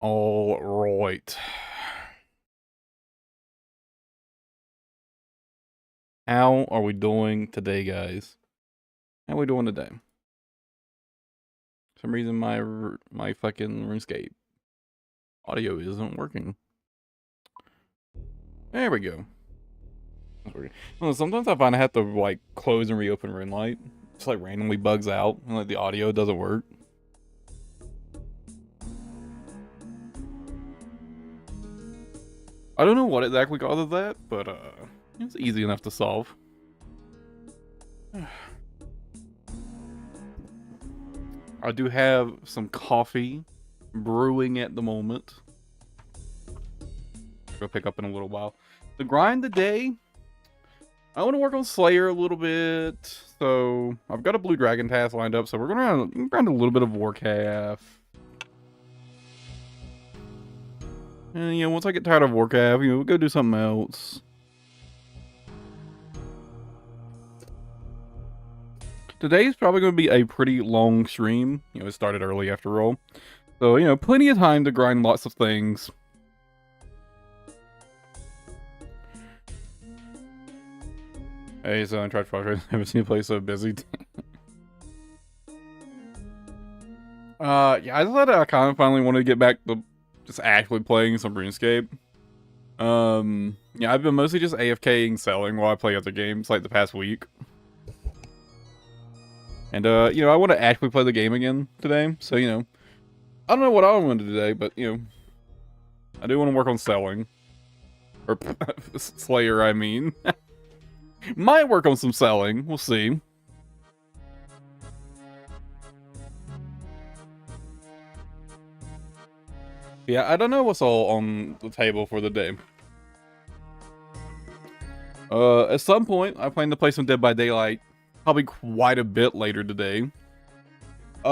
All right. How are we doing today, guys? How are we doing today? For some reason, my fucking Runescape audio isn't working. There we go. Well, sometimes I find I have to like close and reopen Runelight. Just like randomly bugs out and like the audio doesn't work. I don't know what exactly causes that, but it's easy enough to solve. I do have some coffee brewing at the moment. Go pick up in a little while. The grind today, I want to work on Slayer a little bit. So I've got a Blue Dragon task lined up. So we're gonna grind a little bit of Warcraft. And once I get tired of Warcraft, we'll go do something else. Today's probably going to be a pretty long stream. It started early after all. So, plenty of time to grind lots of things. Hey, so I tried to never seen a place so busy. Yeah, I decided I kind of finally wanted to get back to just actually playing some RuneScape. Yeah, I've been mostly just AFKing selling while I play other games like the past week. And, I want to actually play the game again today. So, I don't know what I want to do today, but, I do want to work on selling. Or Slayer, I mean. Might work on some selling. We'll see. Yeah, I don't know what's all on the table for the day. At some point, I plan to play some Dead by Daylight. Probably quite a bit later today.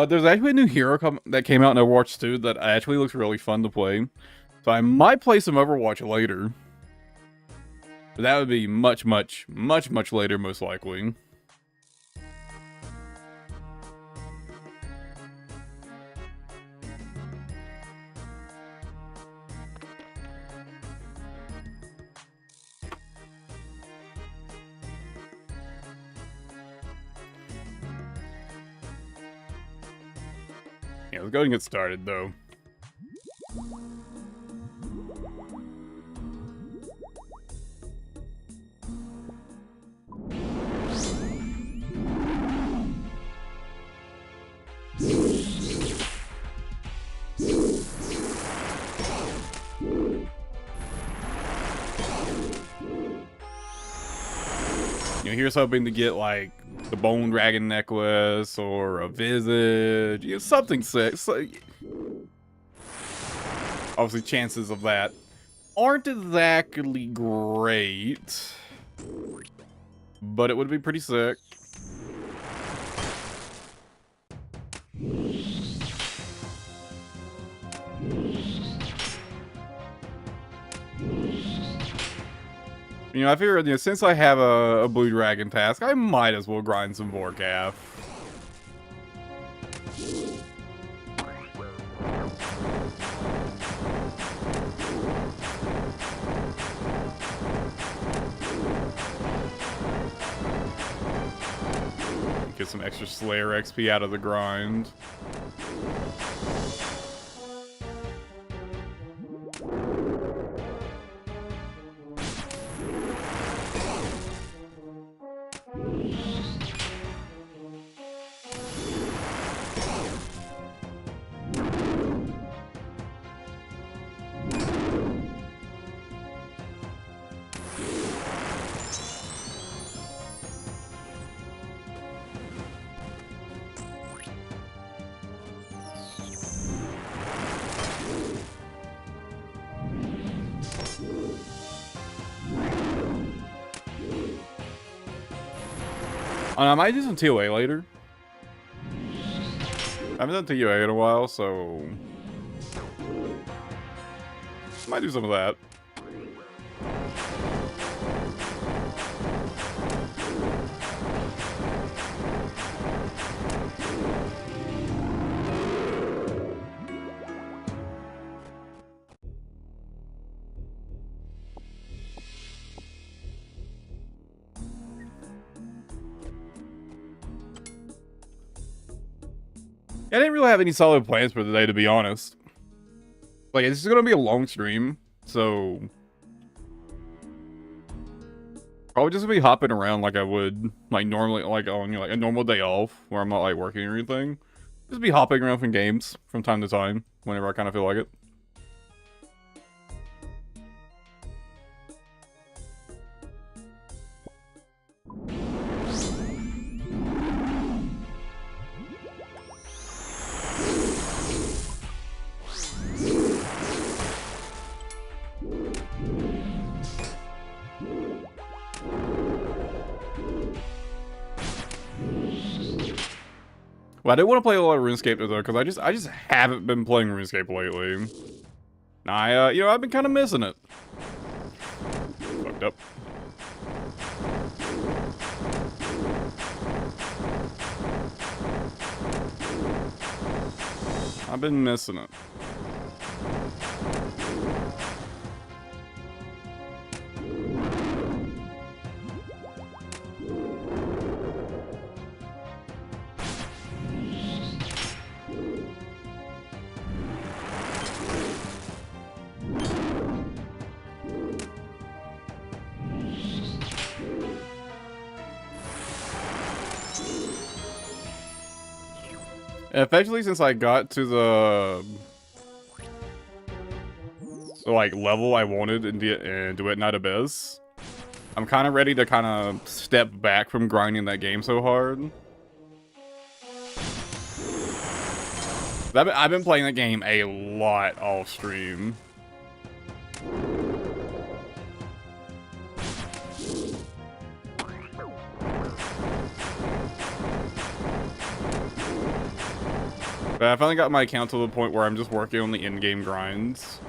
There's actually a new hero that came out in Overwatch 2 that actually looks really fun to play. So I might play some Overwatch later. But that would be much, much, much, much later, most likely. Yeah, let's go ahead and get started, though. Here's hoping to get, like, the Bone Dragon Necklace or a Visage. Something sick. So, obviously, chances of that aren't exactly great. But it would be pretty sick. I figured, since I have a Blue Dragon task, I might as well grind some Warcraft. Get some extra Slayer XP out of the grind. I might do some TOA later. I haven't done TOA in a while, so might do some of that. I didn't really have any solid plans for the day, to be honest. Like, it's just gonna be a long stream, so probably just be hopping around like I would, like normally, like on like a normal day off where I'm not like working or anything. Just be hopping around from games from time to time whenever I kind of feel like it. Well, I do want to play a lot of Runescape though, because I just haven't been playing Runescape lately. You know, I've been kind of missing it. Fucked up. I've been missing it. Especially since I got to the like level I wanted in Duet Night Abyss, I'm kind of ready to kind of step back from grinding that game so hard. I've been playing that game a lot off stream. But I finally got my account to the point where I'm just working on the in-game grinds.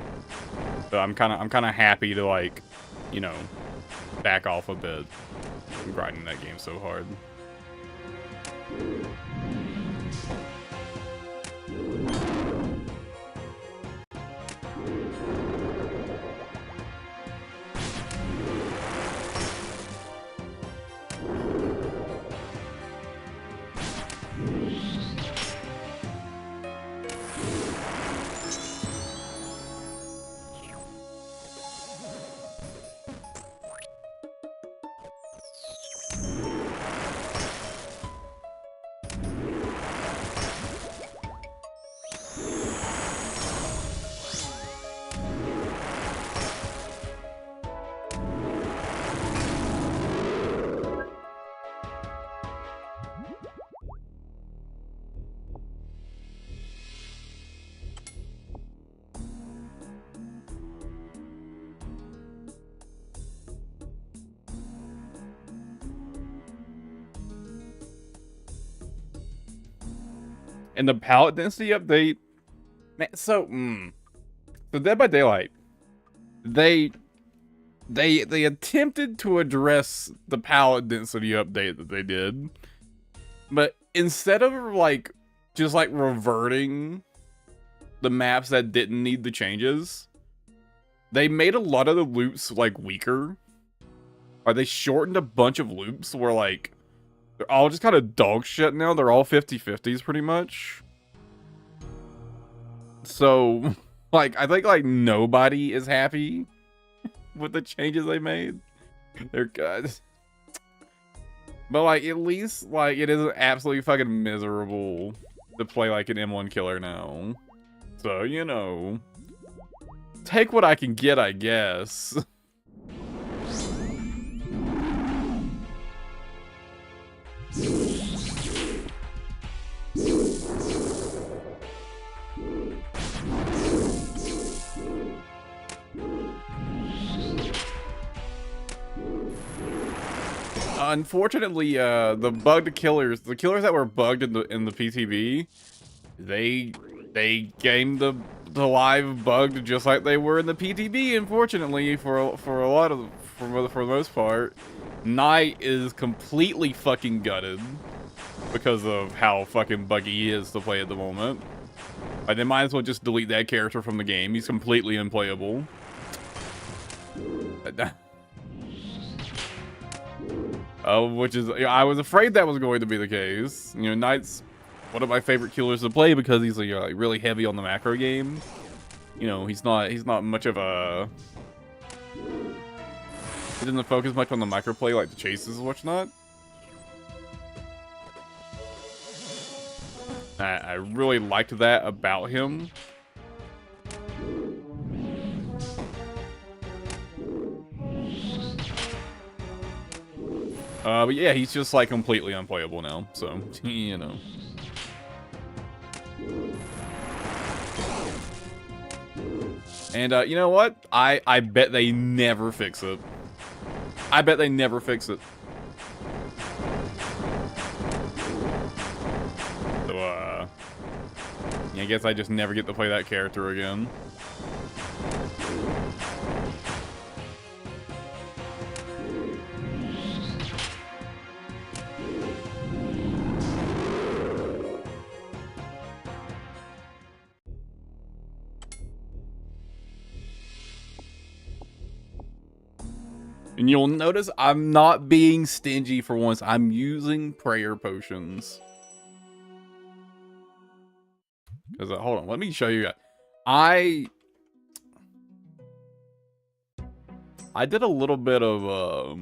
So I'm kind of happy to, like, you know, back off a bit from grinding that game so hard. And the palette density update, man, so Dead by Daylight, they attempted to address the palette density update that they did, but instead of like just like reverting the maps that didn't need the changes, they made a lot of the loops like weaker. Or they shortened a bunch of loops where like they're all just kind of dog shit now. They're all 50-50s pretty much. So, like, I think, like, nobody is happy with the changes they made. They're good. But, like, at least, like, it isn't absolutely fucking miserable to play, like, an M1 killer now. So, you know, take what I can get, I guess. Unfortunately, the killers that were bugged in the PTB, they gamed the live bugged just like they were in the PTB. Unfortunately, for the most part, Knight is completely fucking gutted because of how fucking buggy he is to play at the moment. Like, they might as well just delete that character from the game. He's completely unplayable. Which is, I was afraid that was going to be the case. You know, Knight's one of my favorite killers to play because he's like really heavy on the macro game. You know, he's not much of a. He doesn't focus much on the microplay like the chases and whatnot. I really liked that about him. But yeah, he's just like completely unplayable now, so, you know. And you know what? I bet they never fix it. I bet they never fix it. So, yeah, I guess I just never get to play that character again. And you'll notice I'm not being stingy for once. I'm using prayer potions. Because, hold on, let me show you guys. I did a little bit of,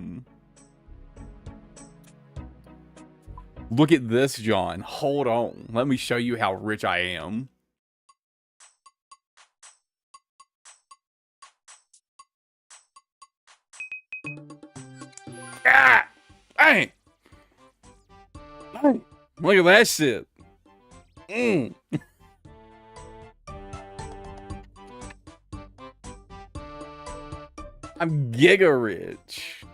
look at this, John. Hold on. Let me show you how rich I am. Ah! Hey! Hey! Look at that shit. I'm giga rich.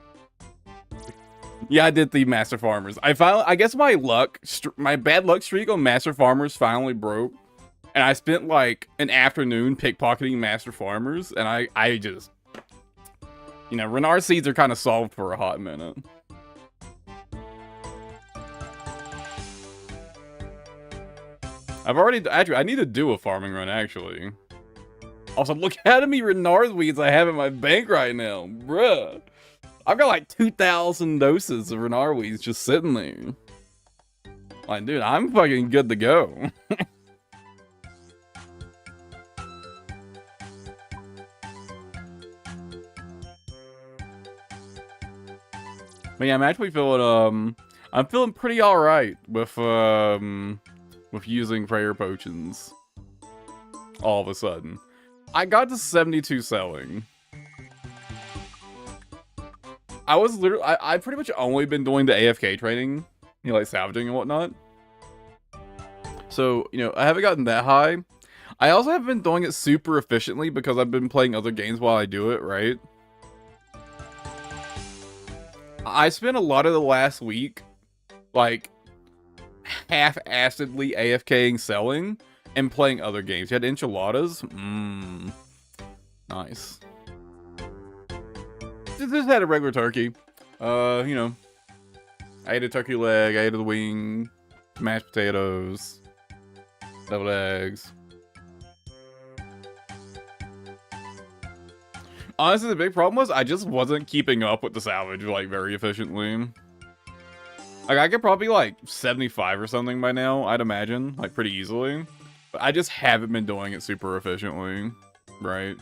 Yeah, I did the Master Farmers. I guess my bad luck streak on Master Farmers finally broke. And I spent like an afternoon pickpocketing Master Farmers. And I just, you know, Renard seeds are kind of solved for a hot minute. Actually, I need to do a farming run, actually. Also, look how many Renard weeds I have in my bank right now, bruh. I've got like 2,000 doses of Renard weeds just sitting there. Like, dude, I'm fucking good to go. But yeah, I'm actually feeling, I'm feeling pretty alright with using prayer potions. All of a sudden. I got to 72 selling. I pretty much only been doing the AFK training, you know, like salvaging and whatnot. So, you know, I haven't gotten that high. I also haven't been doing it super efficiently because I've been playing other games while I do it, right? I spent a lot of the last week, like, half-assedly AFKing selling and playing other games. You had enchiladas? Nice. Just had a regular turkey. You know, I ate a turkey leg, I ate the wing, mashed potatoes, deviled eggs. Honestly, the big problem was I just wasn't keeping up with the salvage, like, very efficiently. Like, I could probably, like, 75 or something by now, I'd imagine, like, pretty easily. But I just haven't been doing it super efficiently, right?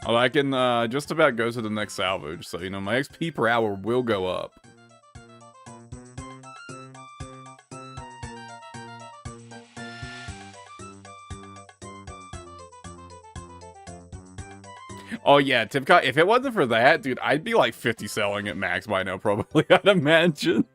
Oh, I can just about go to the next salvage, so, you know, my XP per hour will go up. Oh yeah, Tipcot, if it wasn't for that, dude, I'd be like 50 selling at max by now, probably, I'd imagine.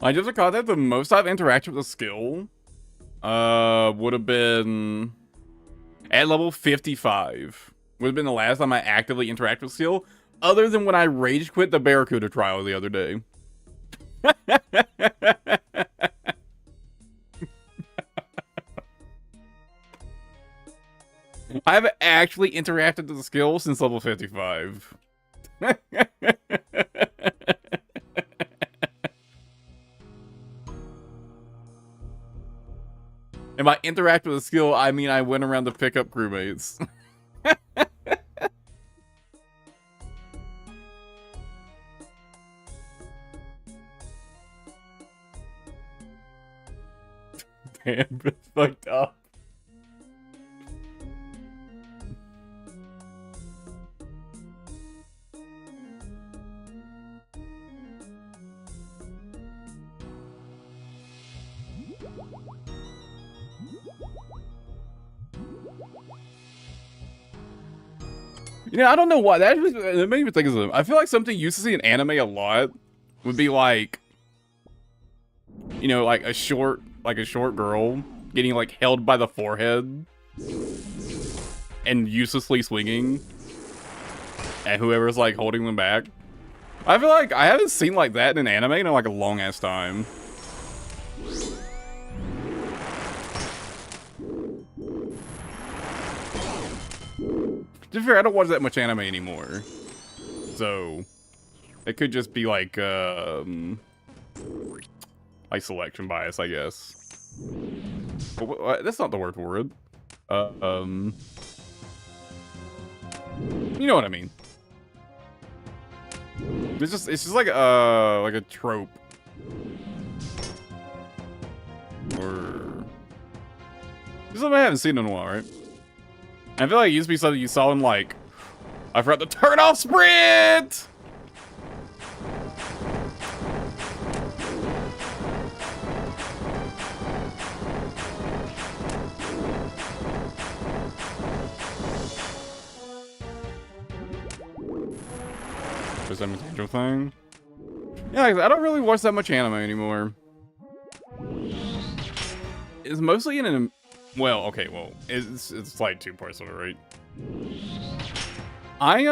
I just recall that the most I've interacted with a skill would have been at level 55. Would have been the last time I actively interacted with skill. Other than when I rage quit the Barracuda trial the other day. I haven't actually interacted with the skill since level 55. And by interact with the skill, I mean I went around to pick up crewmates. Damn, it's fucked up. You know, I don't know why. That made me think of something. I feel like something you used to see in anime a lot would be like, you know, like a short girl getting like held by the forehead and uselessly swinging at whoever's like holding them back. I feel like I haven't seen like that in an anime in like a long ass time. To be fair, I don't watch that much anime anymore, so it could just be like selection bias, I guess. That's not the word for it. You know what I mean? It's just like a trope, or something I haven't seen in a while, right? I feel like it used to be something you saw in, like, I forgot to turn off sprint! Is that a potential thing? Yeah, I don't really watch that much anime anymore. It's mostly in an... Well, okay, well, it's like two parts of it, right? I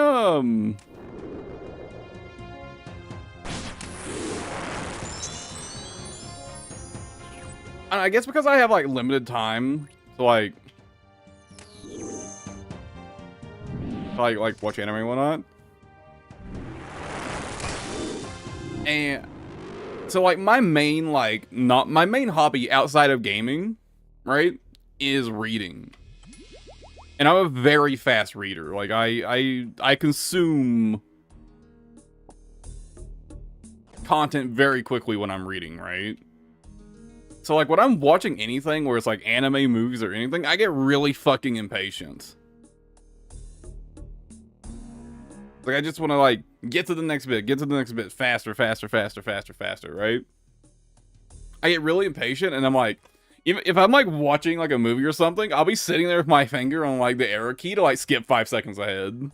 guess because I have like limited time to like watch anime and whatnot. And so like my main hobby outside of gaming, right, is reading. And I'm a very fast reader. Like I consume content very quickly when I'm reading, right? So like when I'm watching anything where it's like anime, movies, or anything, I get really fucking impatient. Like I just want to like get to the next bit, faster, right? I get really impatient, and I'm like, if I'm like watching like a movie or something, I'll be sitting there with my finger on like the arrow key to like skip 5 seconds ahead.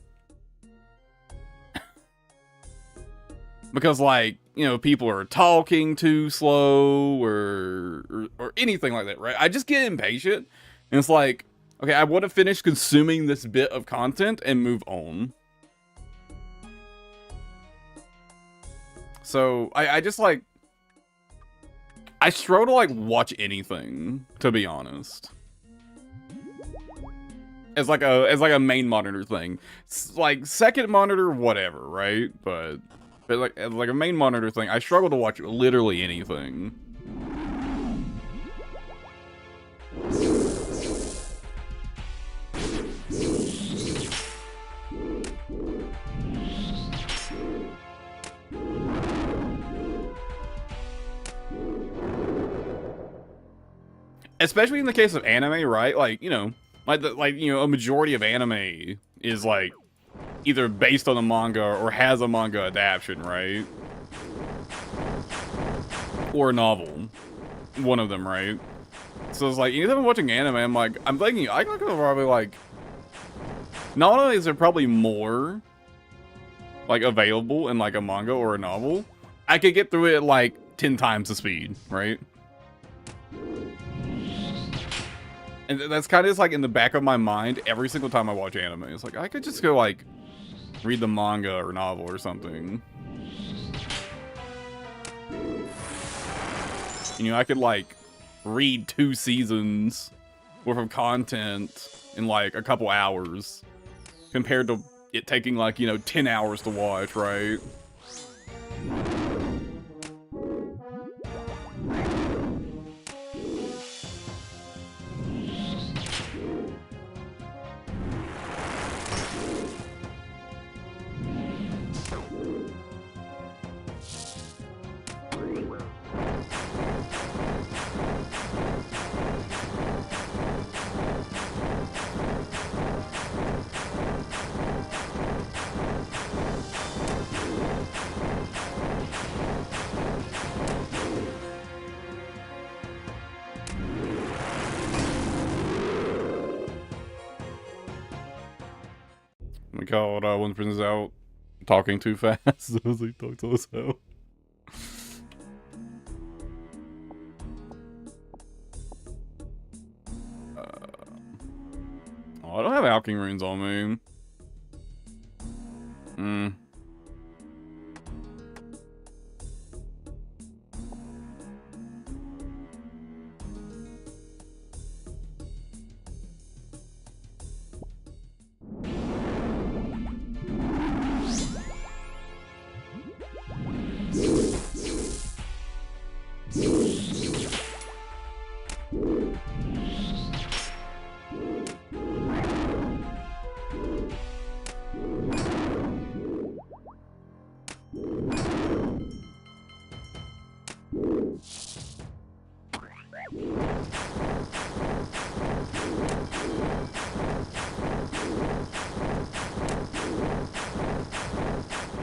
Because like, you know, people are talking too slow or anything like that, right? I just get impatient, and it's like, okay, I want to finish consuming this bit of content and move on. So I just like, I struggle to like watch anything, to be honest. As like a main monitor thing. It's like second monitor, whatever, right? But like as like a main monitor thing, I struggle to watch literally anything. Especially in the case of anime, right? Like, you know, you know, a majority of anime is like either based on a manga or has a manga adaptation, right? Or a novel. One of them, right? So it's like, anytime I'm watching anime, I'm thinking, I could probably like, not only is there probably more like available in like a manga or a novel, I could get through it at like 10 times the speed, right? And that's kind of just like in the back of my mind every single time I watch anime. It's like, I could just go like read the manga or novel or something. You know, I could like read 2 seasons worth of content in like a couple hours compared to it taking like, you know, 10 hours to watch, right? We called one person's out talking too fast. I was like, talk to us out. Oh, I don't have alchemy runes on me.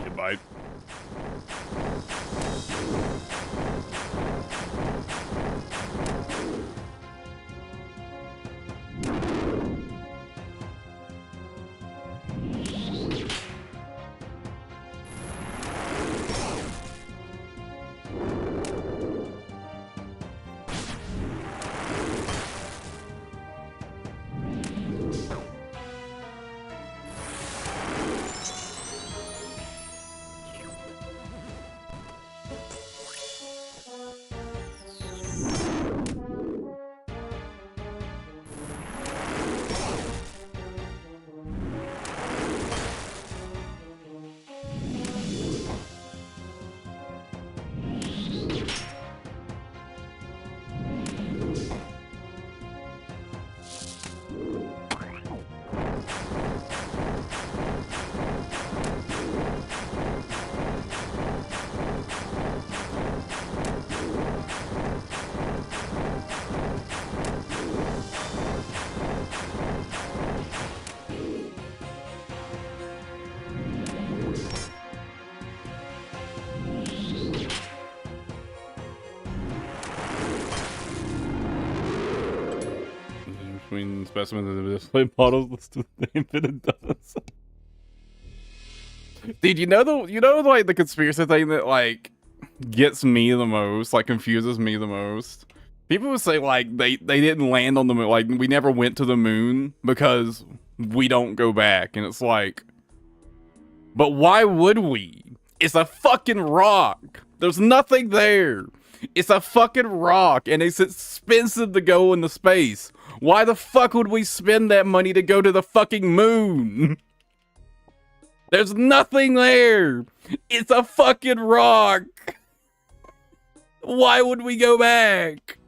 Goodbye. Between specimens and the display models, let's do the infinite does. Dude, you know like the conspiracy thing that like gets me the most, like confuses me the most? People would say like they didn't land on the moon, like we never went to the moon because we don't go back, and it's like, but why would we? It's a fucking rock. There's nothing there. It's a fucking rock, and it's expensive to go into space. Why the fuck would we spend that money to go to the fucking moon? There's nothing there. It's a fucking rock. Why would we go back?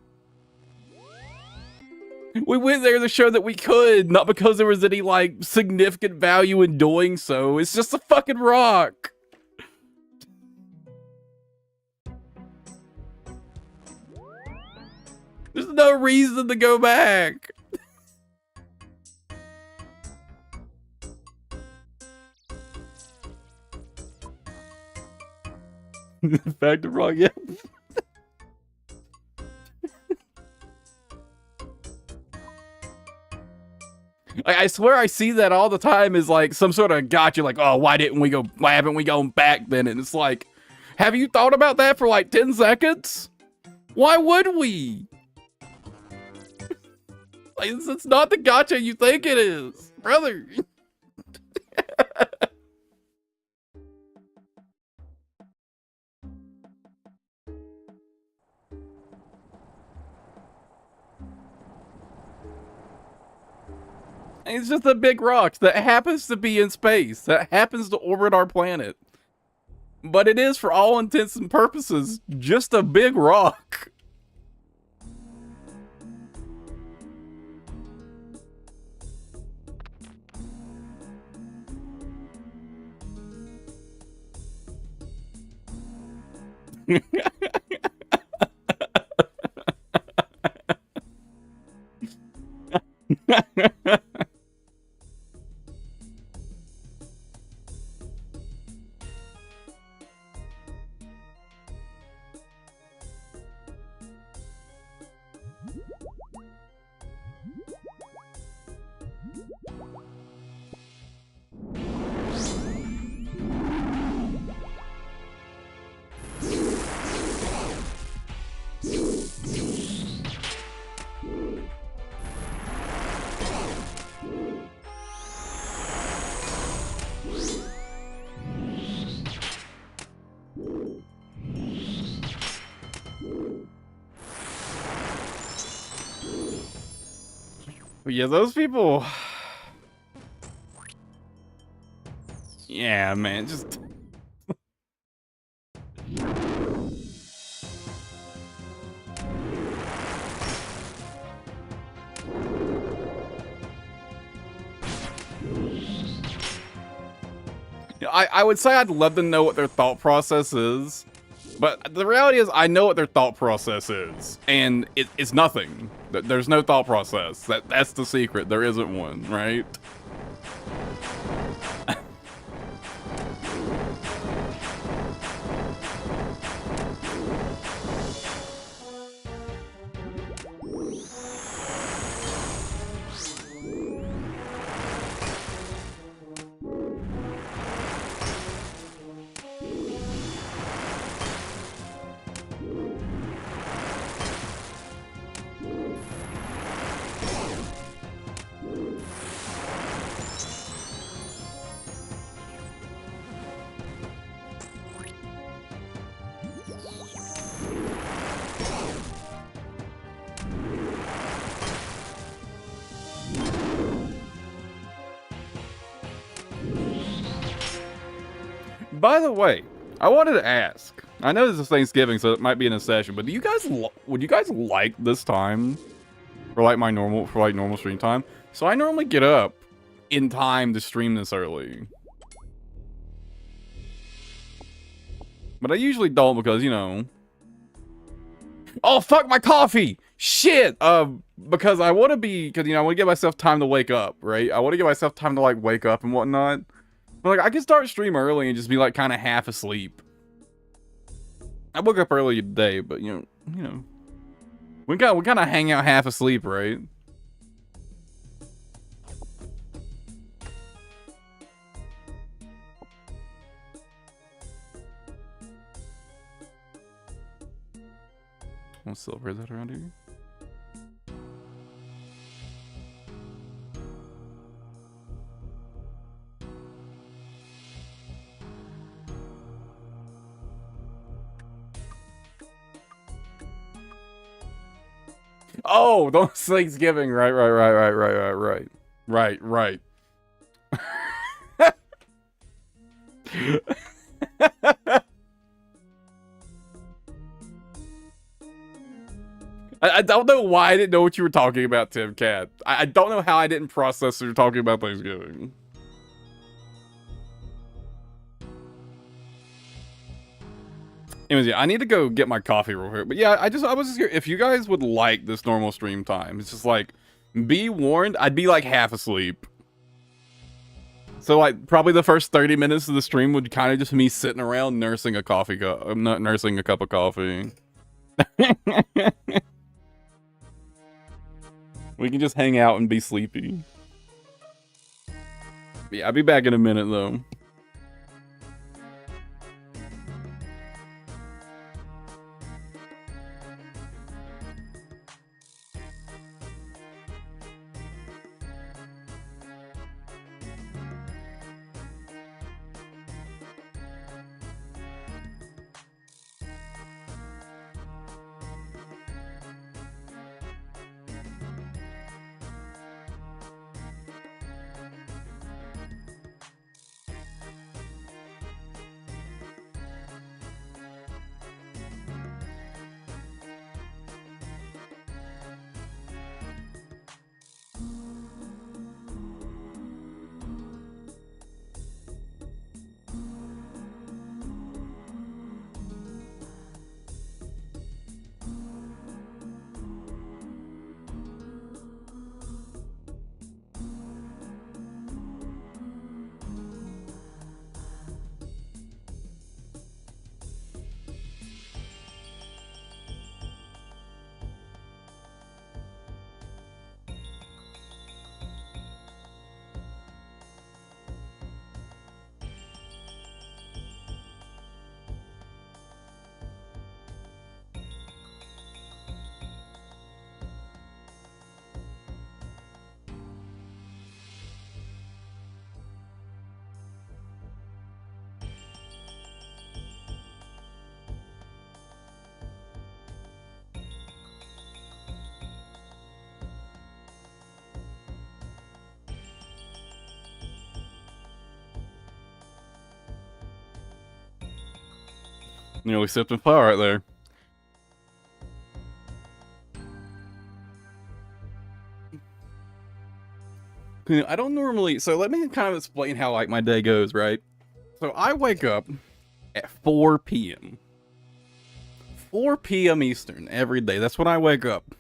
We went there to show that we could, not because there was any, like, significant value in doing so. It's just a fucking rock. There's no reason to go back. Fact of wrong, yeah. I swear I see that all the time as like some sort of gotcha, like, oh, why haven't we gone back then? And it's like, have you thought about that for like 10 seconds? Why would we? Like, it's not the gotcha you think it is, brother. It's just a big rock that happens to be in space, that happens to orbit our planet. But it is, for all intents and purposes, just a big rock. But yeah, those people. Yeah, man, just. I would say I'd love to know what their thought process is, but the reality is I know what their thought process is, and it's nothing. There's no thought process. That's the secret. There isn't one, right? By the way, I wanted to ask. I know this is Thanksgiving, so it might be in a session, but do you guys would you guys like this time for like normal stream time? So I normally get up in time to stream this early, but I usually don't because, you know. Oh fuck, my coffee! Shit! Because I want to because, you know, I want to give myself time to wake up, right? I want to give myself time to like wake up and whatnot. But, like, I can start stream early and just be, like, kind of half asleep. I woke up early today, but, you know, we kind of hang out half asleep, right? What silver is that around here? Oh, those Thanksgiving. Right. I don't know why I didn't know what you were talking about, Tim Cat. I don't know how I didn't process that you're talking about Thanksgiving. Anyways, yeah, I need to go get my coffee real quick. But yeah, I was just here. If you guys would like this normal stream time, it's just like, be warned, I'd be like half asleep. So like probably the first 30 minutes of the stream would kind of just me sitting around nursing a coffee cup. I'm not nursing a cup of coffee. We can just hang out and be sleepy. Yeah, I'll be back in a minute though. Nearly sipped and fire right there. I don't normally, so let me kind of explain how like my day goes, right? So I wake up at 4 p.m. 4 p.m. Eastern every day. That's when I wake up.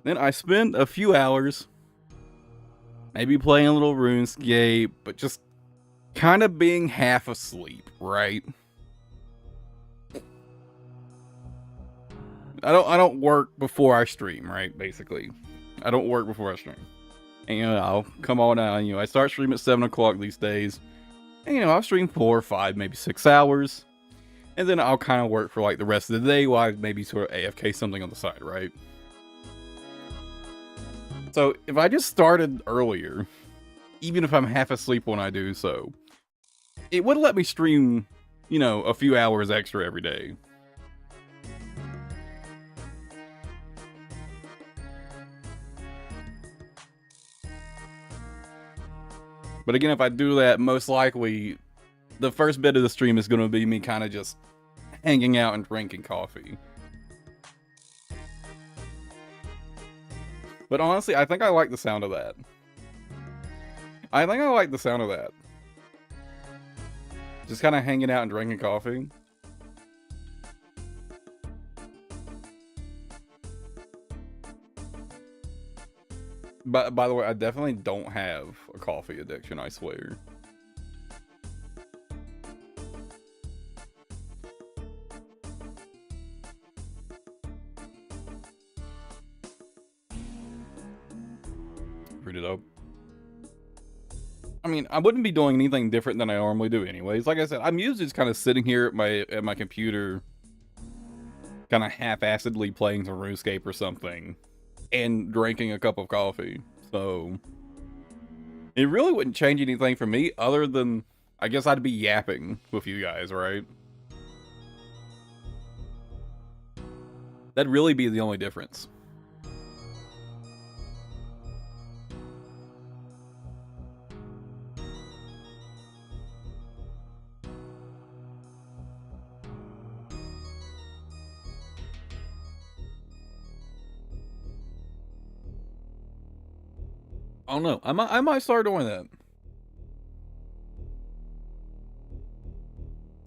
Then I spend a few hours maybe playing a little Runescape, but just kind of being half asleep, right? I don't work before I stream, right? Basically. I don't work before I stream. And, I'll come on out, I start streaming at 7 o'clock these days. And, I'll stream 4 or 5, maybe 6 hours. And then I'll kind of work for, like, the rest of the day while I maybe sort of AFK something on the side, right? So, if I just started earlier, even if I'm half asleep when I do so, it would let me stream, a few hours extra every day. But again, if I do that, most likely the first bit of the stream is going to be me kind of just hanging out and drinking coffee. But honestly, I think I like the sound of that. Just kind of hanging out and drinking coffee. But by the way, I definitely don't have a coffee addiction, I swear. Read it up. I mean, I wouldn't be doing anything different than I normally do anyways. Like I said, I'm usually just kind of sitting here at my computer, kind of half-assedly playing some RuneScape or something, and drinking a cup of coffee. So it really wouldn't change anything for me other than, I guess I'd be yapping with you guys, right? That'd really be the only difference. I don't know. I might start doing that.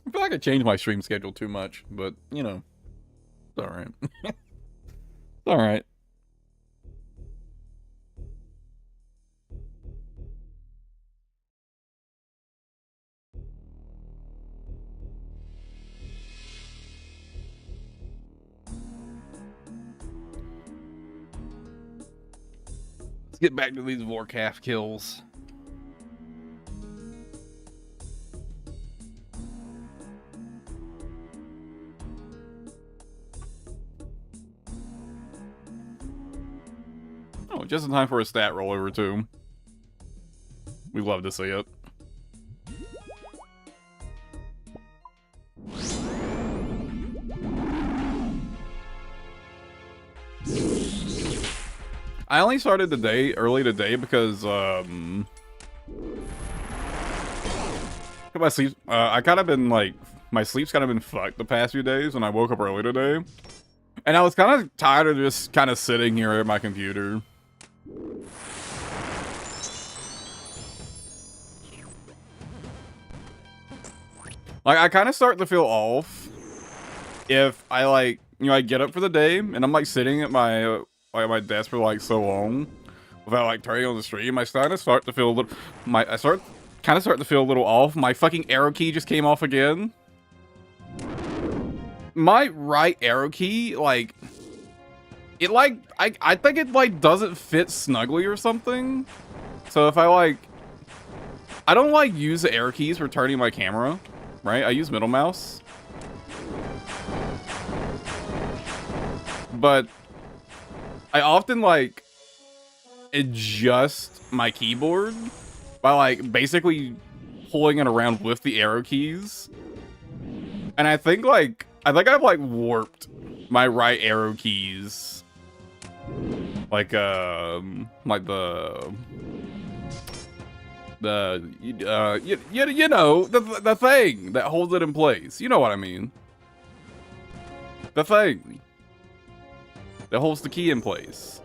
I feel like I changed my stream schedule too much, but, it's alright. It's alright. Let's get back to these Vorcalf kills. Oh, just in time for a stat rollover, too. We love to see it. I only started early today because, my sleep, I kind of been, like, my sleep's kind of been fucked the past few days, and I woke up early today. And I was kind of tired of just kind of sitting here at my computer. Like, I kind of start to feel off if I, like, I get up for the day, and I'm, like, sitting at my desk for, like, so long without, like, turning on the stream. I kind of start to feel a little, kind of start to feel a little off. My fucking arrow key just came off again. My right arrow key, like, it, like, I think it, like, doesn't fit snugly or something. So if I don't, like, use the arrow keys for turning my camera, right? I use middle mouse. But I often, like, adjust my keyboard by, like, basically pulling it around with the arrow keys. And I think I've, like, warped my right arrow keys. Like the you know, the thing that holds it in place. You know what I mean. The thing that holds the key in place.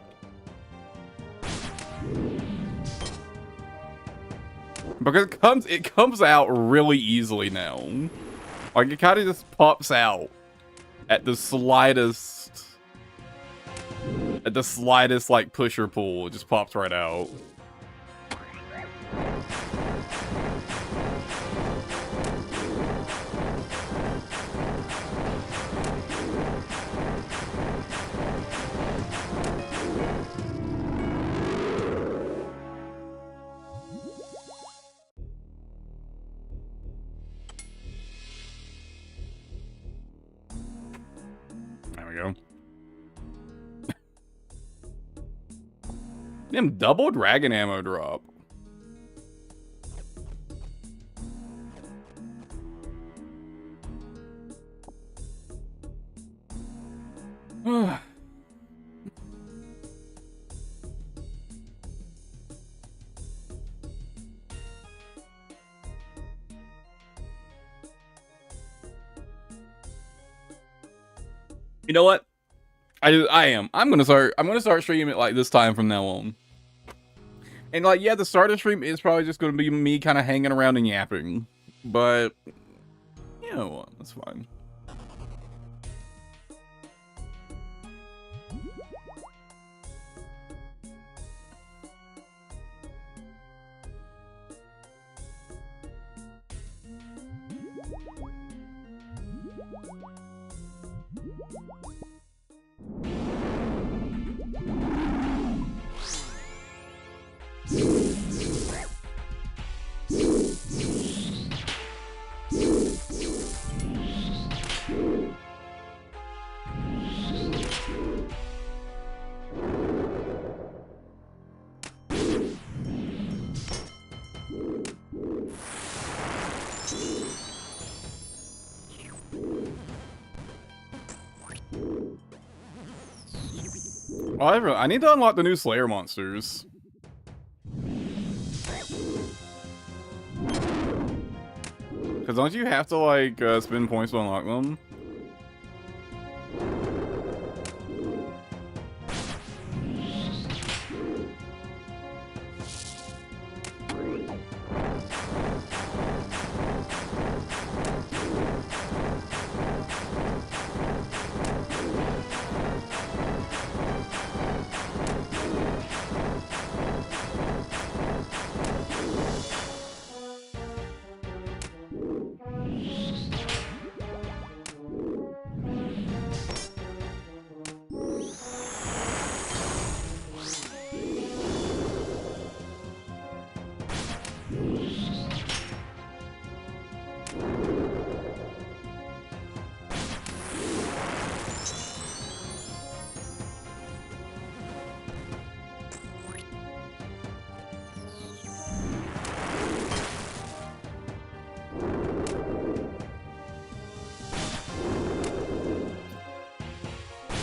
Because it comes out really easily now. Like, it kind of just pops out at the slightest, like, push or pull. It just pops right out. There we go. Damn, double dragon ammo drop. You know what? I am. I'm gonna start streaming it like this time from now on. And like, yeah, the start of the stream is probably just gonna be me kind of hanging around and yapping, but you know what? That's fine. Oh, I need to unlock the new Slayer monsters. Because don't you have to, like, spend points to unlock them?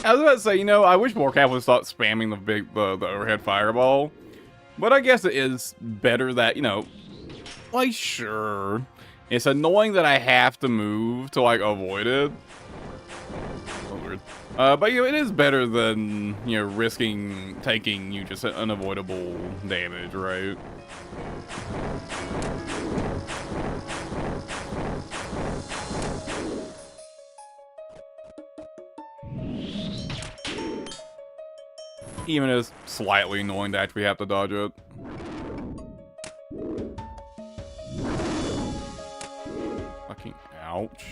I was about to say, you know, I wish Warcraft would stop spamming the overhead fireball. But I guess it is better that, you know, like, sure. It's annoying that I have to move to, like, avoid it. Oh, weird. But, you know, it is better than, you know, taking you just unavoidable damage, right? Even if it's slightly annoying to actually have to dodge it. Fucking ouch.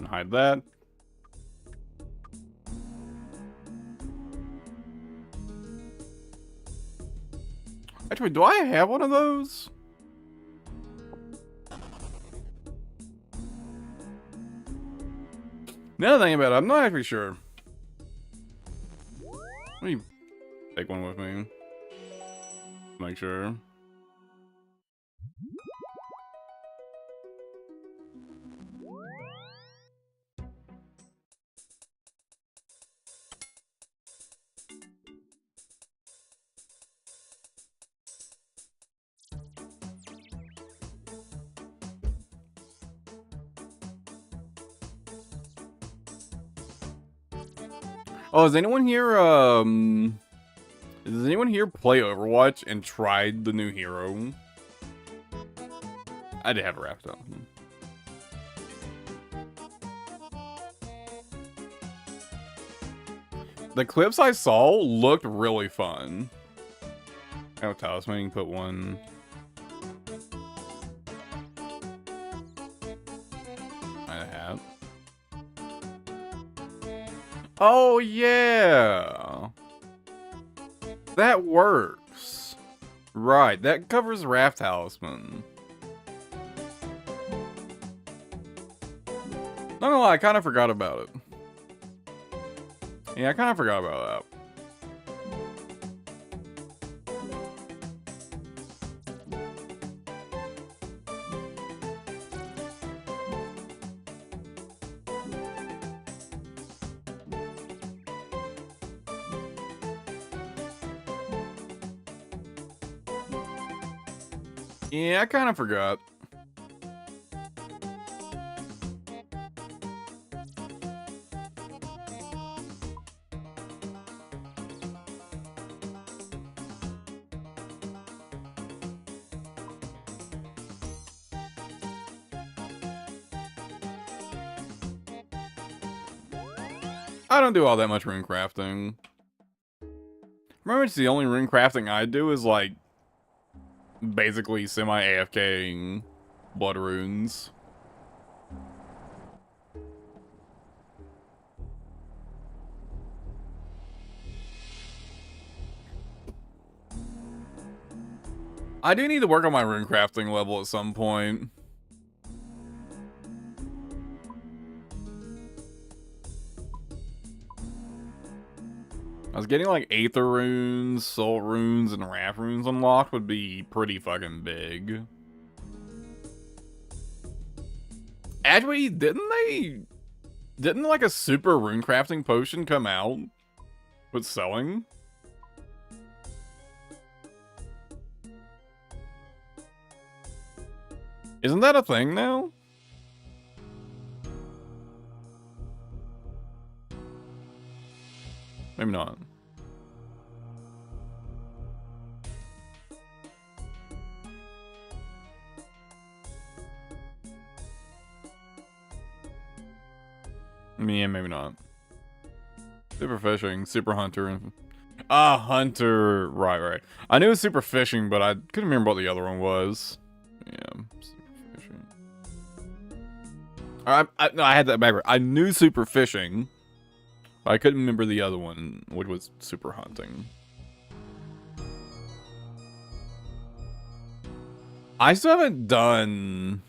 Hide that. Actually, do I have one of those? Now that I think about it, I'm not actually sure. Let me take one with me. Make sure. Oh, does anyone here play Overwatch and tried the new hero? I did have a wrapped up. The clips I saw looked really fun. I have a talisman, you can put one. I have. Oh yeah, that works. Right, that covers Raft Talisman. Not gonna lie, I kind of forgot about it. Yeah, I kind of forgot about that. Yeah, I kind of forgot. I don't do all that much rune crafting. Remember, it's the only rune crafting I do is like basically semi-AFKing blood runes. I do need to work on my rune crafting level at some point. I was getting like Aether runes, Soul runes, and Wrath runes unlocked would be pretty fucking big. Actually, didn't like a super rune crafting potion come out with selling? Isn't that a thing now? Maybe not. Yeah, maybe not. Super fishing, super hunter, and hunter. Right. I knew it was super fishing, but I couldn't remember what the other one was. Yeah, super fishing. No, I had that backward. I knew super fishing, but I couldn't remember the other one, which was super hunting. I still haven't done.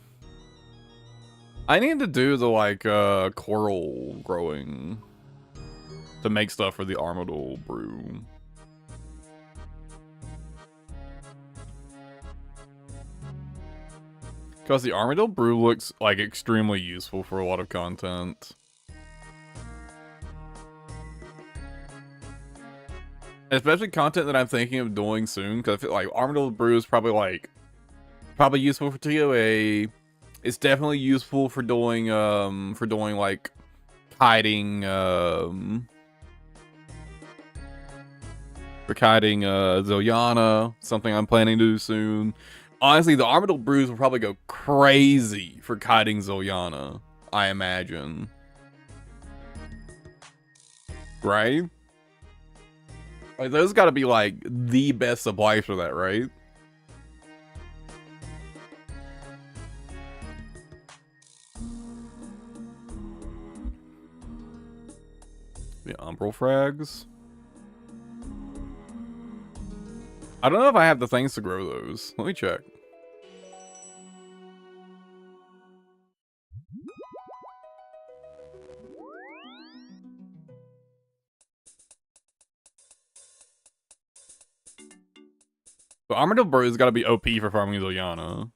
I need to do the like coral growing to make stuff for the Armadillo brew. Because the Armadillo brew looks like extremely useful for a lot of content. Especially content that I'm thinking of doing soon, because I feel like Armadillo brew is probably useful for TOA. It's definitely useful for doing like kiting Zoyana, something I'm planning to do soon. Honestly, the Armadillo brews will probably go crazy for kiting Zoyana, I imagine. Right? Like, those gotta be like the best supplies for that, right? The Umbral frags. I don't know if I have the things to grow those. Let me check. So Armadillo Bird's gotta be OP for farming Liliana.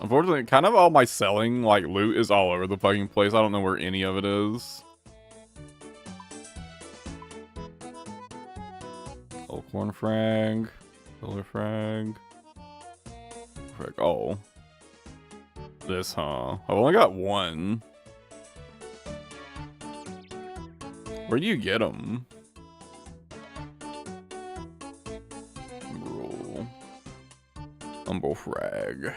Unfortunately, kind of all my selling, like, loot is all over the fucking place. I don't know where any of it is. Corn frag. Pillar frag. Frag. Oh. This, huh? I've only got one. Where do you get them? Humble frag.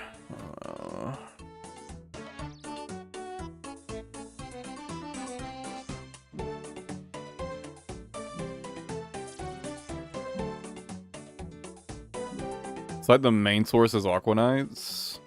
It's like the main source is Aquanites.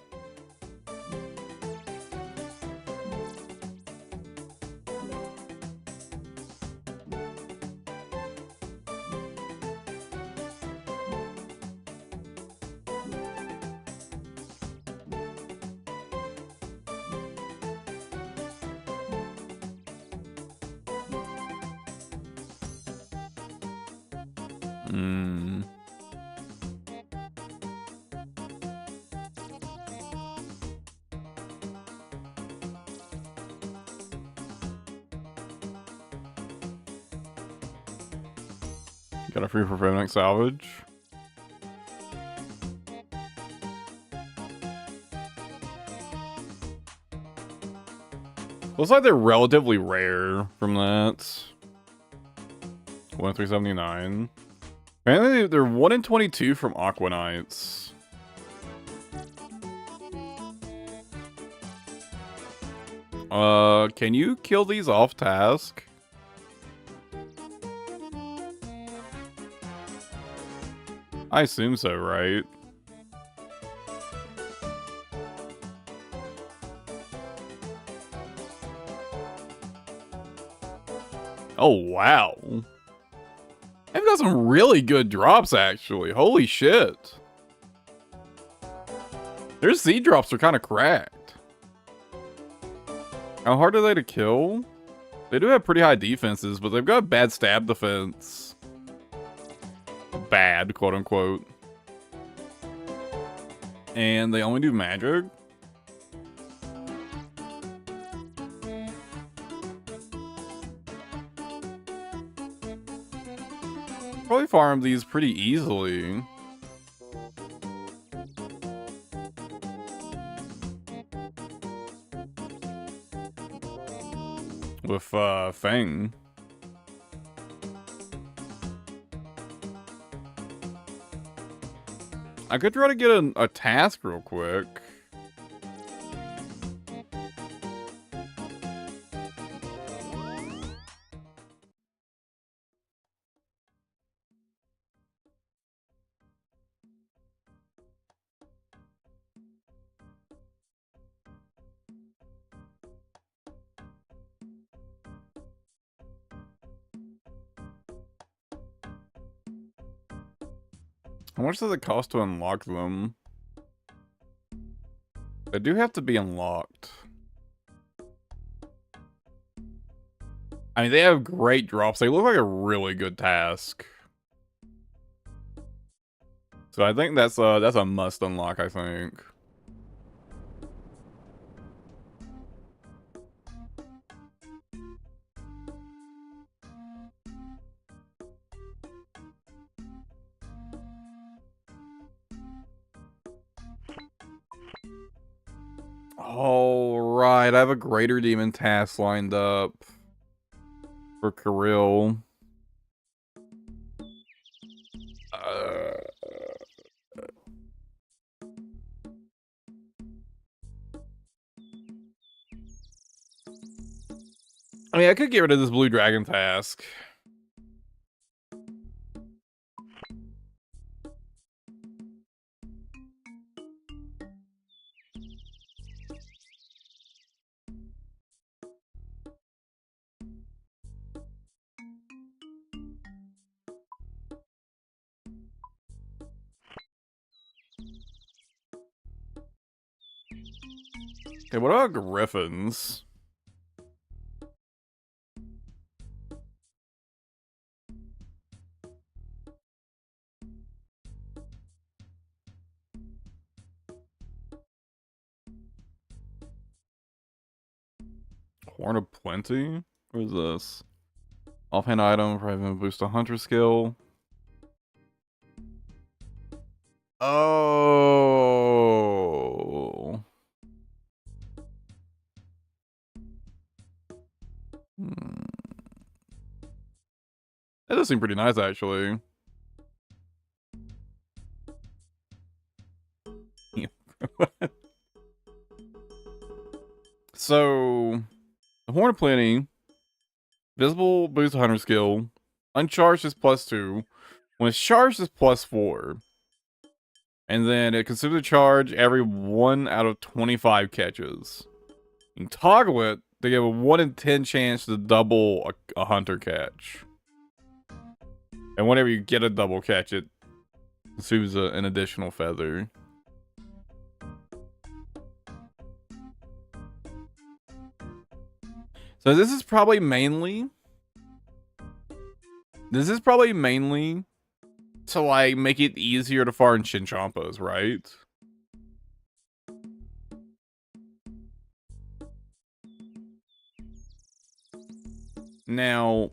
Got a free for Phoenix salvage. Looks like they're relatively rare from that. 1 in 379. Apparently they're 1 in 22 from Aquanites. Can you kill these off task? I assume so, right? Oh, wow. They've got some really good drops, actually. Holy shit. Their seed drops are kind of cracked. How hard are they to kill? They do have pretty high defenses, but they've got bad stab defense. Bad, quote unquote. And they only do magic. Probably farm these pretty easily. With Fang. I could try to get a task real quick. How much does it cost to unlock them? They do have to be unlocked. I mean, they have great drops. They look like a really good task. So I think that's a must unlock, I think. All right, I have a Greater Demon task lined up for Kirill. I mean, I could get rid of this Blue Dragon task. Okay, what about Griffins? Horn of Plenty? What is this? Offhand item, private boost a hunter skill. Oh. That does seem pretty nice, actually. So, the Horn of Plenty, visible boost hunter skill, uncharged is +2. When it's charged is +4. And then it considers a charge every 1 out of 25 catches. You can toggle it to give a 1 in 10 chance to double a hunter catch. And whenever you get a double catch, it receives an additional feather. So this is probably mainly to like make it easier to farm Chinchompas, right? Now,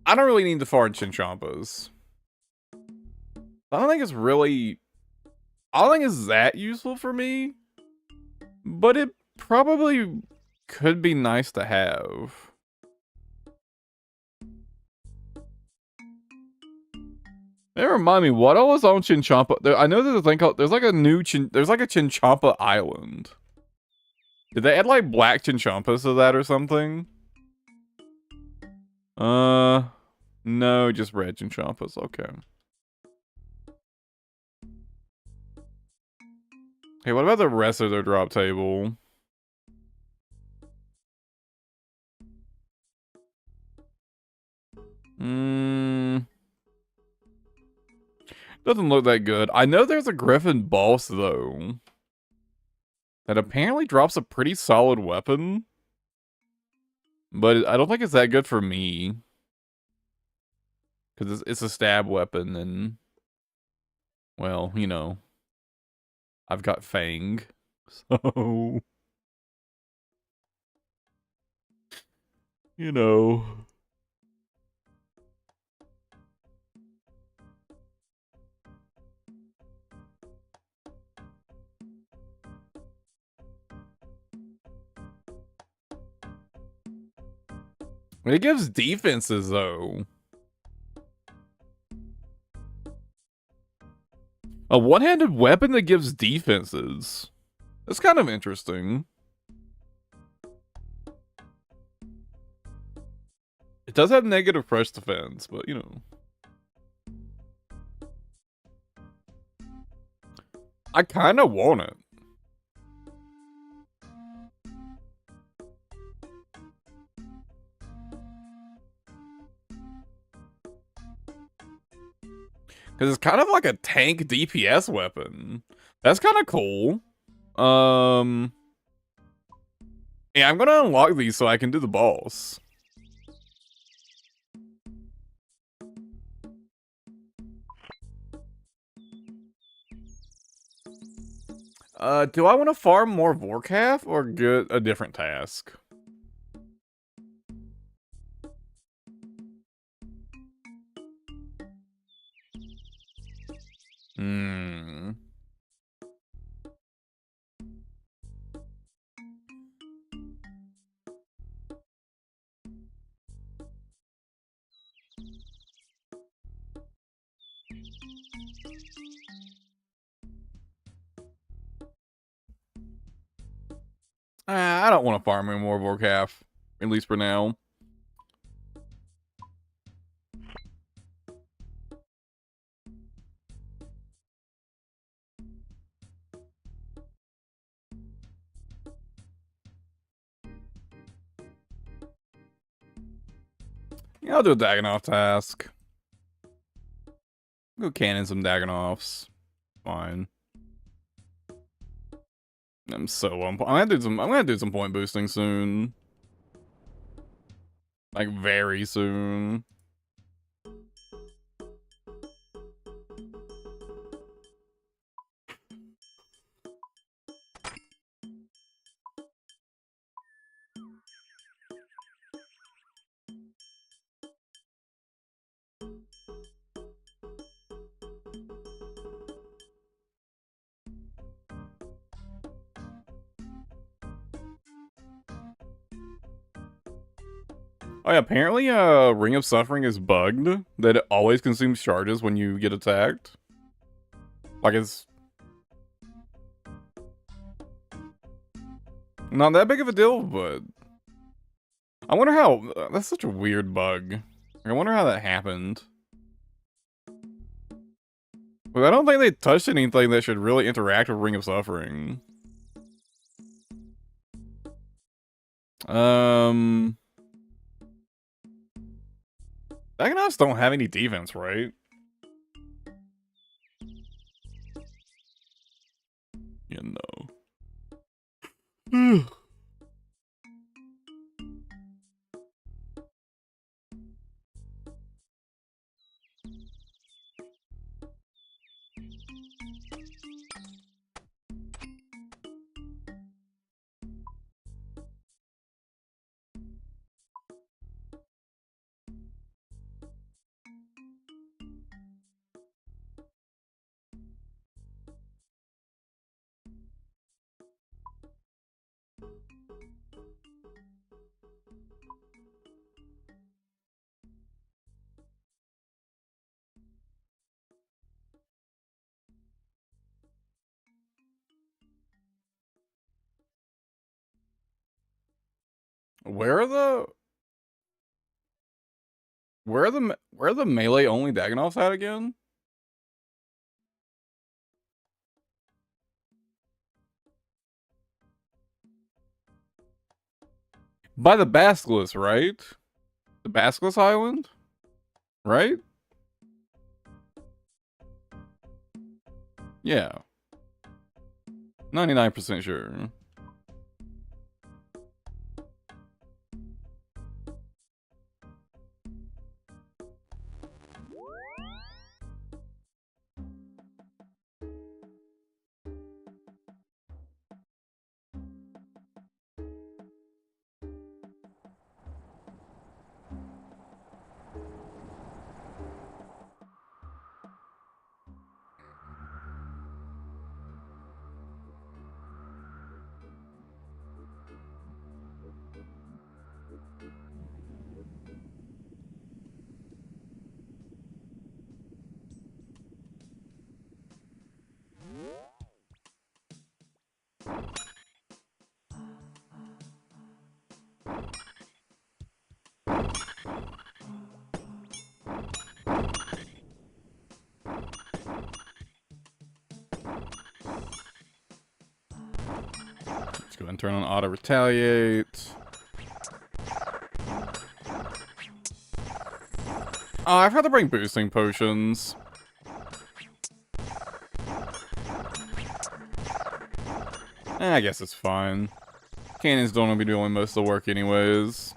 I don't really need to farm Chinchompas. I don't think it's that useful for me, but it probably could be nice to have. They remind me, what all is on Chinchompa? I know there's a thing called, there's like a Chinchompa Island. Did they add like black Chinchompas to that or something? No, just red Chinchompas, okay. Hey, what about the rest of their drop table? Doesn't look that good. I know there's a Griffin boss, though, that apparently drops a pretty solid weapon. But I don't think it's that good for me. Because it's a stab weapon, and, well, you know, I've got Fang. So, you know. It gives defenses, though. A one-handed weapon that gives defenses. That's kind of interesting. It does have negative press defense, but, you know. I kind of want it. Because it's kind of like a tank DPS weapon. That's kind of cool. Yeah, I'm gonna unlock these so I can do the boss. Do I want to farm more Vorkath or get a different task? I don't want to farm any more Vorkath, at least for now. Yeah, I'll do a Dagonoff task. Go cannon some Dagonoffs. Fine. I'm gonna do some point boosting soon. Like very soon. Oh yeah, apparently Ring of Suffering is bugged, that it always consumes charges when you get attacked. Like it's not that big of a deal, but I wonder how, that's such a weird bug. I wonder how that happened. But I don't think they touched anything that should really interact with Ring of Suffering. Dagonauts don't have any defense, right? Yeah, no. Where are the melee only Dagonauts at again? By the Basilisk, right? The Basilisk Island? Right? Yeah. 99% sure. Let's go ahead and turn on auto retaliate. Oh, I've had to bring boosting potions. I guess it's fine. Cannons don't want to be doing most of the work anyways.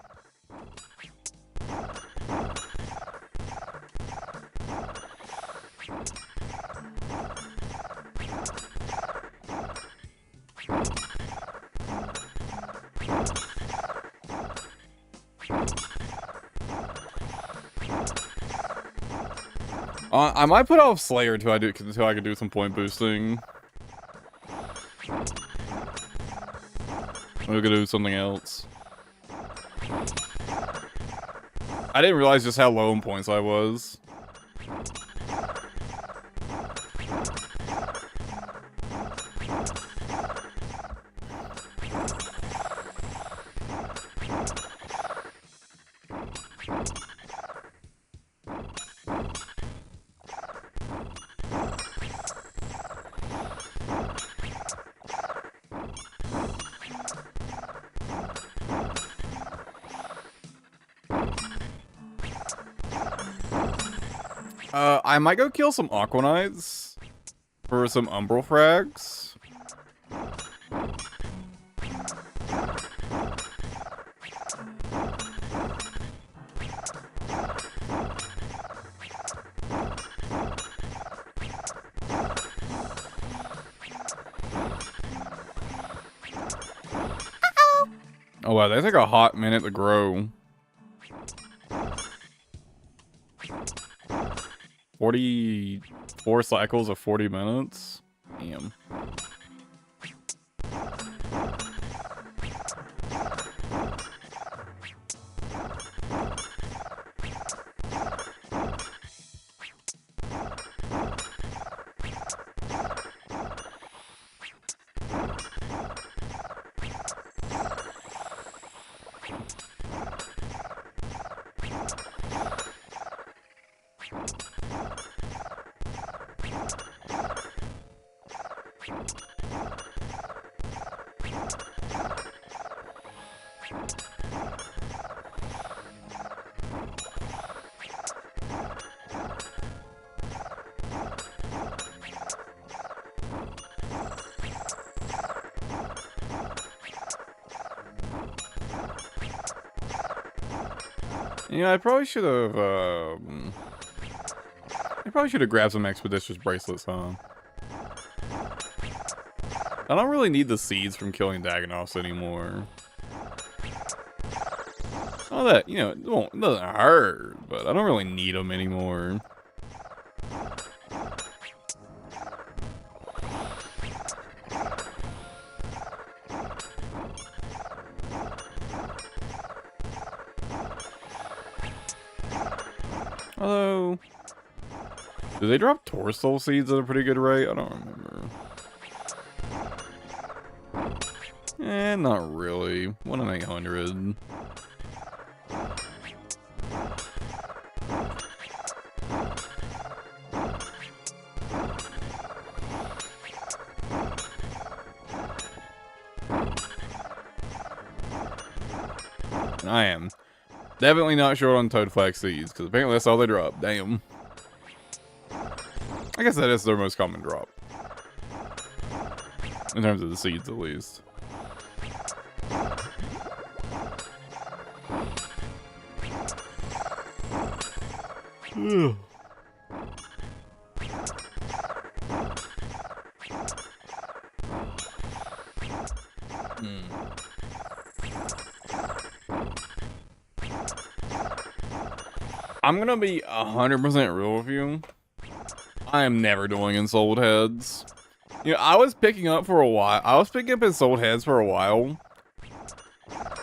I might put off Slayer until I can do some point boosting. We're gonna do something else. I didn't realize just how low in points I was. I might go kill some Aqua Knights for some Umbral frags. Oh wow, they take a hot minute to grow. 44 cycles of 40 minutes? Damn. Yeah, I probably should have, I probably should have grabbed some Expeditious Bracelets, huh? I don't really need the seeds from killing Dagonoths anymore. All that, you know, it doesn't hurt, but I don't really need them anymore. Although, do they drop Torsoul seeds at a pretty good rate? I don't remember. Not really. 1 in 800. I am definitely not short on Toadflax seeds, because apparently that's all they drop. Damn. I guess that is their most common drop. In terms of the seeds, at least. Hmm. I'm gonna be 100% real with you. I am never doing Ensouled Heads. You know, I was picking up for a while. I was picking up Ensouled Heads for a while.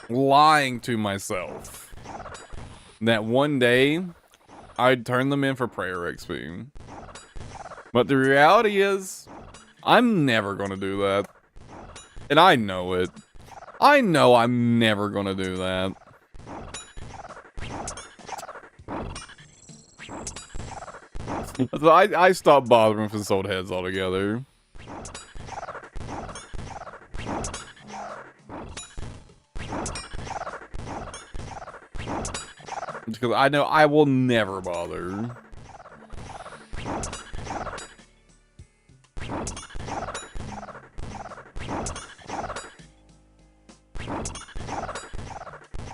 Lying to myself. That one day, I'd turn them in for prayer XP. But the reality is, I'm never gonna do that. And I know it. I know I'm never gonna do that. So I stopped bothering with Ensouled Heads altogether. Because I know I will never bother.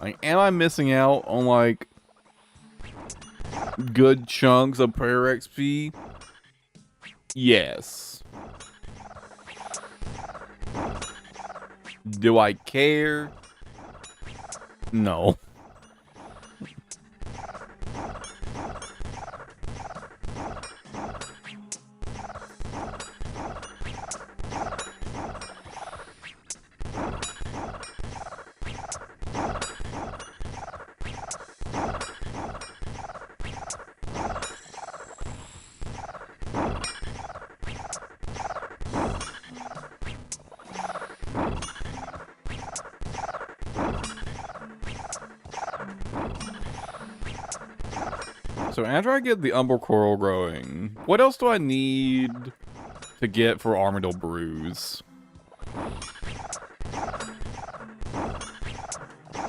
Like, am I missing out on, like, good chunks of prayer XP? Yes. Do I care? No. So after I get the Umbral Coral growing, what else do I need to get for Armadyl Bruise?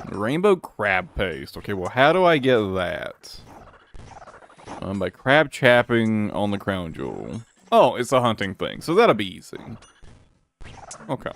Rainbow Crab Paste. Okay, well, how do I get that? By crab chapping on the crown jewel. Oh, it's a hunting thing, so that'll be easy. Okay.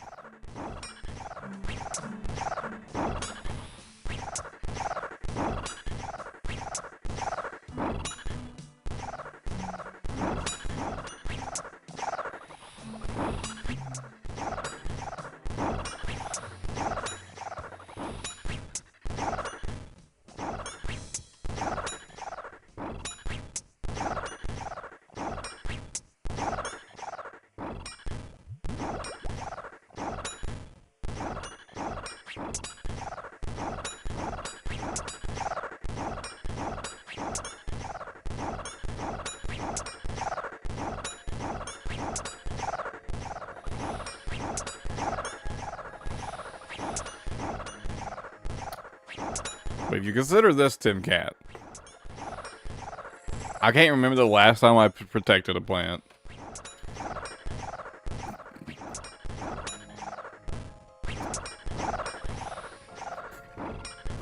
But if you consider this, Tim Cat, I can't remember the last time I protected a plant.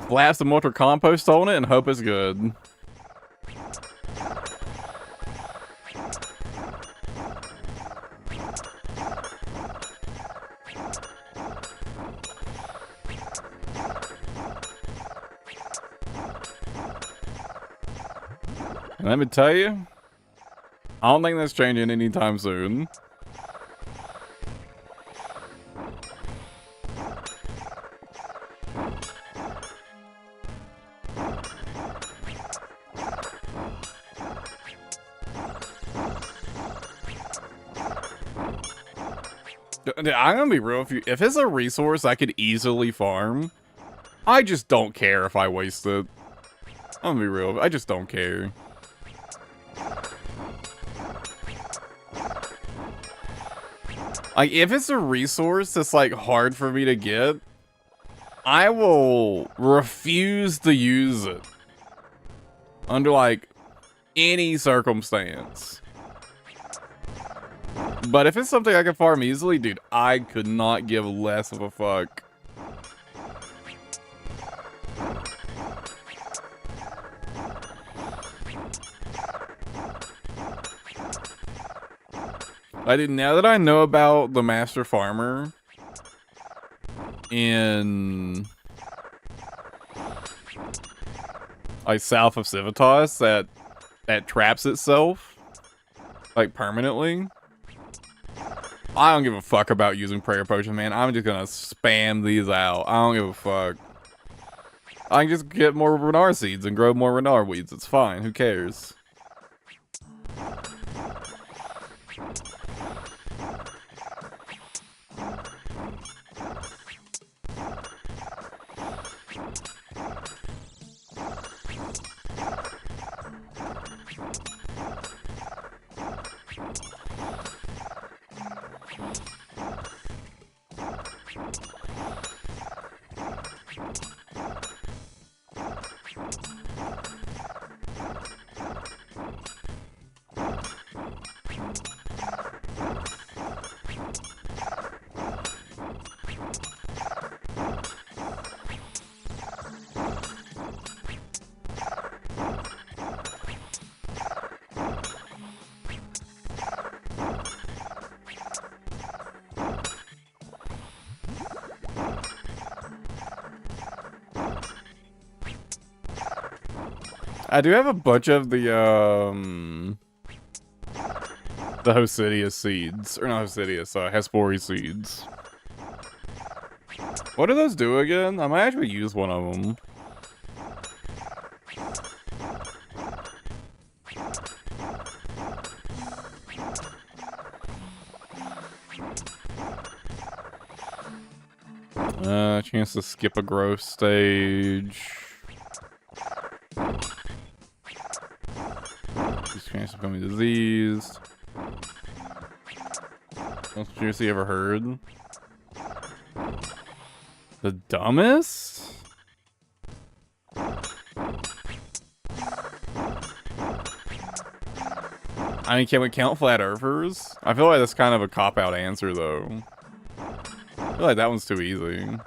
Blast some mortar compost on it and hope it's good. let me tell you, I don't think that's changing anytime soon. I'm gonna be real with you. If it's a resource I could easily farm, I just don't care if I waste it. I'm gonna be real. I just don't care. Like, if it's a resource that's, like, hard for me to get, I will refuse to use it. Under, like, any circumstance. But if it's something I can farm easily, dude, I could not give less of a fuck. Now that I know about the Master Farmer in, like, south of Civitas that traps itself, like, permanently, I don't give a fuck about using prayer potion, man. I'm just gonna spam these out. I don't give a fuck. I can just get more Renar seeds and grow more Renar weeds. It's fine. Who cares? I do have a bunch of the Hosidius seeds. Or not Hosidius, Hespori seeds. What do those do again? I might actually use one of them. Chance to skip a growth stage. Chance of becoming diseased. Most juicy ever heard. The dumbest? I mean, can we count flat earthers? I feel like that's kind of a cop-out answer, though. I feel like that one's too easy.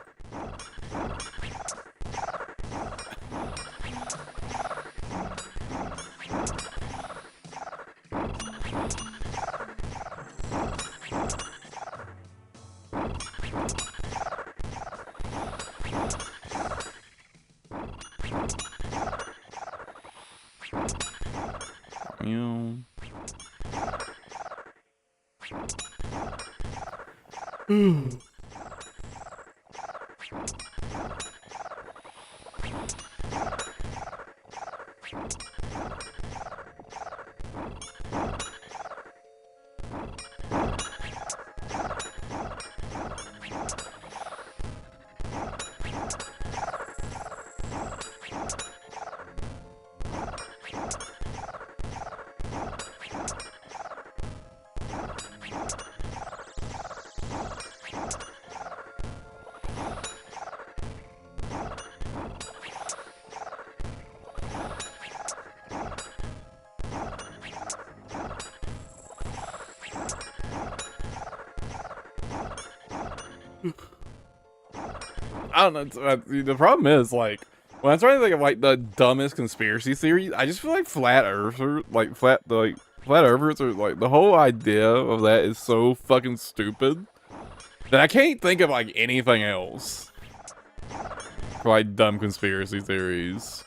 I don't know. The problem is, like, when I'm trying to think of, like, the dumbest conspiracy theory, I just feel like flat earthers, like, flat earthers are, like, the whole idea of that is so fucking stupid that I can't think of, like, anything else for, like, dumb conspiracy theories.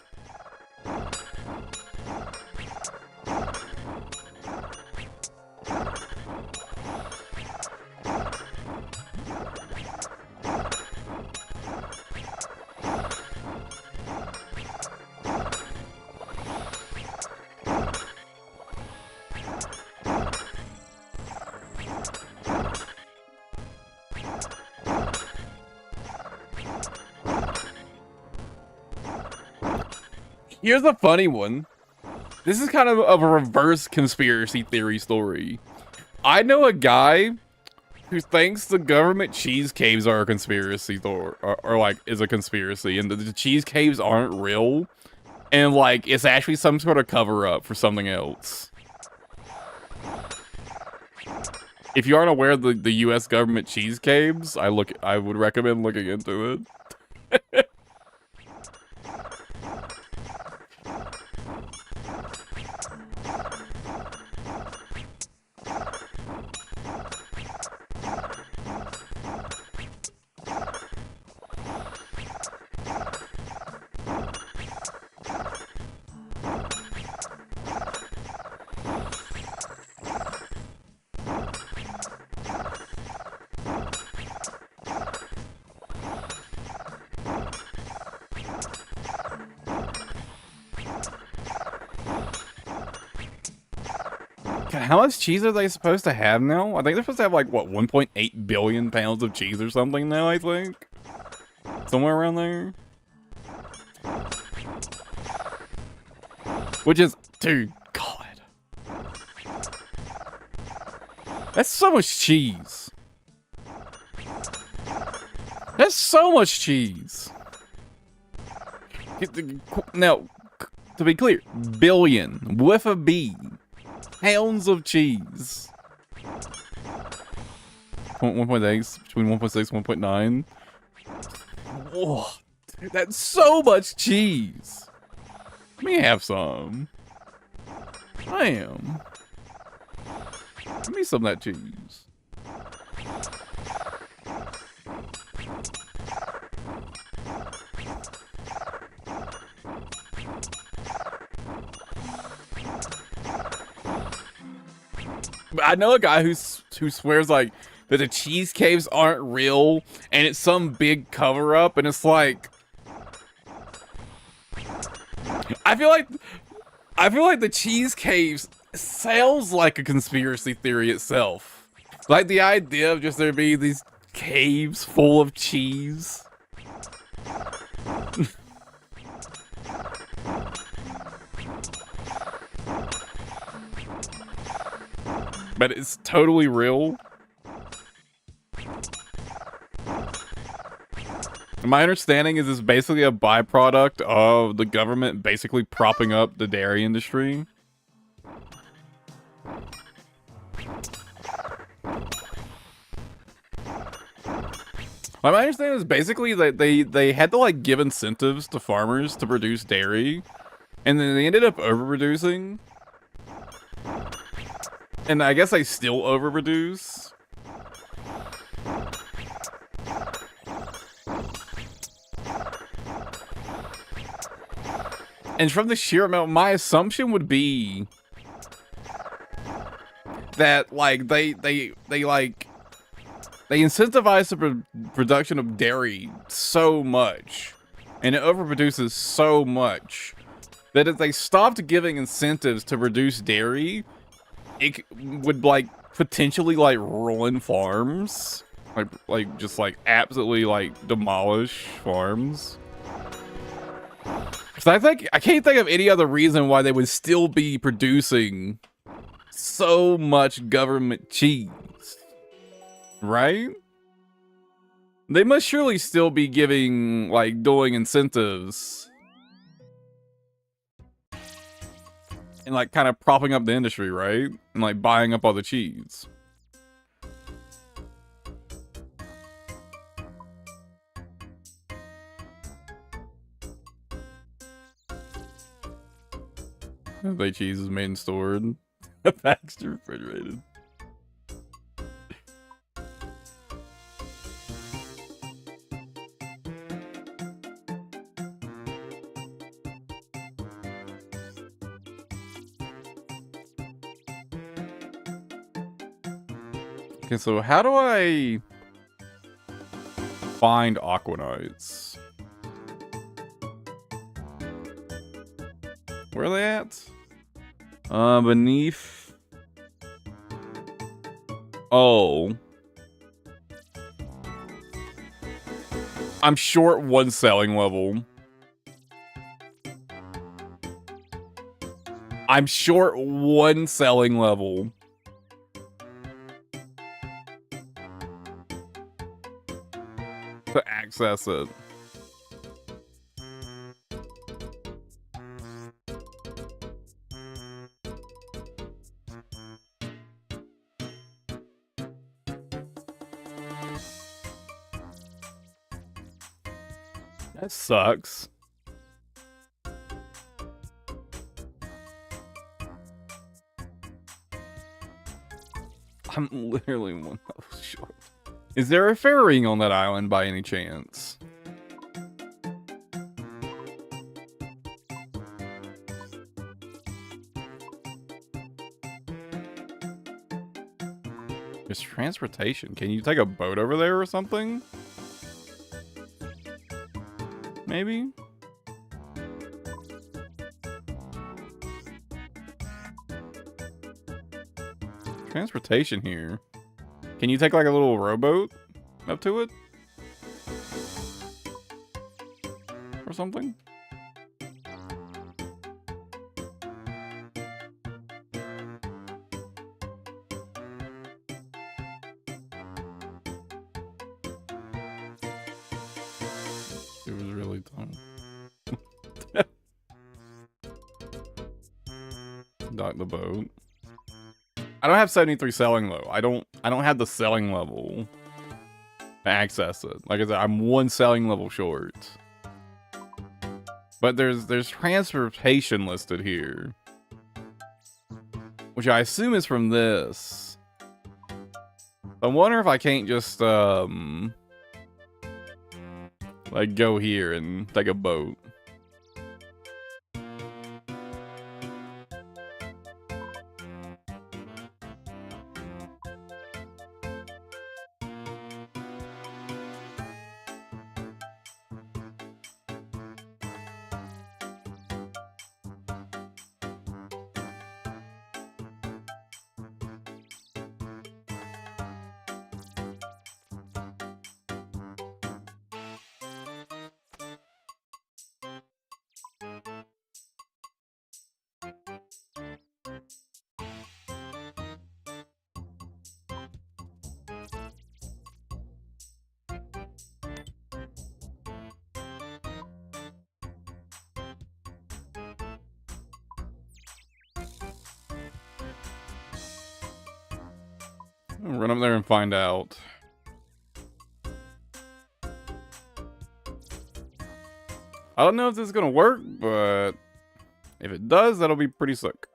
Here's a funny one. This is kind of a reverse conspiracy theory story. I know a guy who thinks the government cheese caves are a conspiracy, or like is a conspiracy, and the cheese caves aren't real, and like it's actually some sort of cover up for something else. If you aren't aware of the U.S. government cheese caves, I would recommend looking into it. How much cheese are they supposed to have now? I think they're supposed to have like, what, 1.8 billion pounds of cheese or something now, I think? Somewhere around there? Which is, dude, God. That's so much cheese. That's so much cheese. Now, to be clear, billion, with a B. Pounds of cheese. 1.8, between 1.6 and 1.9. Whoa, dude, that's so much cheese. Let me have some. Damn. Give me some of that cheese. I know a guy who swears like that the cheese caves aren't real and it's some big cover up, and it's like I feel like the cheese caves sounds like a conspiracy theory itself. Like the idea of just there being these caves full of cheese. But it's totally real. My understanding is it's basically a byproduct of the government basically propping up the dairy industry. My understanding is basically that they had to like give incentives to farmers to produce dairy, and then they ended up overproducing. And I guess they still overproduce. And from the sheer amount, my assumption would be that like they incentivize the production of dairy so much, and it overproduces so much that if they stopped giving incentives to produce dairy, it would like potentially like ruin farms, like just like absolutely like demolish farms. Because I can't think of any other reason why they would still be producing so much government cheese, right? They must surely still be giving like doing incentives and like kind of propping up the industry, right? And like buying up all the cheese. The cheese is made and stored. Packaged and refrigerated. Okay, so how do I find Aquanites? Where are they at? Beneath. Oh. I'm short one selling level. I'm short 1 selling level. To access it. That sucks. I'm literally 1 level short. Is there a fairing on that island by any chance? There's transportation. Can you take a boat over there or something? Maybe? Transportation here. Can you take like a little rowboat up to it? Or something? It was really dumb. Dock the boat. I don't have 73 selling though. I don't have the selling level to access it. Like I said, I'm 1 selling level short. But there's transportation listed here. Which I assume is from this. I wonder if I can't just like go here and take a boat. I'll run up there and find out. I don't know if this is gonna work, but if it does, that'll be pretty sick.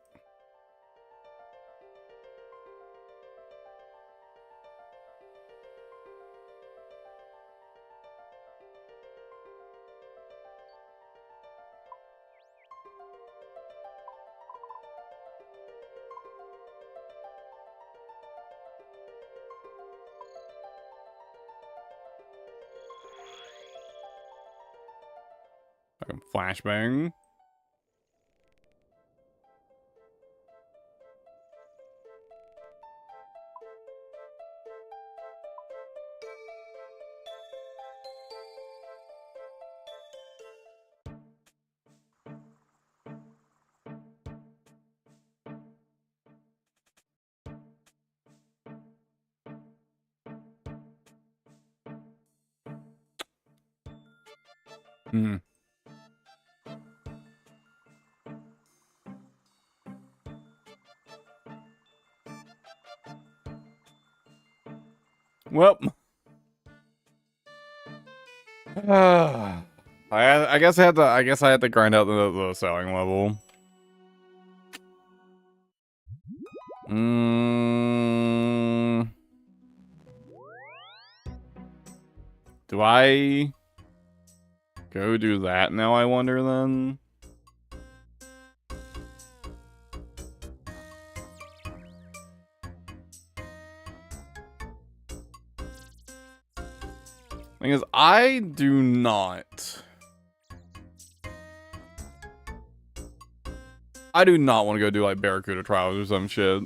Flashbang. Hmm. Well, I guess I had to. I guess I had to grind out the selling level. Do I go do that now? I wonder then. Thing is, I do not. I do not want to go do like Barracuda trials or some shit.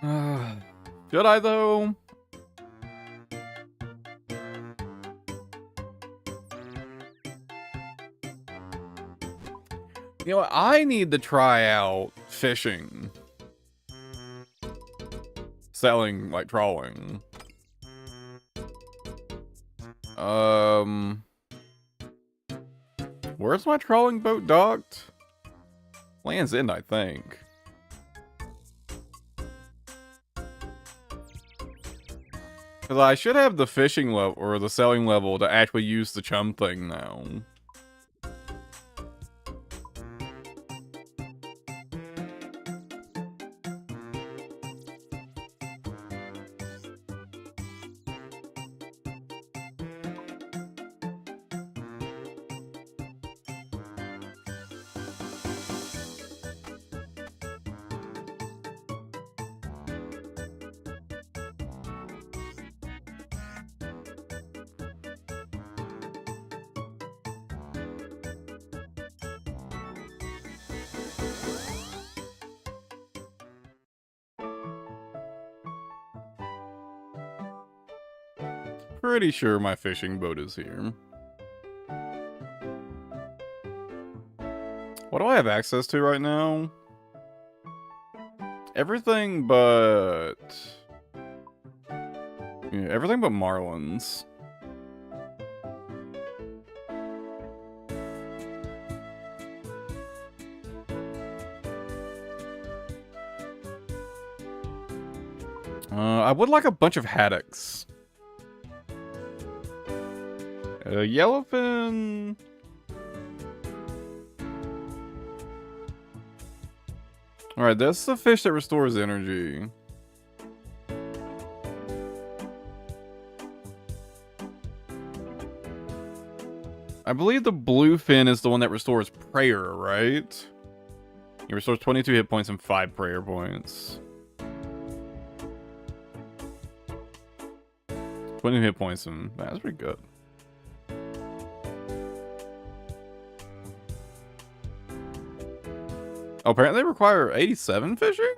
Should I, though? You know what? I need to try out fishing. Selling, like, trawling. Where's my trawling boat docked? Land's End, I think. Because I should have the fishing level, or the selling level, to actually use the chum thing now. Pretty sure my fishing boat is here. What do I have access to right now? Everything but... yeah, everything but marlins. I would like a bunch of haddocks. Yellowfin... Alright, that's the fish that restores energy. I believe the bluefin is the one that restores prayer, right? It restores 22 hit points and 5 prayer points. 20 hit points and that's pretty good. Oh, apparently they require 87 fishing?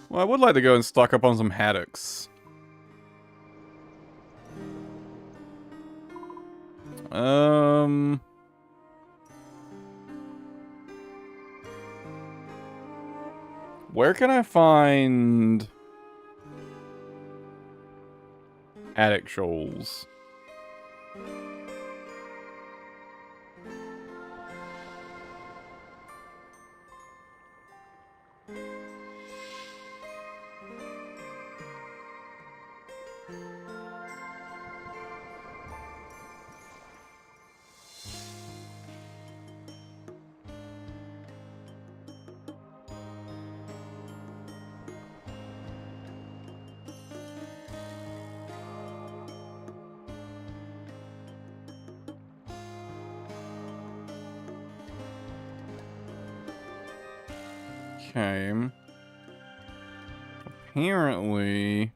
Well, I would like to go and stock up on some haddocks. Where can I find haddock shoals? Okay. Apparently, you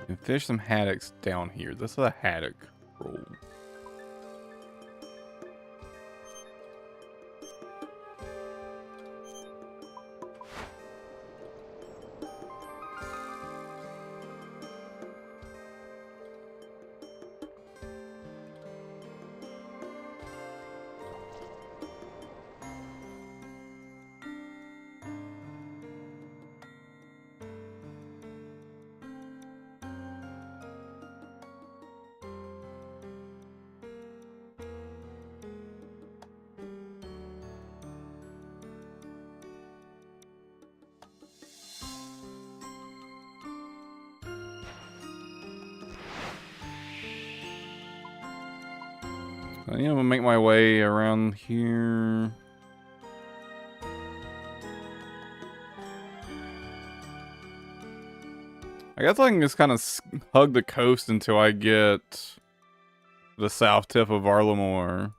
can fish some haddocks down here. This is a haddock roll. I think I'm gonna make my way around here. I guess I can just kind of hug the coast until I get the south tip of Arlamore.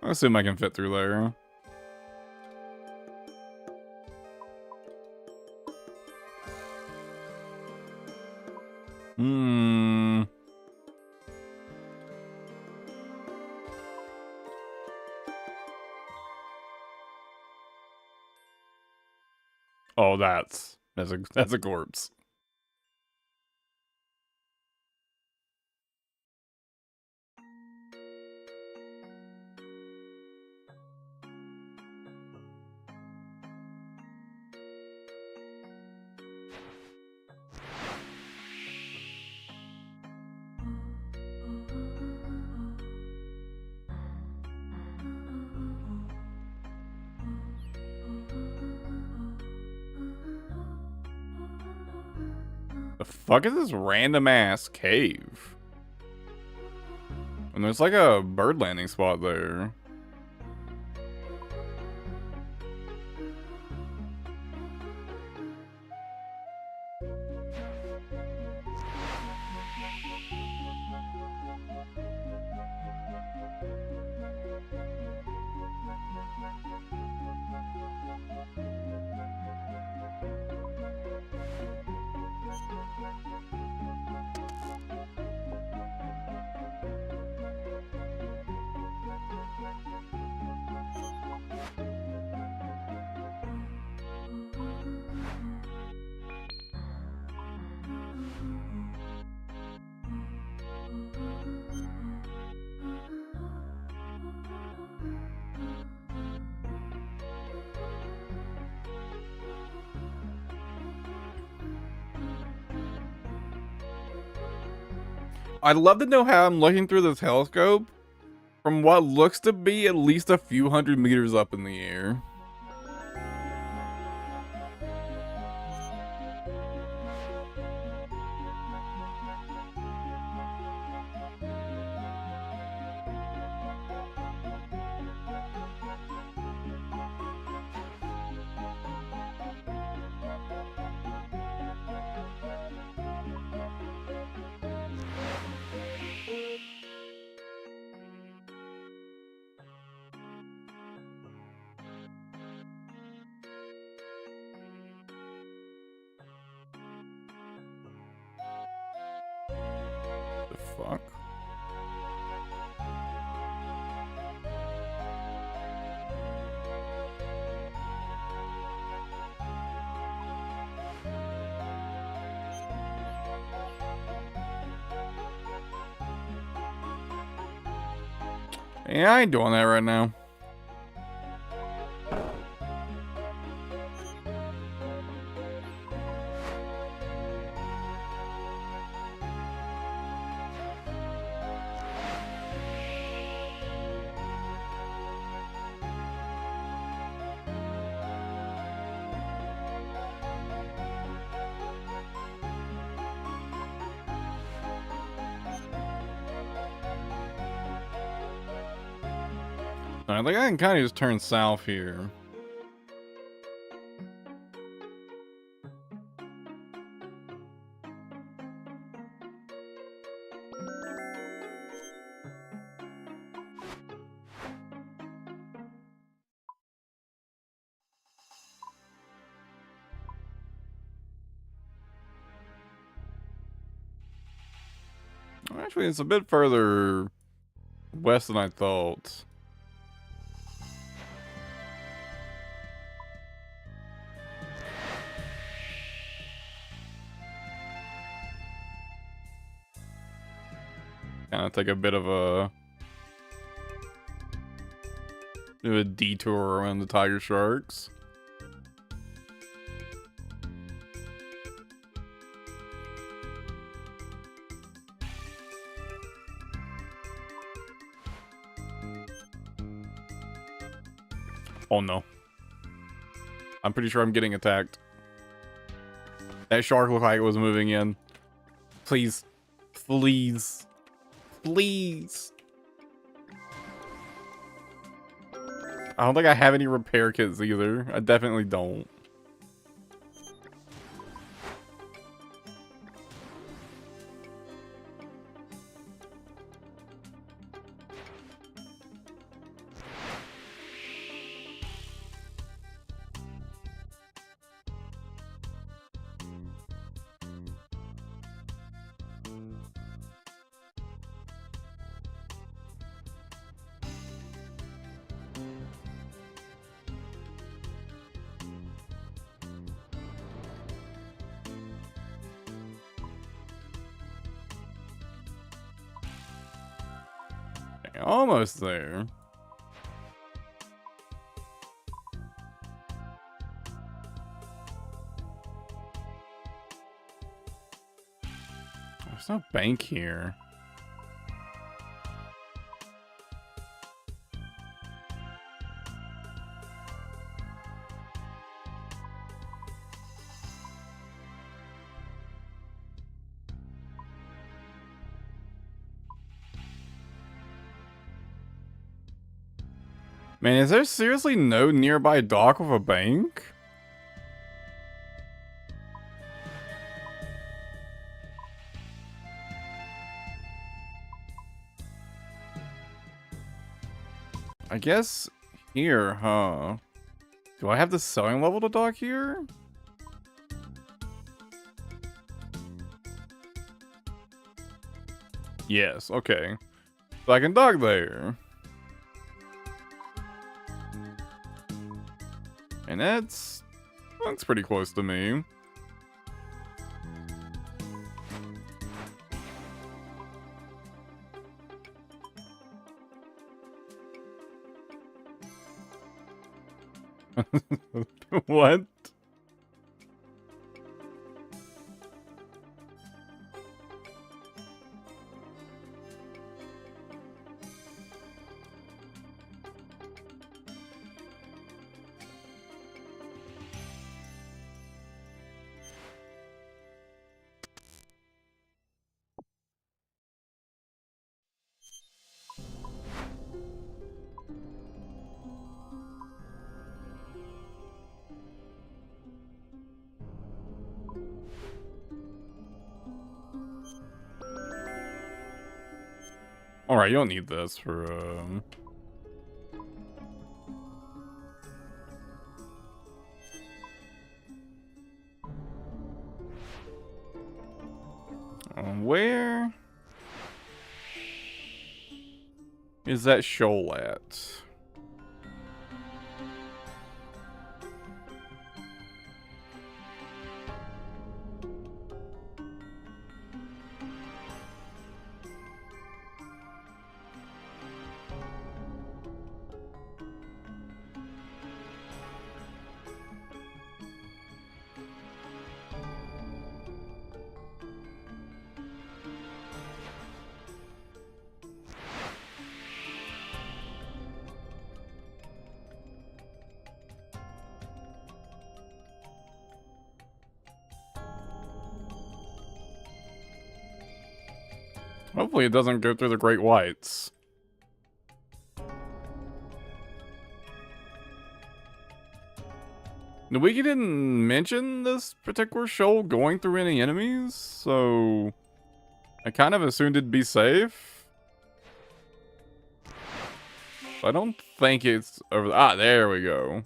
I assume I can fit through there. Hmm. Oh, that's a corpse. The fuck is this random ass cave? And there's like a bird landing spot there. I'd love to know how I'm looking through the telescope from what looks to be at least a few hundred meters up in the air. The fuck? Yeah, I ain't doing that right now. I think I can kind of just turn south here. Actually, it's a bit further west than I thought. Kind of take a bit of a detour around the tiger sharks. Oh no. I'm pretty sure I'm getting attacked. That shark looked like it was moving in. Please. Please. Please. I don't think I have any repair kits either. I definitely don't. almost there. There's no bank here. Man, is there seriously no nearby dock with a bank? I guess here, huh? Do I have the selling level to dock here? Yes, okay. So I can dock there. And that's pretty close to me. What? Alright, you don't need this for, where is that shoal at? Hopefully it doesn't go through the Great Whites. The wiki didn't mention this particular shoal going through any enemies, so I kind of assumed it'd be safe. I don't think it's over. Ah, there we go.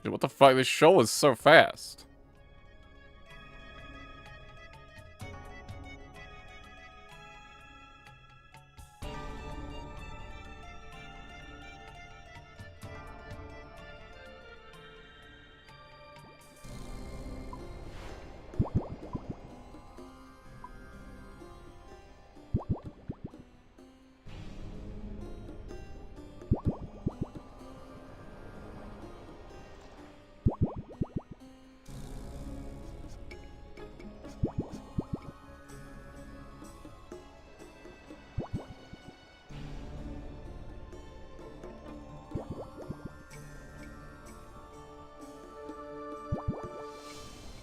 Dude, what the fuck? This shoal is so fast.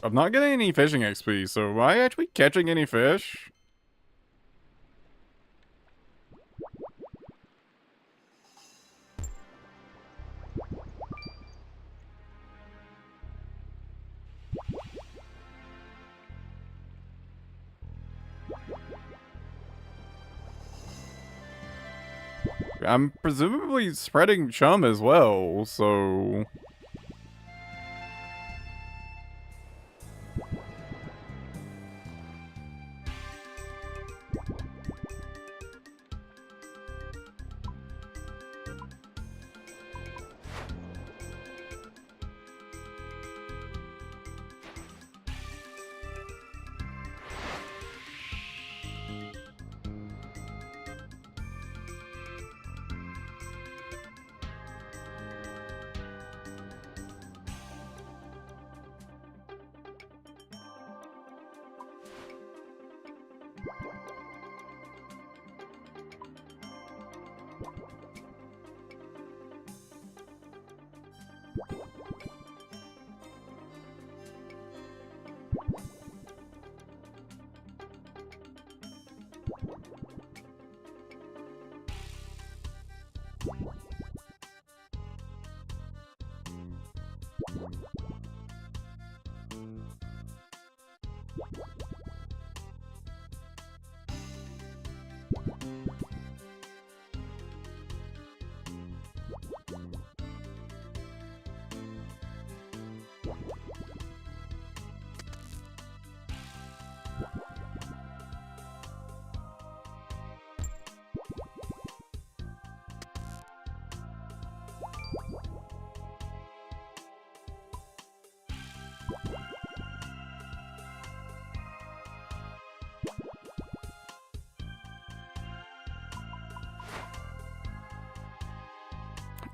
I'm not getting any fishing XP, so am I actually catching any fish? I'm presumably spreading chum as well, so...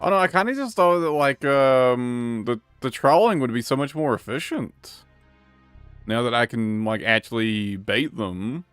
Oh no, I kind of just thought that, like, the trawling would be so much more efficient. Now that I can, like, actually bait them.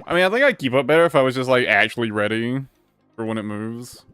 I mean, I think I'd keep up better if I was just, like, actually ready for when it moves.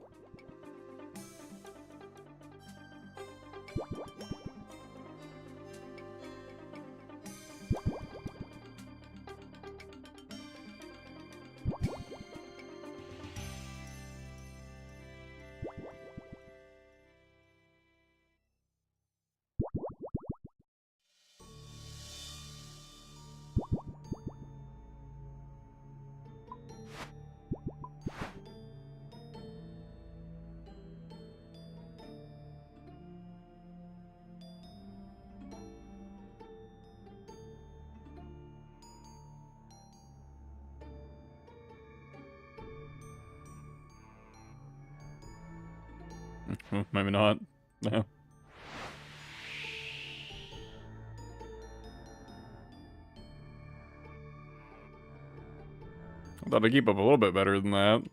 Maybe not. No. I thought I'd keep up a little bit better than that.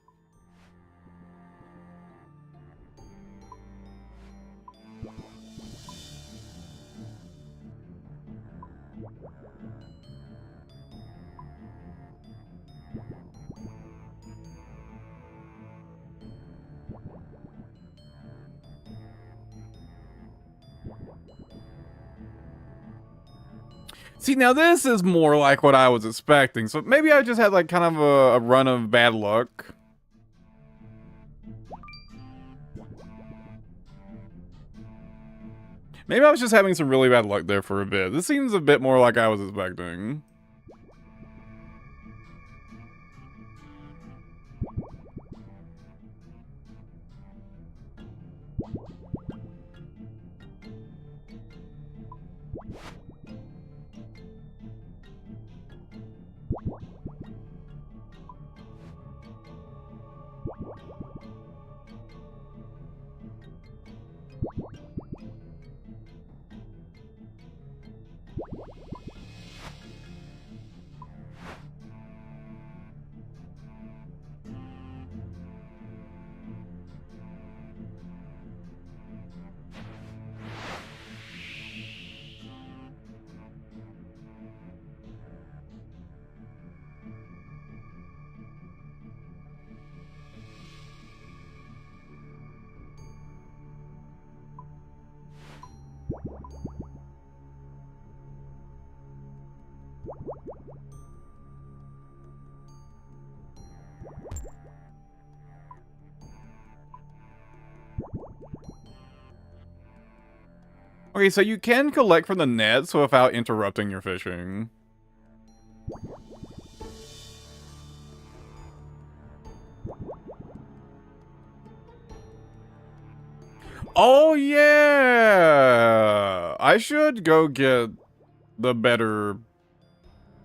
See, now this is more like what I was expecting, so maybe I just had, like, kind of a run of bad luck. Maybe I was just having some really bad luck there for a bit. This seems a bit more like I was expecting. Okay, so you can collect from the nets without interrupting your fishing. Oh, yeah! I should go get the better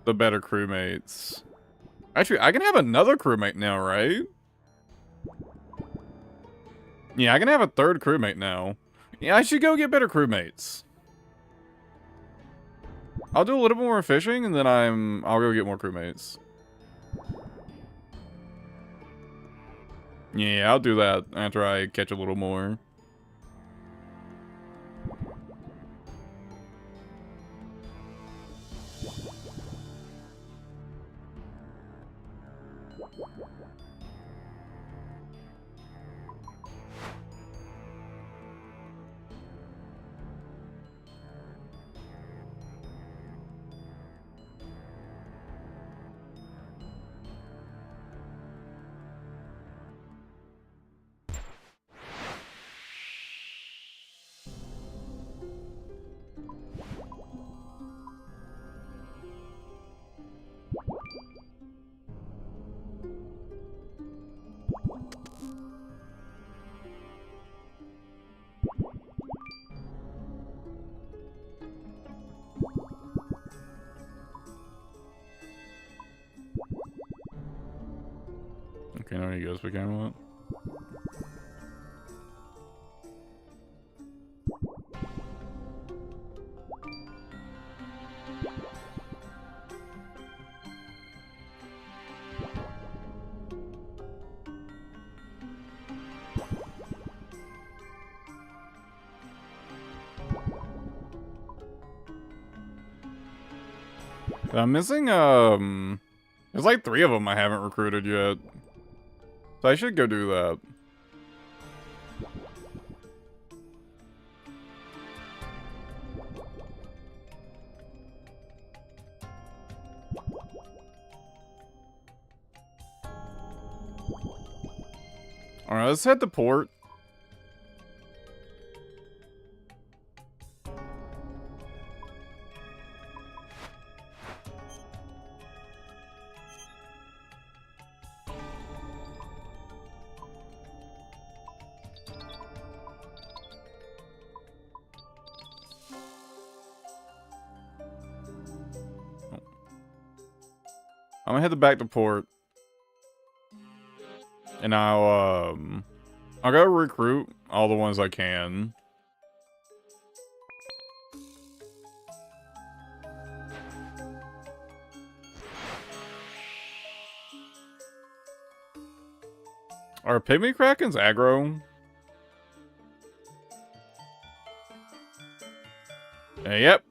crewmates. Actually, I can have another crewmate now, right? Yeah, I can have a third crewmate now. Yeah, I should go get better crewmates. I'll do a little bit more fishing, and then I'll go get more crewmates. Yeah, I'll do that after I catch a little more. Okay, now he goes for Camelot. I'm missing, there's like 3 of them I haven't recruited yet. So I should go do that. Alright, let's head to port. I'm gonna head back to port. And I'll go recruit all the ones I can. Are pygmy krakens aggro? Yep.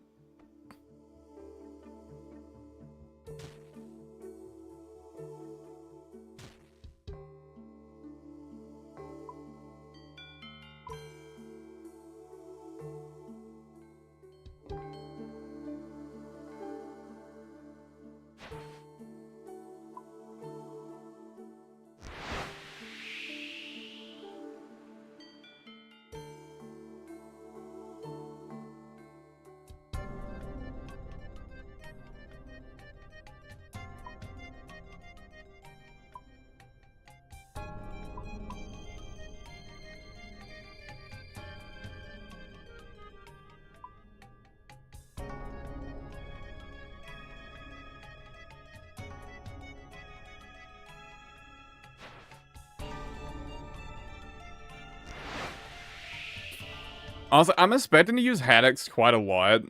Honestly, I'm expecting to use Haddocks quite a lot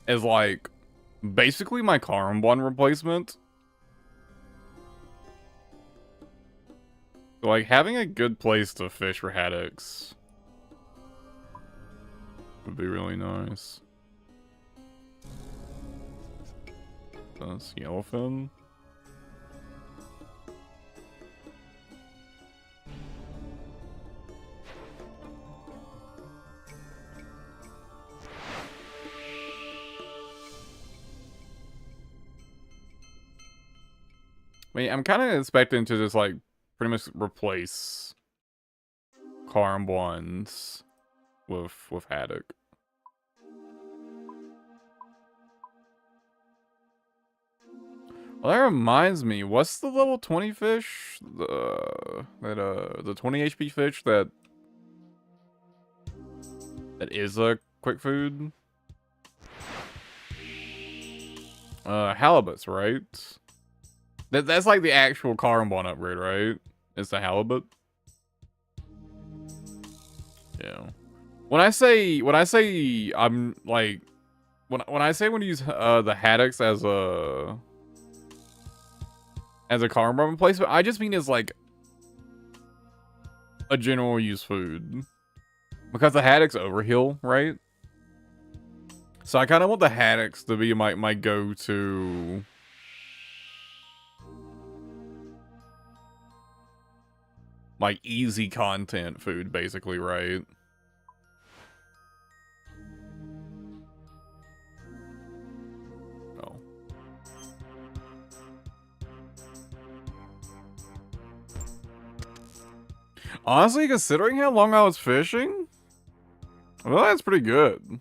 as, like, basically my Carbon replacement. So, like, having a good place to fish for Haddocks would be really nice. That's Yellowfin. I mean, I'm kind of expecting to just, like, pretty much replace Carbons with Haddock. Well, that reminds me, what's the level 20 fish? The 20 HP fish that is a quick food? Halibuts, right? That's like the actual Carbon upgrade, right? It's the halibut. Yeah. When I say I'm like when I say when you use the haddocks as a Carbon replacement, I just mean as like a general use food. Because the haddocks overheal, right? So I kind of want the haddocks to be my go-to. Like, easy content food, basically, right? Oh. Honestly, considering how long I was fishing, well, that's pretty good.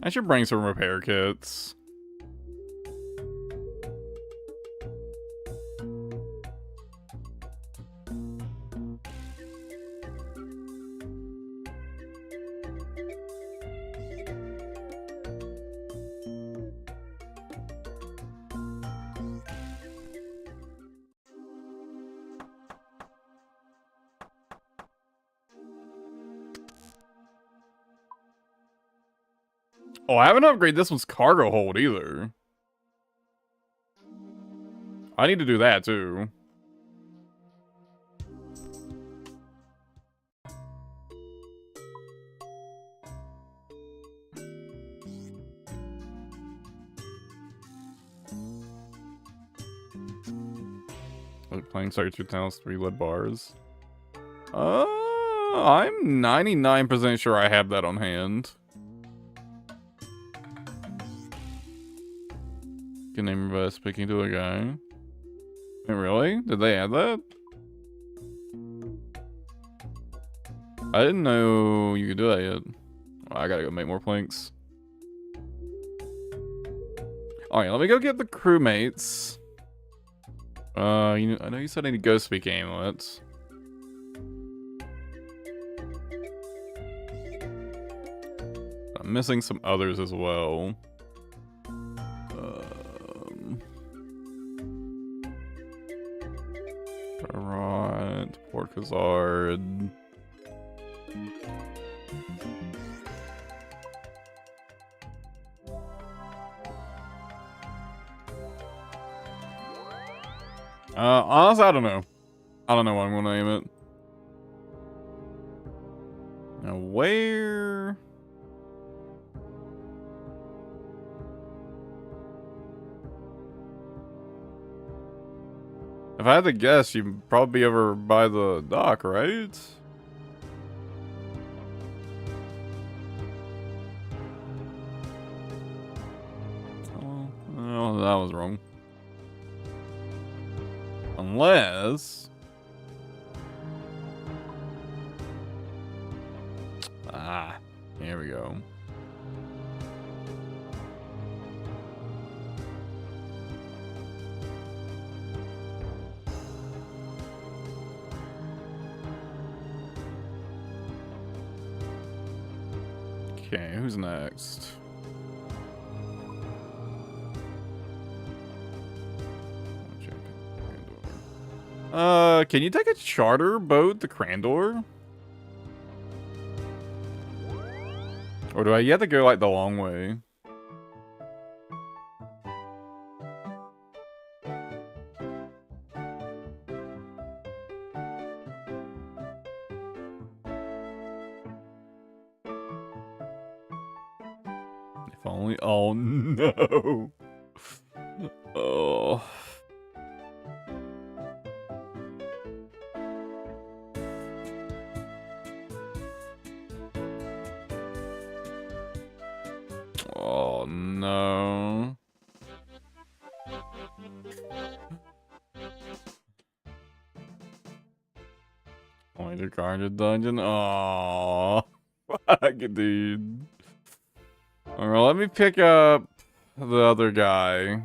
I should bring some repair kits. Oh, I haven't upgraded this one's cargo hold either. I need to do that too. Playing Start 2000 3 lead bars. I'm 99% sure I have that on hand. Can name speaking to a guy. Wait, really? Did they add that? I didn't know you could do that yet. Oh, I gotta go make more planks. Alright, let me go get the crewmates. I know you said I need ghost speak amulets. I'm missing some others as well. Right, Port Khazard. Honestly, I don't know. I don't know what I'm gonna name it. Now, where? If I had to guess, you'd probably be over by the dock, right? Oh, that was wrong. Unless... Ah, here we go. Okay, who's next? Can you take a charter boat to Crandor? Or do I have to go, like, the long way? only. Oh no. Oh. Oh no. Only the guarded dungeon. Oh, fuck, dude. Alright, let me pick up the other guy.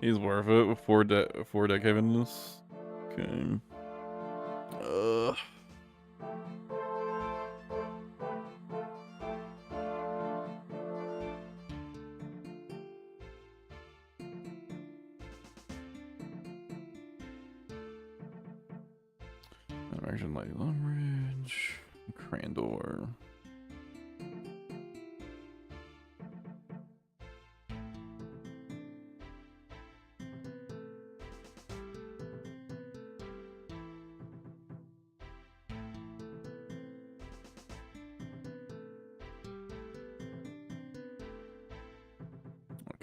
He's worth it with four deck havenness. Okay. Action Light Leverage. Crandor.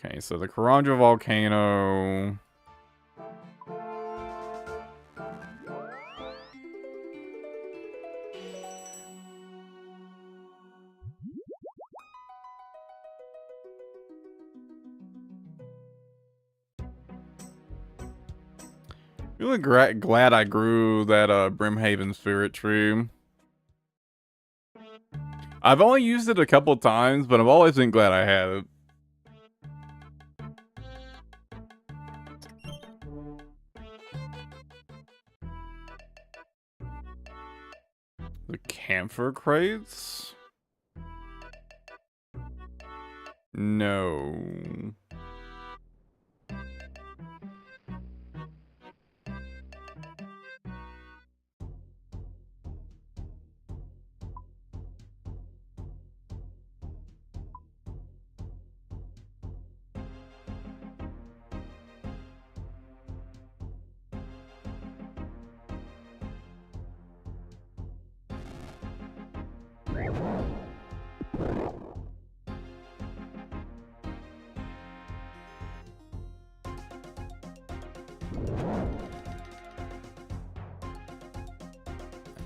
Okay, so the Karandra Volcano. Really glad I grew that Brimhaven Spirit Tree. I've only used it a couple times, but I've always been glad I had it. The camphor crates? No.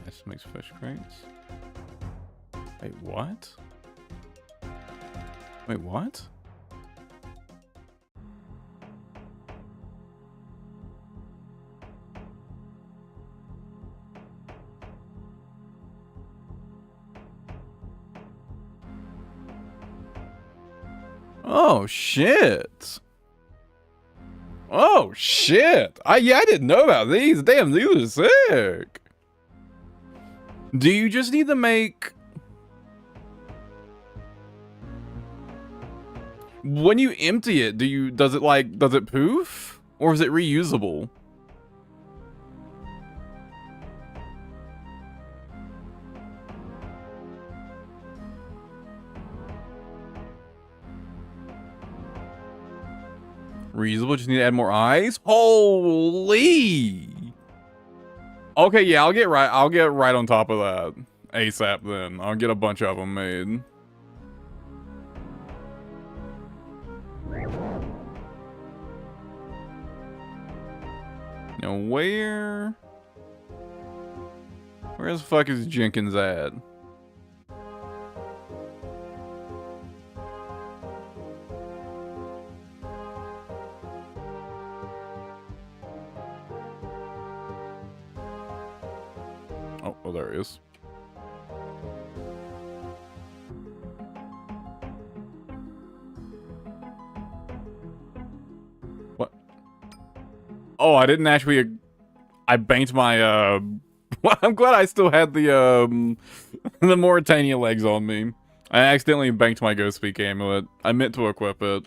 This makes fish crates. Wait, what? Wait, what? Oh shit! Oh shit! I didn't know about these. Damn, these are sick. Do you just need to make... When you empty it, does it poof? Or is it reusable? Reusable, just need to add more eyes? Holy! Okay, yeah, I'll get right on top of that ASAP then. I'll get a bunch of them made. Now where the fuck is Jenkins at? Oh, there he is. Oh, I didn't actually... I banked my, well, I'm glad I still had the the Mauritania legs on me. I accidentally banked my Ghost Speak amulet. I meant to equip it.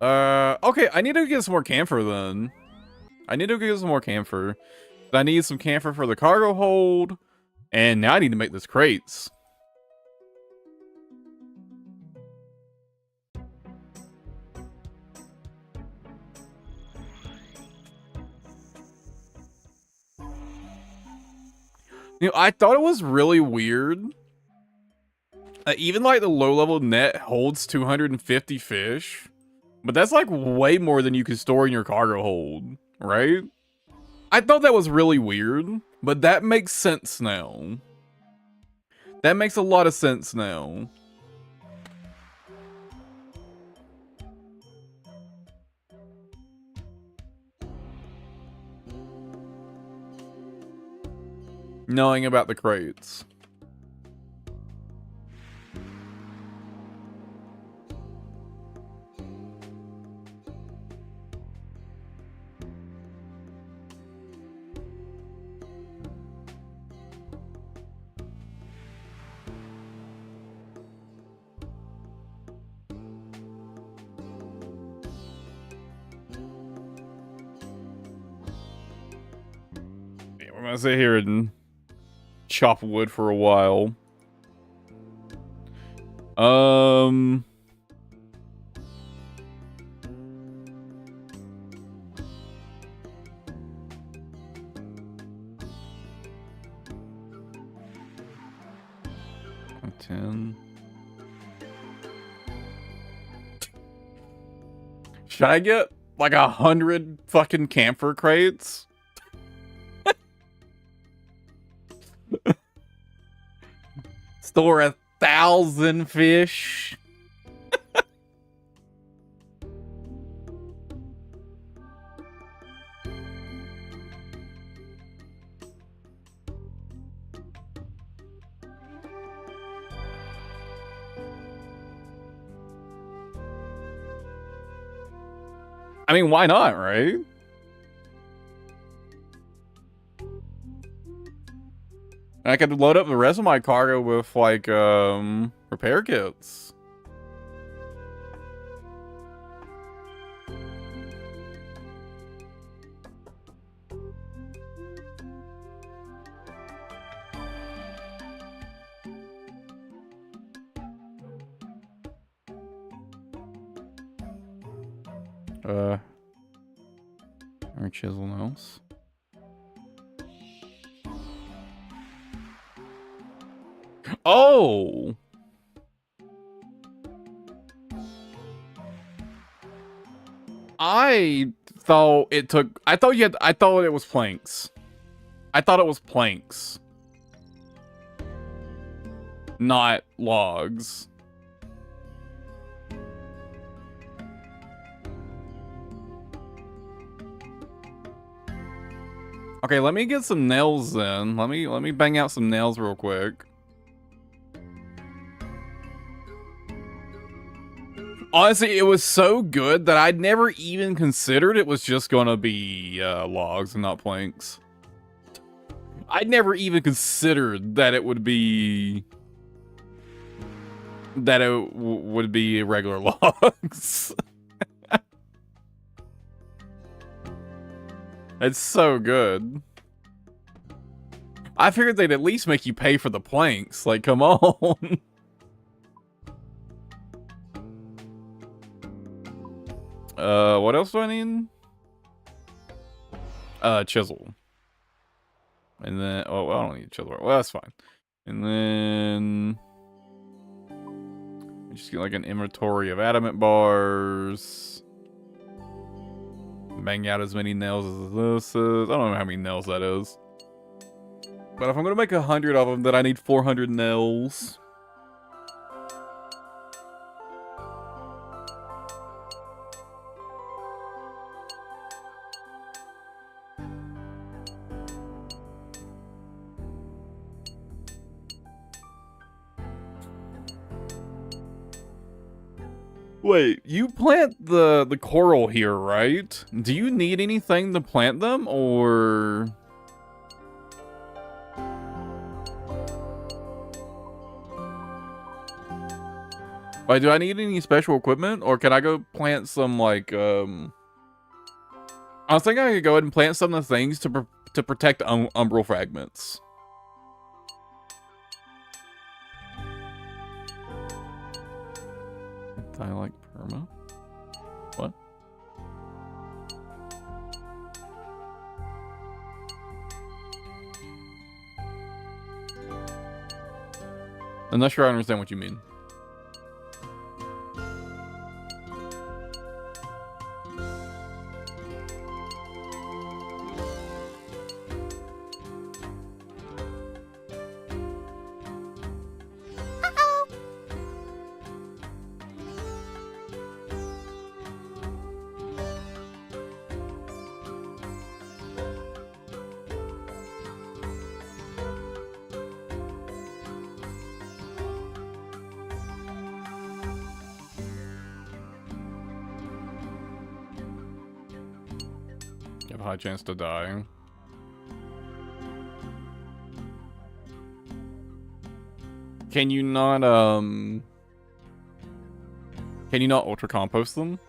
Okay, I need to get some more camphor then. I need to get some more camphor. I need some camphor for the cargo hold. And now I need to make this crates. You know, I thought it was really weird. Even like the low-level net holds 250 fish. But that's like way more than you can store in your cargo hold, right? I thought that was really weird, but that makes sense now. That makes a lot of sense now. Knowing about the crates. Yeah, we're gonna sit here and chop wood for a while. 10. Should I get like 100 fucking camphor crates? Store 1,000 fish. I mean, why not, right? I could load up the rest of my cargo with, like, repair kits. Or chisel nails. Oh! I thought it took... I thought it was planks. I thought it was planks. Not logs. Okay, let me get some nails then. Let me bang out some nails real quick. Honestly, it was so good that I'd never even considered it was just gonna be logs and not planks. I'd never even considered that it would be would be regular logs. It's so good. I figured they'd at least make you pay for the planks. Like, come on. What else do I need? Chisel. And then, oh, I don't need a chisel. Well, that's fine. And then... just get like an inventory of adamant bars. Bang out as many nails as this is. I don't know how many nails that is. But if I'm gonna make 100 of them, then I need 400 nails. Wait, you plant the coral here, right? Do you need anything to plant them, or... Like, do I need any special equipment, or can I go plant some, like, I was thinking I could go ahead and plant some of the things to protect umbral fragments. I like perma. What? I'm not sure I understand what you mean. You have a high chance to die. Can you not, can you not ultra compost them?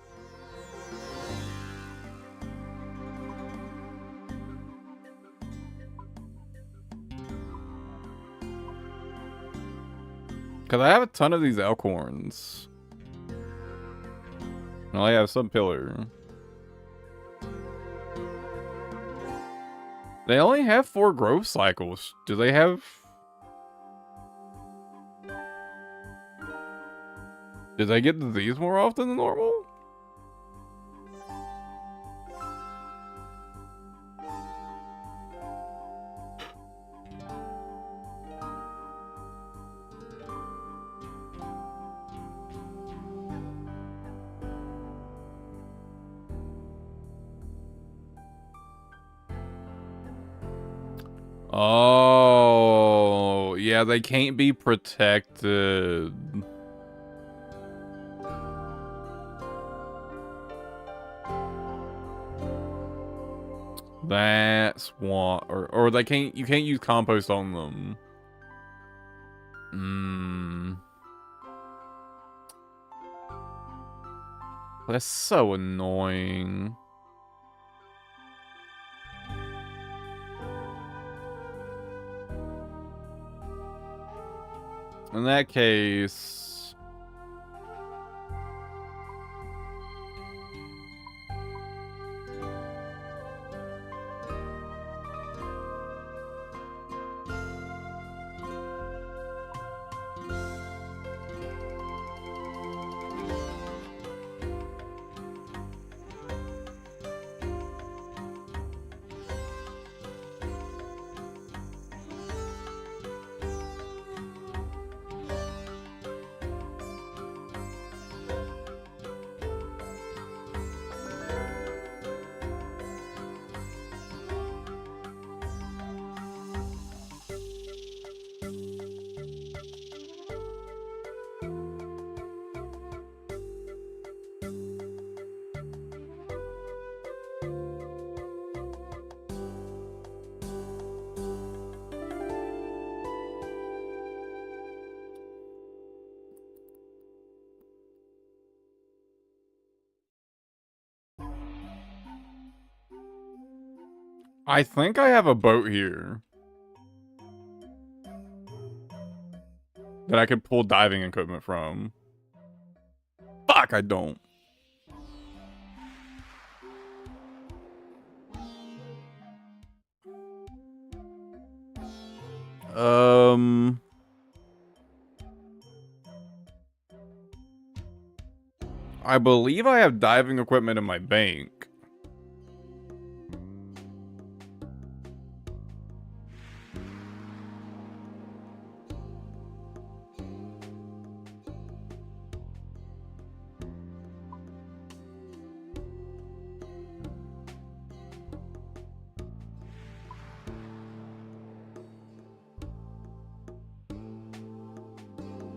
Because I have a ton of these elk horns. Well, I have some pillar. They only have 4 growth cycles. Do they have... Did they get disease more often than normal? Oh, yeah, they can't be protected. That's what, or they can't, you can't use compost on them. That's so annoying. In that case... I think I have a boat here that I could pull diving equipment from. Fuck, I don't. I believe I have diving equipment in my bank.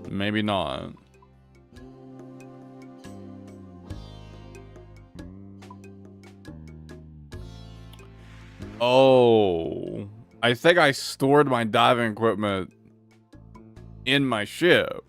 Maybe not. Oh, I think I stored my diving equipment in my ship.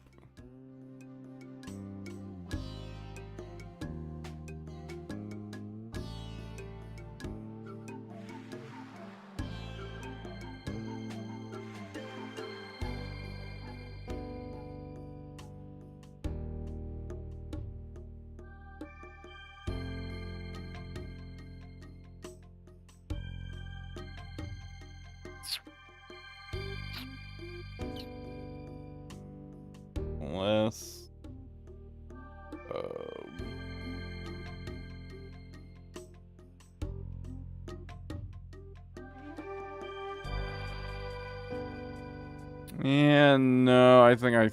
Unless... yeah, no, I think I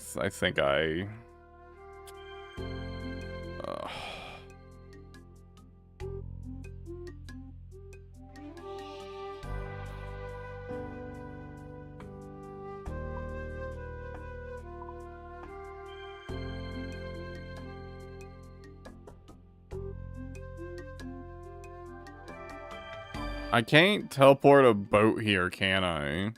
can't teleport a boat here, can I?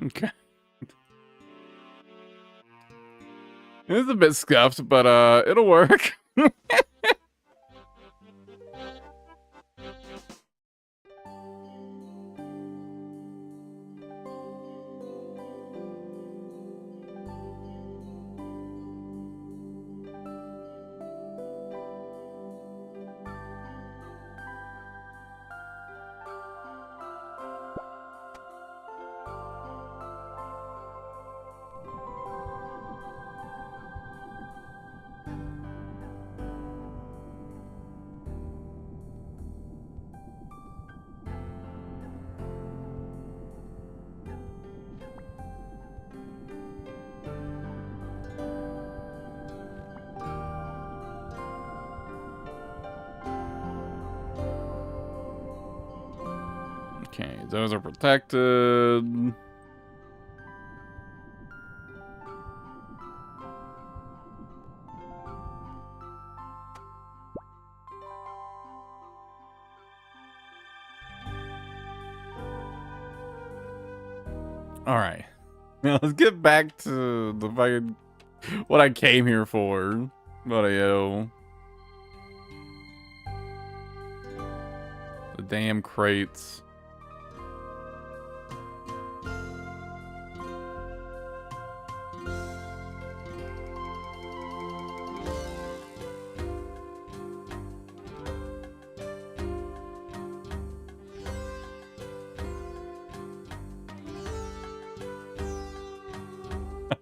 Okay. It's a bit scuffed, but it'll work. Okay, those are protected. All right. Now let's get back to the fucking what I came here for. Buddy-o. The damn crates.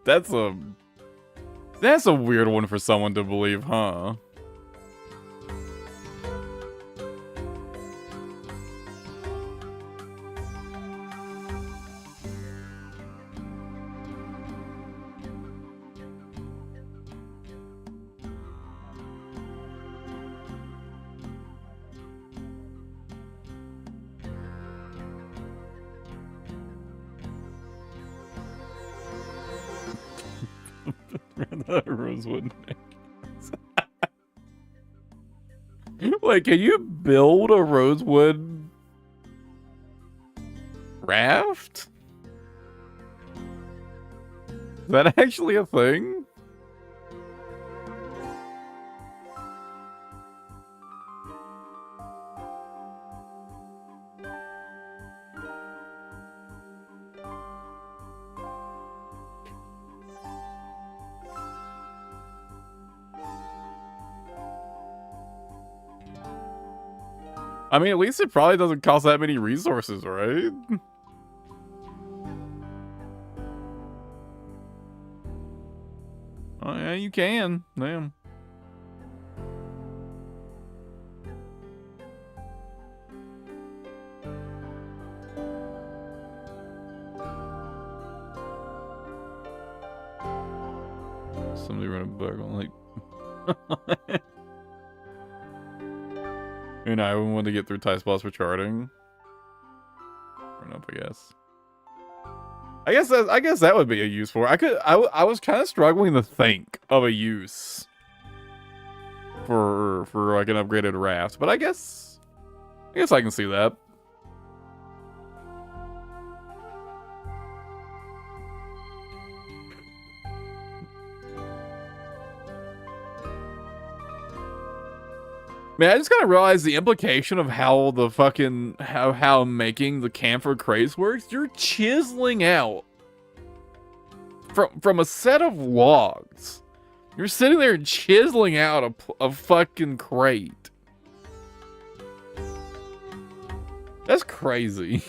That's a weird one for someone to believe, huh? Rosewood. Wait, can you build a rosewood raft? Is that actually a thing? I mean, at least it probably doesn't cost that many resources, right? Oh, yeah, you can. Damn. Somebody run a bug on, like... You know, I wouldn't want to get through tie spots for charting. Run up, I guess. I guess that would be a use for it. I was kind of struggling to think of a use for like an upgraded raft, but I guess I can see that. Man, I just kind of realized the implication of how the fucking how making the camphor crates works. You're chiseling out from a set of logs. You're sitting there chiseling out a fucking crate. That's crazy.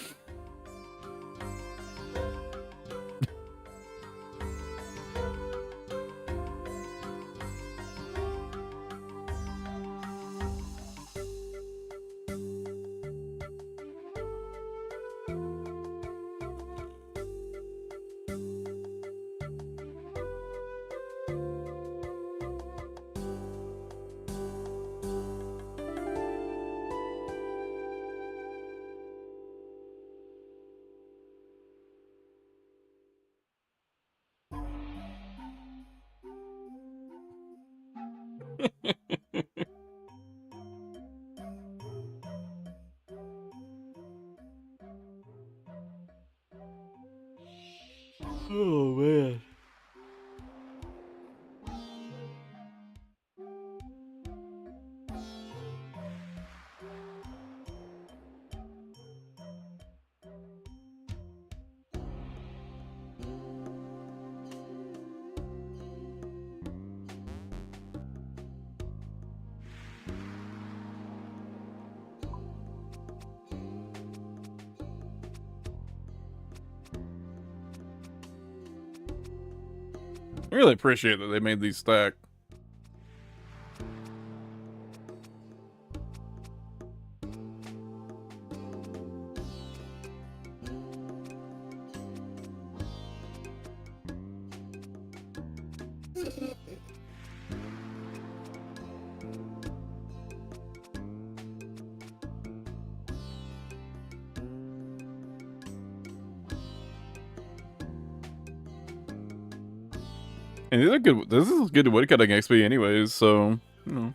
Oh, man. I really appreciate that they made these stack. And these are good. This is good woodcutting XP anyways, so, you know.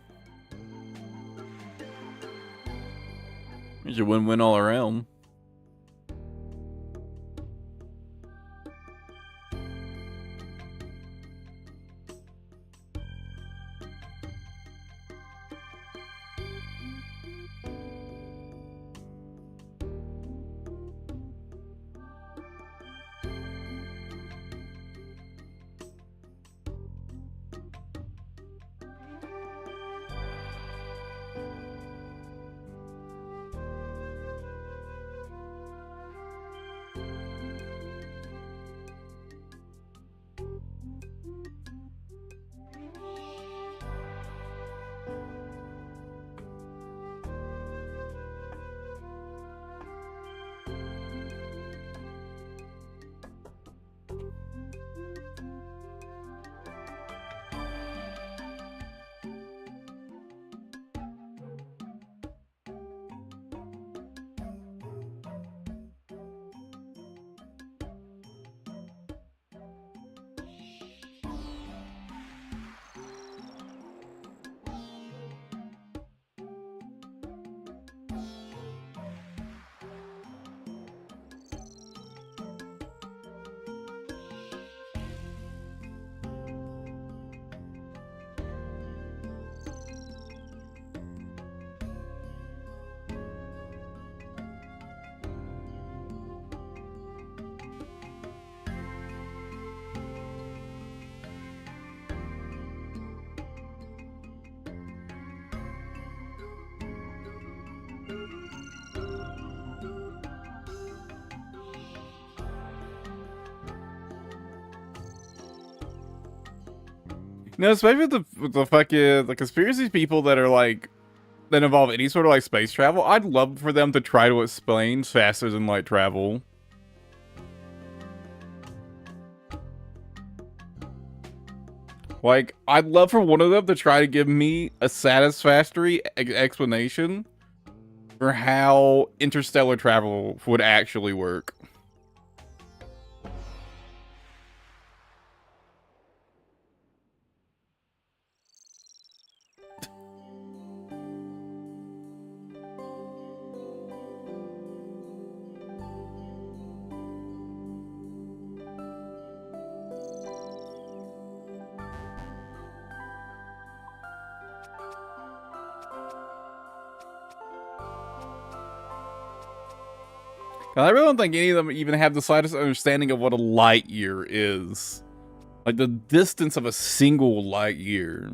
It's a win-win all around. No, especially with the fucking the conspiracy people that are like that involve any sort of like space travel. I'd love for them to try to explain faster than light travel. Like, I'd love for one of them to try to give me a satisfactory explanation for how interstellar travel would actually work. I really don't think any of them even have the slightest understanding of what a light year is. Like, the distance of a single light year.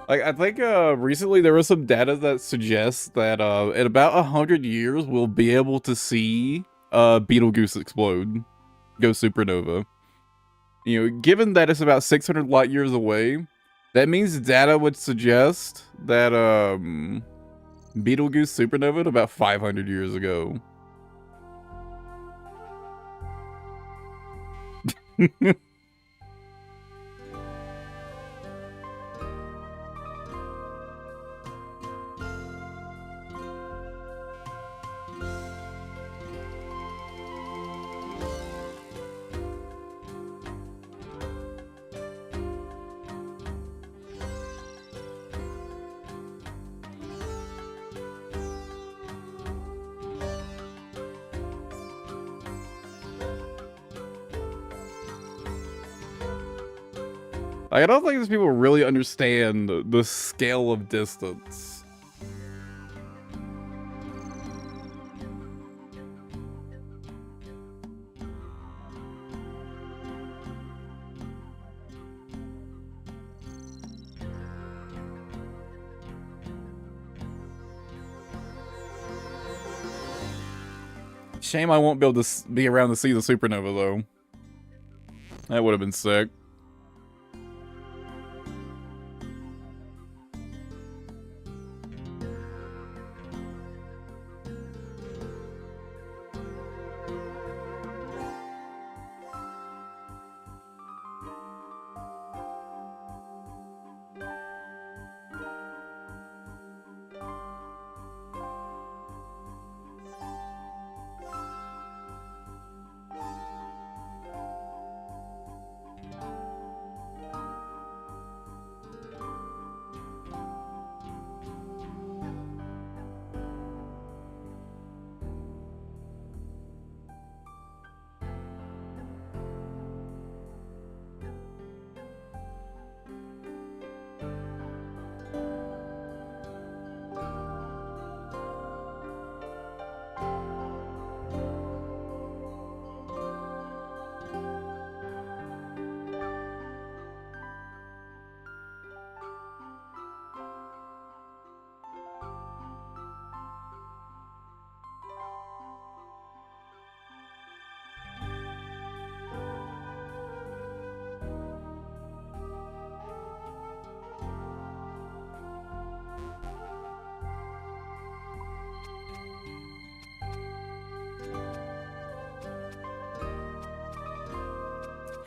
Like, I think recently there was some data that suggests that in about 100 years we'll be able to see Betelgeuse explode, go supernova. You know, given that it's about 600 light years away, that means data would suggest that Betelgeuse supernovaed about 500 years ago. Like, I don't think these people really understand the scale of distance. Shame I won't be able to be around to see the supernova, though. That would have been sick.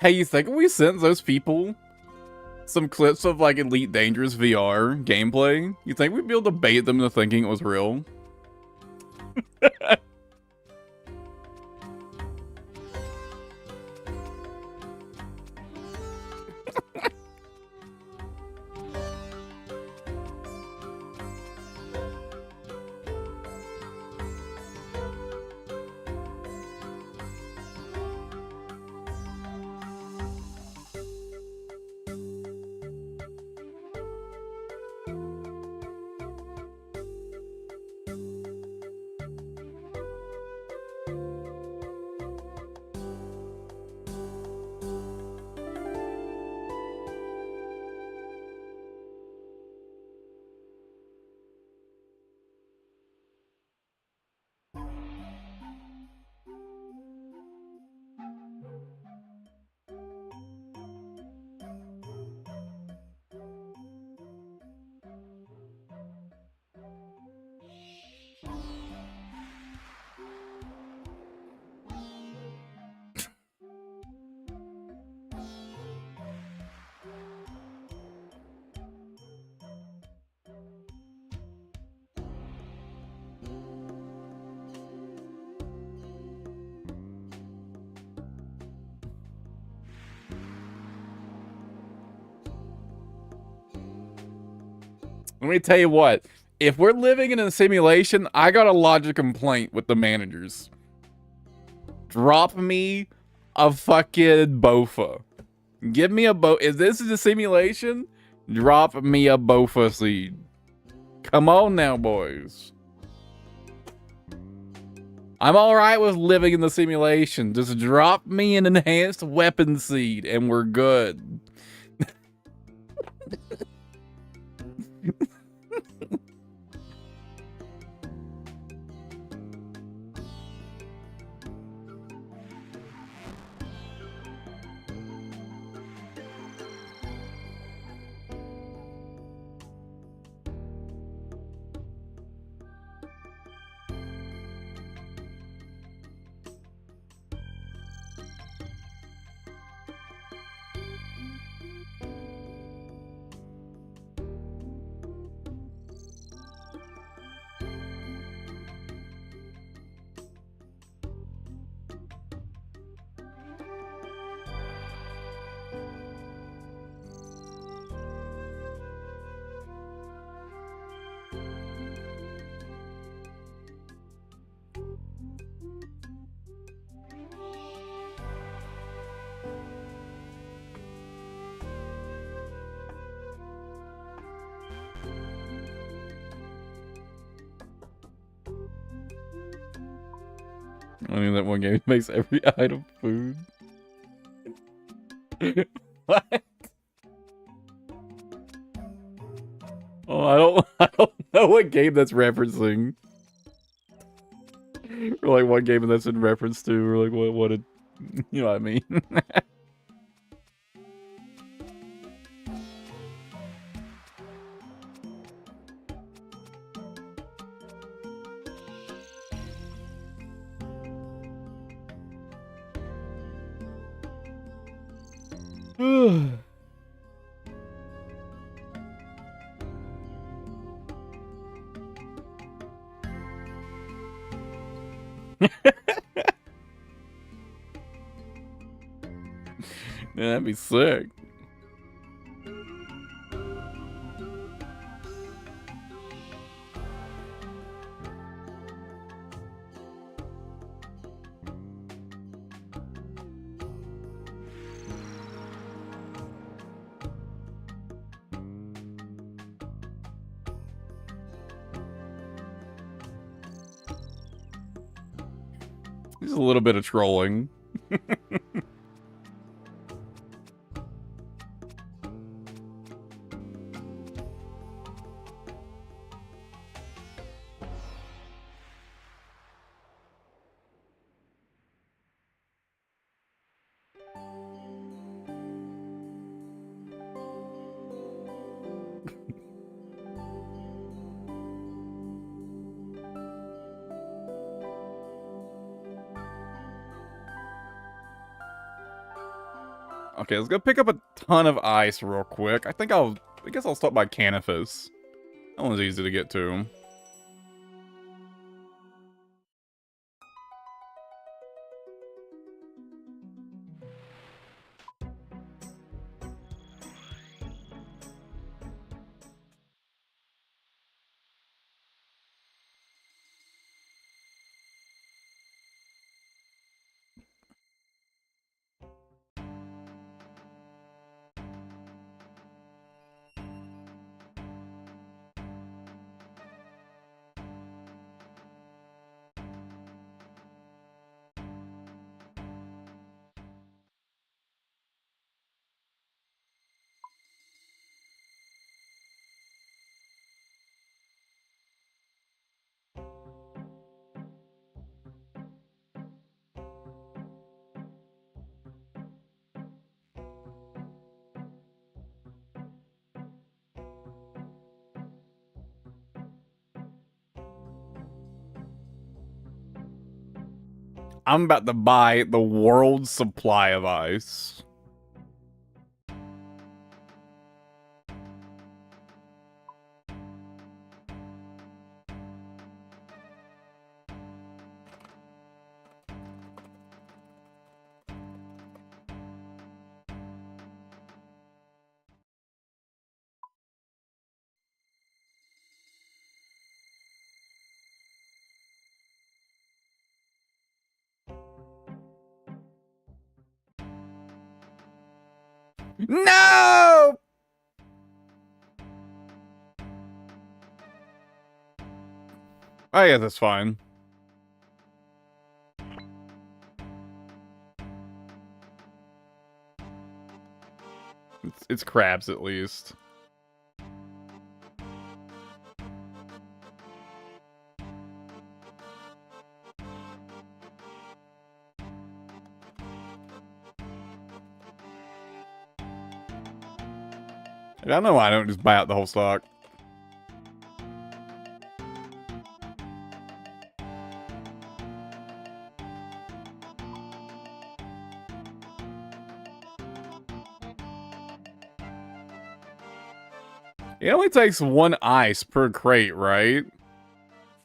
Hey, you think we sent those people some clips of like Elite Dangerous VR gameplay? You think we'd be able to bait them into thinking it was real? Let me tell you what. If we're living in a simulation, I got a lodge a complaint with the managers. Drop me a fucking Bofa. Give me a If this is a simulation, drop me a Bofa seed. Come on now, boys. I'm alright with living in the simulation. Just drop me an enhanced weapon seed and we're good. I mean, that one game makes every item food. What? Oh, I don't know what game that's referencing. Or like what game that's in reference to, or like what it, you know what I mean? Yeah, that'd be sick. Just a little bit of trolling. Okay, let's go pick up a ton of ice real quick. I guess I'll stop by Canifus. That one's easy to get to. I'm about to buy the world's supply of ice. No! Oh yeah, that's fine. It's crabs at least. I don't know why I don't just buy out the whole stock. It only takes one ice per crate, right?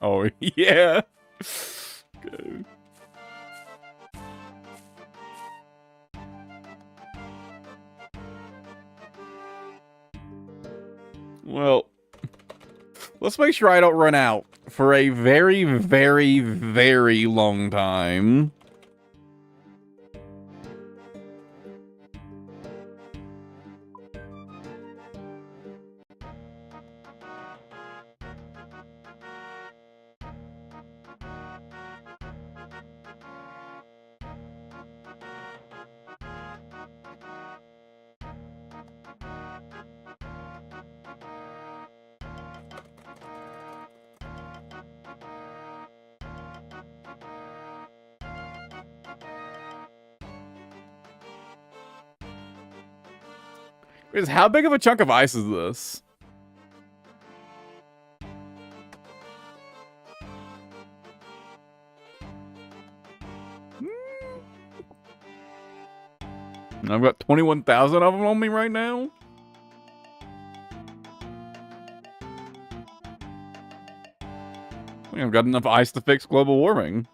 Oh, yeah. Okay. Well, let's make sure I don't run out for a very, very, very long time. How big of a chunk of ice is this? I've got 21,000 of them on me right now. I've got enough ice to fix global warming.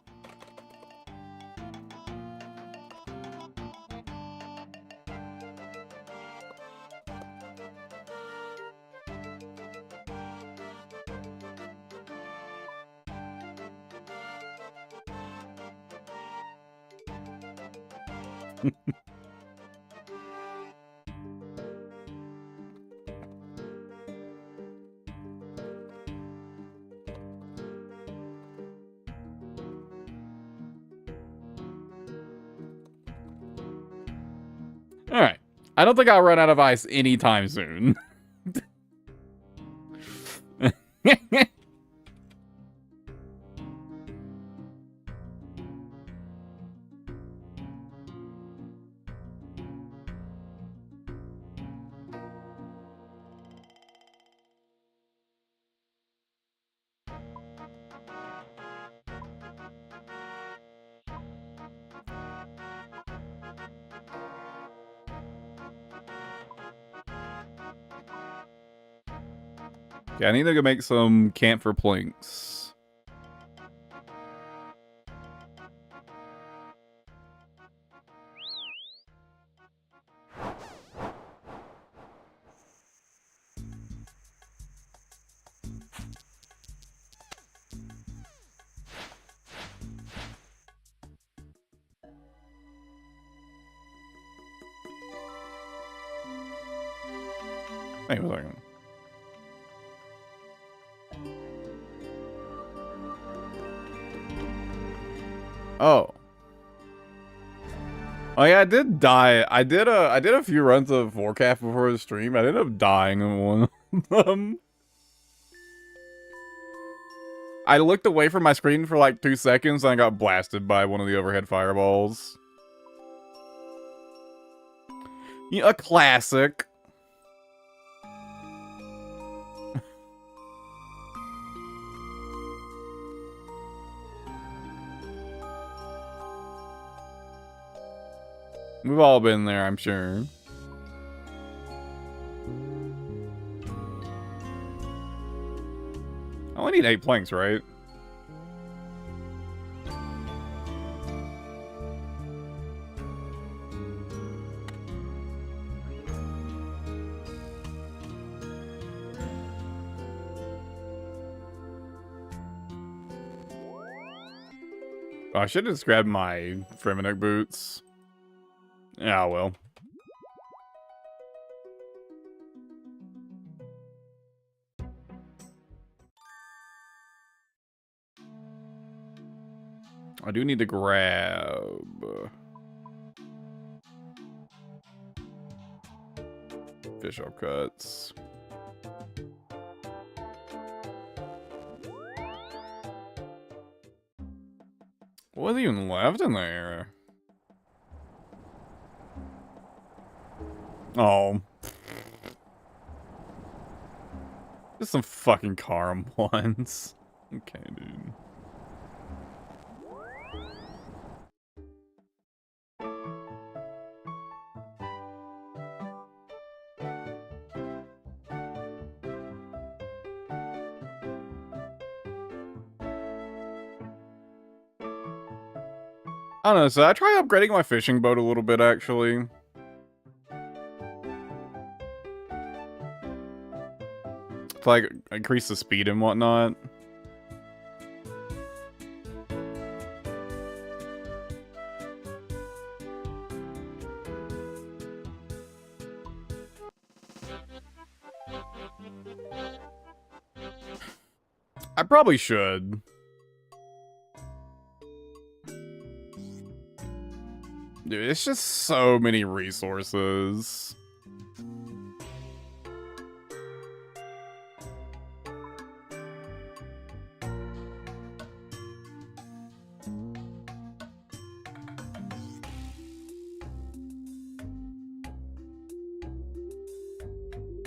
Alright. I don't think I'll run out of ice anytime soon. Yeah, I need to go make some camphor planks. Wait a second. Oh. Oh yeah, I did die. I did a few runs of Warcraft before the stream. I ended up dying in one of them. I looked away from my screen for like 2 seconds and I got blasted by one of the overhead fireballs. Yeah, a classic. We've all been there, I'm sure. I only need 8 planks, right? Oh, I should have just grabbed my Fremennik boots. Yeah, well. I do need to grab fish oil cuts. What was even left in there? Oh. Just some fucking Karam ones. Okay, dude. I don't know, so I tried upgrading my fishing boat a little bit, actually. To, like, increase the speed and whatnot. I probably should. Dude, it's just so many resources.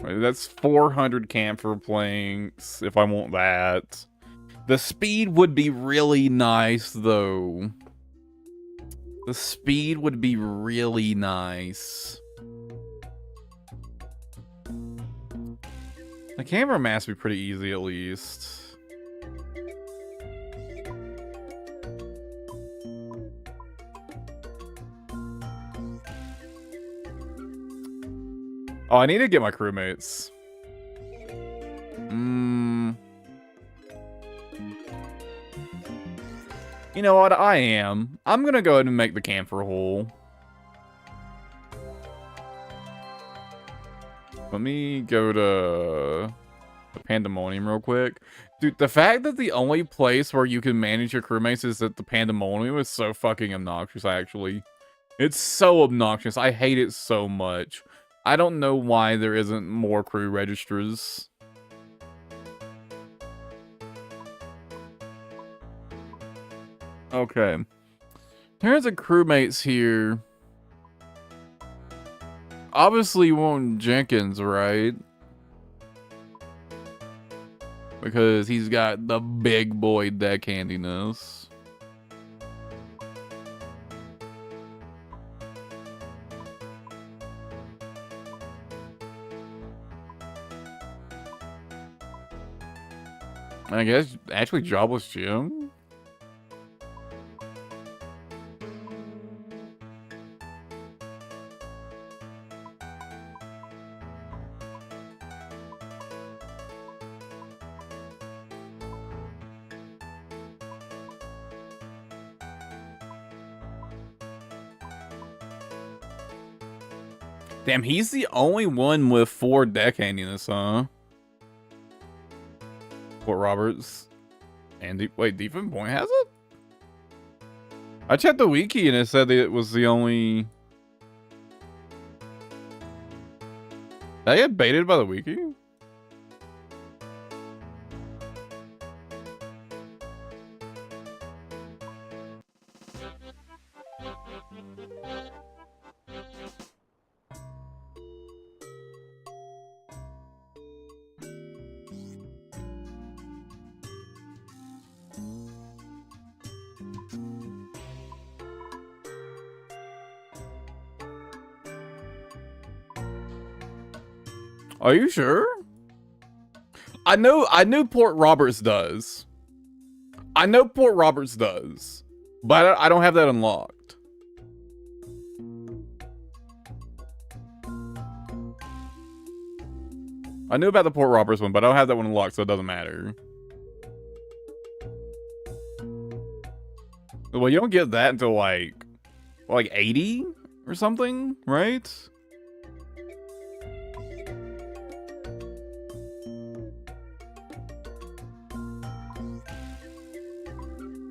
That's 400 camphor planks, if I want that. The speed would be really nice, though. The speed would be really nice. The camera mass would be pretty easy, at least. Oh, I need to get my crewmates. You know what? I'm gonna go ahead and make the camphor hole. Let me go to the Pandemonium real quick. Dude, the fact that the only place where you can manage your crewmates is at the Pandemonium is so fucking obnoxious, actually. It's so obnoxious. I hate it so much. I don't know why there isn't more crew registers. Okay. There's a crewmates here. Obviously you want Jenkins, right? Because he's got the big boy deckhandiness. I guess actually Jobless Jim. Damn, he's the only one with 4 deckhandiness, huh? Fort Roberts. And wait, Defense Point has it? I checked the wiki and it said that it was the only... Did I get baited by the wiki? Are you sure? I knew Port Roberts does. I know Port Roberts does. But I don't have that unlocked. I knew about the Port Roberts one, but I don't have that one unlocked, so it doesn't matter. Well, you don't get that until like 80 or something, right?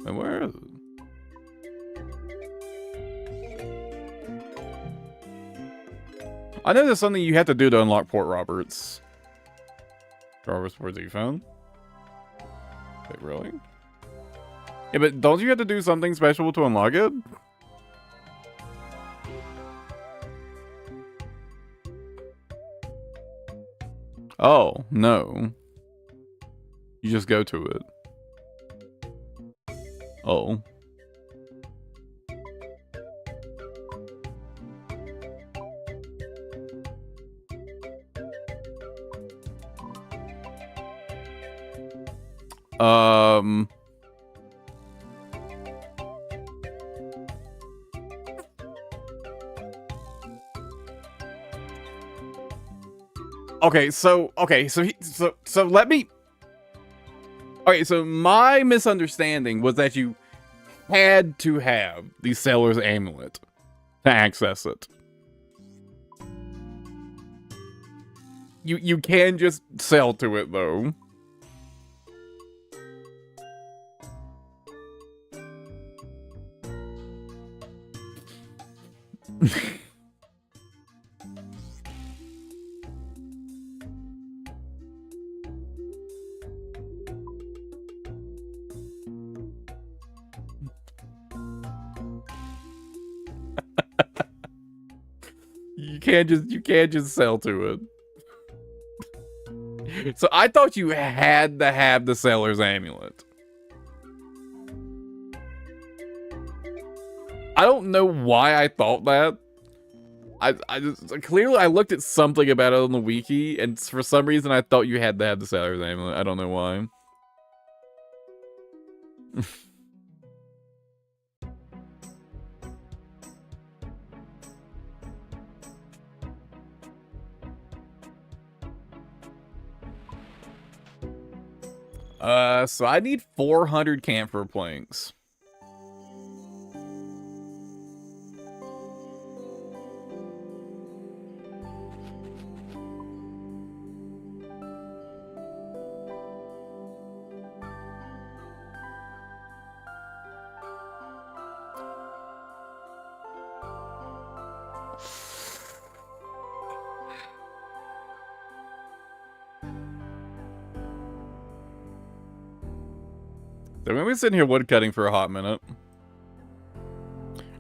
And where is it? I know there's something you have to do to unlock Port Roberts. Roberts, where's he found? Wait, really? Yeah, but don't you have to do something special to unlock it? Oh, no. You just go to it. Oh. Okay, so let me. Okay, so my misunderstanding was that you had to have the Sailor's Amulet to access it. You can just sell to it though. You can't just sell to it. So I thought you had to have the Sailor's Amulet. I don't know why I thought that. I just, clearly I looked at something about it on the wiki, and for some reason I thought you had to have the Sailor's Amulet. I don't know why. So I need 400 camphor planks. So we've been sitting here woodcutting for a hot minute.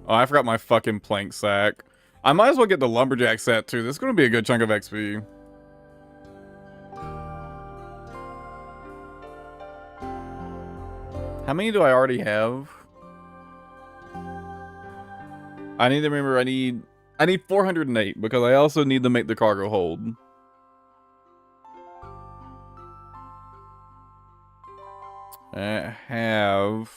Oh, I forgot my fucking plank sack. I might as well get the lumberjack set too. This is gonna be a good chunk of XP. How many do I already have? I need to remember I need 408 because I also need to make the cargo hold. I have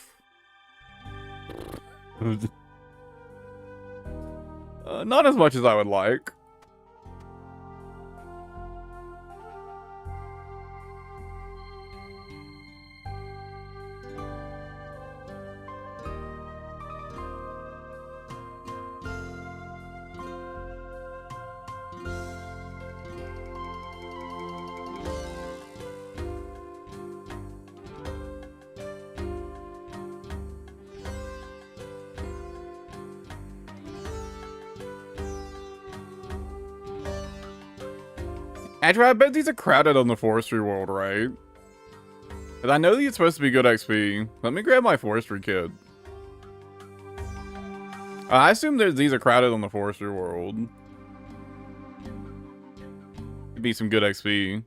not as much as I would like. Actually, I bet these are crowded on the forestry world, right? Because I know these are supposed to be good XP. Let me grab my forestry kit. I assume these are crowded on the forestry world. Could be some good XP.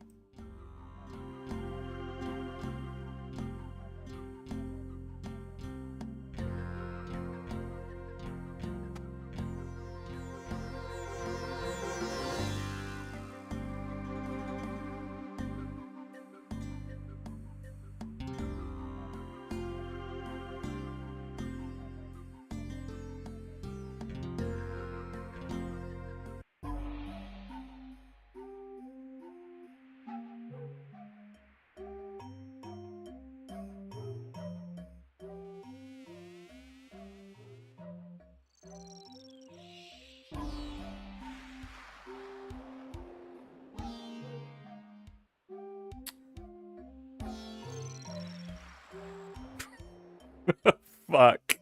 Fuck.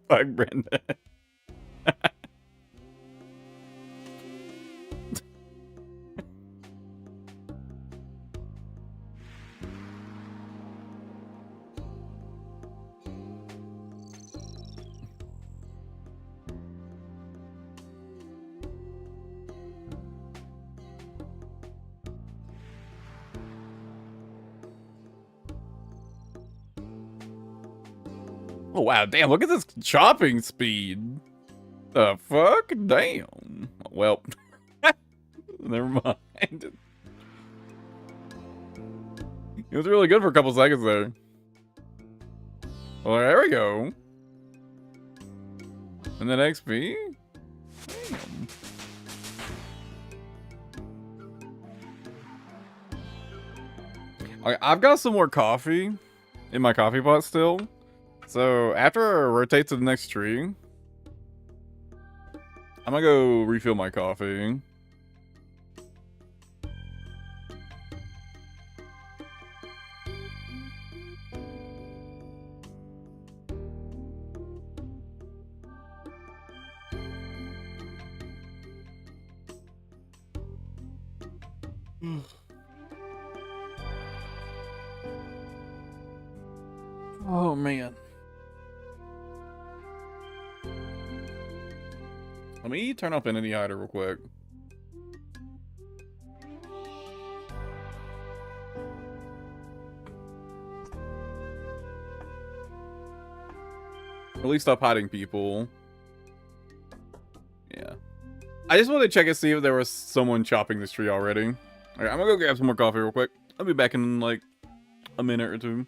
Fuck, Brenda. Oh, wow. Damn, look at this chopping speed. The fuck? Damn. Well, never mind. It was really good for a couple seconds there. Well, there we go. And then XP? Damn. Okay, I've got some more coffee in my coffee pot still. So after I rotate to the next tree, I'm gonna go refill my coffee. Oh, man. Let me turn off Entity Hider real quick. At least stop hiding people. Yeah. I just wanted to check and see if there was someone chopping this tree already. Alright, I'm gonna go grab some more coffee real quick. I'll be back in like a minute or two.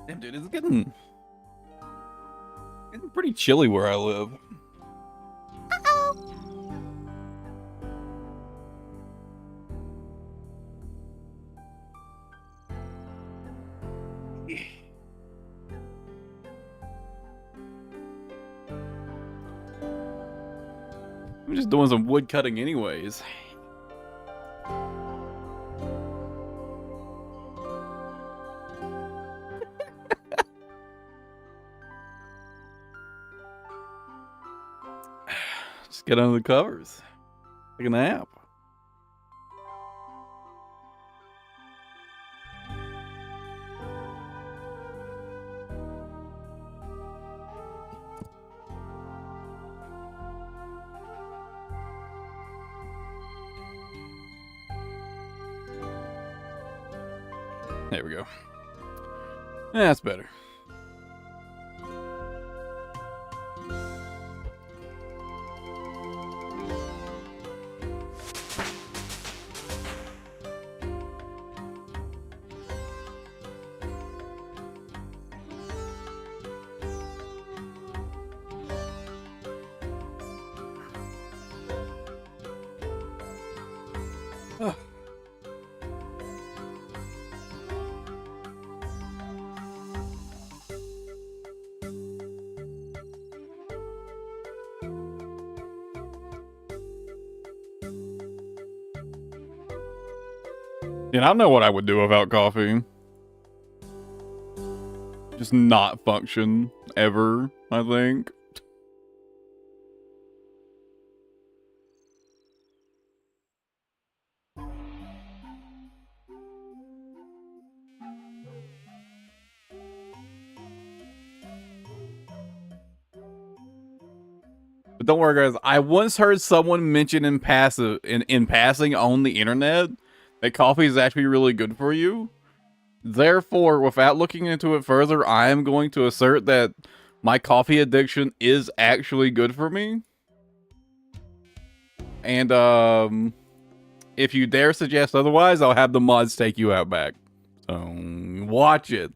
Damn, dude, it's getting pretty chilly where I live. I'm just doing some wood cutting anyways. Just get under the covers. Take a nap. There we go. That's better. Ugh. And I don't know what I would do without coffee. Just not function ever, I think. But don't worry, guys. I once heard someone mention in passing on the internet that coffee is actually really good for you. Therefore, without looking into it further, I am going to assert that my coffee addiction is actually good for me. And if you dare suggest otherwise, I'll have the mods take you out back. So watch it.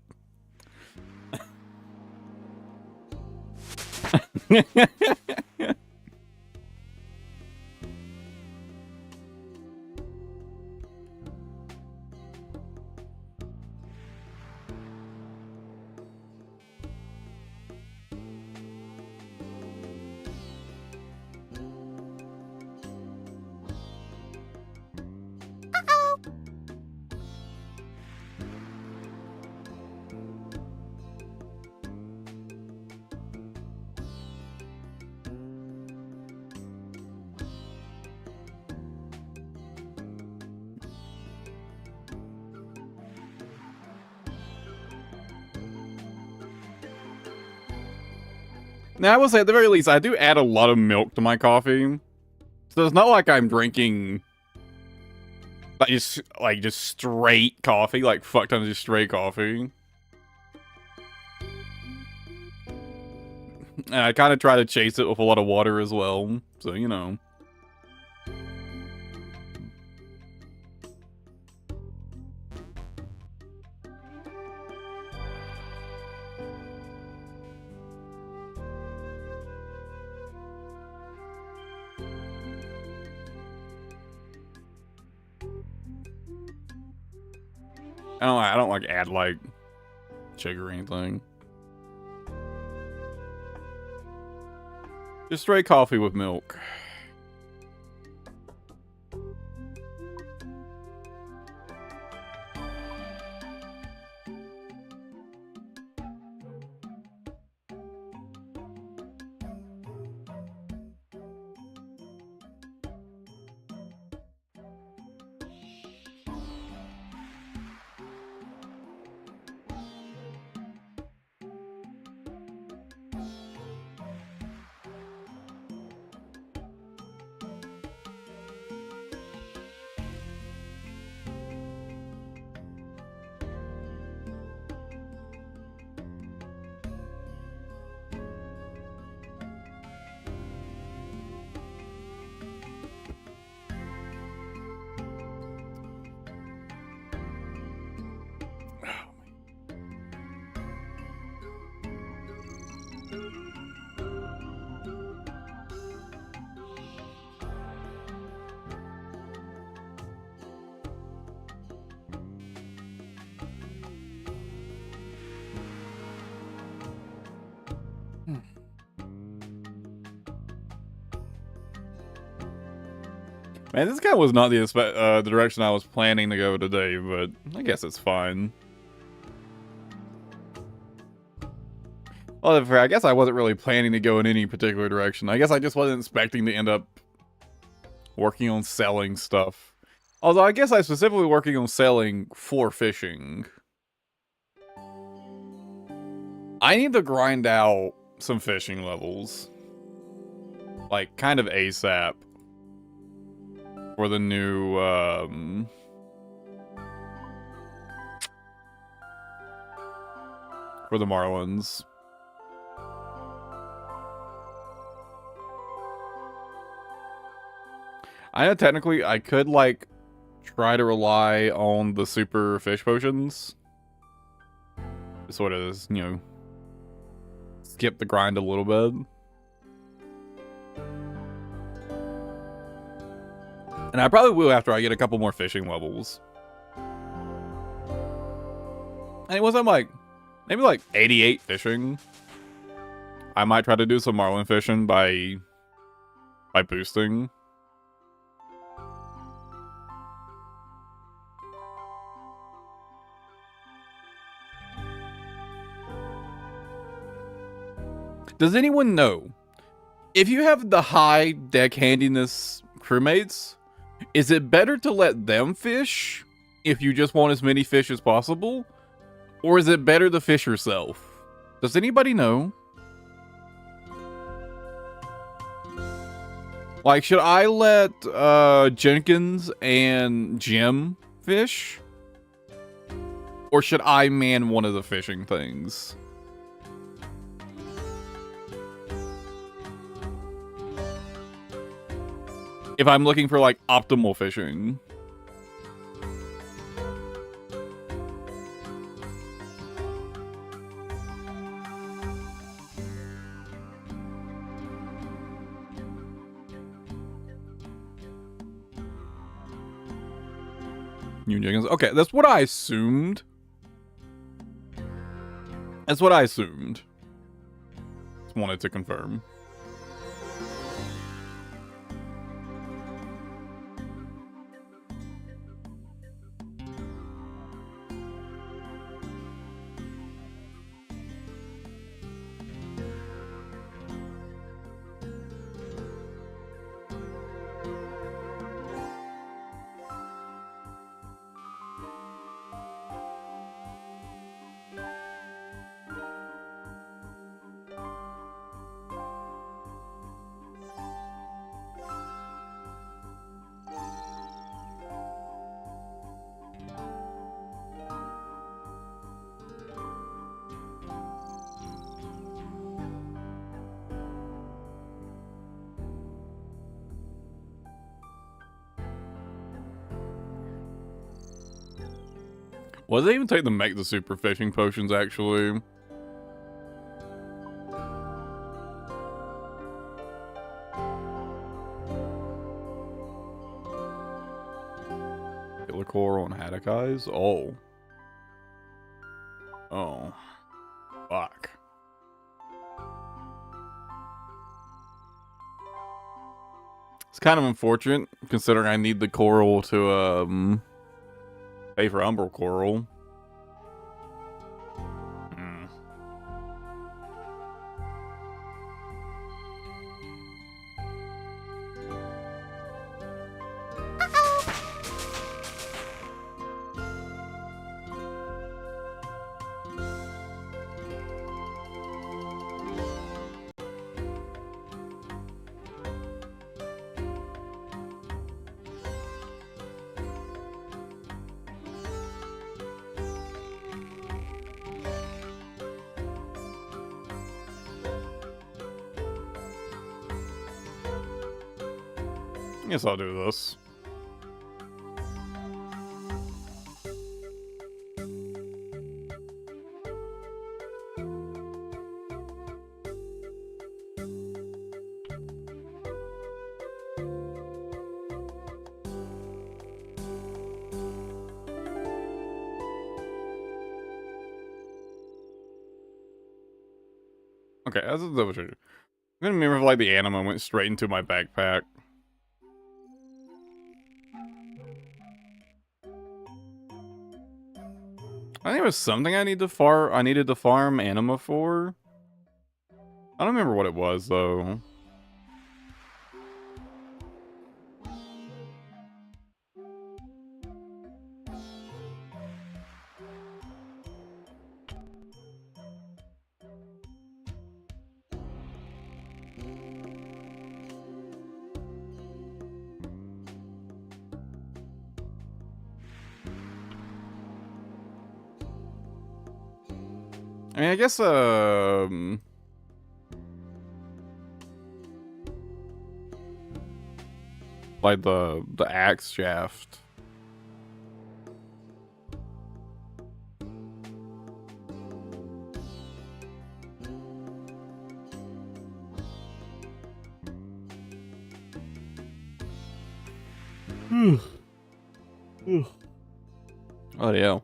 Now, I will say, at the very least, I do add a lot of milk to my coffee. So it's not like I'm drinking just straight coffee, like fuck tons of just straight coffee. And I kind of try to chase it with a lot of water as well. So, you know. I don't like add like sugar or anything. Just straight coffee with milk. Man, this guy was not the direction I was planning to go today, but I guess it's fine. Well, I guess I wasn't really planning to go in any particular direction. I guess I just wasn't expecting to end up working on selling stuff. Although I guess I specifically working on selling for fishing. I need to grind out some fishing levels. Like, kind of ASAP. For the new, for the Marlins. I know technically I could, like, try to rely on the super fish potions. Sort of, you know, skip the grind a little bit. And I probably will after I get a couple more fishing levels. And once I'm like, maybe like 88 fishing, I might try to do some marlin fishing by boosting. Does anyone know, if you have the high deck handiness crewmates, is it better to let them fish if you just want as many fish as possible? Or is it better to fish yourself? Does anybody know? Like, should I let Jenkins and Jim fish? Or should I man one of the fishing things? If I'm looking for, like, optimal fishing. New Jenkins. Okay, that's what I assumed. That's what I assumed. Just wanted to confirm. What does it even take to make the super fishing potions, actually? Killer coral and haddock eyes? Oh. Oh. Fuck. It's kind of unfortunate, considering I need the coral to, pay for umbral coral. I guess I'll do this. Okay, that's a double check. I couldn't remember if like the anima went straight into my backpack. I think it was something I needed to farm anima for. I don't remember what it was though. I mean, I guess like the axe shaft. Oh yeah.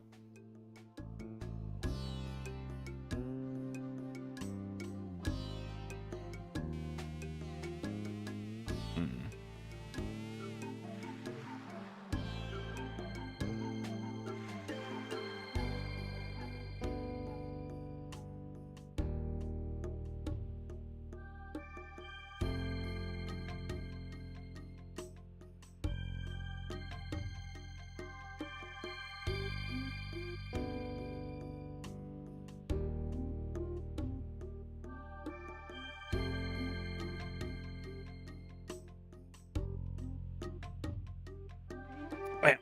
Bam.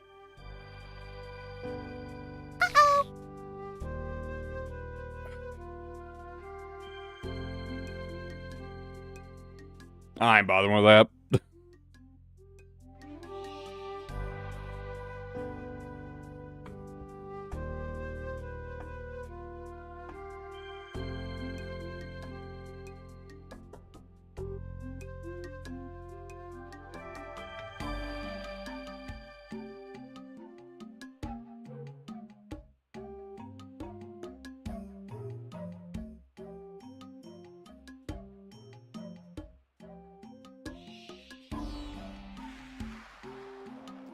I ain't bothering with that.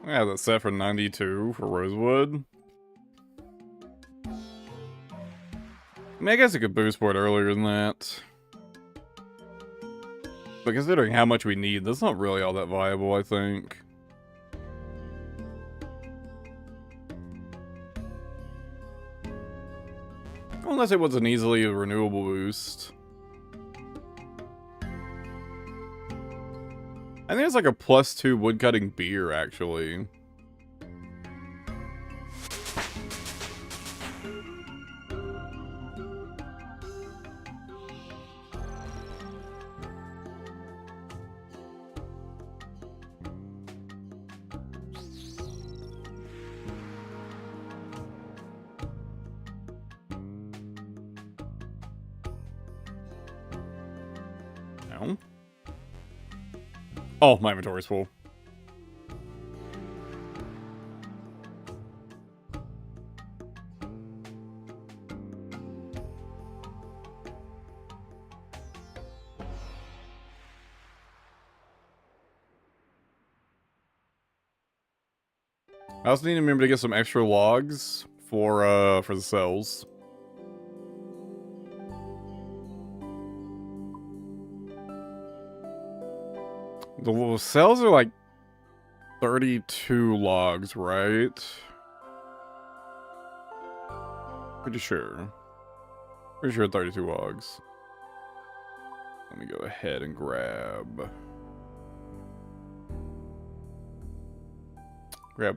Yeah, that's set for 92 for Rosewood. I mean, I guess it could boost for it earlier than that. But considering how much we need, that's not really all that viable, I think. Unless it was an easily renewable boost. I think it's like a +2 woodcutting beer, actually. No. Oh, my inventory's full. I also need to remember to get some extra logs for the cells. The cells are like 32 logs, right? Pretty sure. Pretty sure 32 logs. Let me go ahead and grab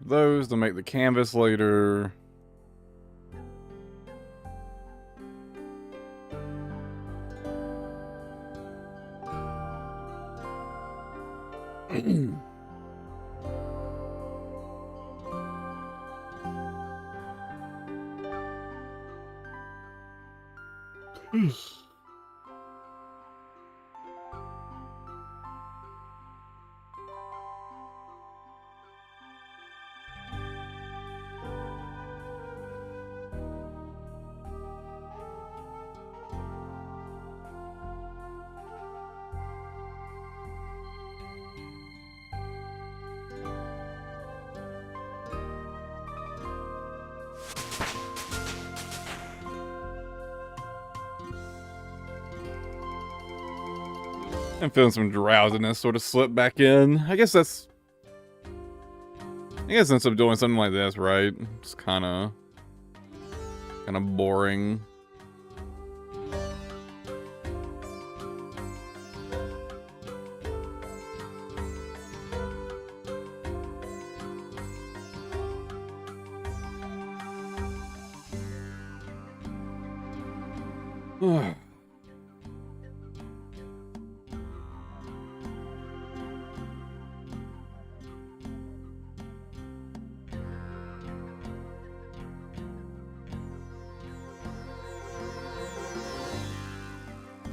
those to make the canvas later. I'm feeling some drowsiness sort of slip back in. I guess since I'm doing something like this, right? It's kind of boring.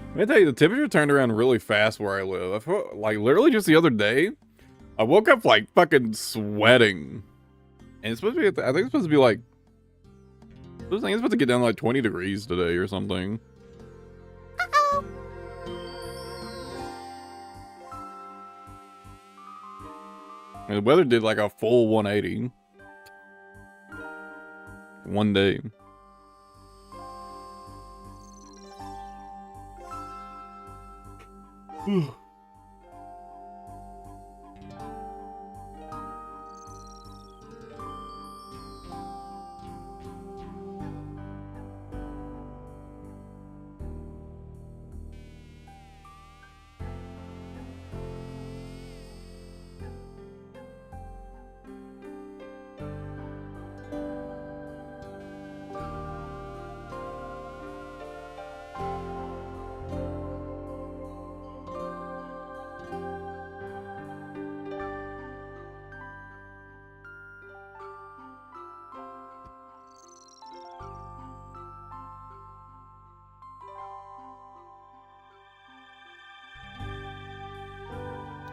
Let me tell you, the temperature turned around really fast where I live. I felt like literally just the other day, I woke up like fucking sweating. And it's supposed to be, I think it's supposed to be like, it's supposed to get down to like 20 degrees today or something. Uh-oh. And the weather did like a full 180. One day.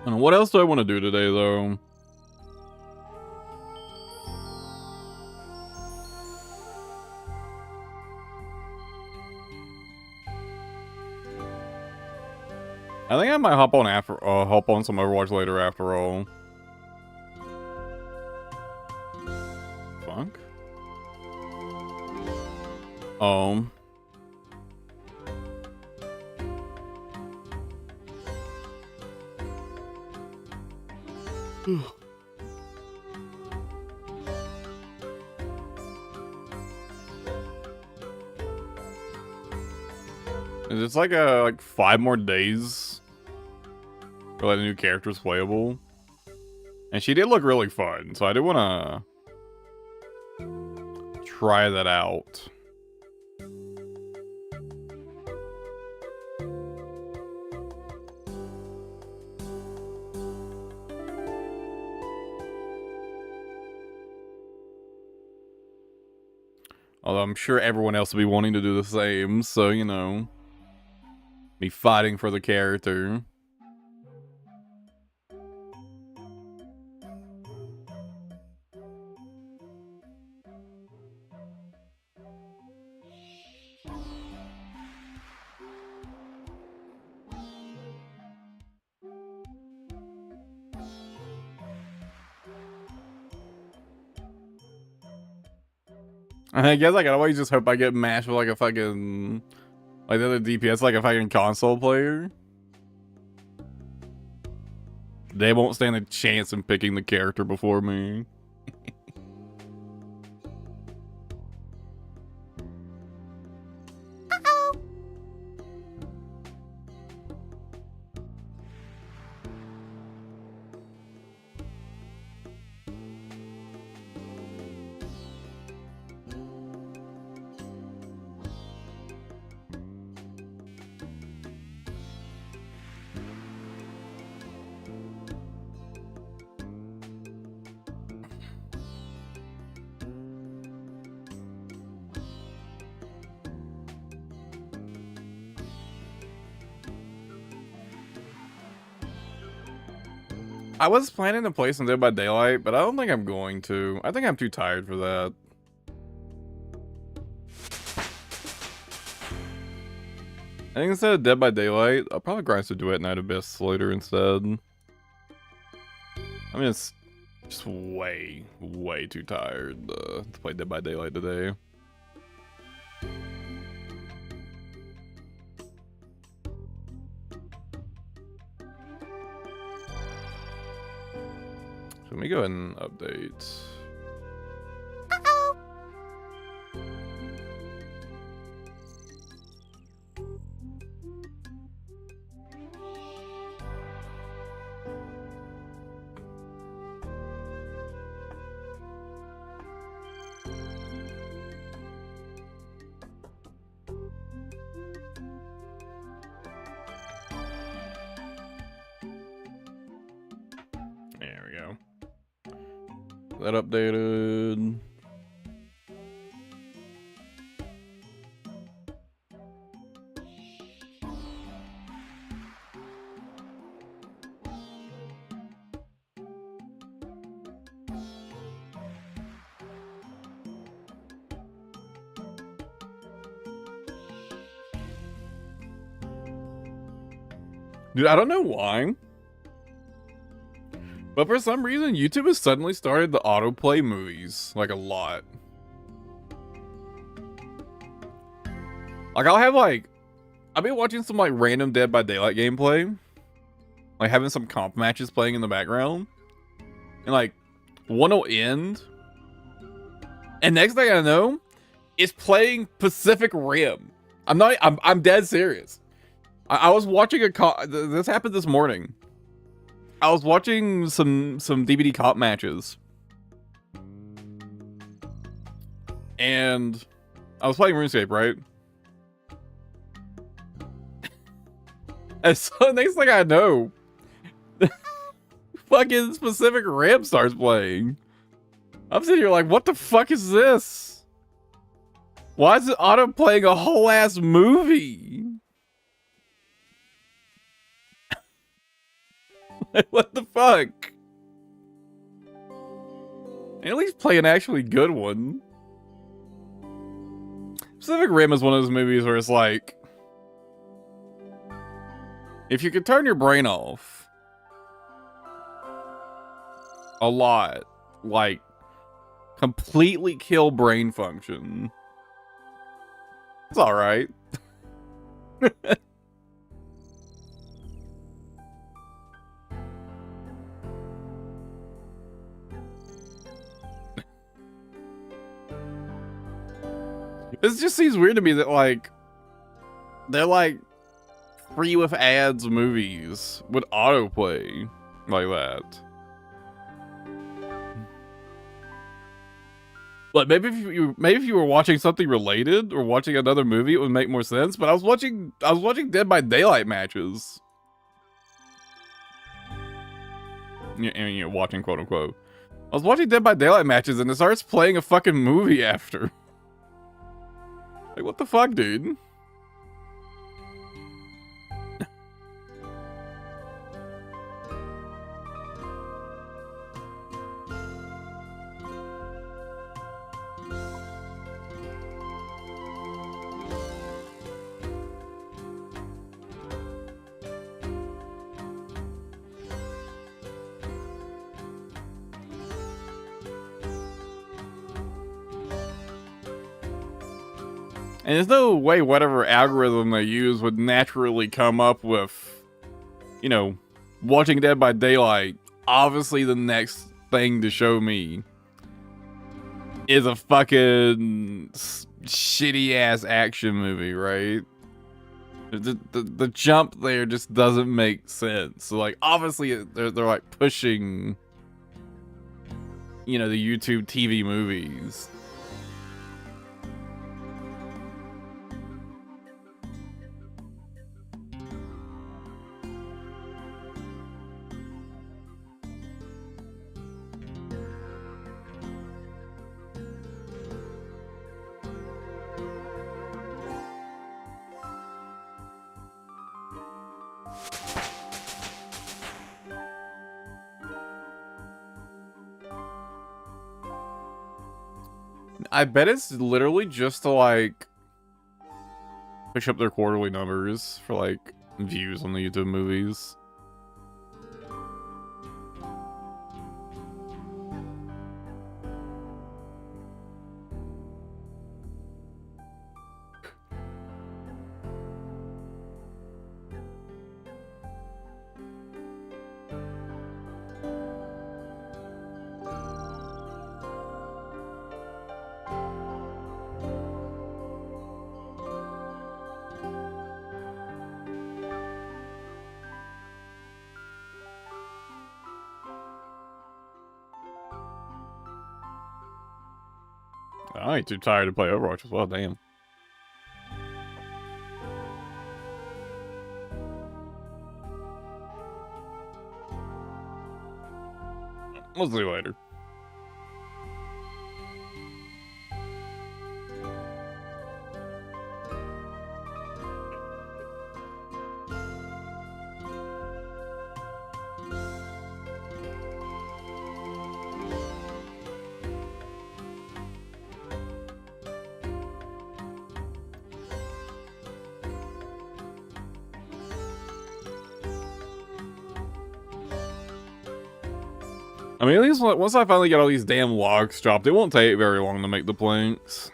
And what else do I want to do today, though? I think I might hop on some Overwatch later after all. Funk? It's like 5 more days for like the new character's playable. And she did look really fun, so I did want to try that out. Although I'm sure everyone else will be wanting to do the same, so, you know, me fighting for the character. I guess I can always just hope I get matched with like a fucking, like the other DPS, like a fucking console player. They won't stand a chance in picking the character before me. Uh-oh. I was planning to play some Dead by Daylight, but I don't think I'm going to. I think I'm too tired for that. I think instead of Dead by Daylight, I'll probably grind some Duet Night Abyss later instead. I'm just way, way too tired to play Dead by Daylight today. let me go ahead and update. Uh-oh. There we go. That updated. Dude, I don't know why, but for some reason, YouTube has suddenly started to autoplay movies, like, a lot. Like, I've been watching some, like, random Dead by Daylight gameplay, like, having some comp matches playing in the background, and, like, one will end, and next thing I know, it's playing Pacific Rim. I'm dead serious. I was watching this happened this morning. I was watching some DVD comp matches, and I was playing RuneScape, right? And so next thing I know, fucking Pacific Rim starts playing. I'm sitting here like, what the fuck is this? Why is it auto playing a whole ass movie? What the fuck? And at least play an actually good one. Pacific Rim is one of those movies where it's like, if you could turn your brain off a lot, like completely kill brain function, it's all right. This just seems weird to me that, like, they're, like, free with ads movies would autoplay like that. Like, maybe if you were watching something related or watching another movie, it would make more sense. But I was watching Dead by Daylight matches. You're watching, quote unquote. I was watching Dead by Daylight matches, and it starts playing a fucking movie after. Like, what the fuck, dude? And there's no way whatever algorithm they use would naturally come up with, you know, watching Dead by Daylight. Obviously, the next thing to show me is a fucking shitty ass action movie, right? The jump there just doesn't make sense. So, like, obviously they're like pushing, you know, the YouTube TV movies. I bet it's literally just to, like, push up their quarterly numbers for, like, views on the YouTube movies. I ain't too tired to play Overwatch as well, damn. We'll see later. I mean, at least once I finally get all these damn logs dropped, it won't take very long to make the planks.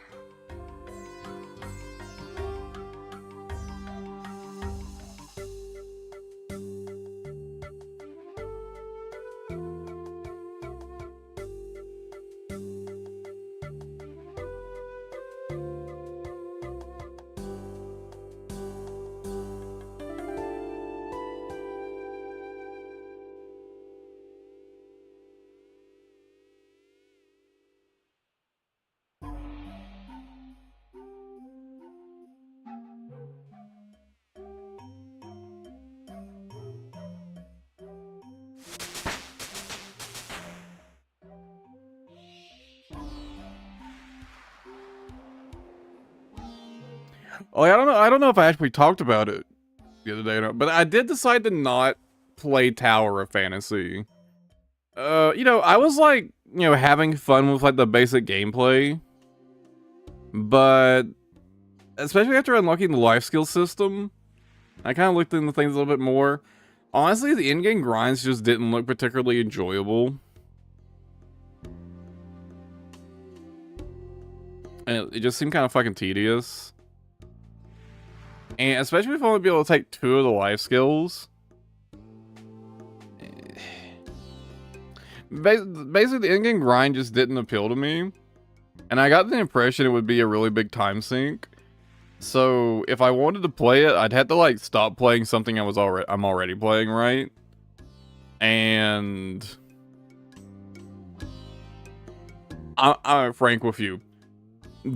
Oh, I don't know if I actually talked about it the other day, but I did decide to not play Tower of Fantasy. You know, I was like, you know, having fun with like the basic gameplay, but especially after unlocking the life skill system, I kind of looked into things a little bit more. Honestly, the in-game grinds just didn't look particularly enjoyable. And it just seemed kind of fucking tedious. And especially if I only be able to take 2 of the life skills. Basically, the in-game grind just didn't appeal to me. And I got the impression it would be a really big time sink. So if I wanted to play it, I'd have to like stop playing something I'm already playing, right? And I'm frank with you.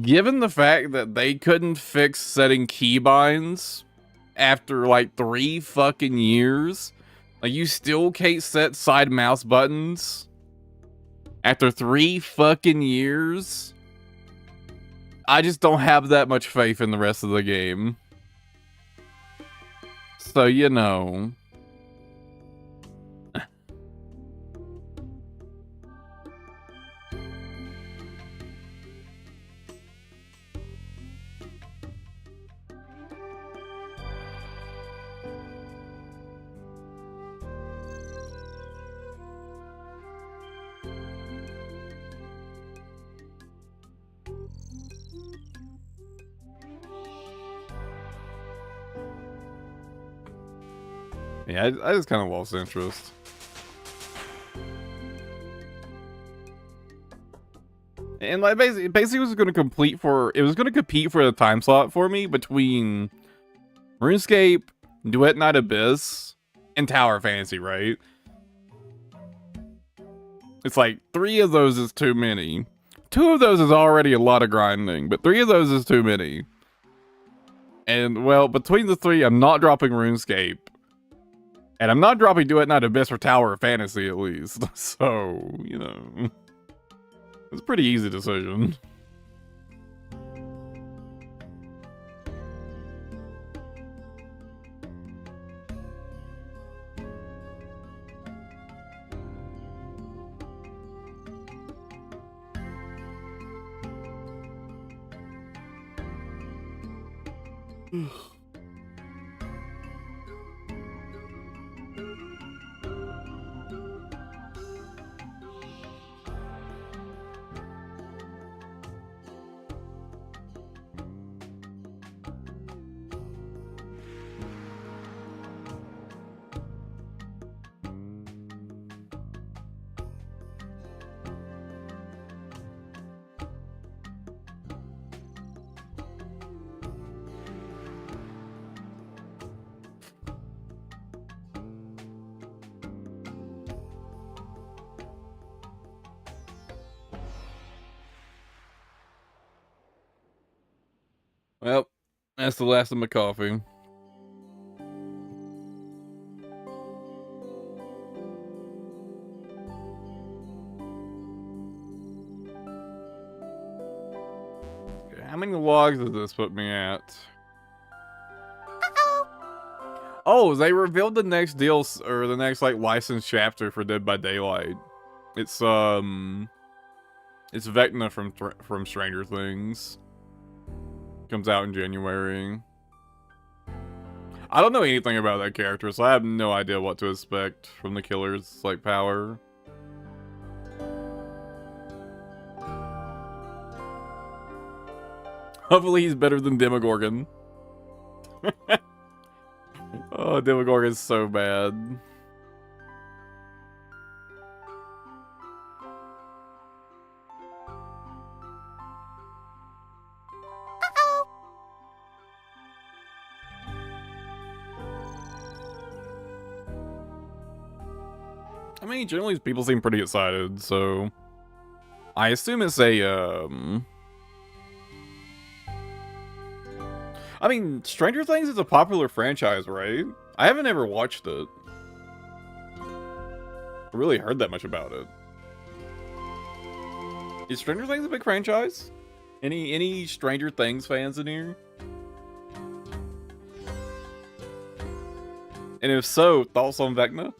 Given the fact that they couldn't fix setting keybinds after like 3 fucking years, like you still can't set side mouse buttons after 3 fucking years, I just don't have that much faith in the rest of the game. So, you know. Yeah, I just kind of lost interest. And like basically it was going to compete for the time slot for me between RuneScape, Duet Night Abyss, and Tower Fantasy, right? It's like 3 of those is too many. 2 of those is already a lot of grinding, but 3 of those is too many. And well, between the 3, I'm not dropping RuneScape. And I'm not dropping Duet Night Abyss for Tower of Fantasy, at least. So, you know. It's a pretty easy decision. That's the last of my coffee. Okay, how many logs does this put me at? Oh, they revealed the next deal or the next like licensed chapter for Dead by Daylight. It's Vecna from Stranger Things. Comes out in January. I don't know anything about that character, so I have no idea what to expect from the killer's like power. Hopefully he's better than Demogorgon. Oh, Demogorgon's so bad. I mean, generally people seem pretty excited, so I assume it's a I mean, Stranger Things is a popular franchise, right? I haven't ever watched it. I really heard that much about it. Is Stranger Things a big franchise? Any Stranger Things fans in here? And if so, thoughts on Vecna?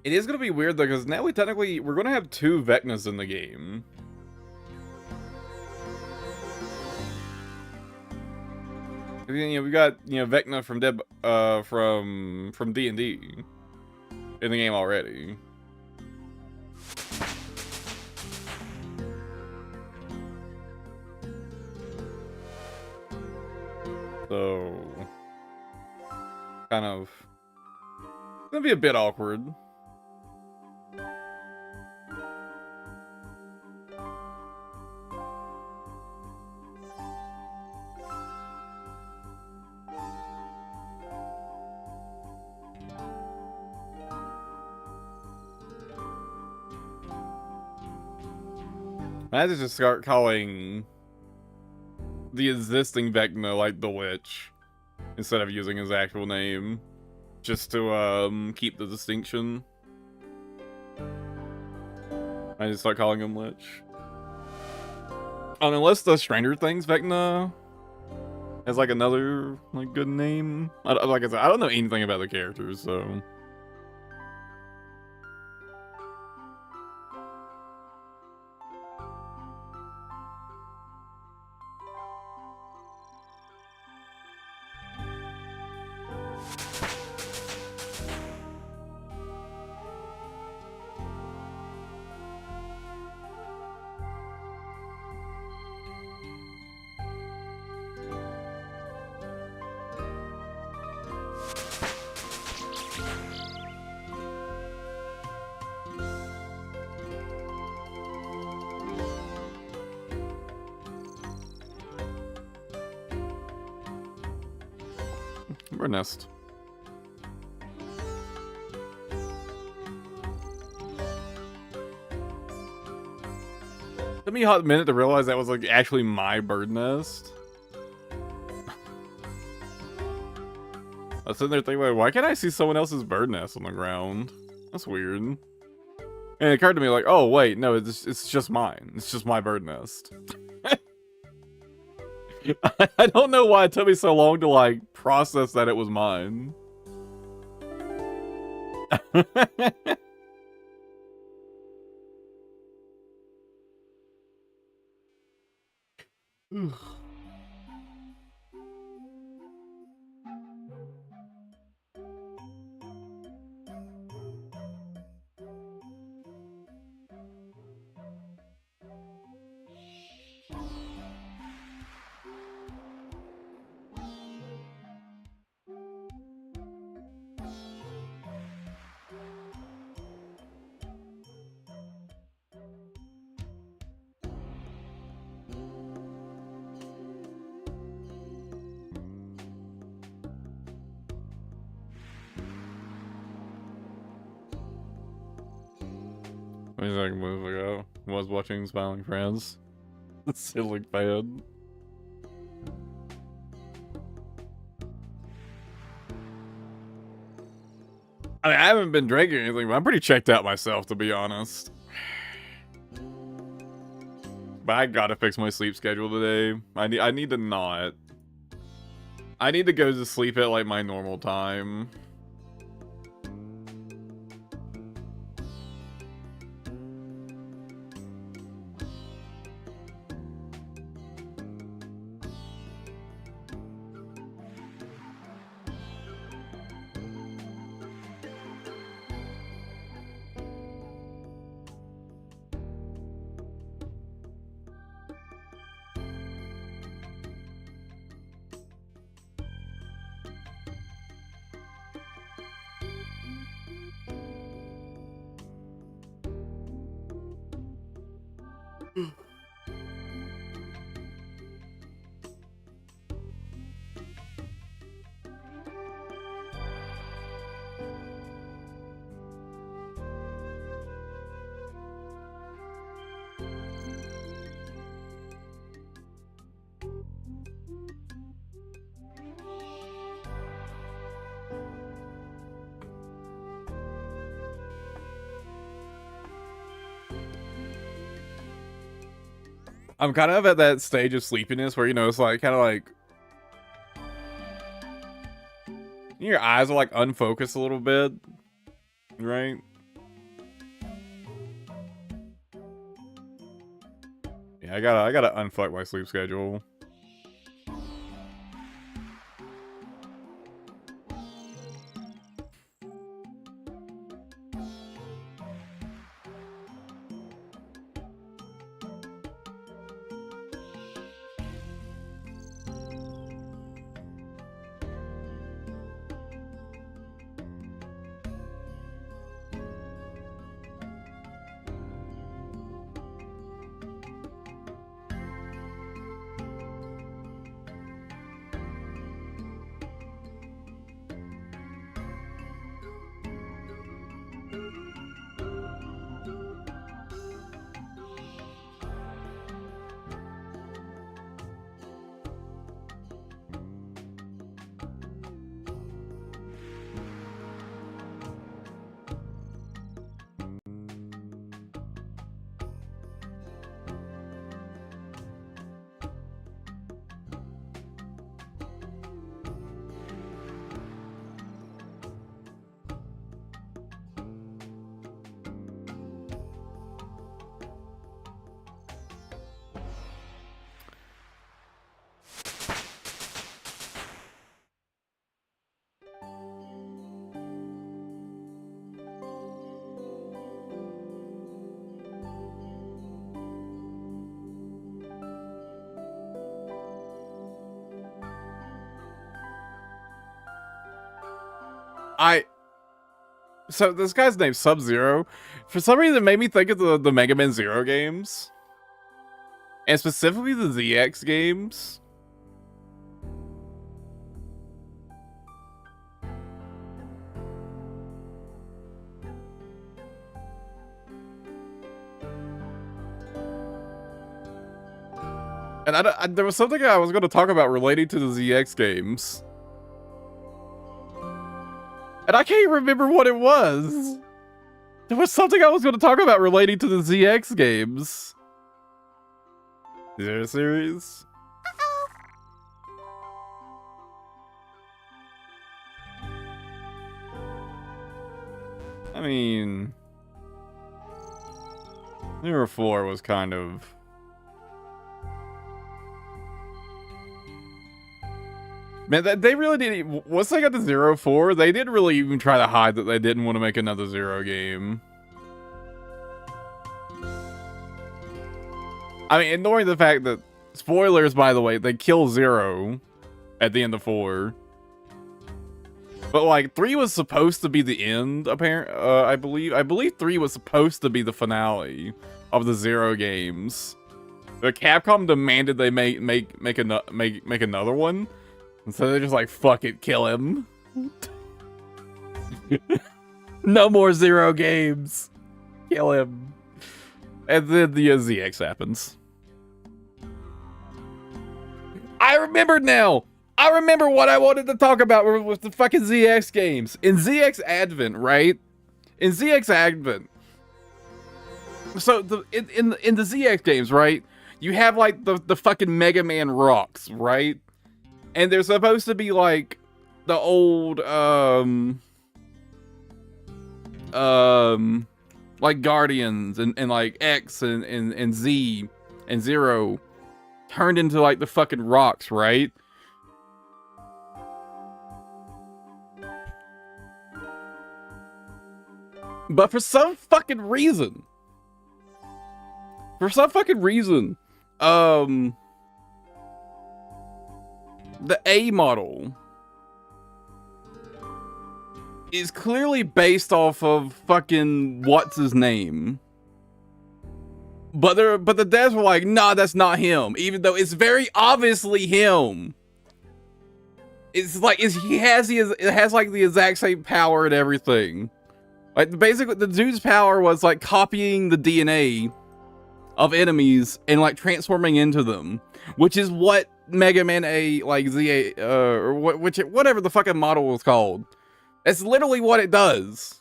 It is gonna be weird though, because now we're gonna have 2 Vecnas in the game. You know, we got, you know, Vecna from from D&D in the game already. So kind of gonna be a bit awkward. I had to just start calling the existing Vecna like the Witch instead of using his actual name, just to keep the distinction. I just start calling him Lich. Unless the Stranger Things Vecna has like another like good name. Like I said, I don't know anything about the characters, so. Bird nest. Took me a hot minute to realize that was like actually my bird nest. I was sitting there thinking, like, why can't I see someone else's bird nest on the ground? That's weird. And it occurred to me, like, oh wait, no, it's just mine. It's just my bird nest. I don't know why it took me so long to like process that it was mine. seconds ago, was watching Smiling Friends. The ceiling fan. I mean, I haven't been drinking anything, but I'm pretty checked out myself, to be honest. But I gotta fix my sleep schedule today. I need to not. I need to go to sleep at like my normal time. I'm kind of at that stage of sleepiness where, you know, it's like kind of like your eyes are like unfocused a little bit, right? Yeah, I gotta unfuck my sleep schedule. So this guy's name's Sub-Zero. For some reason, it made me think of the Mega Man Zero games. And specifically the ZX games. And there was something I was going to talk about relating to the ZX games. And I can't remember what it was. There was something I was going to talk about relating to the ZX games. Is there a series? I mean, Zero 4 was kind of... Man, they really didn't... Once they got to Zero 4, they didn't really even try to hide that they didn't want to make another Zero game. I mean, ignoring the fact that... Spoilers, by the way, they kill Zero at the end of 4. But, like, 3 was supposed to be the end, apparently. I believe 3 was supposed to be the finale of the Zero games. The Capcom demanded they make another one. And so they're just like, fuck it, kill him. No more Zero games. Kill him. And then the ZX happens. I remember now. I remember what I wanted to talk about with the fucking ZX games. In ZX Advent, right? In ZX Advent. So in the ZX games, right? You have like the fucking Mega Man rocks, right? And they're supposed to be like the old like Guardians and like X and Z and Zero turned into like the fucking rocks, right? But for some fucking reason, the A model is clearly based off of fucking what's his name. But the devs were like, nah, that's not him, even though it's very obviously him. It's like it has like the exact same power and everything. Like basically the dude's power was like copying the DNA of enemies and like transforming into them, which is what Mega Man A like Z8 or whatever the fucking model was called. That's literally what it does.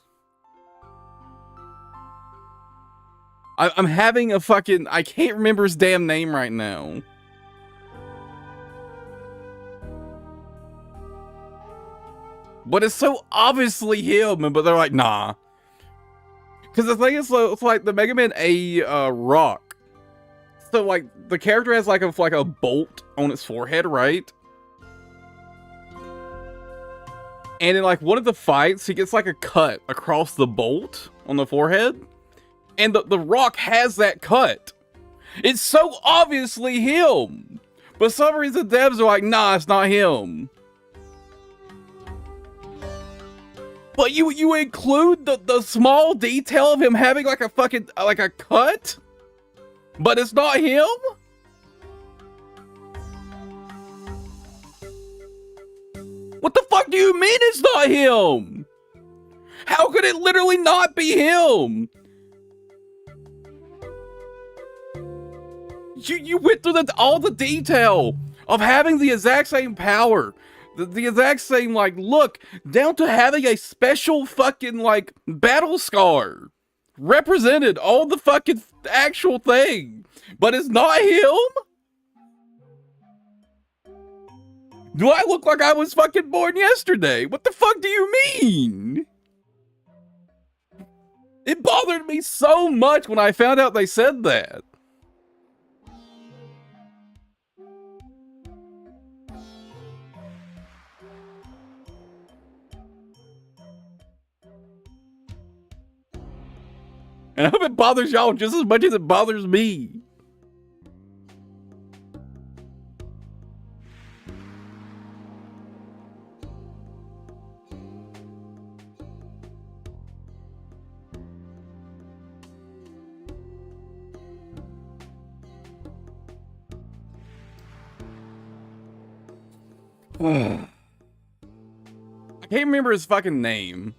I'm having a fucking I can't remember his damn name right now. But it's so obviously him, but they're like, nah. Because the thing is, it's like the Mega Man A rock. So like the character has like a bolt on its forehead, right? And in like one of the fights, he gets like a cut across the bolt on the forehead. And the rock has that cut. It's so obviously him. But for some reason devs are like, nah, it's not him. But you include the small detail of him having like a fucking like a cut, but it's not him? What the fuck do you mean it's not him? How could it literally not be him? You went through all the detail of having the exact same power. The exact same, like, look, down to having a special fucking, like, battle scar. Represented all the fucking actual thing. But it's not him? Do I look like I was fucking born yesterday? What the fuck do you mean? It bothered me so much when I found out they said that. And I hope it bothers y'all just as much as it bothers me. I can't remember his fucking name.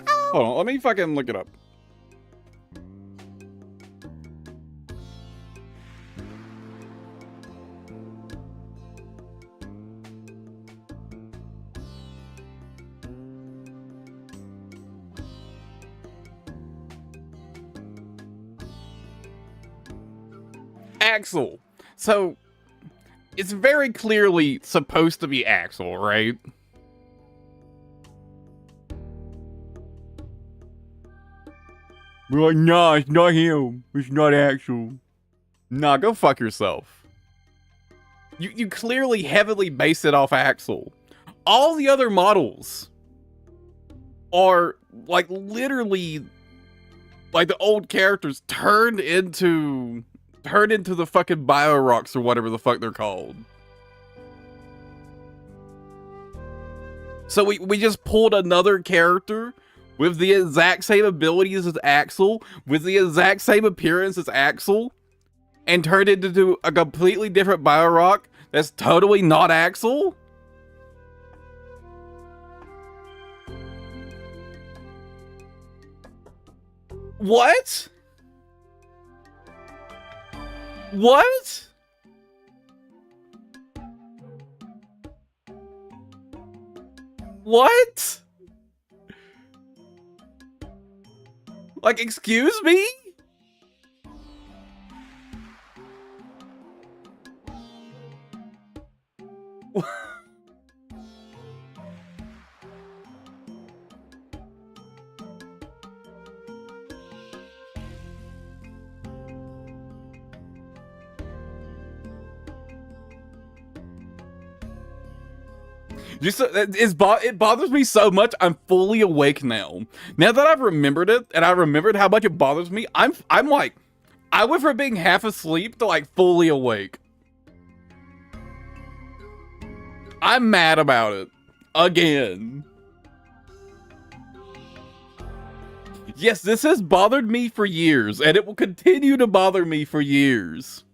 Hold on, let me fucking look it up. Axel. So, it's very clearly supposed to be Axel, right? We're like, nah, it's not him. It's not Axel. Nah, go fuck yourself. You clearly heavily base it off Axel. All the other models are, like, literally, like, the old characters turned into the fucking bio rocks or whatever the fuck they're called. So we just pulled another character with the exact same abilities as Axel, with the exact same appearance as Axel, and turned it into a completely different bio rock that's totally not Axel? What? What? What? Like, excuse me? It bothers me so much. I'm fully awake now. Now that I've remembered it, and I remembered how much it bothers me, I'm like, I went from being half asleep to like fully awake. I'm mad about it again. Yes, this has bothered me for years, and it will continue to bother me for years.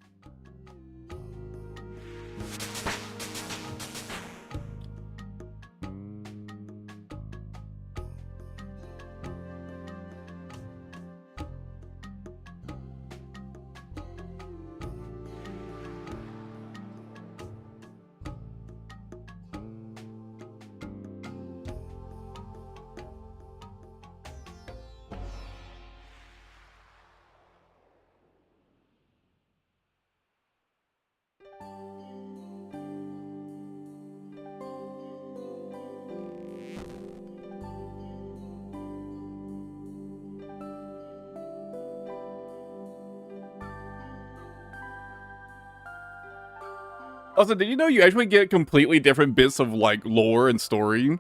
Also, did you know you actually get completely different bits of, like, lore and story?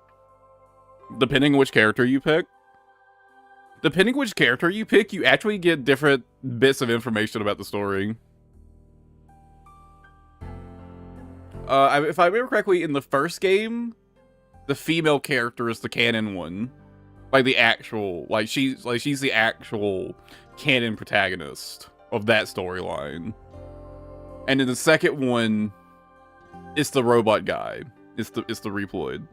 Depending on which character you pick? Depending on which character you pick, you actually get different bits of information about the story. If I remember correctly, in the first game, the female character is the canon one. Like, the actual, she's the actual canon protagonist of that storyline. And in the second one, it's the robot guy. It's the Reploid.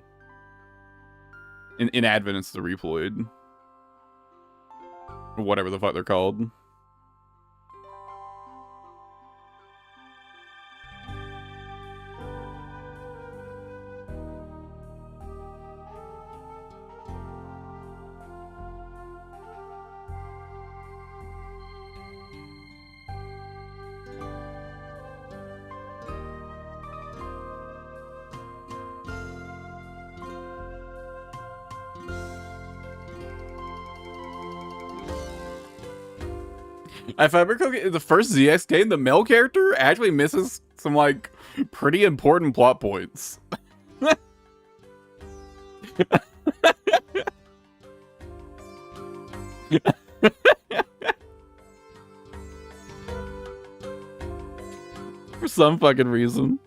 In Advent, it's the Reploid. Or whatever the fuck they're called. If I remember, the first ZX game, the male character actually misses some, like, pretty important plot points. For some fucking reason.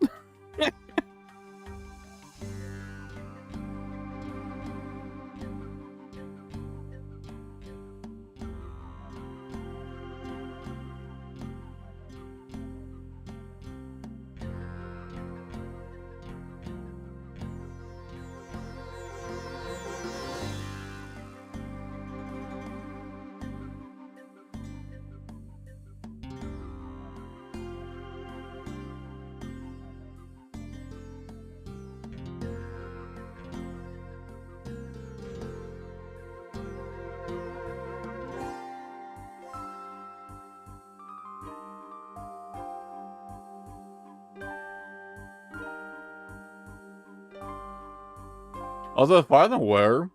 Also, as far as I'm aware,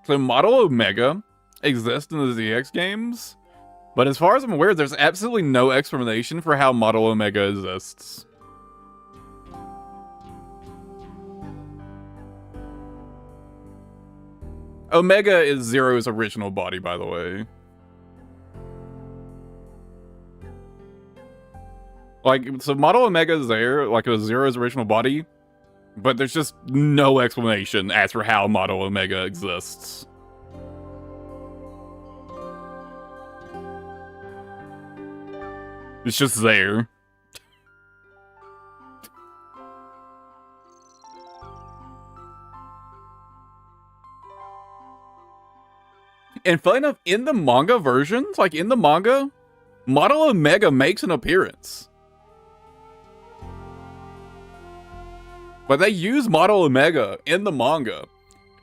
so Model Omega exists in the ZX games, but as far as I'm aware, there's absolutely no explanation for how Model Omega exists. Omega is Zero's original body, by the way. Like, so Model Omega is there, like it was Zero's original body, but there's just no explanation as for how Model Omega exists. It's just there. And funny enough, in the manga versions, like in the manga, Model Omega makes an appearance. But they use Model Omega in the manga,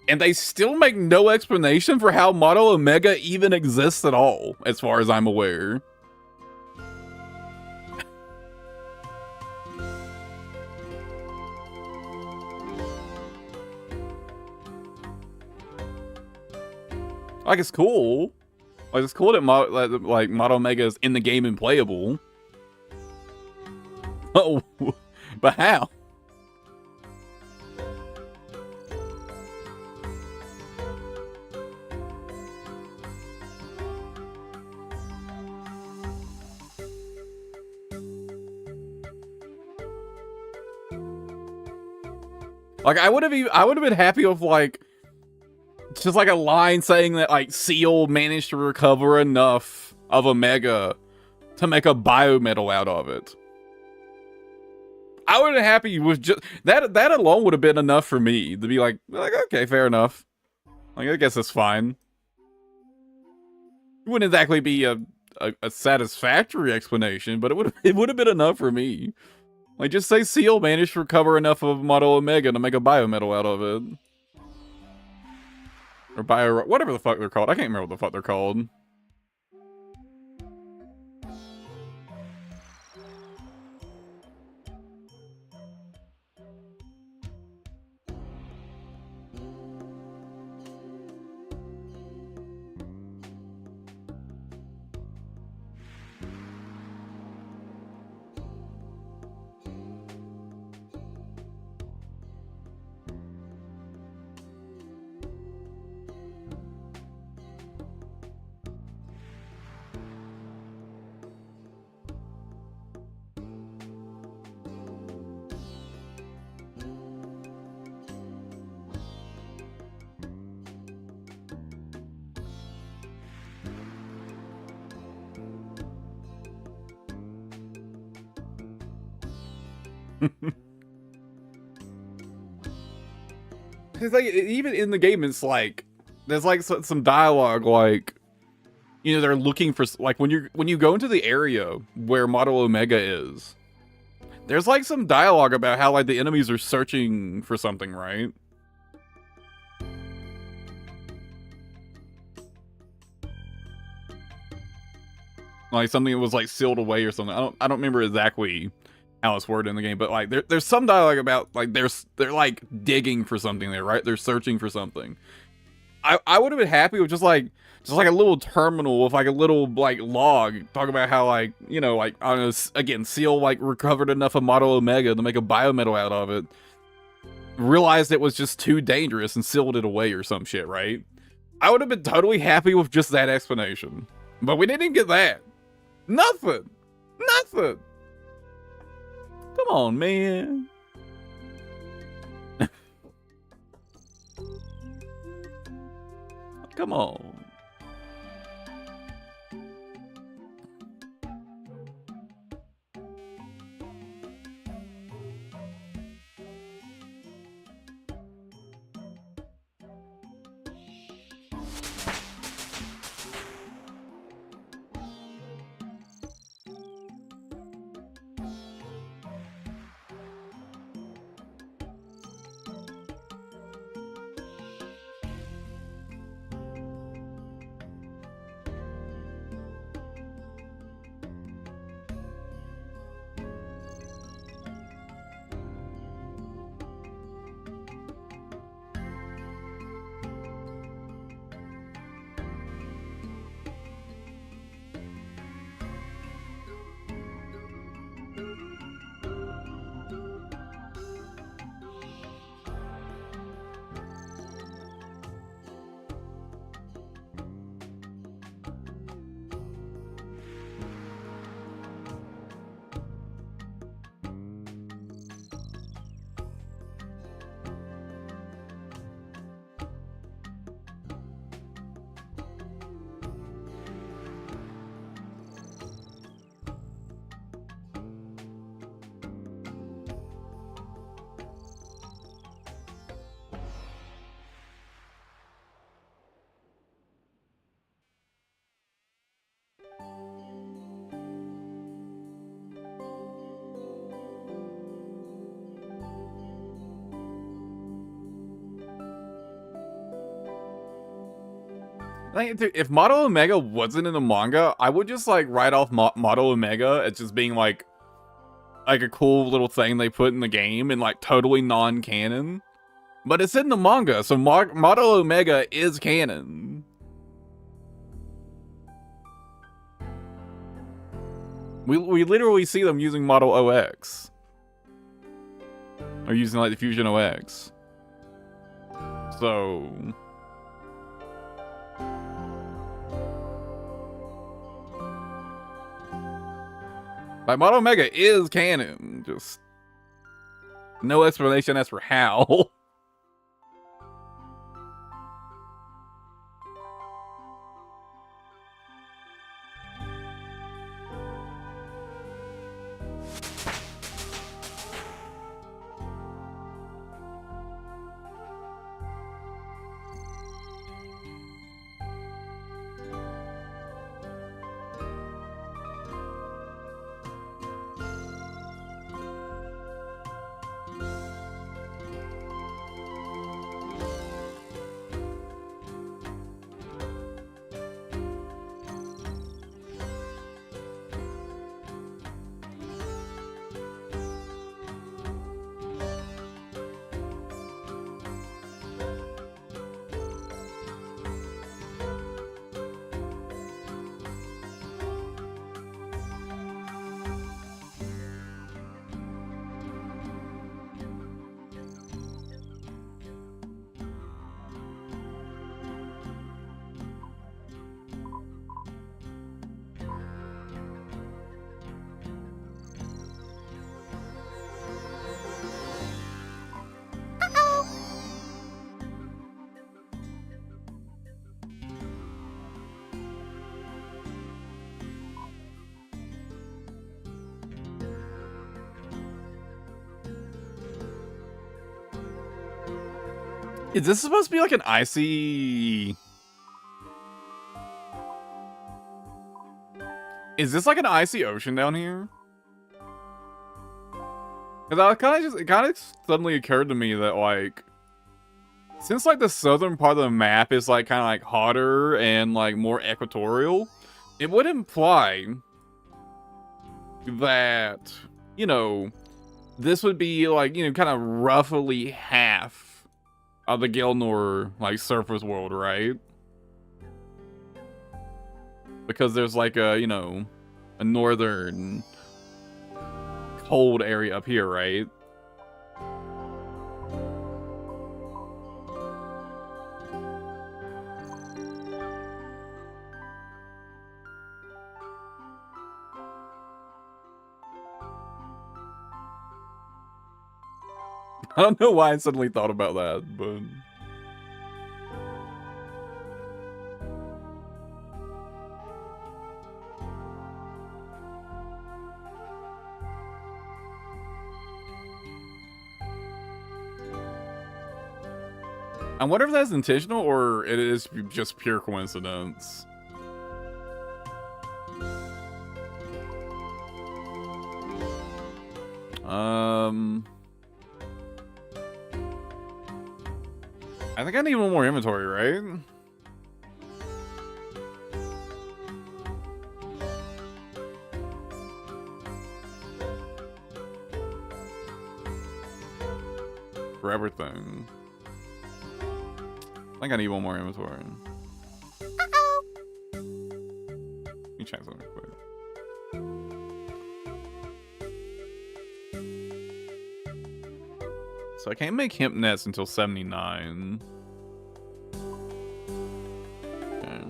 and they still make no explanation for how Model Omega even exists at all, as far as I'm aware. Like, it's cool. Like, it's cool that Model Omega is in the game and playable. Oh, but how? Like, I would have been happy with, like, just like a line saying that, like, Seal managed to recover enough of Omega to make a biometal out of it. I would have been happy with just that. That alone would have been enough for me to be like, okay, fair enough. Like, I guess that's fine. It wouldn't exactly be a satisfactory explanation, but it would have been enough for me. Like, just say Seal managed to recover enough of Model Omega to make a biometal out of it. Or whatever the fuck they're called. I can't remember what the fuck they're called. It's like, even in the game, it's like there's like some dialogue, like, you know, they're looking for, like, when you go into the area where Model Omega is, there's like some dialogue about how, like, the enemies are searching for something, right? Like something that was like sealed away or something. I don't remember exactly how it's worded in the game, but like there's some dialogue about, like, they're like digging for something there, right? They're searching for something. I would have been happy with just like a little terminal with like a little like log talk about how, like, you know, like, I don't know, again, Seal like recovered enough of Model Omega to make a biometal out of it. Realized it was just too dangerous and sealed it away or some shit, right? I would have been totally happy with just that explanation. But we didn't get that. Nothing. Nothing. Come on, man. Come on. Like, dude, if Model Omega wasn't in the manga, I would just like write off Model Omega as just being like a cool little thing they put in the game and like totally non-canon. But it's in the manga, so Model Omega is canon. We literally see them using Model OX. Or using like the Fusion OX. So like Model Omega is canon. Just no explanation as for how. Is this supposed to be like an icy... Is this like an icy ocean down here? Because it kind of suddenly occurred to me that like, since like the southern part of the map is like kind of like hotter and like more equatorial, it would imply that, you know, this would be like, you know, kind of roughly half of the Gilnor like surface world, right? Because there's like a, you know, a northern cold area up here, right? I don't know why I suddenly thought about that, but... I wonder if that's intentional or it is just pure coincidence. I think I need one more inventory, right? For everything. I think I need one more inventory. Uh-oh. Let me check something quick. So I can't make hemp nets until 79. Okay.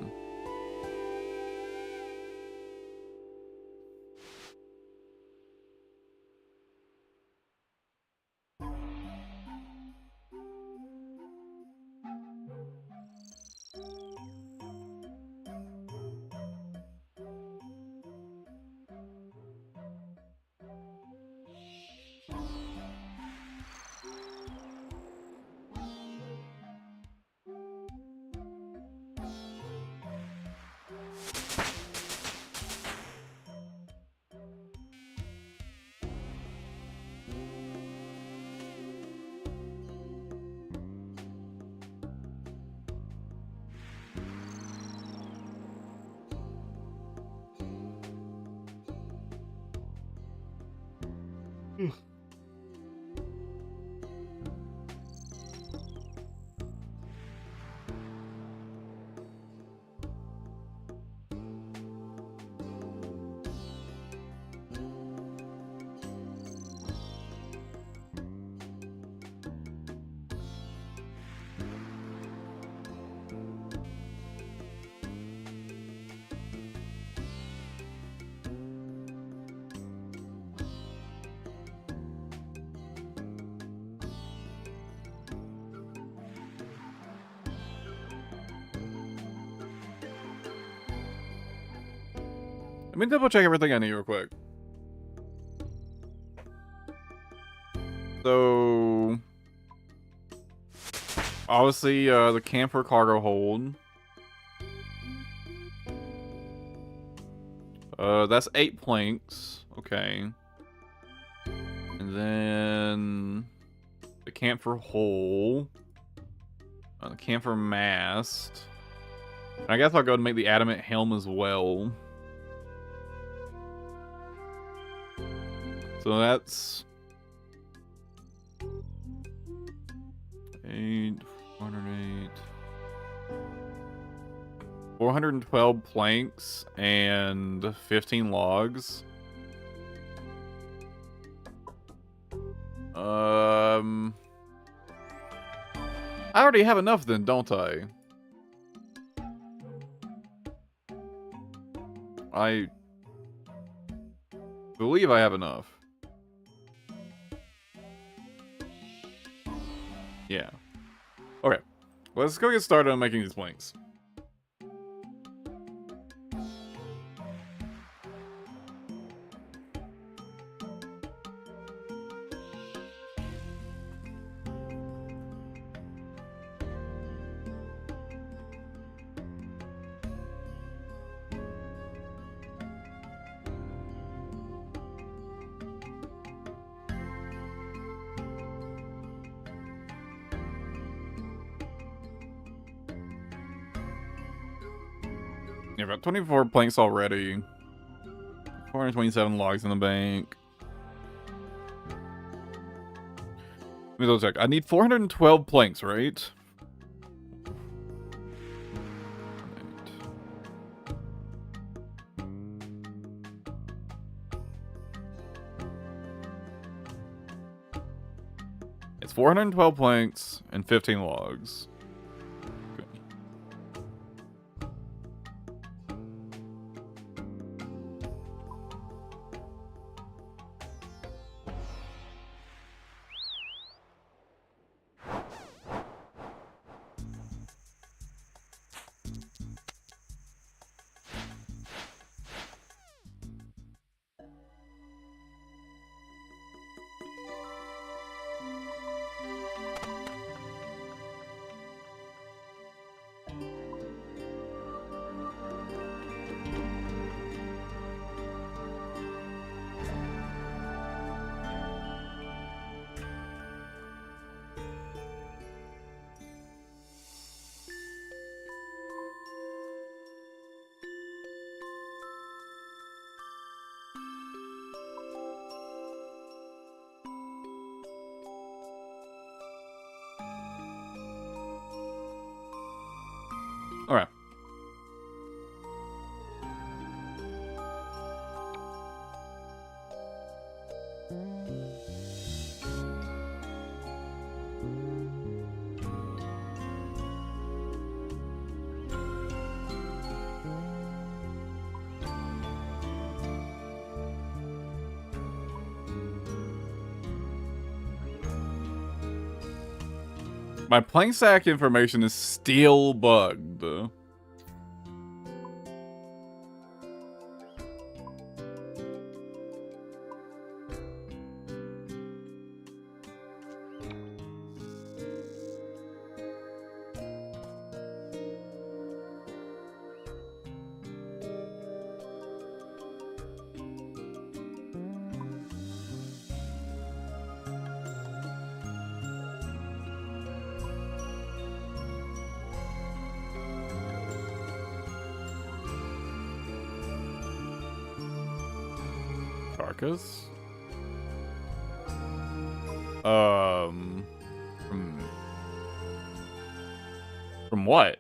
Let me double check everything I need real quick. So, obviously, the camper cargo hold. That's 8 planks. Okay. And then the camper hole. The camper mast. And I guess I'll go ahead and make the adamant helm as well. So that's 8, 408, 412 planks and 15 logs. I already have enough then, don't I? I believe I have enough. Yeah. Okay. Let's go get started on making these planks. Yeah, about 24 planks already. 427 logs in the bank. Let me double check. I need 412 planks, right? It's 412 planks and 15 logs. Alright. My plank stack information is still bugged. Carcass. From what?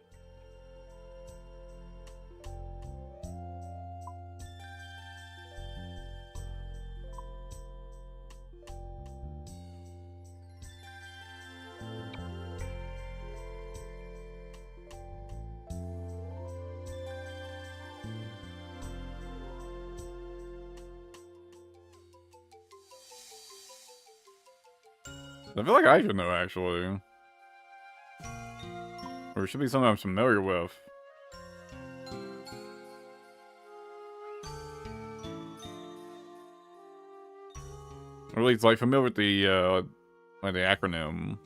I feel like I should know, actually. Or it should be something I'm familiar with. Or at least, like, familiar with the, like, the acronym.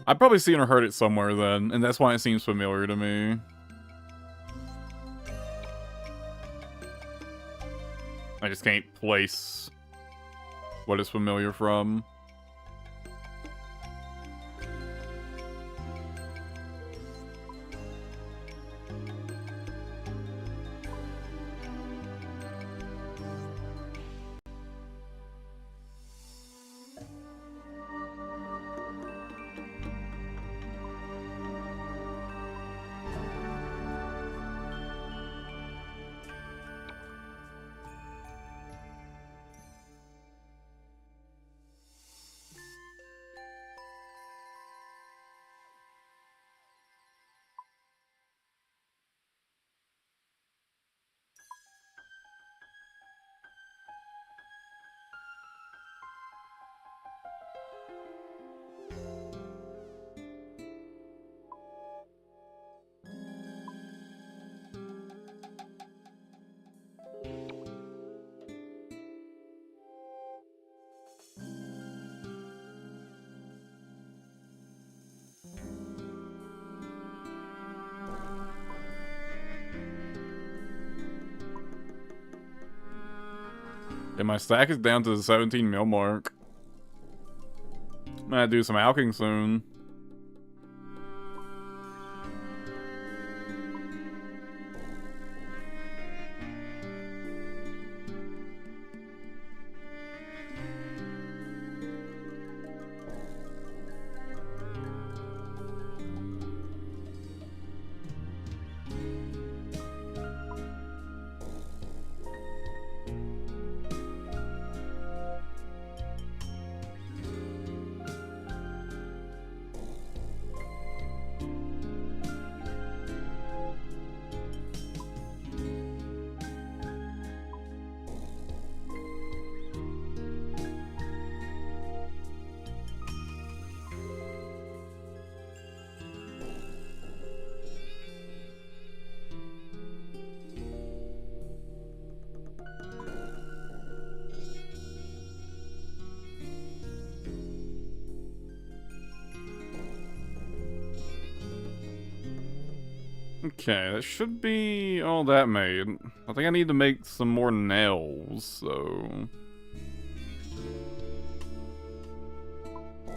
I've probably seen or heard it somewhere then, and that's why it seems familiar to me. I just can't place what it's familiar from. And my stack is down to the 17 mil mark. I'm gonna do some alching soon. Okay, that should be all that made. I think I need to make some more nails, so...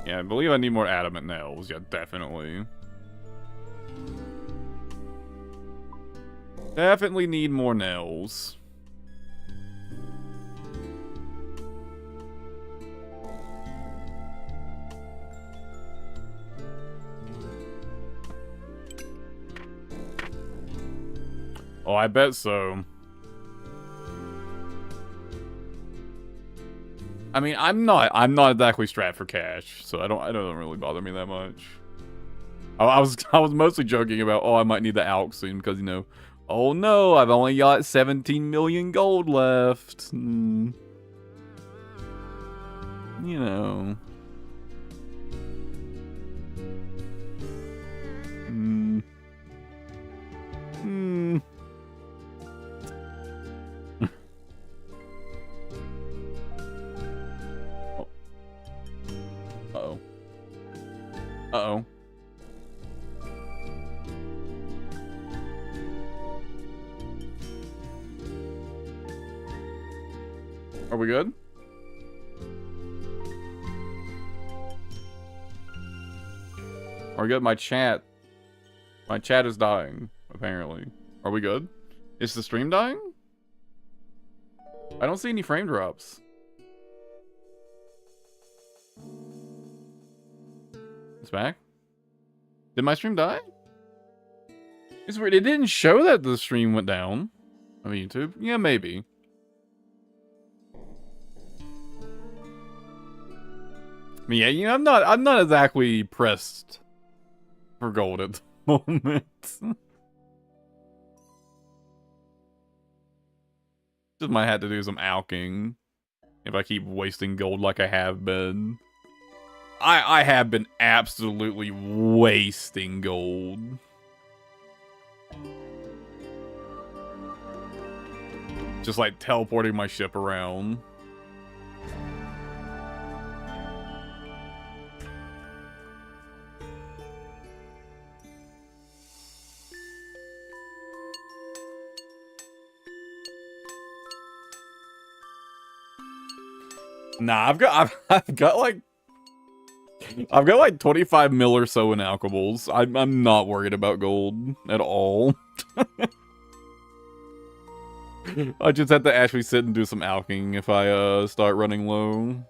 Yeah, I believe I need more adamant nails. Yeah, definitely. Definitely need more nails. Oh, I bet so. I mean, I'm not exactly strapped for cash, so I don't really bother me that much. I was mostly joking about, oh, I might need the alch soon because, you know, oh no, I've only got 17 million gold left. You know. Uh-oh. Are we good? Are we good? My chat is dying, apparently. Are we good? Is the stream dying? I don't see any frame drops. It's back? Did my stream die? It's weird. It didn't show that the stream went down on YouTube. Yeah, maybe. I mean, yeah, you know, I'm not exactly pressed for gold at the moment. Just might have to do some alking if I keep wasting gold like I have been. I have been absolutely wasting gold. Just like teleporting my ship around. Nah, I've got like 25 mil or so in alchemables. I'm not worried about gold at all. I just have to actually sit and do some alching if I start running low.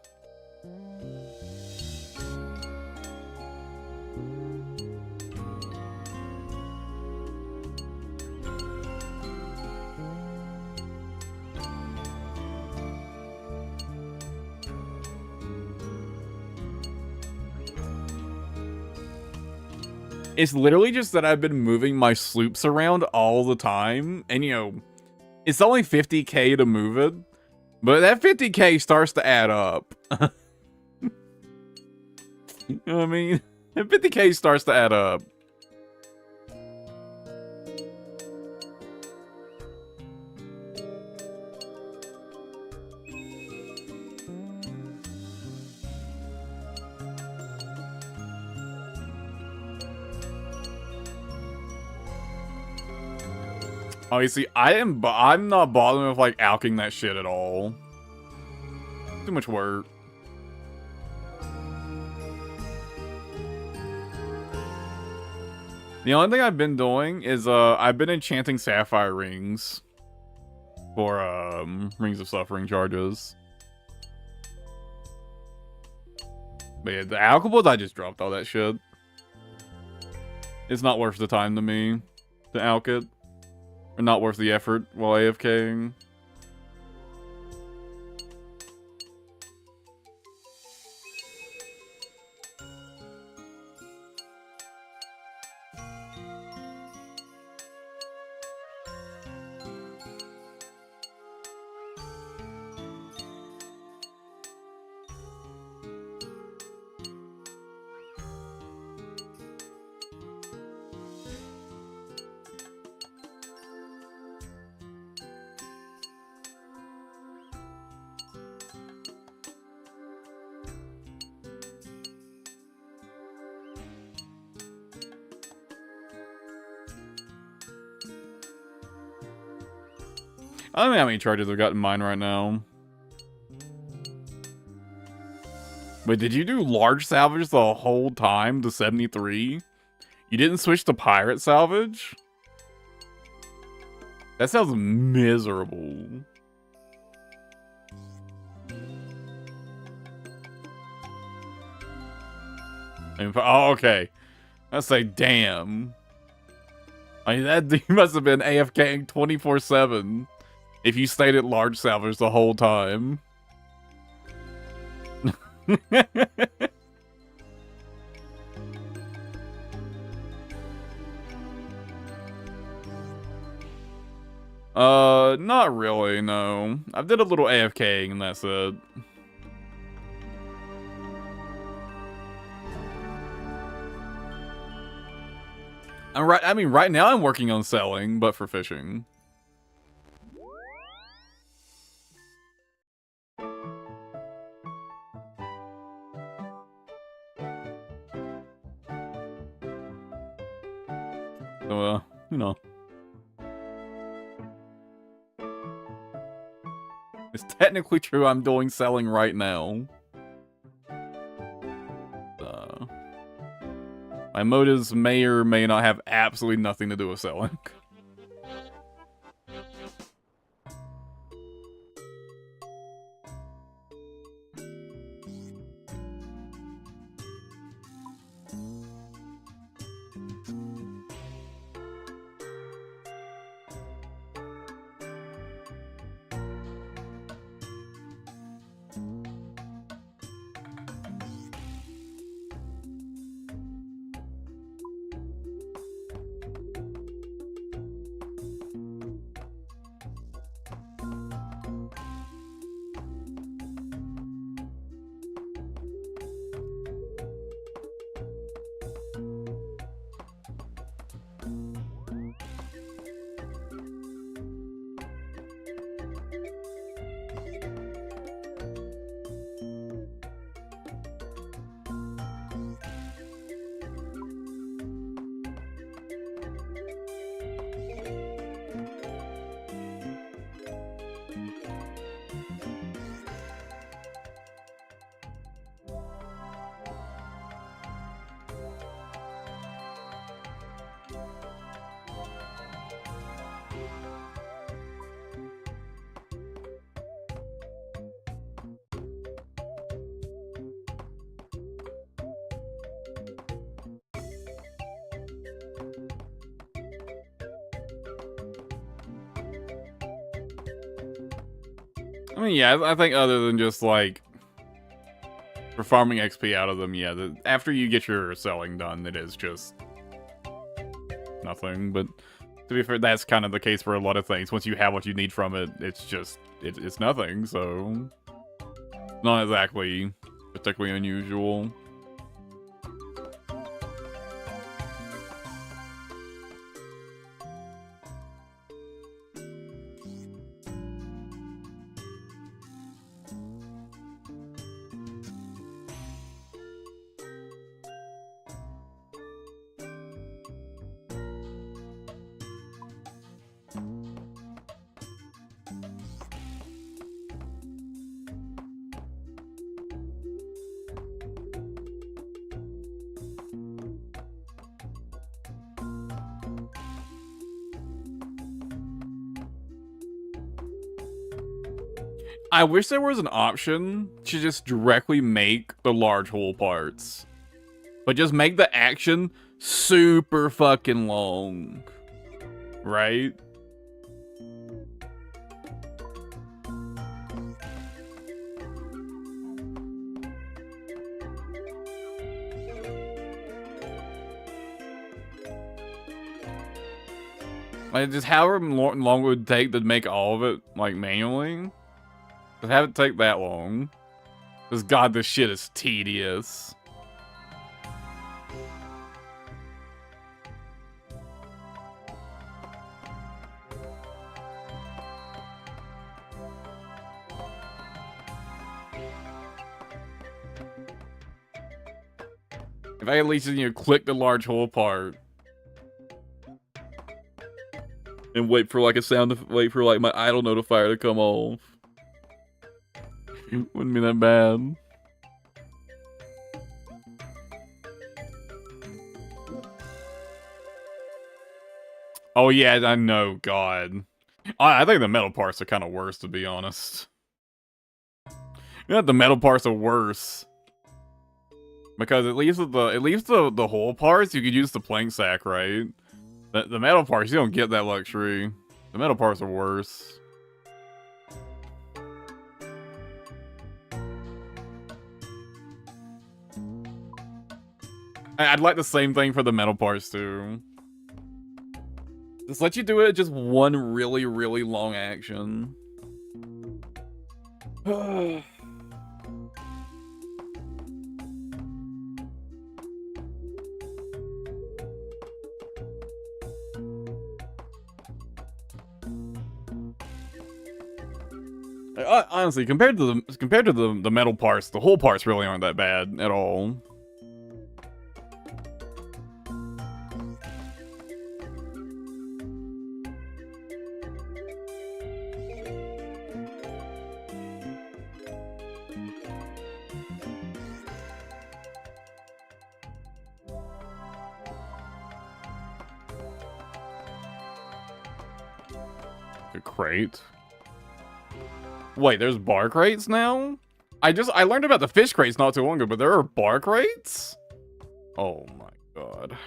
It's literally just that I've been moving my sloops around all the time, and you know, it's only 50k to move it, but that 50k starts to add up. You know what I mean? 50k starts to add up. Oh, you see, I'm not bothering with like alking that shit at all. Too much work. The only thing I've been doing is I've been enchanting sapphire rings for Rings of Suffering charges. But yeah, the alchemables, I just dropped all that shit. It's not worth the time to me to alch it. Or not worth the effort while AFKing. I don't know how many charges I've got in mine right now. Wait, did you do large salvage the whole time to 73? You didn't switch to pirate salvage? That sounds miserable. Oh, okay. Let's say, damn. I mean, that you must have been AFKing 24/7 if you stayed at large salvage the whole time. Not really, no. I did a little AFKing and that's it. I mean, right now I'm working on selling, but for fishing. So, you know. It's technically true I'm doing selling right now. My motives may or may not have absolutely nothing to do with selling. I mean, yeah, I think other than just, like, for farming XP out of them, yeah, after you get your selling done, it is just nothing. But to be fair, that's kind of the case for a lot of things. Once you have what you need from it, it's just, it's nothing, so not exactly particularly unusual. I wish there was an option to just directly make the large hole parts. But just make the action super fucking long. Right? Like, just however long it would take to make all of it, like, manually. Just have it take that long. Because, God, this shit is tedious. If I at least, click the large hole part. And wait for, like, wait for, like, my idle notifier to come off. Wouldn't be that bad. Oh yeah, I know, God. I think the metal parts are kind of worse, to be honest. Yeah, the metal parts are worse. Because at least the hole parts, you could use the plank sack, right? The metal parts, you don't get that luxury. The metal parts are worse. I'd like the same thing for the metal parts, too. Just let you do it just one really, really long action. Honestly, compared to the metal parts, the hole parts really aren't that bad at all. A crate. Wait, there's bar crates now? I learned about the fish crates not too long ago, but there are bar crates? Oh my god.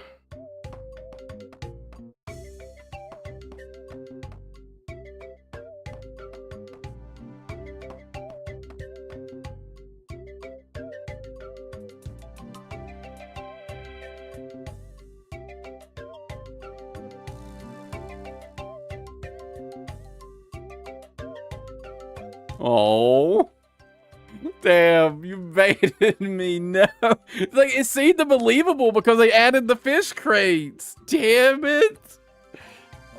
Oh. Damn, you baited me. No. It's like, it seemed believable because they added the fish crates. Damn it.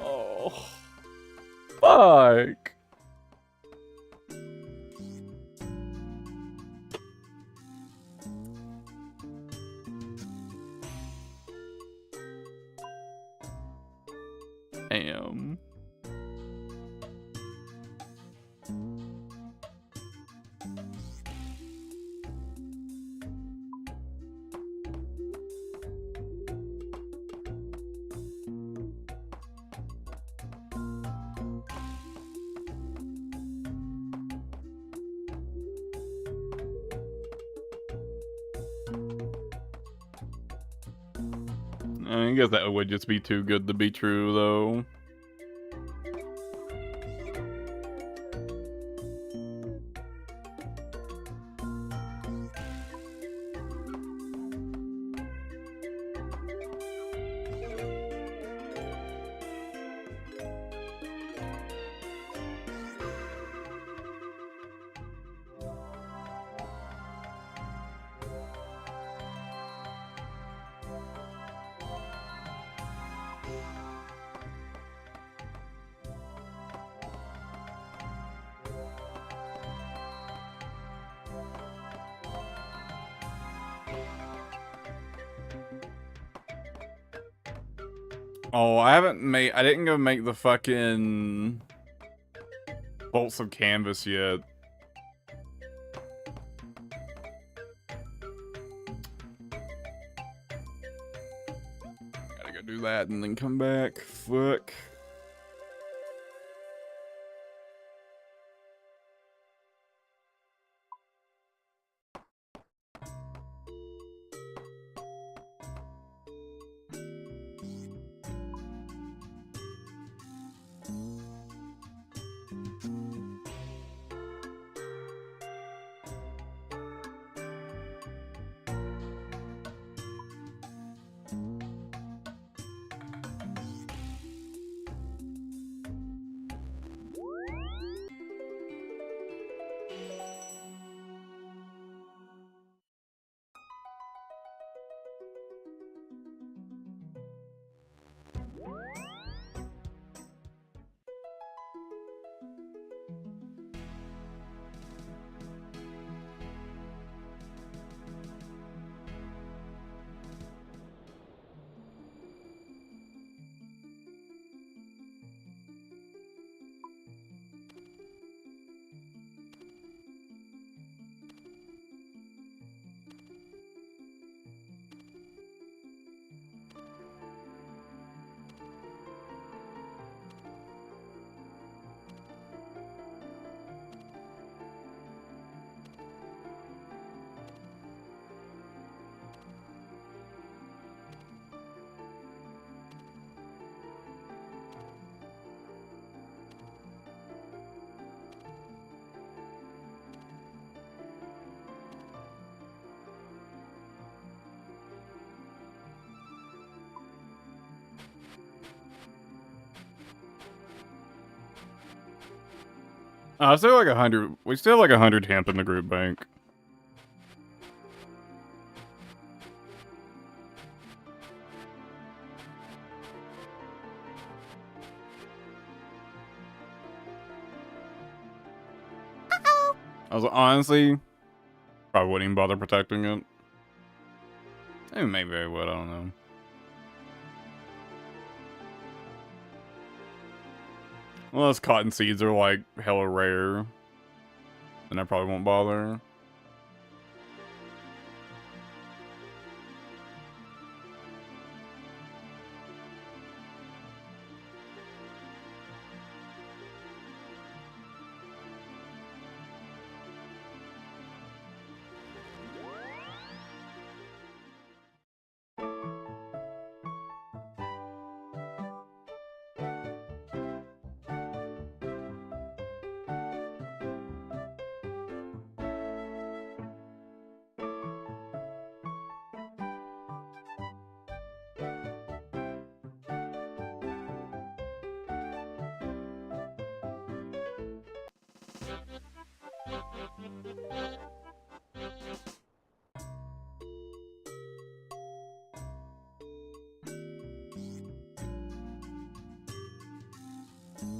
Oh. Fuck. Damn. I guess that would just be too good to be true, though. Oh, I didn't go make the fucking bolts of canvas yet. Gotta go do that and then come back. Fuck. Still like 100. We still have like 100 hemp in the group bank. I was honestly probably wouldn't even bother protecting it. Maybe I would. I don't know. Unless cotton seeds are like hella rare, then I probably won't bother.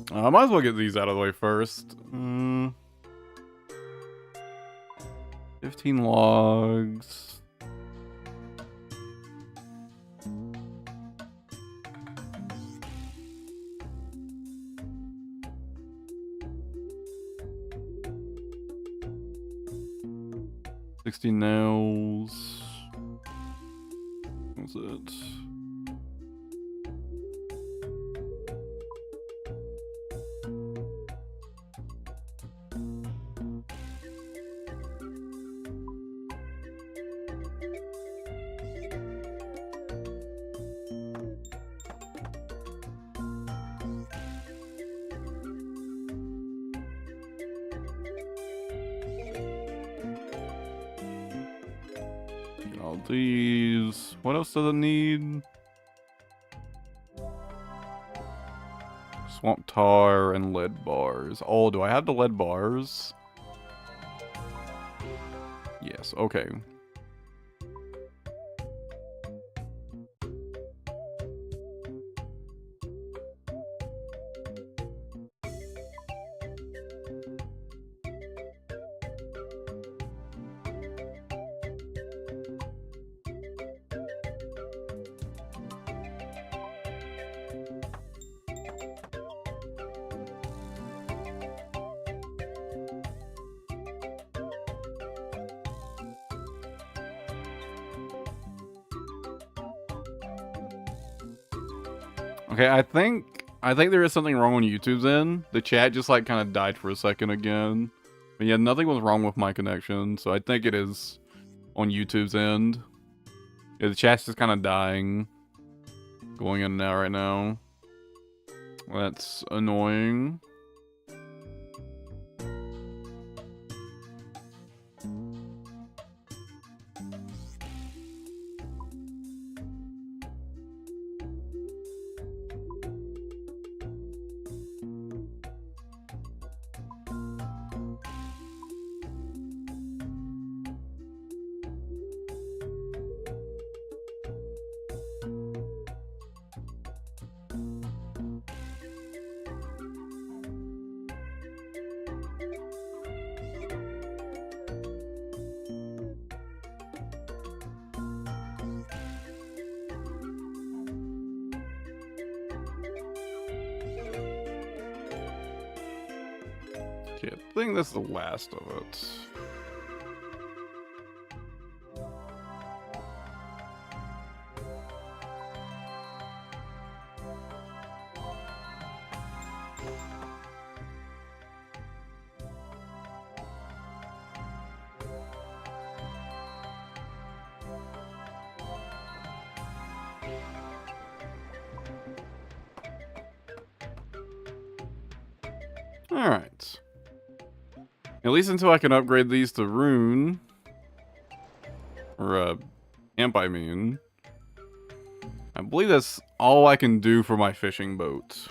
I might as well get these out of the way first. 15 logs. $60 nails. That's it. All these. What else does it need? Swamp tar and lead bars. Oh, do I have the lead bars? Yes, okay. Okay, I think there is something wrong on YouTube's end. The chat just like kind of died for a second again. But yeah, nothing was wrong with my connection, so I think it is on YouTube's end. Yeah, the chat's just kind of dying. Going in and out right now. That's annoying. Okay, I think that's the last of it. Alright. At least until I can upgrade these to Rune. Or, Amp, I mean. I believe that's all I can do for my fishing boat.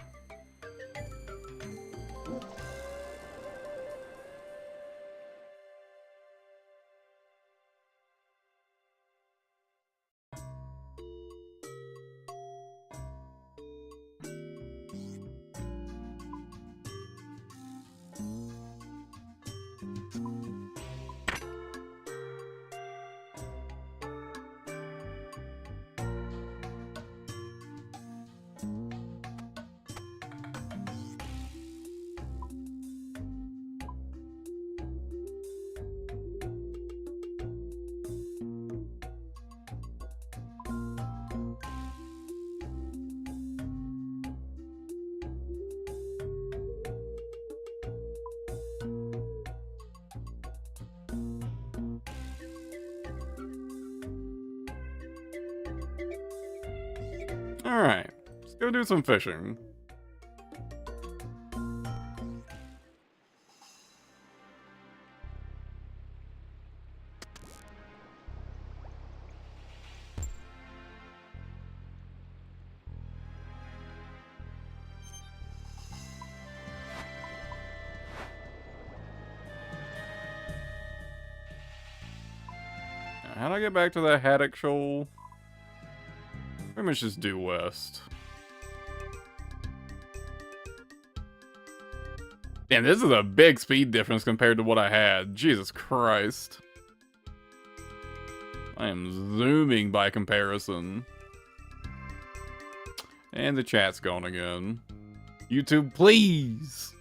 Alright, let's go do some fishing. How'd I get back to that haddock shoal? Pretty much just due west. Damn, this is a big speed difference compared to what I had. Jesus Christ. I am zooming by comparison. And the chat's gone again. YouTube, please!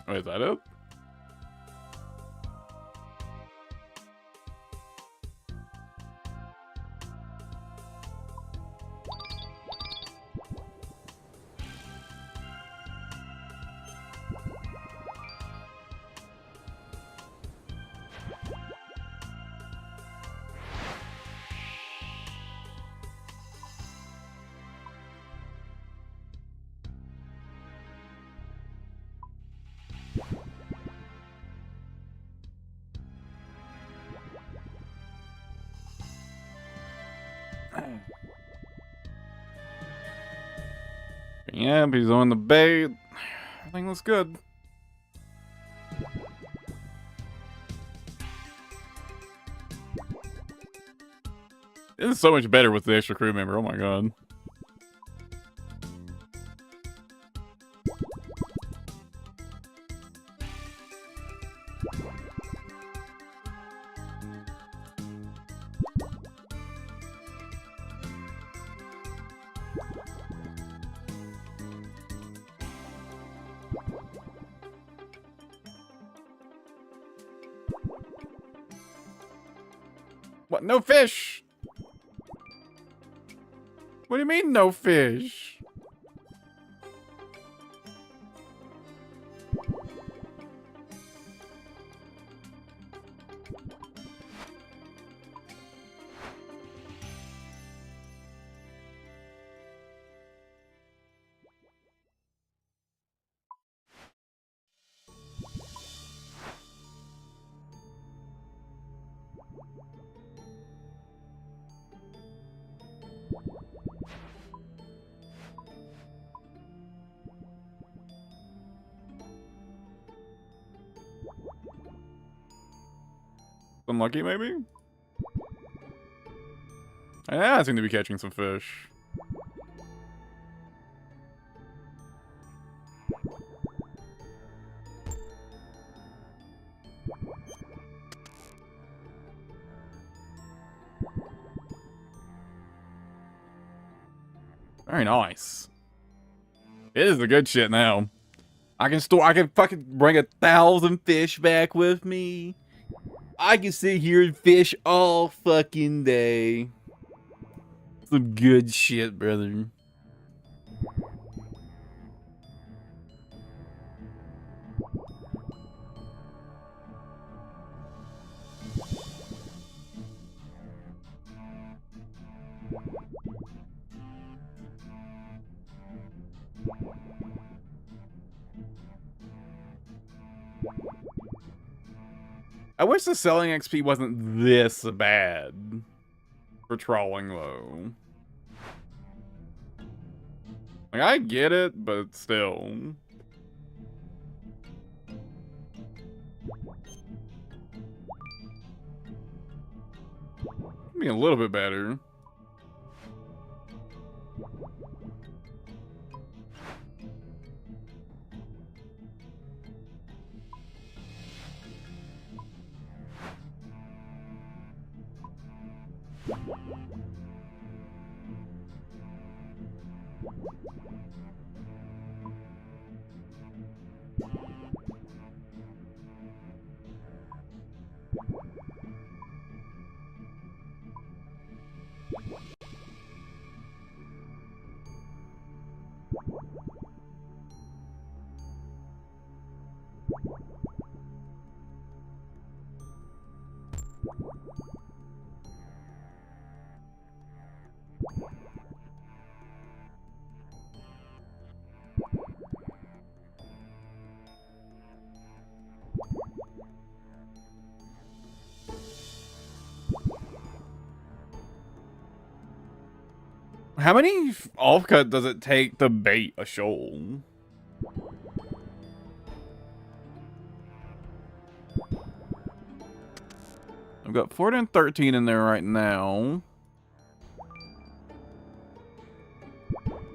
Wait, is that it? Yeah, he's on the bait. Everything looks good. This is so much better with the extra crew member. Oh my god. What? No fish? What do you mean, no fish? Unlucky, maybe? Yeah, I seem to be catching some fish. Very nice. It is the good shit now. I can fucking bring 1,000 fish back with me. I can sit here and fish all fucking day. Some good shit, brother. I wish the selling XP wasn't this bad for trawling low. Like, I get it, but still. Be a little bit better. How many offcut does it take to bait a shoal? I've got 413 in there right now.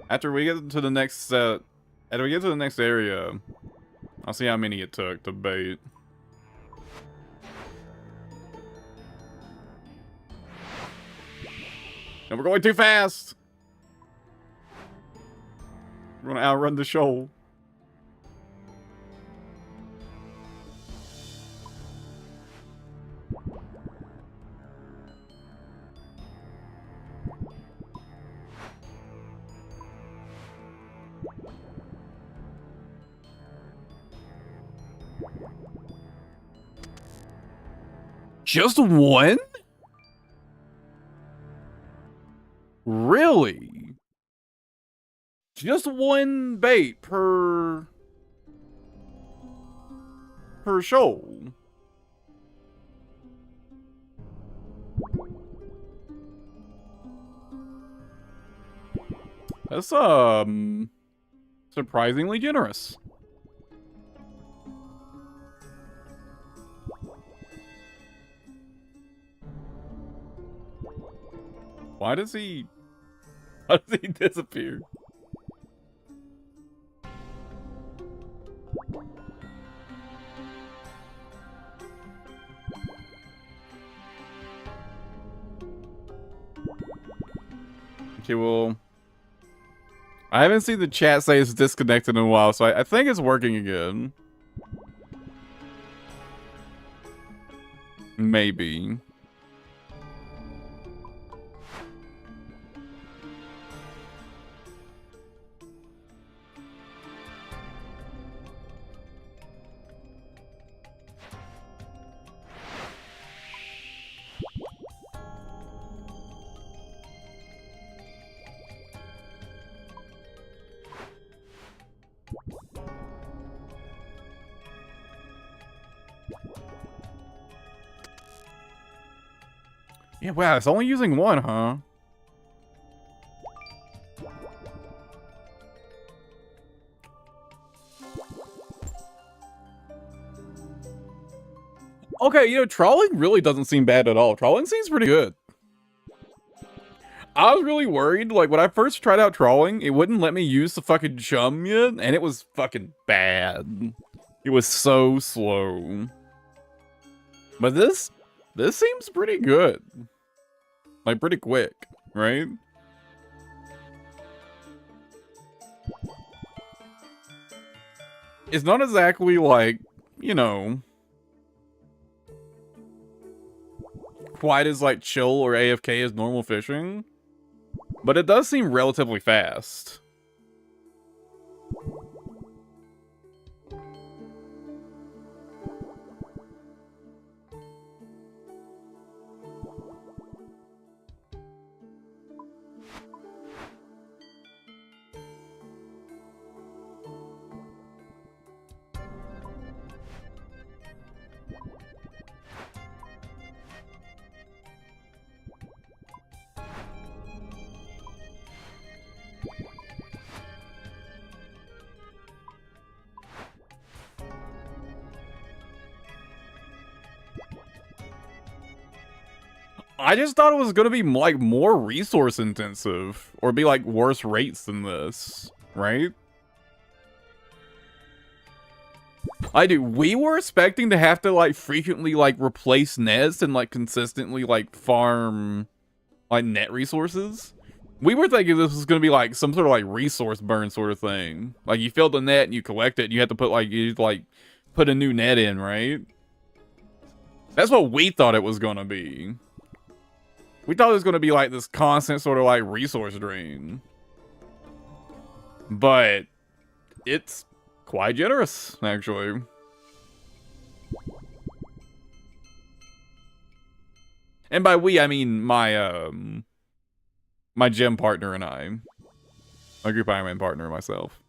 After we get to the next after we get to the next area, I'll see how many it took to bait. And we're going too fast. We're gonna outrun the shoal. Just one? Really? Just one bait per shoal. That's surprisingly generous. Why does he disappear? Okay, well, I haven't seen the chat say it's disconnected in a while, so I think it's working again. Maybe. Yeah, wow, it's only using one, huh? Okay, you know, trawling really doesn't seem bad at all. Trawling seems pretty good. I was really worried, like, when I first tried out trawling, it wouldn't let me use the fucking chum yet, and it was fucking bad. It was so slow. But this seems pretty good. Like, pretty quick, right? It's not exactly like, you know, quite as like chill or AFK as normal fishing, but it does seem relatively fast. I just thought it was gonna be like more resource intensive or be like worse rates than this, right? We were expecting to have to like frequently like replace nets and like consistently like farm like net resources. We were thinking this was gonna be like some sort of like resource burn sort of thing. Like you fill the net and you collect it and you have to put like put a new net in, right? That's what we thought it was gonna be. We thought it was gonna be like this constant sort of like resource drain. But it's quite generous, actually. And by we, I mean my my gym partner and I. My group Iron Man partner and myself.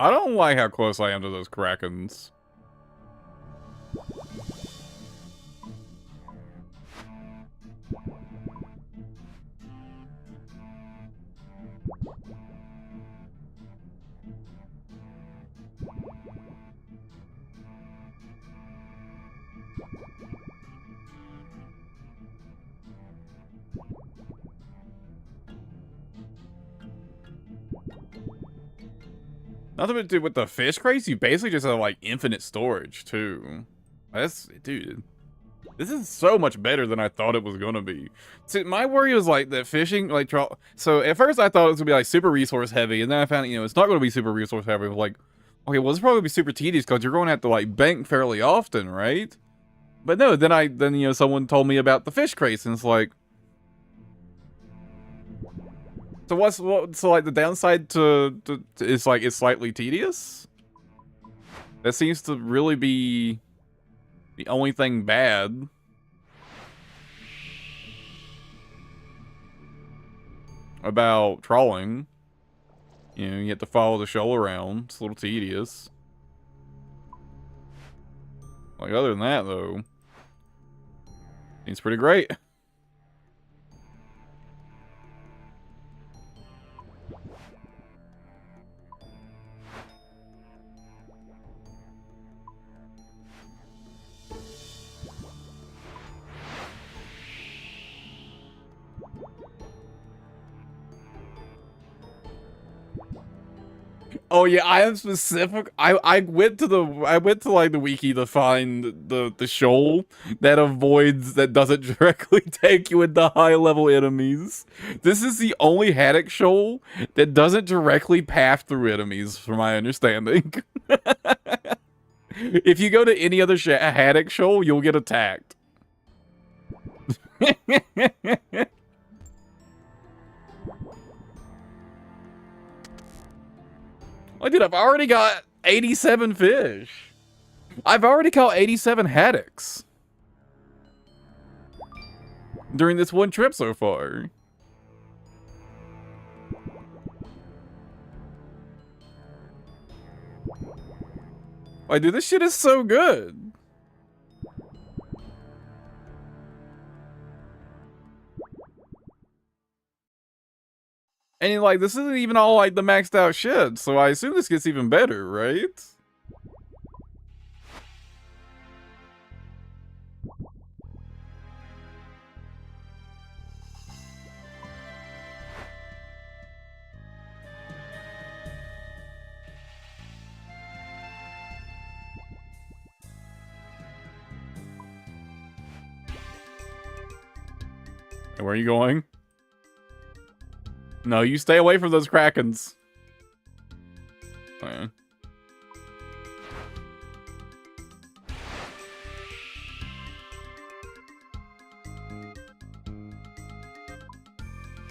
I don't like how close I am to those krakens. Nothing to do with the fish crates, you basically just have like infinite storage too. That's, dude, this is so much better than I thought it was gonna be. See, my worry was like that fishing, like, so at first I thought it was gonna be like super resource heavy, and then I found, it's not gonna be super resource heavy. I was like, okay, well, it's probably gonna be super tedious because you're going to have to like bank fairly often, right? But no, then someone told me about the fish crates, and it's like, so like the downside to is like it's slightly tedious? That seems to really be the only thing bad. About trawling. You have to follow the shoal around. It's a little tedious. Like, other than that, though, it's pretty great. Oh yeah, I am specific. I went to like the wiki to find the shoal that doesn't directly take you into high level enemies. This is the only haddock shoal that doesn't directly path through enemies, from my understanding. If you go to any other haddock shoal, you'll get attacked. Oh, dude, I've already got 87 fish. I've already caught 87 haddocks during this one trip so far. Like, dude, this shit is so good. And like, this isn't even all like the maxed out shit, so I assume this gets even better, right? And where are you going? No, you stay away from those krakens. Oh, I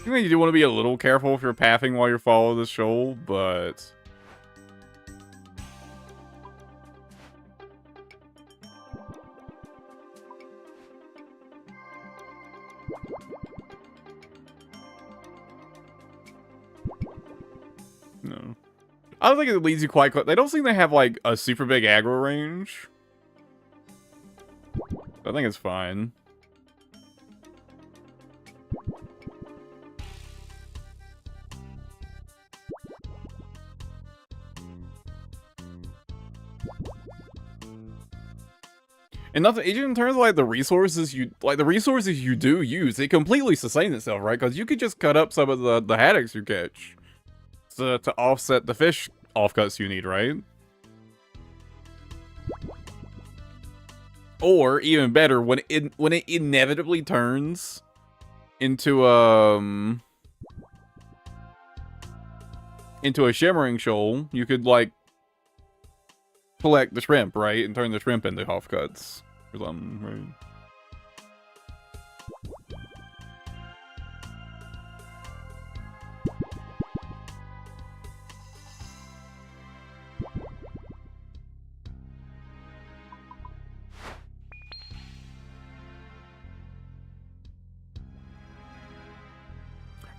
think you do want to be a little careful if you're pathing while you're following the shoal, but... No. I don't think it leads you quite close. They don't seem to have, like, a super big aggro range. I think it's fine. And nothing, even in terms of, like, the resources you do use, it completely sustains itself, right? Because you could just cut up some of the haddocks you catch to offset the fish offcuts you need, right? Or even better, when it inevitably turns into a shimmering shoal, you could like collect the shrimp, right, and turn the shrimp into offcuts or something, right?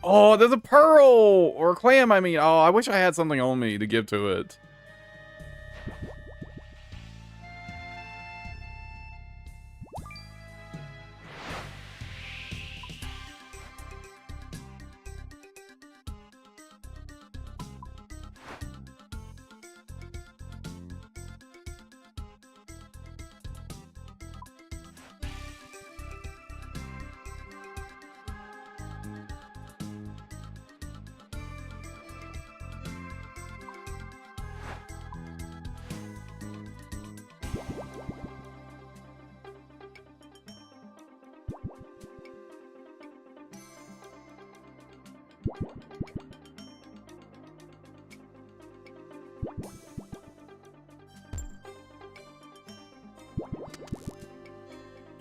Oh, there's a pearl! Or a clam, I mean. Oh, I wish I had something on me to give to it.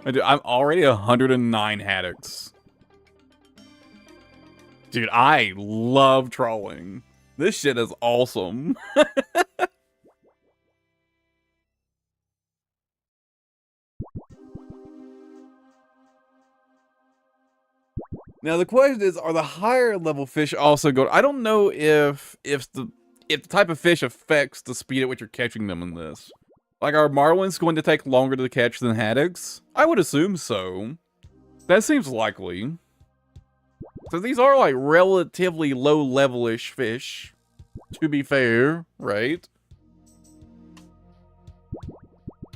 I'm already 109 haddocks. Dude, I love trolling. This shit is awesome. Now the question is, are the higher level fish also good? I don't know if the type of fish affects the speed at which you're catching them in this. Like, are marlins going to take longer to catch than haddocks? I would assume so. That seems likely. So these are like relatively low level-ish fish, to be fair, right?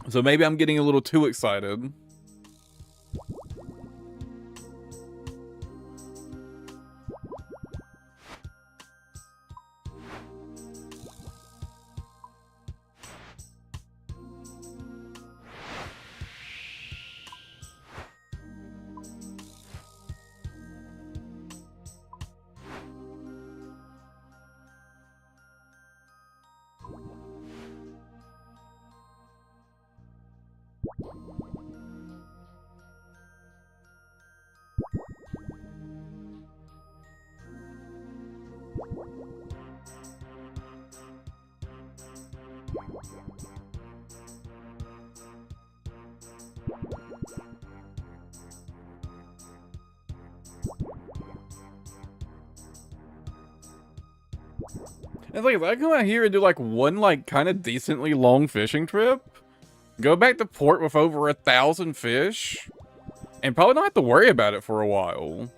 So maybe I'm getting a little too excited. And like, if I come out here and do like one like kind of decently long fishing trip, go back to port with over 1,000 fish, and probably not have to worry about it for a while.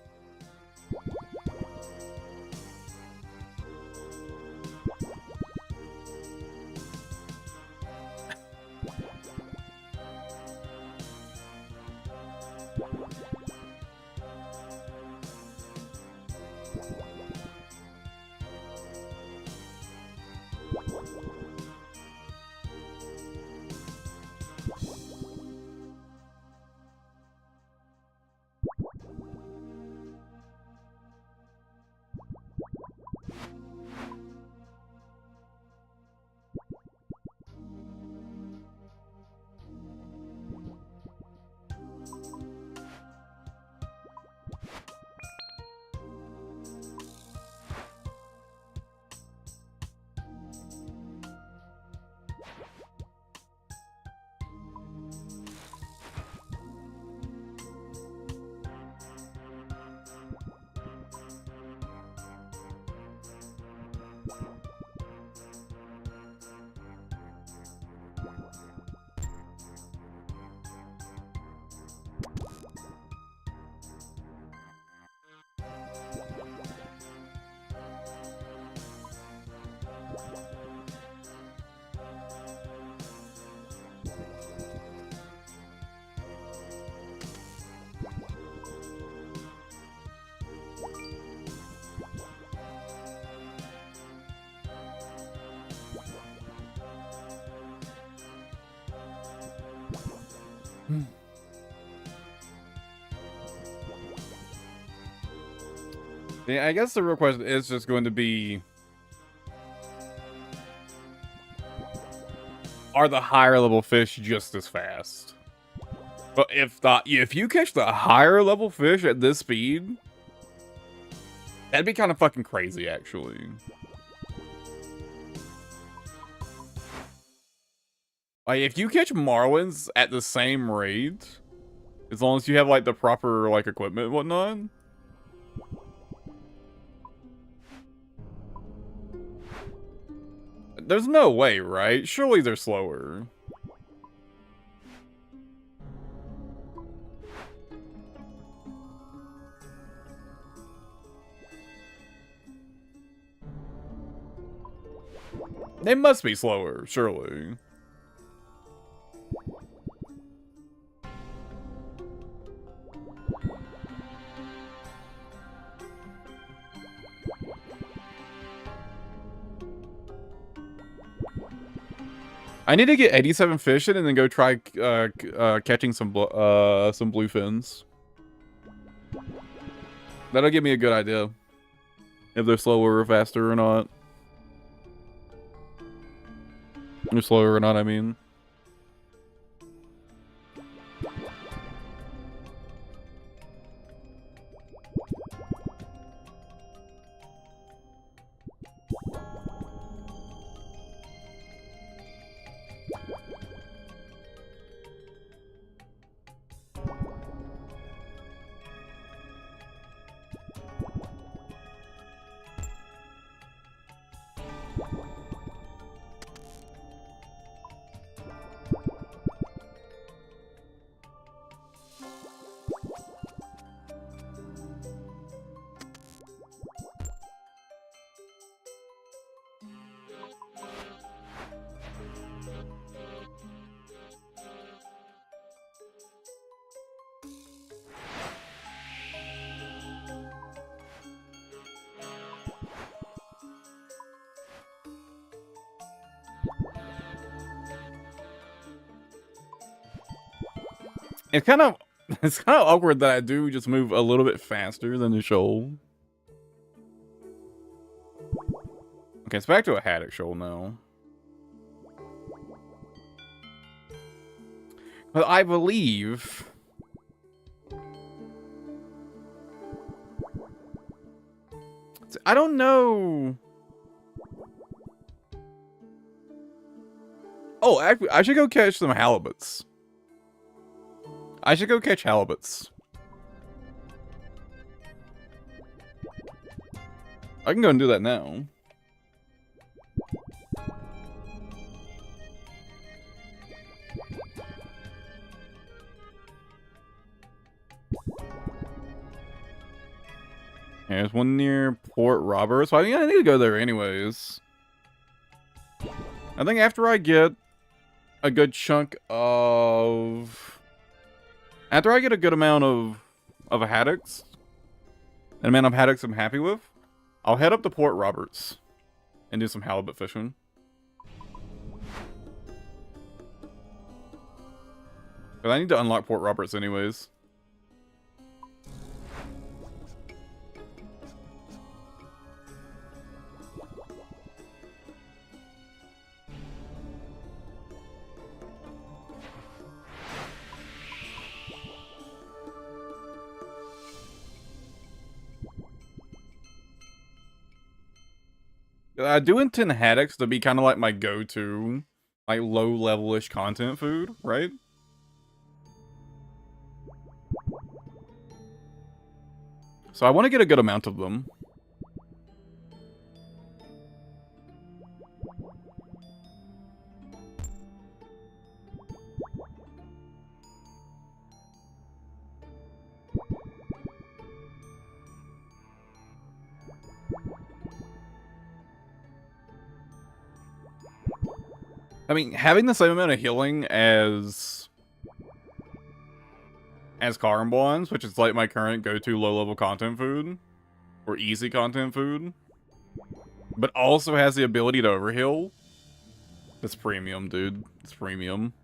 Yeah, I guess the real question is just going to be, are the higher level fish just as fast? But if you catch the higher level fish at this speed, that'd be kind of fucking crazy, actually. Like, if you catch marlins at the same rate, as long as you have, like, the proper, like, equipment and whatnot, there's no way, right? Surely they're slower. They must be slower, surely. I need to get 87 fish in and then go try catching some bluefins. That'll give me a good idea if they're slower or faster or not. Or slower or not, I mean. It's kind of awkward that I do just move a little bit faster than the shoal. Okay, it's back to a haddock shoal now. But I believe I don't know. Oh, actually, I should go catch some halibuts. I should go catch halibuts. I can go and do that now. Yeah, there's one near Port Roberts. So I need to go there anyways. I think after I get a good chunk of... After I get a good amount of haddocks, an amount of haddocks I'm happy with, I'll head up to Port Roberts and do some halibut fishing. But I need to unlock Port Roberts anyways. I do intend haddocks to be kind of like my go-to, like low-level-ish content food, right? So I want to get a good amount of them. I mean, having the same amount of healing as Carbons, which is like my current go-to low-level content food, or easy content food, but also has the ability to overheal. It's premium, dude. It's premium.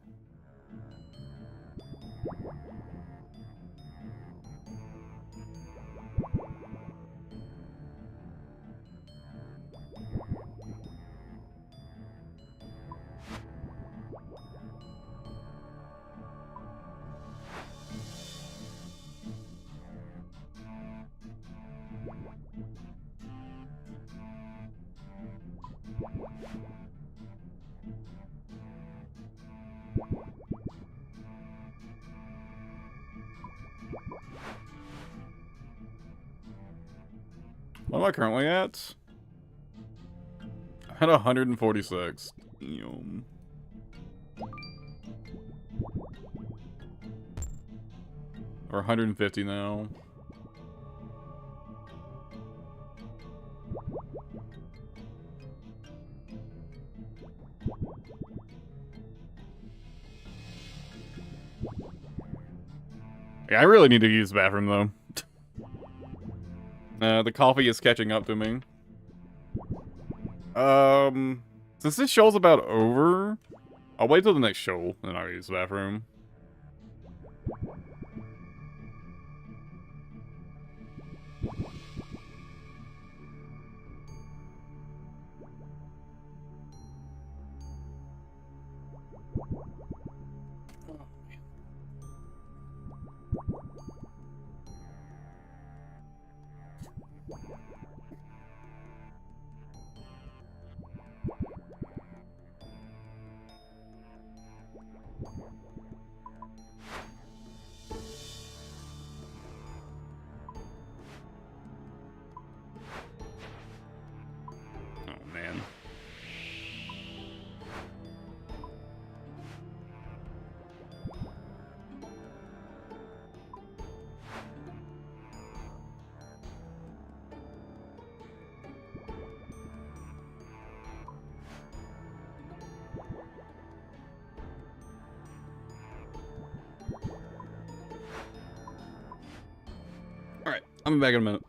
What am I currently at? I'm at 146. Damn. Or 150 now. Yeah, I really need to use the bathroom, though. The coffee is catching up to me. Since this show's about over, I'll wait till the next show, and then I'll use the bathroom. Alright, I'll be back in a minute.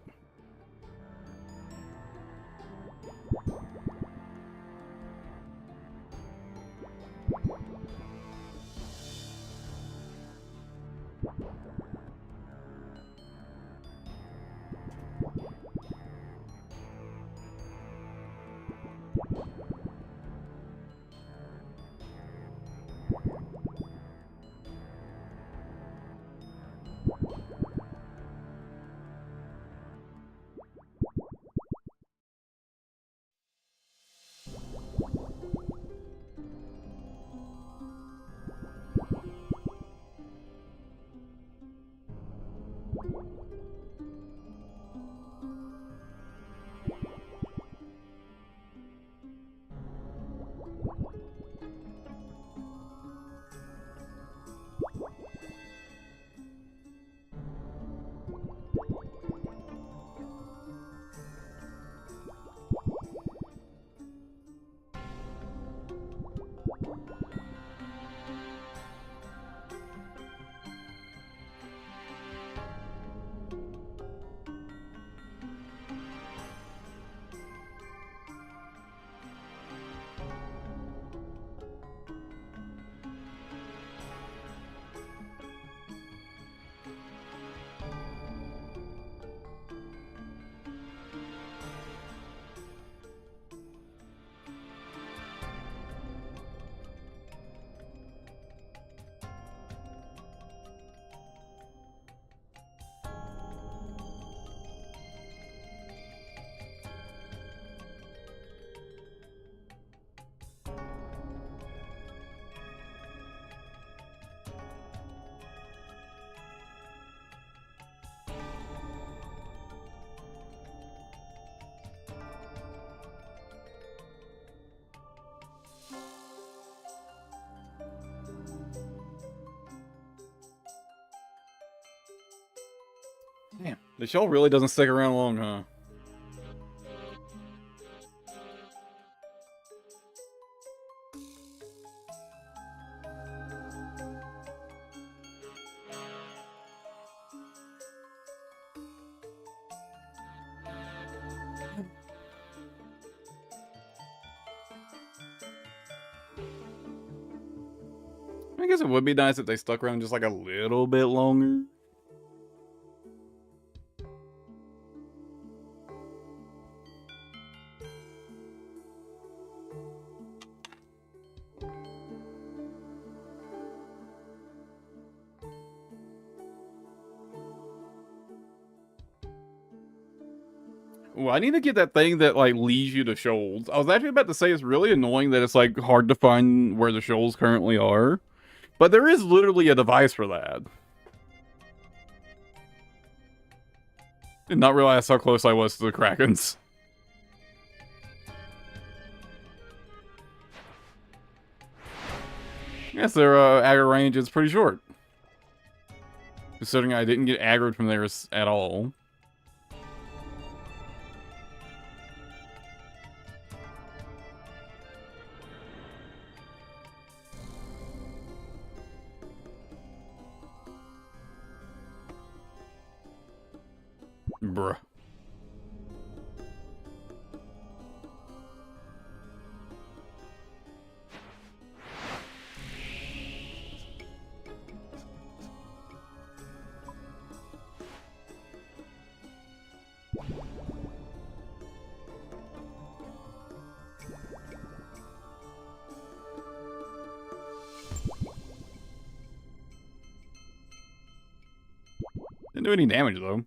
Damn, the show really doesn't stick around long, huh? I guess it would be nice if they stuck around just like a little bit longer. Ooh, I need to get that thing that like leads you to shoals. I was actually about to say it's really annoying that it's like hard to find where the shoals currently are. But there is literally a device for that. Did not realize how close I was to the Krakens. Yes, their aggro range is pretty short. Considering I didn't get aggroed from there at all. Bruh. Didn't do any damage though.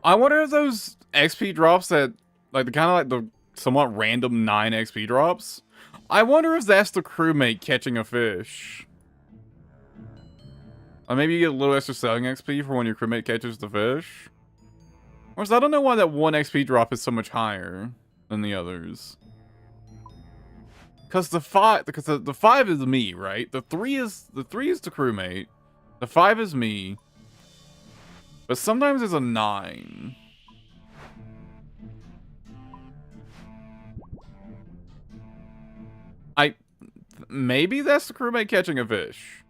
I wonder if those XP drops that, like, the kind of like the somewhat random 9 XP drops, I wonder if that's the crewmate catching a fish. Or maybe you get a little extra selling XP for when your crewmate catches the fish. Or I don't know why that 1 XP drop is so much higher than the others. Because the 5 is me, right? The 3 is the crewmate. The 5 is me. But sometimes it's a 9. Maybe that's the crewmate catching a fish.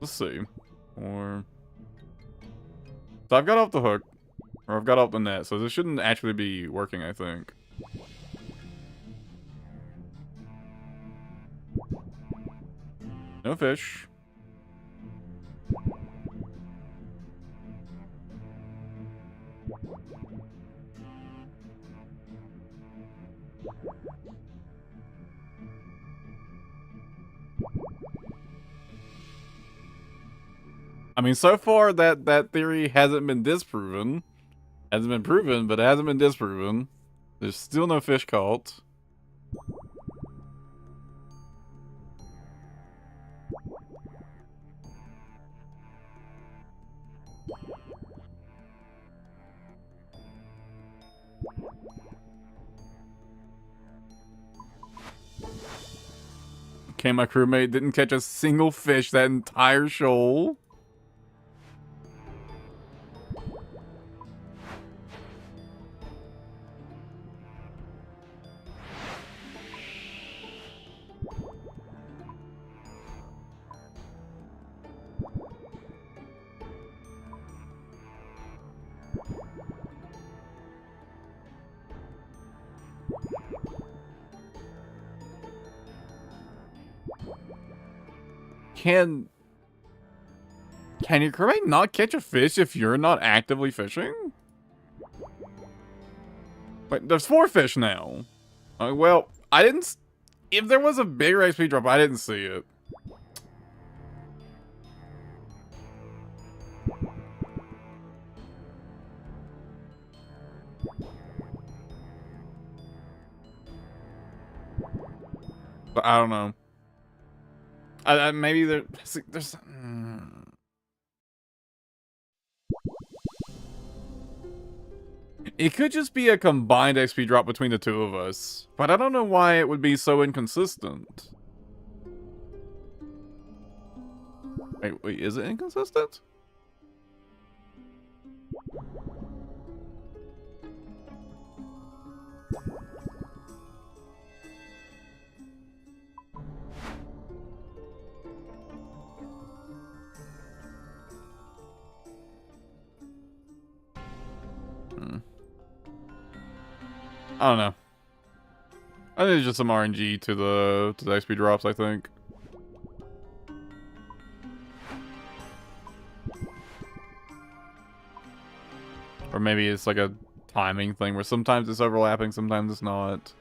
Let's see. So I've got off the hook. Or I've got off the net, so this shouldn't actually be working, I think. No fish. I mean, so far that theory hasn't been disproven. Hasn't been proven, but it hasn't been disproven. There's still no fish caught. Okay, my crewmate didn't catch a single fish that entire shoal. Can your crewmate not catch a fish if you're not actively fishing? Wait, there's 4 fish now. Well, I didn't... If there was a bigger XP drop, I didn't see it. But I don't know. Maybe there's... It could just be a combined XP drop between the 2 of us. But I don't know why it would be so inconsistent. Wait, is it inconsistent? I don't know. I think it's just some RNG to the XP drops, I think. Or maybe it's like a timing thing where sometimes it's overlapping, sometimes it's not.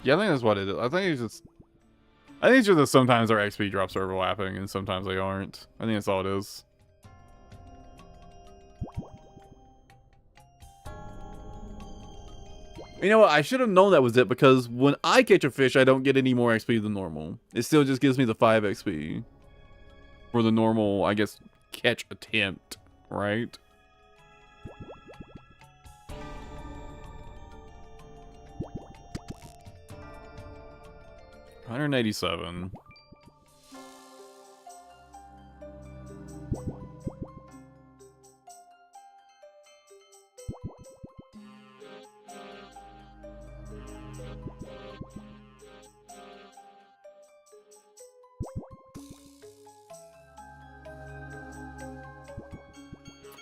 Yeah, I think that's what it is. I think it's just that sometimes our XP drops are overlapping and sometimes they aren't. I think that's all it is. You know what? I should have known that was it because when I catch a fish, I don't get any more XP than normal. It still just gives me the 5 XP. For the normal, I guess, catch attempt, right? $187.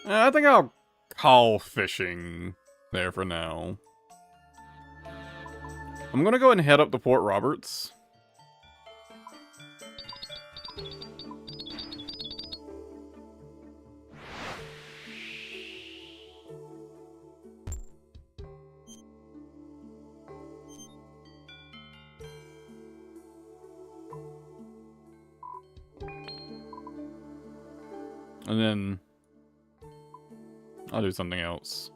I think I'll call fishing there for now. I'm gonna go ahead and head up to Port Roberts. And then I'll do something else.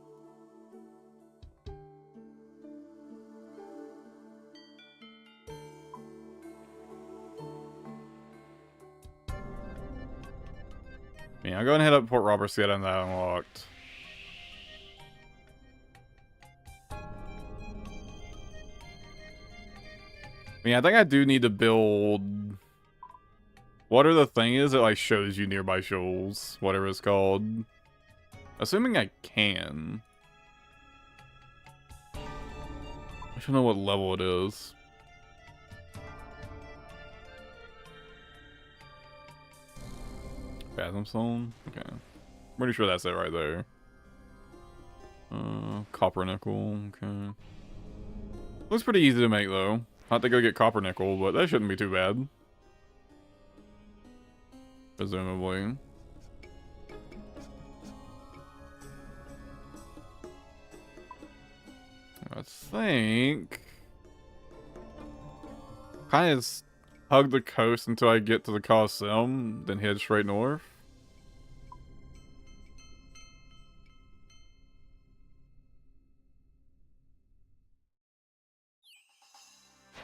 Yeah, I'll go and head up to Port Roberts to get that unlocked. I think I do need to build... Whatever the thing is, it like shows you nearby shoals. Whatever it's called. Assuming I can. I don't know what level it is. Phantom Stone? Okay. Pretty sure that's it right there. Copper nickel, okay. Looks pretty easy to make though. I'll have to go get copper nickel, but that shouldn't be too bad. Presumably. I think... kind of hug the coast until I get to the Coliseum, then head straight north.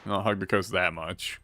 Not hug the coast that much.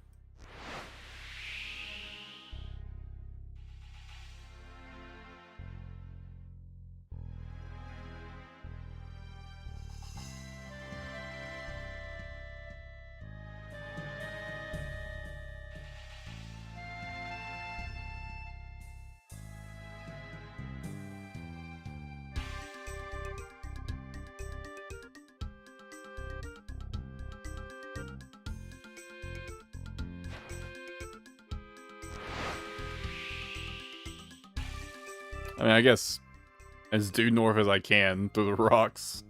I mean, I guess as due north as I can through the rocks.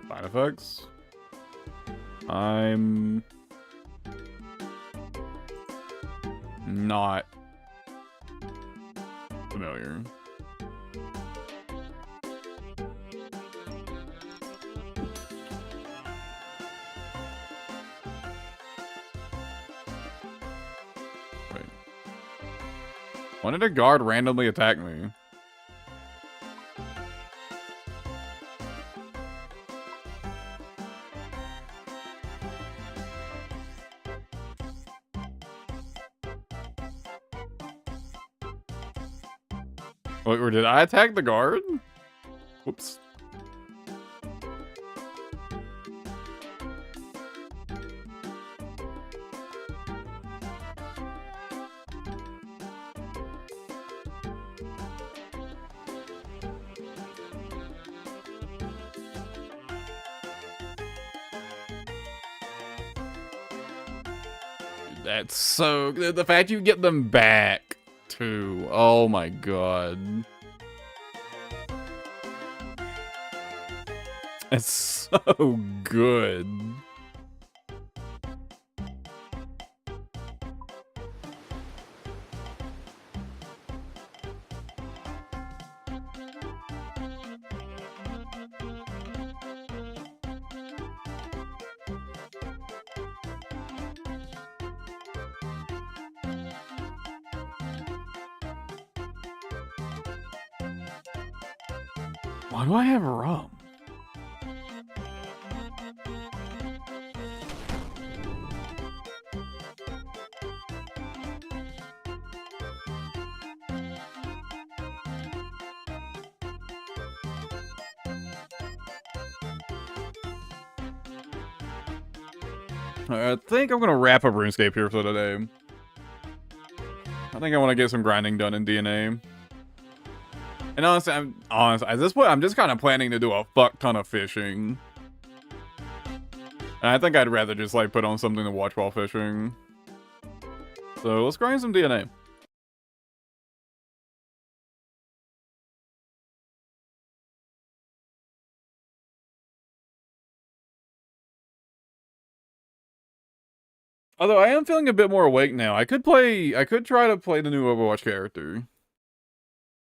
Side effects. I'm not familiar. Wait. When did a guard randomly attack me? Wait, or did I attack the guard? Whoops. That's so good. The fact you get them back, too. Oh my god. It's so good. Why do I have rum? I think I'm gonna wrap up RuneScape here for today. I think I want to get some grinding done in DNA. And honestly, at this point, I'm just kind of planning to do a fuck ton of fishing. And I think I'd rather just like put on something to watch while fishing. So let's grind some DNA. Although I am feeling a bit more awake now. I could try to play the new Overwatch character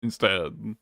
instead.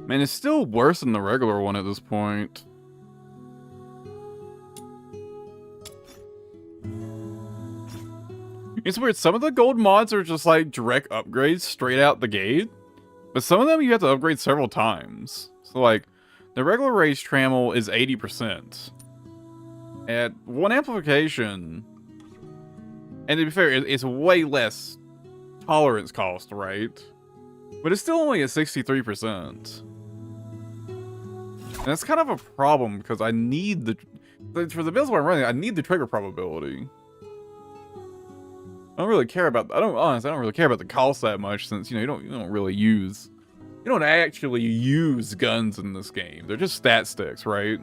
Man, it's still worse than the regular one at this point. It's weird, some of the gold mods are just like direct upgrades straight out the gate, but some of them you have to upgrade several times. So like, the regular race trammel is 80%. At one amplification, and to be fair, it's way less tolerance cost, right? But it's still only at 63%. And that's kind of a problem because I need for the builds I'm running, I need the trigger probability. I don't really care about, honestly, I don't really care about the cost that much since, you know, you don't actually use guns in this game. They're just stat sticks, right?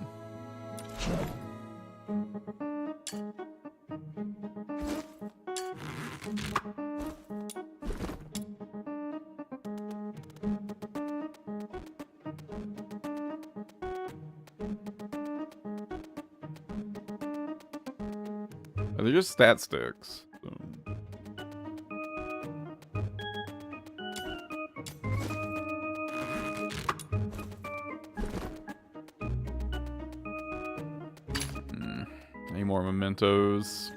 They're just stat sticks. So. Any more mementos?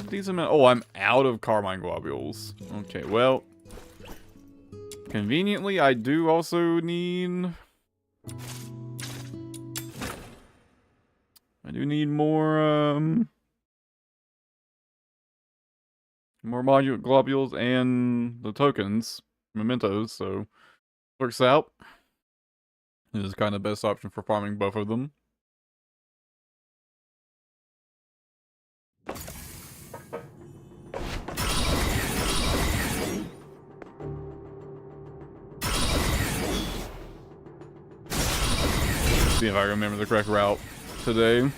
Decent amount. Oh, I'm out of Carmine globules. Okay, well. Conveniently, I do also need... I do need more, more module globules and the tokens, mementos, so works out. This is kind of the best option for farming both of them. See if I remember the correct route today.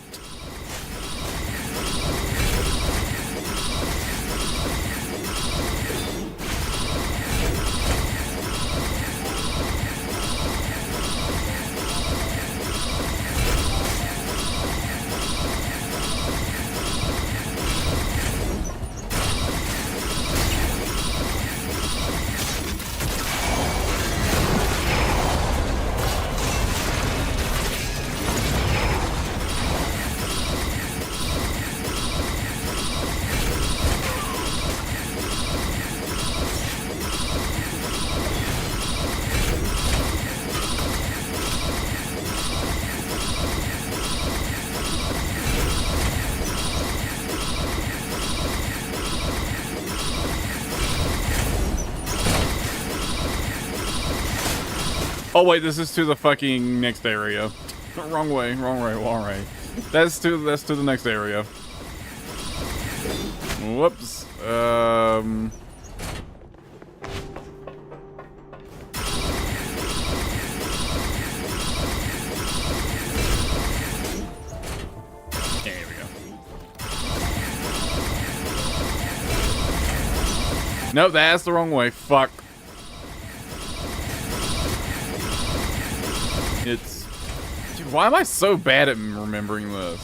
Oh wait, this is to the fucking next area. Wrong way, wrong way. That's to the next area. Whoops. There we go. Nope, that's the wrong way. Fuck. It's... Dude, why am I so bad at remembering this?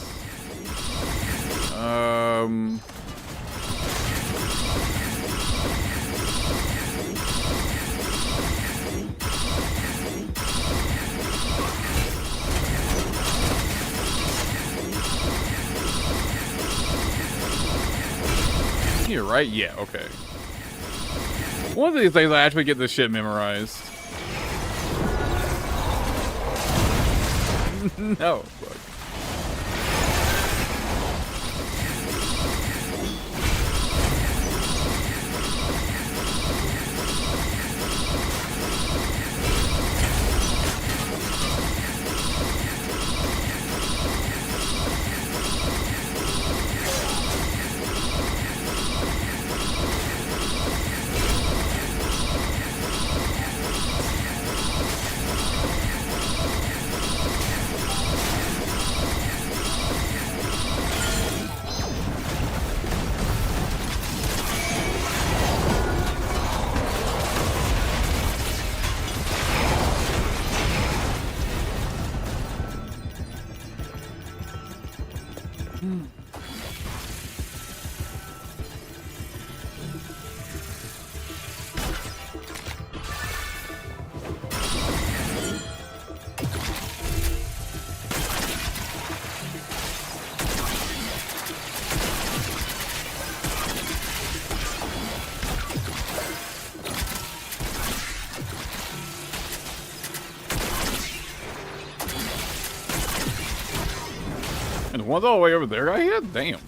Here, right? Yeah, okay. One of these days I actually get this shit memorized. No. Fuck. And one's all the way over there I hit? Damn.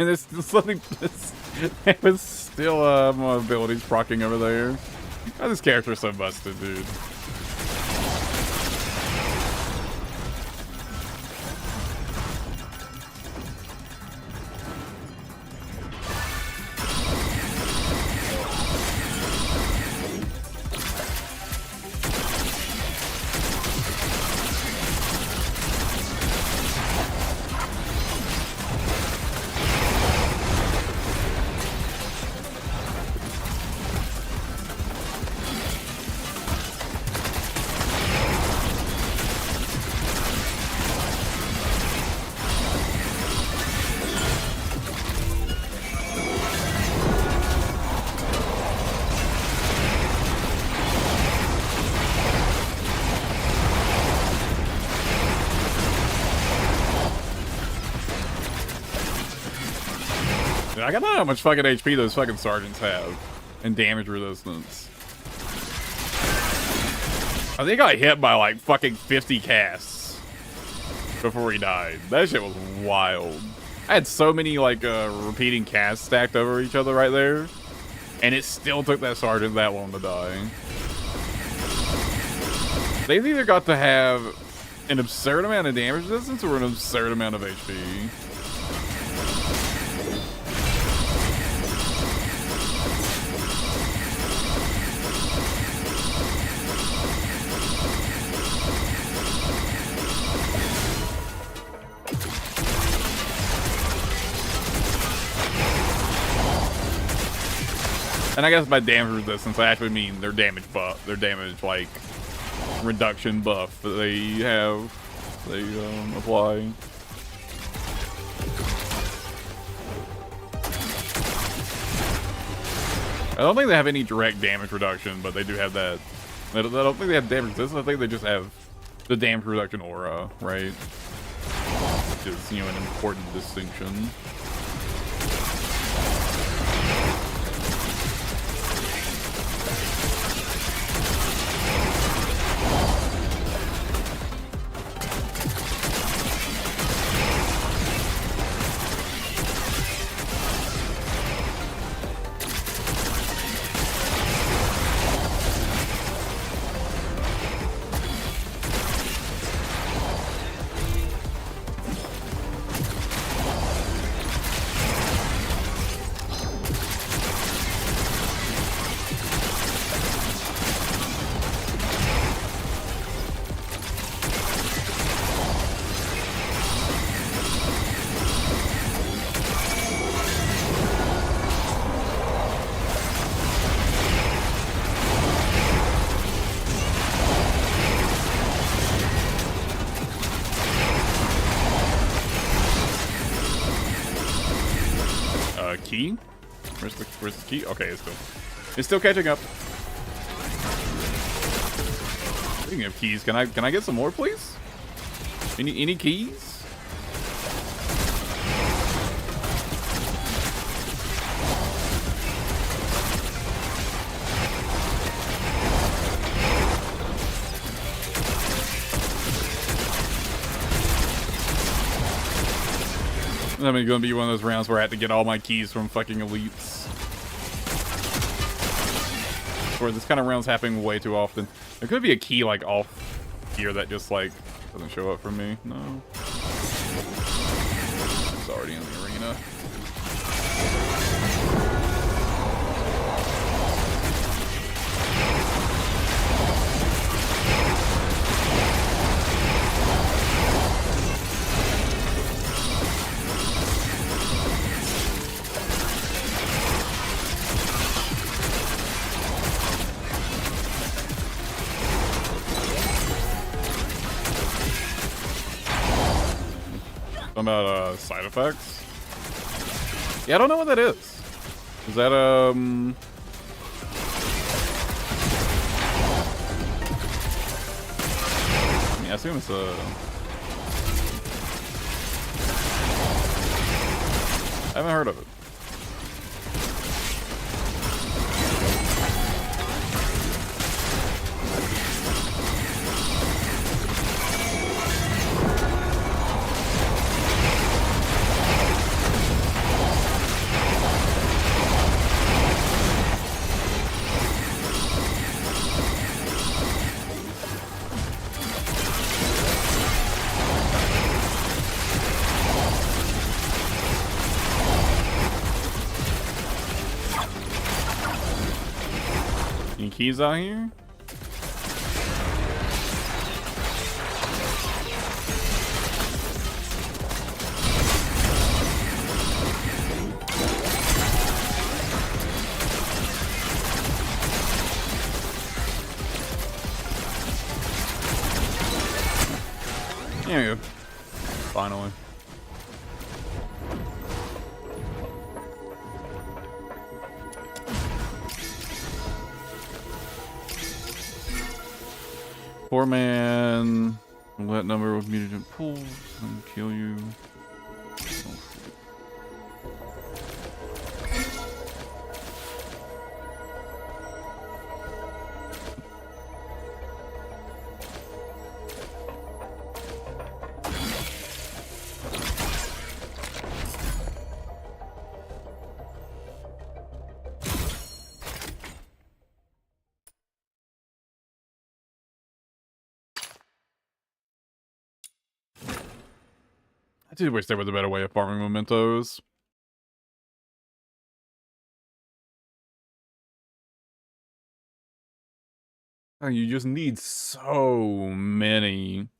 And there's something. It was still my abilities procking over there. Oh, this character's so busted, dude. I don't know how much fucking HP those fucking sergeants have. And damage resistance. I think I got hit by like fucking 50 casts before he died. That shit was wild. I had so many like repeating casts stacked over each other right there. And it still took that sergeant that long to die. They've either got to have an absurd amount of damage resistance or an absurd amount of HP. And I guess by damage resistance, I actually mean their damage buff, their damage like reduction buff that they apply. I don't think they have any direct damage reduction, but they do have that. I don't think they have damage resistance. I think they just have the damage reduction aura, right? Which is, an important distinction. Key? Where's the key? Okay, it's still catching up. Speaking of keys, can I get some more, please? Any keys? I mean, gonna be one of those rounds where I have to get all my keys from fucking elites. Or this kind of round's happening way too often. There could be a key like off here that just like doesn't show up for me. No. It's already in the arena. About side effects? Yeah, I don't know what that is. Is that I mean, I assume it's I haven't heard of it. Any keys out here? There we go. Finally. Four-man. Let number with mutagen pulls and kill you. I do wish there was a better way of farming mementos. Oh, you just need so many.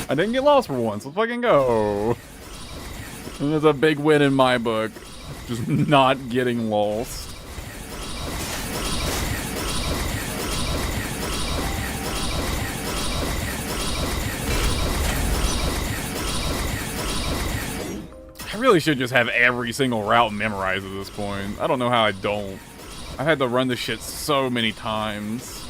I didn't get lost for once. Let's fucking go. And that's a big win in my book. Just not getting lost. I really should just have every single route memorized at this point. I don't know how I don't. I've had to run this shit so many times.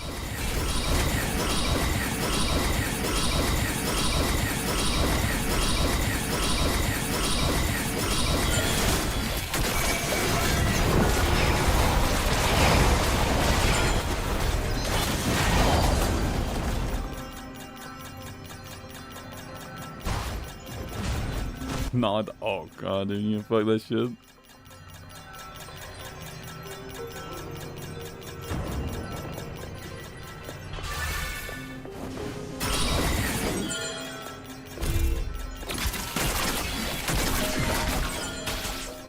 Not. Oh god, dude, you fuck that shit.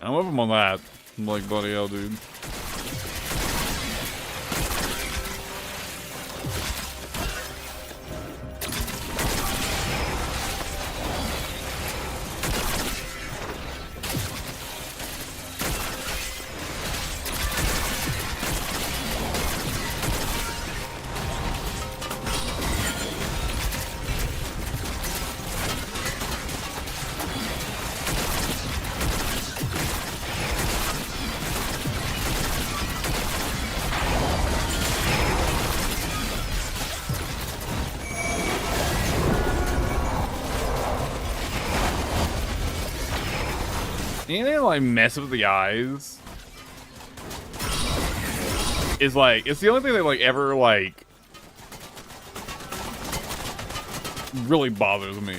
I'm with him on that. I'm like, bloody hell, dude. Anything that, like, messes with the eyes is, like, it's the only thing that, like, ever, like, really bothers me.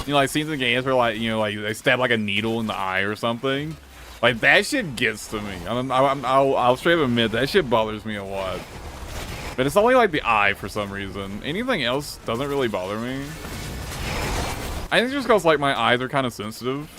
You know, like, scenes in games where, like, you know, like, they stab, like, a needle in the eye or something. Like, that shit gets to me. I'll straight up admit, that shit bothers me a lot. But it's only, like, the eye for some reason. Anything else doesn't really bother me. I think it's just because, like, my eyes are kind of sensitive.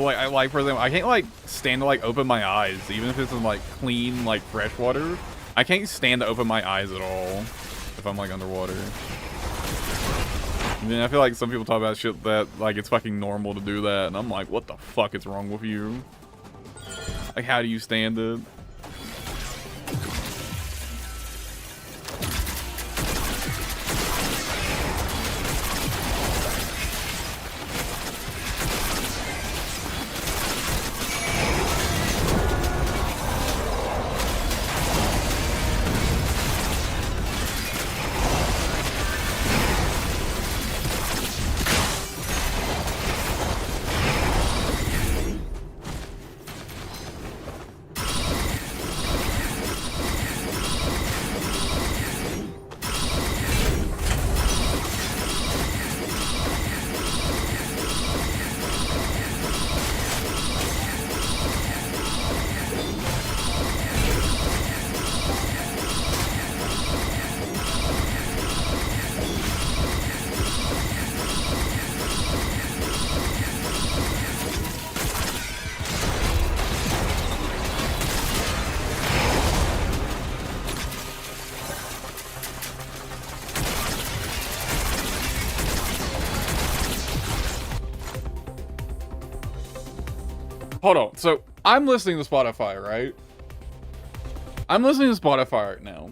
So like for example, I can't like stand to like open my eyes, even if it's in like clean like fresh water. I can't stand to open my eyes at all if I'm like underwater. I mean, I feel like some people talk about shit that like it's fucking normal to do that, and I'm like, what the fuck is wrong with you? Like, how do you stand it? Hold on. So I'm listening to Spotify, right? I'm listening to Spotify right now.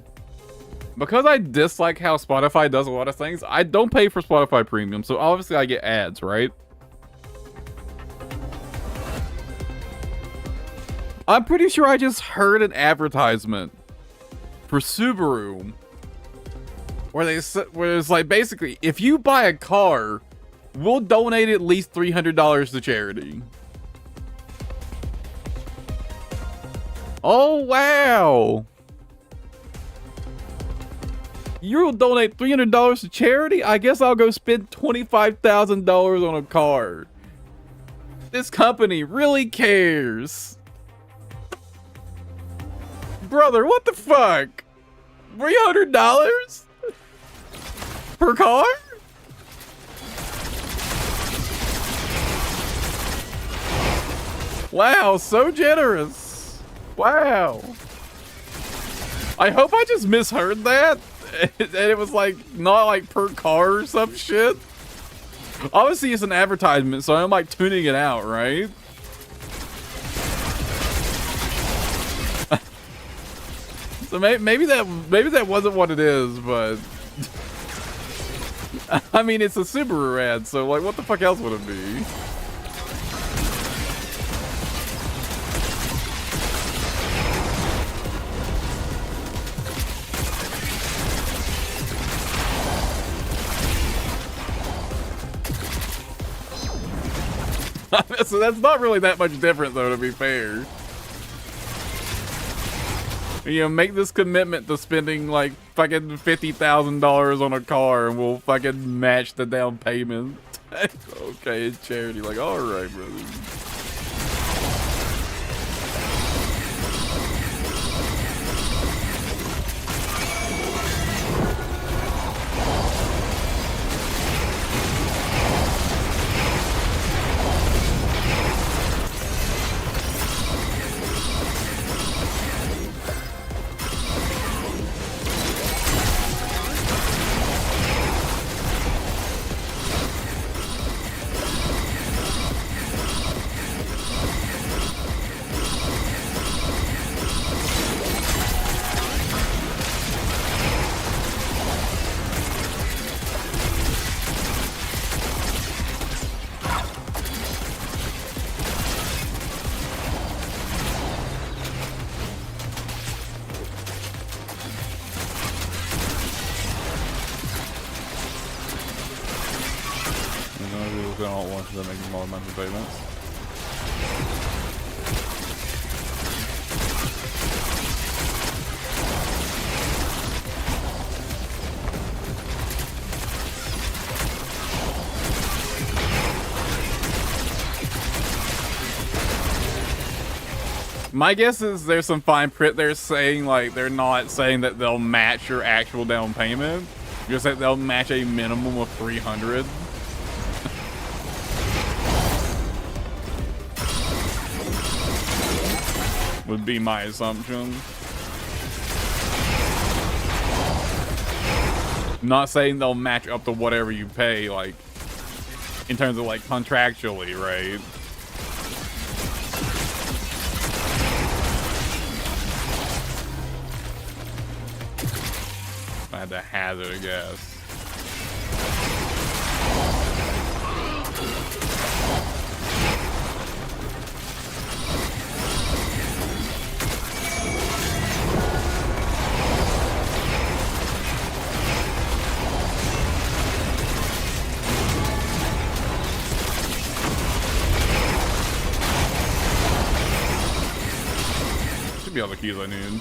Because I dislike how Spotify does a lot of things, I don't pay for Spotify Premium, so obviously I get ads, right? I'm pretty sure I just heard an advertisement for Subaru where it's like basically, if you buy a car, we'll donate at least $300 to charity. Oh, wow. You'll donate $300 to charity? I guess I'll go spend $25,000 on a car. This company really cares. Brother, what the fuck? $300 per car? Wow, so generous. Wow. I hope I just misheard that. And it was like, not like per car or some shit. Obviously it's an advertisement, so I'm like tuning it out, right? So maybe that wasn't what it is, but I mean, it's a Subaru ad, so like what the fuck else would it be? So that's not really that much different, though, to be fair. You know, make this commitment to spending like fucking $50,000 on a car, and we'll fucking match the down payment. Okay, it's charity. Like, all right, brother. They're making more monthly payments. My guess is there's some fine print there saying like they're not saying that they'll match your actual down payment, just that they'll match a minimum of $300. would be my assumption. Not saying they'll match up to whatever you pay, like, in terms of, like, contractually, right? I had to hazard a guess. Should be all the keys I need.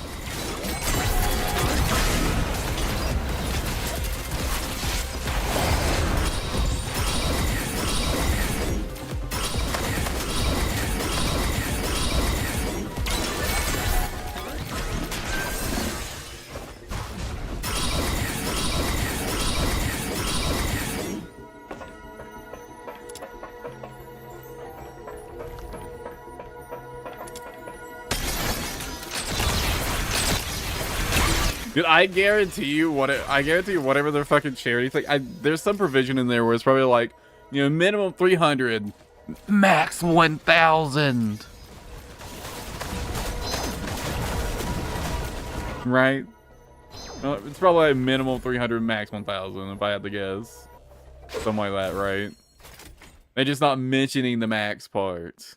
Dude, I guarantee you whatever their fucking charity thing. There's some provision in there where it's probably like, you know, minimum 300, max 1,000. Right? Well, it's probably a minimum 300, max 1,000 if I had to guess. Something like that, right? They're just not mentioning the max part.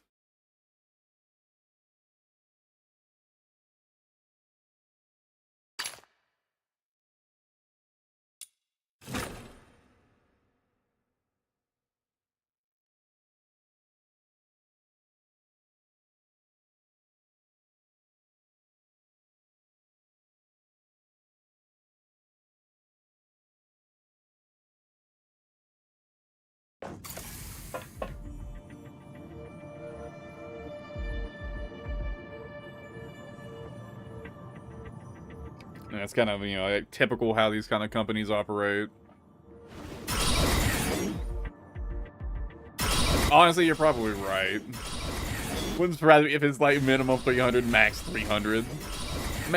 That's kind of, you know, like, typical how these kind of companies operate. Honestly, you're probably right. Wouldn't surprise me if it's like minimum 300, max 300.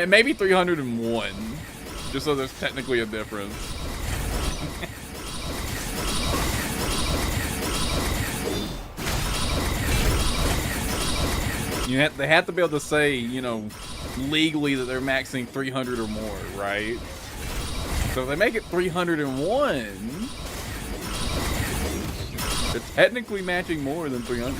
Maybe 301. Just so there's technically a difference. They have to be able to say, you know, legally that they're maxing 300 or more, right? So if they make it 301, they're technically matching more than 300.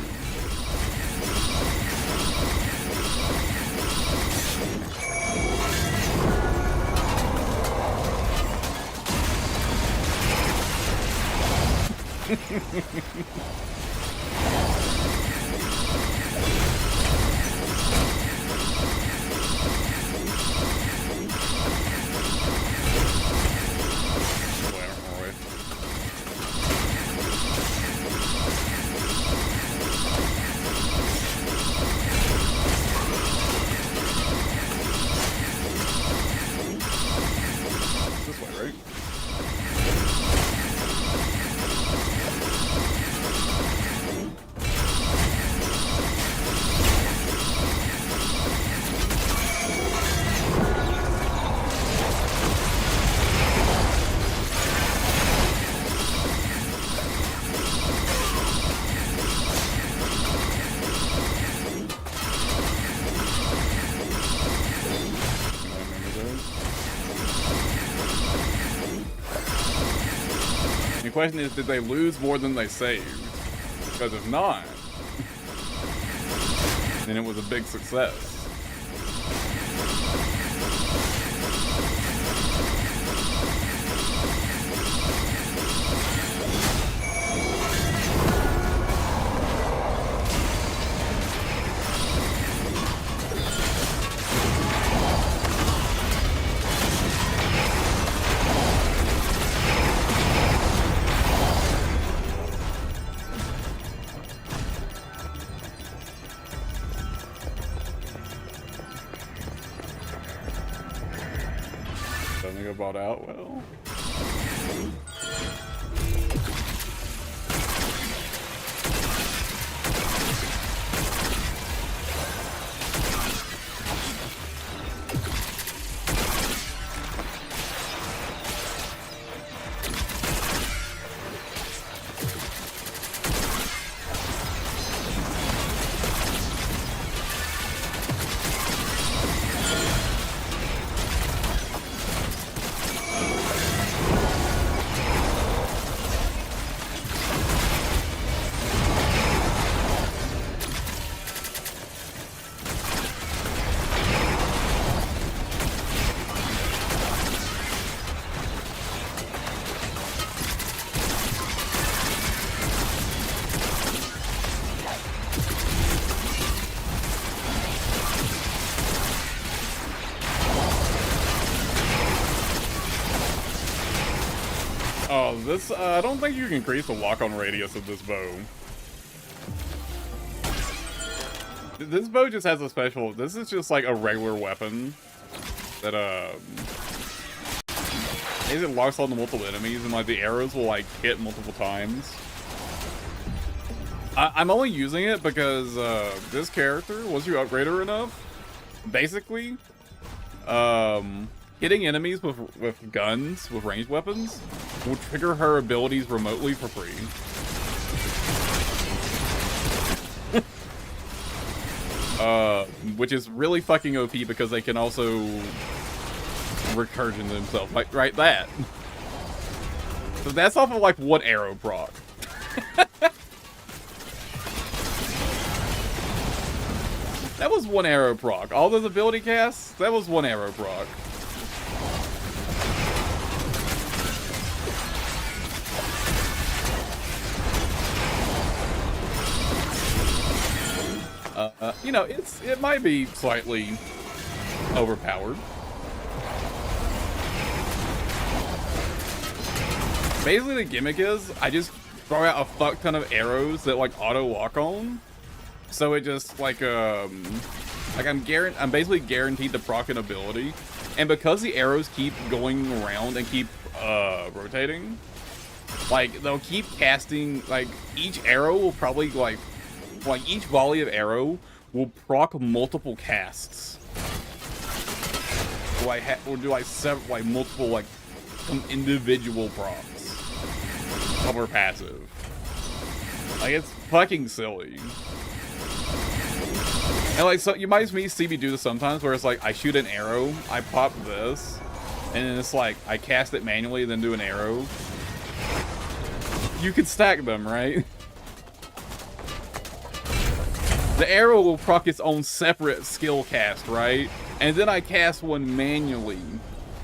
The question is, did they lose more than they saved? Because if not, then it was a big success. Doesn't get bought out well. Oh, this, I don't think you can increase the walk-on radius of this bow. This bow just has a special, this is just like a regular weapon that, it locks on to multiple enemies and like the arrows will like hit multiple times. I'm only using it because, this character, once you upgrade her enough, basically, hitting enemies with guns, with ranged weapons, will trigger her abilities remotely for free. Which is really fucking OP because they can also recursion themselves, like right that. So that's off of like one arrow proc. That was one arrow proc. All those ability casts, that was one arrow proc. You know, it might be slightly overpowered. Basically, the gimmick is I just throw out a fuck ton of arrows that like auto lock on, so it just like I'm basically guaranteed to proc an ability, and because the arrows keep going around and keep rotating, like they'll keep casting. Like each arrow will probably like each volley of arrow will proc multiple casts. Or do like several, like multiple, like some individual procs of her passive. Like it's fucking silly. And like, so you might see me do this sometimes where it's like I shoot an arrow, I pop this, and then it's like I cast it manually, then do an arrow. You could stack them, right? The arrow will proc its own separate skill cast, right? And then I cast one manually,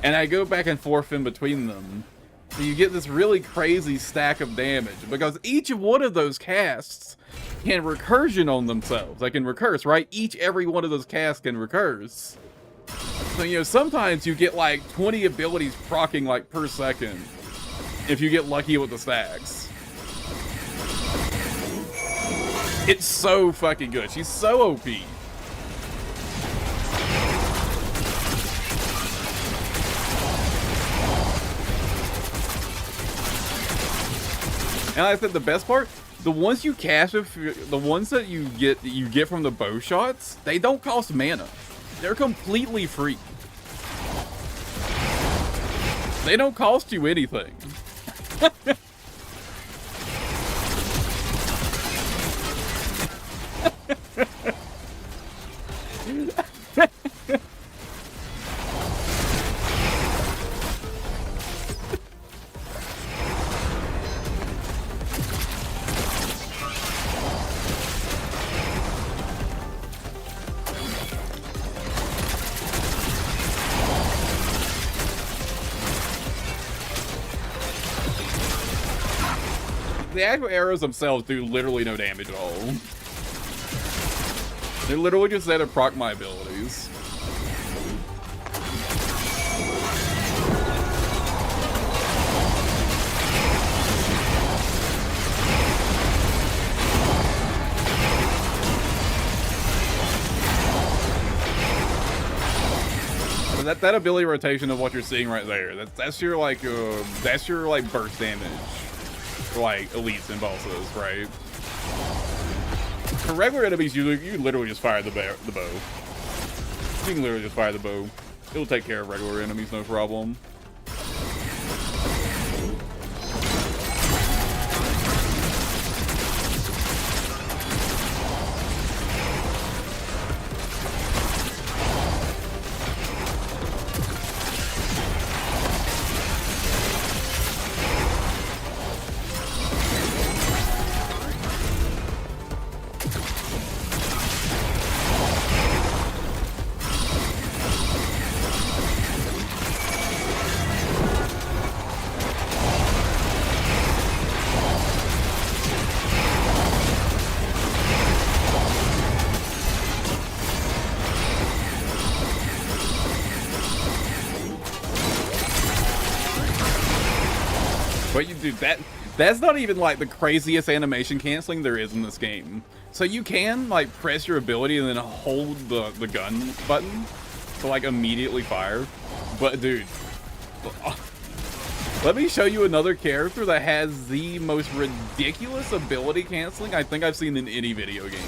and I go back and forth in between them. So you get this really crazy stack of damage, because each of one of those casts can recursion on themselves. They can recurse, right? Every one of those casts can recurse. So, you know, sometimes you get like 20 abilities proccing like per second, if you get lucky with the stacks. It's so fucking good. She's so OP. And like I said, the best part, the ones you cast with, the ones that you get from the bow shots, they don't cost mana. They're completely free. They don't cost you anything. The actual arrows themselves do literally no damage at all. They're literally just there to proc my abilities. So that ability rotation of what you're seeing right there, that's your like burst damage. Like elites and bosses, right? For regular enemies, you literally just fire the bow. You can literally just fire the bow. It'll take care of regular enemies, no problem. dude, that's not even like the craziest animation canceling there is in this game. So you can like press your ability and then hold the gun button to like immediately fire. But dude, let me show you another character that has the most ridiculous ability canceling I think I've seen in any video game.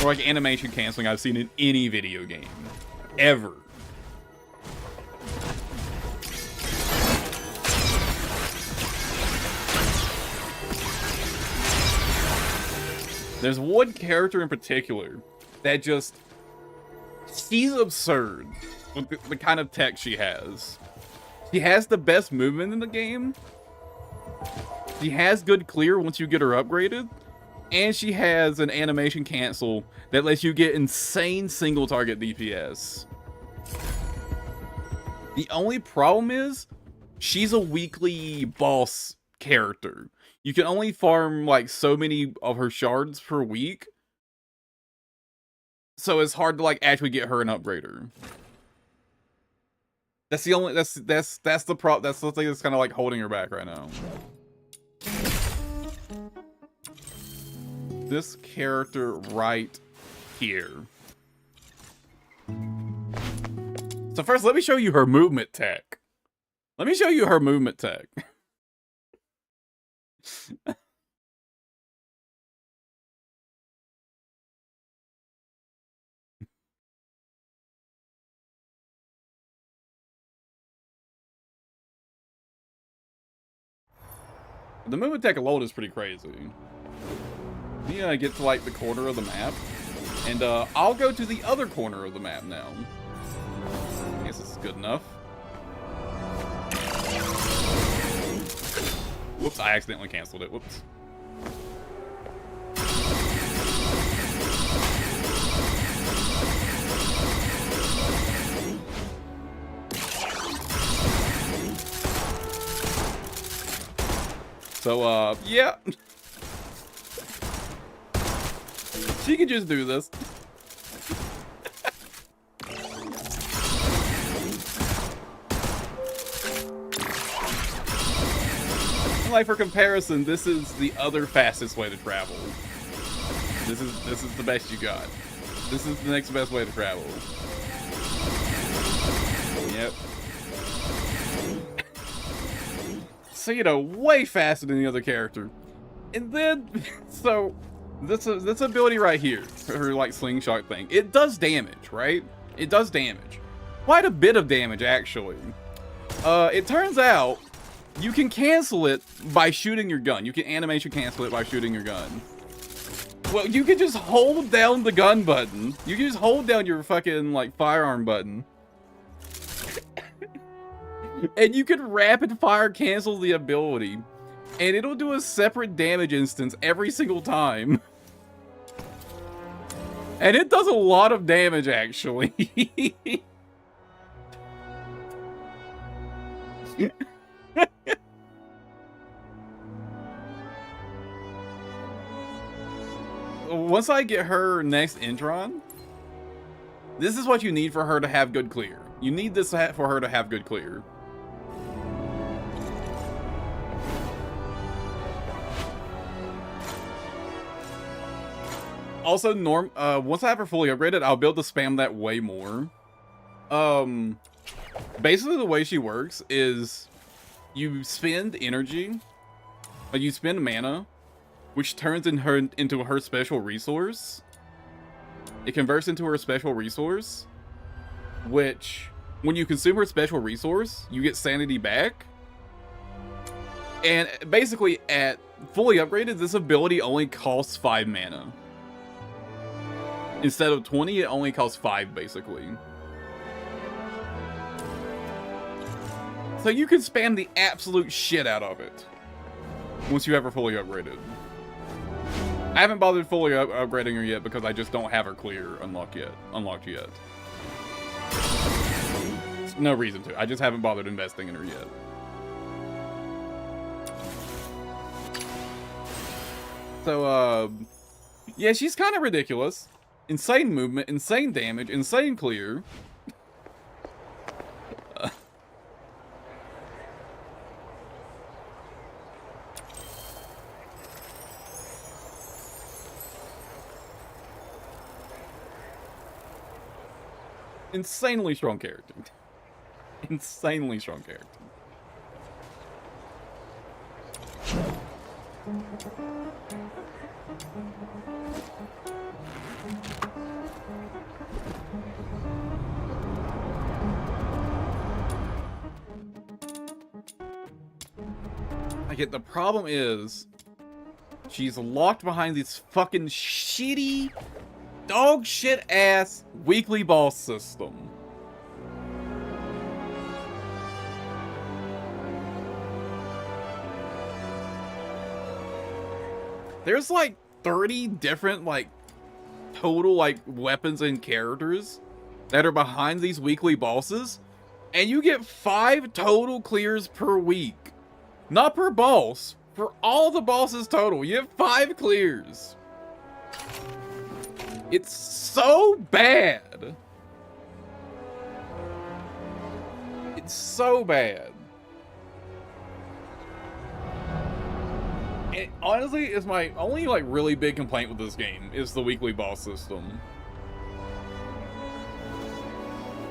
Or like animation canceling I've seen in any video game. Ever. There's one character in particular that just... she's absurd with the kind of tech she has. She has the best movement in the game. She has good clear once you get her upgraded. And she has an animation cancel that lets you get insane single target DPS. The only problem is, she's a weekly boss character. You can only farm like so many of her shards per week. So it's hard to like actually get her an upgrader. That's the only that's the problem. That's the thing that's kind of like holding her back right now. This character right here. So first, let me show you her movement tech. Let me show you her movement tech. The movement tech alone is pretty crazy. You get to like the corner of the map, and I'll go to the other corner of the map now. I guess this is good enough. Whoops, I accidentally canceled it. Whoops. So, yeah. She can just do this. Like, for comparison, this is the other fastest way to travel. This is the best you got. This is the next best way to travel. Yep. So, you know, way faster than the other character. And then, so, this ability right here, her, like, slingshot thing, it does damage, right? It does damage. Quite a bit of damage, actually. It turns out, you can cancel it by shooting your gun. You can animation cancel it by shooting your gun. Well, you can just hold down the gun button. You can just hold down your fucking, like, firearm button. And you can rapid fire cancel the ability. And it'll do a separate damage instance every single time. And it does a lot of damage, actually. Once I get her next Intron, this is what you need for her to have good clear. You need this for her to have good clear. Also, once I have her fully upgraded, I'll be able to spam that way more. Basically the way she works is you spend energy, like you spend mana, which turns into her special resource. It converts into her special resource, which, when you consume her special resource, you get sanity back. And basically, at fully upgraded, this ability only costs 5 mana. Instead of 20, it only costs 5, basically. So you can spam the absolute shit out of it once you have her fully upgraded. I haven't bothered fully upgrading her yet because I just don't have her clear unlocked yet. No reason to. I just haven't bothered investing in her yet. So, yeah, she's kind of ridiculous. Insane movement, insane damage, insane clear. Insanely strong character. Insanely strong character. Like, the problem is, she's locked behind this fucking shitty, dog shit ass weekly boss system. There's like 30 different, like, total, like, weapons and characters that are behind these weekly bosses, and you get 5 total clears per week. Not per boss. For all the bosses total, you have 5 clears. It's so bad. It's so bad. It honestly is my only, like, really big complaint with this game is the weekly boss system.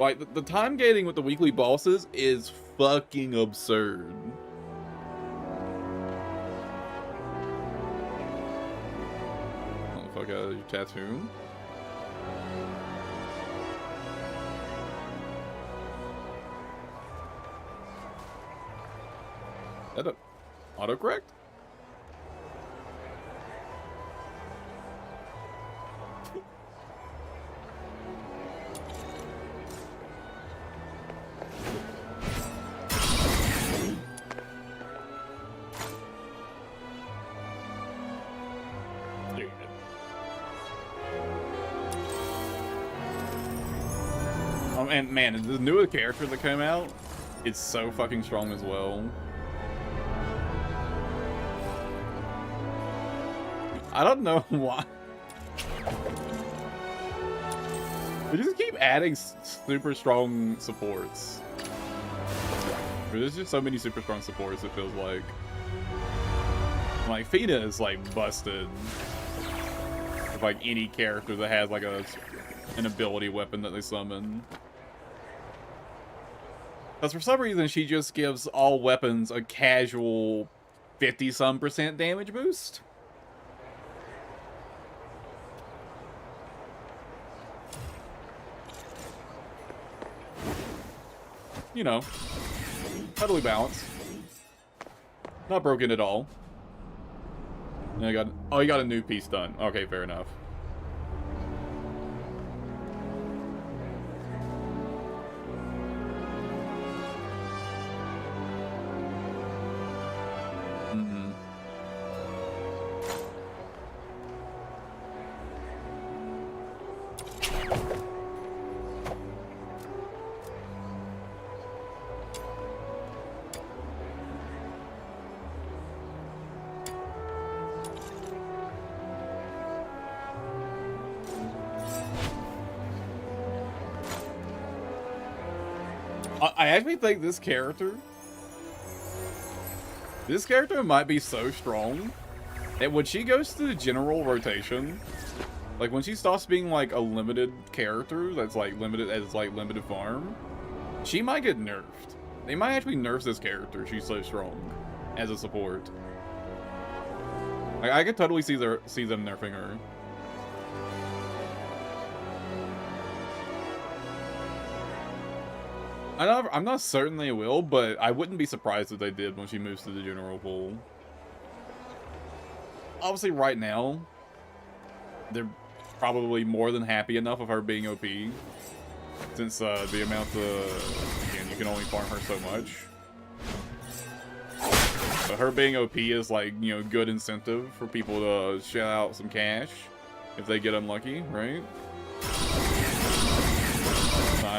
Like, the time gating with the weekly bosses is fucking absurd. Fuck out of your tattoo. That a autocorrect? And man, the newer character that came out is so fucking strong as well. I don't know why. They just keep adding super strong supports. There's just so many super strong supports, it feels like. Like, Fina is, like, busted. With, like, any character that has, like, an ability weapon that they summon. Because for some reason, she just gives all weapons a casual 50-some% damage boost. You know, totally balanced. Not broken at all. And I got, oh, you got a new piece done. Okay, fair enough. I actually think this character might be so strong that when she goes to the general rotation, like when she stops being like a limited character that's like limited as like limited farm, she might get nerfed. They might actually nerf this character. She's so strong as a support. Like, I could totally see them nerfing her. I'm not certain they will, but I wouldn't be surprised if they did when she moves to the general pool. Obviously, right now, they're probably more than happy enough of her being OP. Since the amount of... Again, you can only farm her so much. But her being OP is, like, you know, good incentive for people to shell out some cash if they get unlucky, right?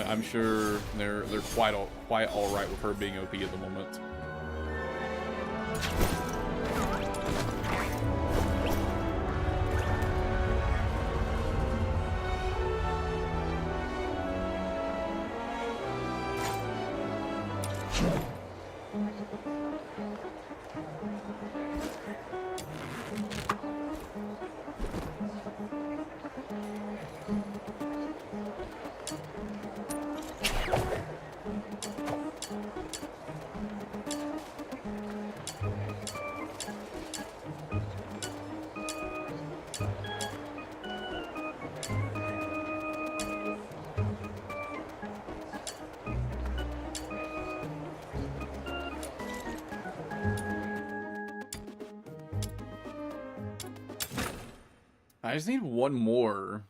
I'm sure they're quite all right with her being OP at the moment. I just need one more.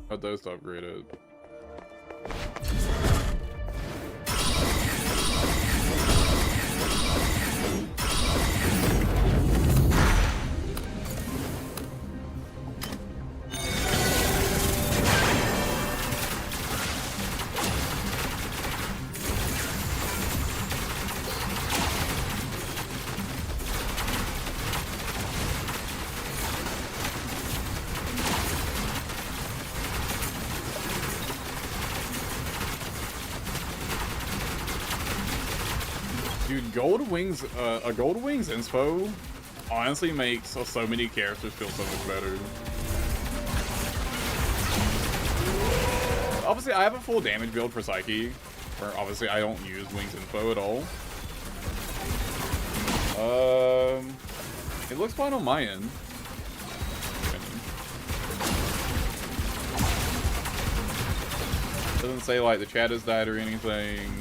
Got those to upgrade it. Dude, Gold Wings, a Gold Wings inspo honestly makes so many characters feel so much better. Obviously, I have a full damage build for Psyche, where obviously I don't use Wings info at all. It looks fine on my end. Doesn't say like the chat has died or anything.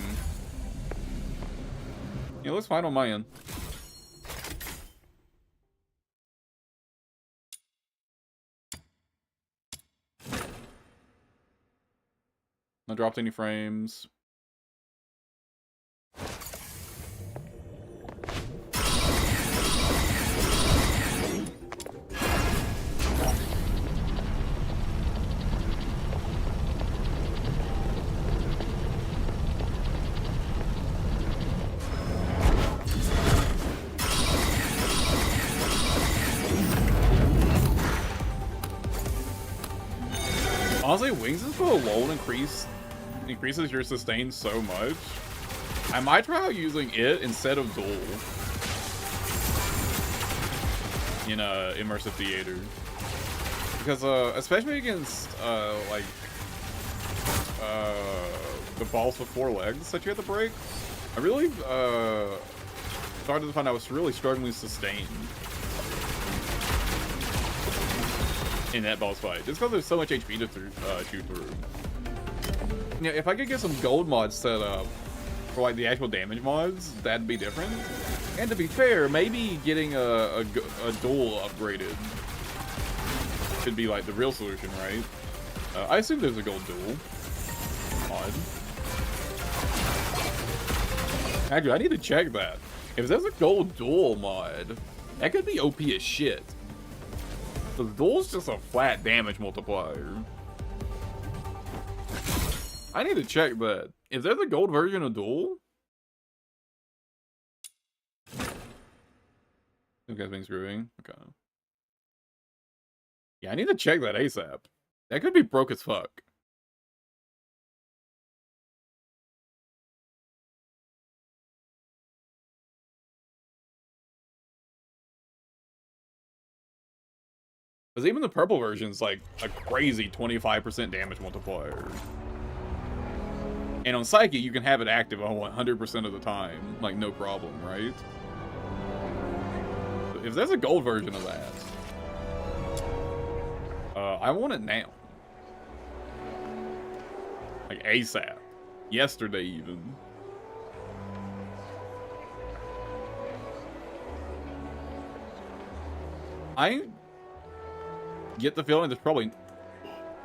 It looks fine on my end. Not dropped any frames. Honestly, Wings info alone increases your sustain so much. I might try out using it instead of Duel in Immersive Theater. Because especially against the balls with 4 legs that you have to break, I really started to find I was really struggling to sustain in that boss fight, just because there's so much HP to shoot through. Yeah, if I could get some gold mods set up for like the actual damage mods, that'd be different. And to be fair, maybe getting a duel upgraded should be like the real solution, right? I assume there's a gold duel mod. Actually, I need to check that. If there's a gold duel mod, that could be OP as shit. The duel's just a flat damage multiplier. I need to check that. If there's a gold version of duel, you guys been screwing? Okay. Yeah, I need to check that ASAP. That could be broke as fuck. Because even the purple version's like a crazy 25% damage multiplier. And on Psyche, you can have it active on 100% of the time. Like, no problem, right? If there's a gold version of that, I want it now. Like, ASAP. Yesterday, even. I get the feeling there's probably...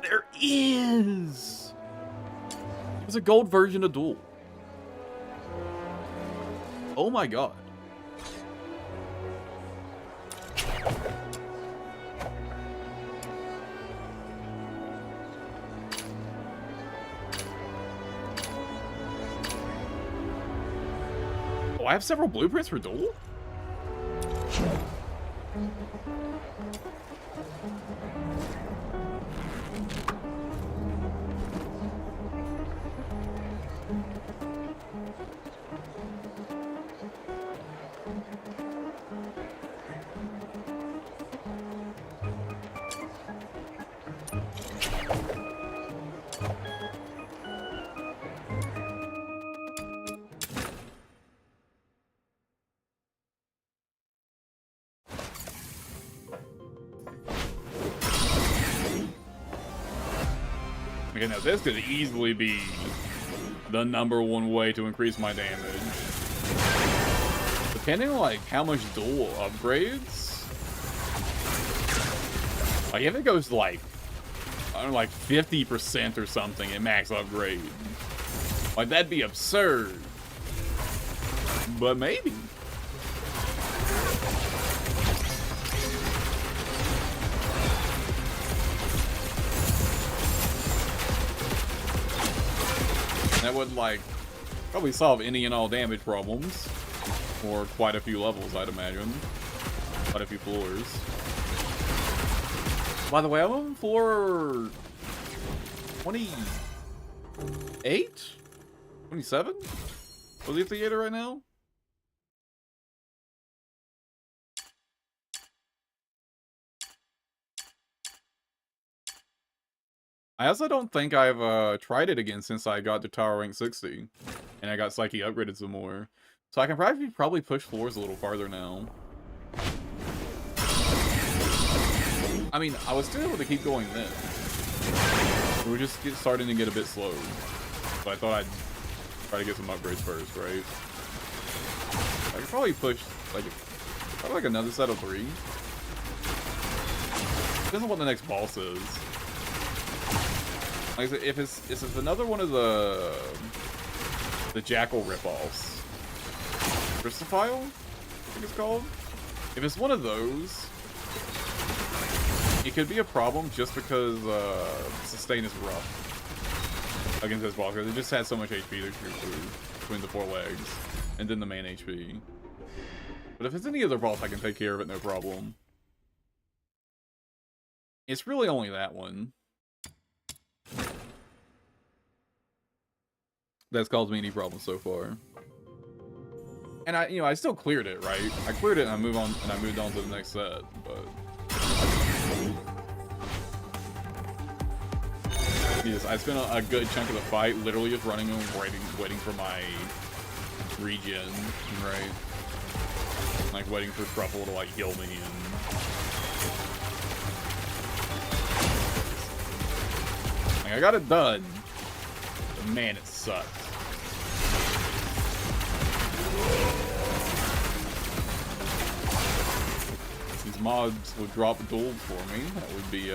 There is! There's a gold version of Duel. Oh my god. Oh, I have several blueprints for Duel? Okay, now this could easily be the #1 way to increase my damage. depending on like how much dual upgrades, like if it goes to like, I don't know, like 50% or something at max upgrade, like that'd be absurd. But maybe. That would like probably solve any and all damage problems for quite a few levels, I'd imagine. Quite a few floors. By the way, I'm on floor 28? 27? Was the theater right now? I also don't think I've tried it again since I got to Tower Rank 60. And I got Psyche upgraded some more. So I can probably push floors a little farther now. I mean, I was still able to keep going then. We were just starting to get a bit slow. So I thought I'd try to get some upgrades first, right? I could probably push, like, probably like another set of 3. Depends on what the next boss is. Like, if it's another one of the Jackal ripoffs. Crystophile? I think it's called? If it's one of those, it could be a problem just because sustain is rough against this boss, because it just has so much HP to shoot through between the 4 legs and then the main HP. But if it's any other boss, I can take care of it, no problem. It's really only that one that's caused me any problems so far. And I still cleared it, right? I cleared it and I moved on to the next set, but yes, I spent a good chunk of the fight literally just running and waiting for my regen, right? Like waiting for Truffle to like heal me and like I got it done. But man, it sucked. These mods would drop duels for me. That would be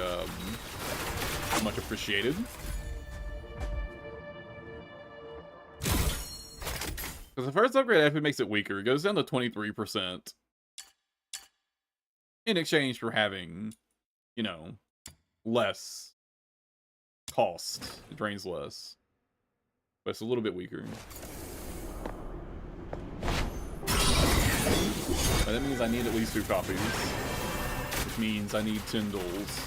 much appreciated. Because the first upgrade actually makes it weaker. It goes down to 23% in exchange for having, you know, less cost. It drains less, but it's a little bit weaker. But that means I need at least 2 copies, which means I need 10 duels.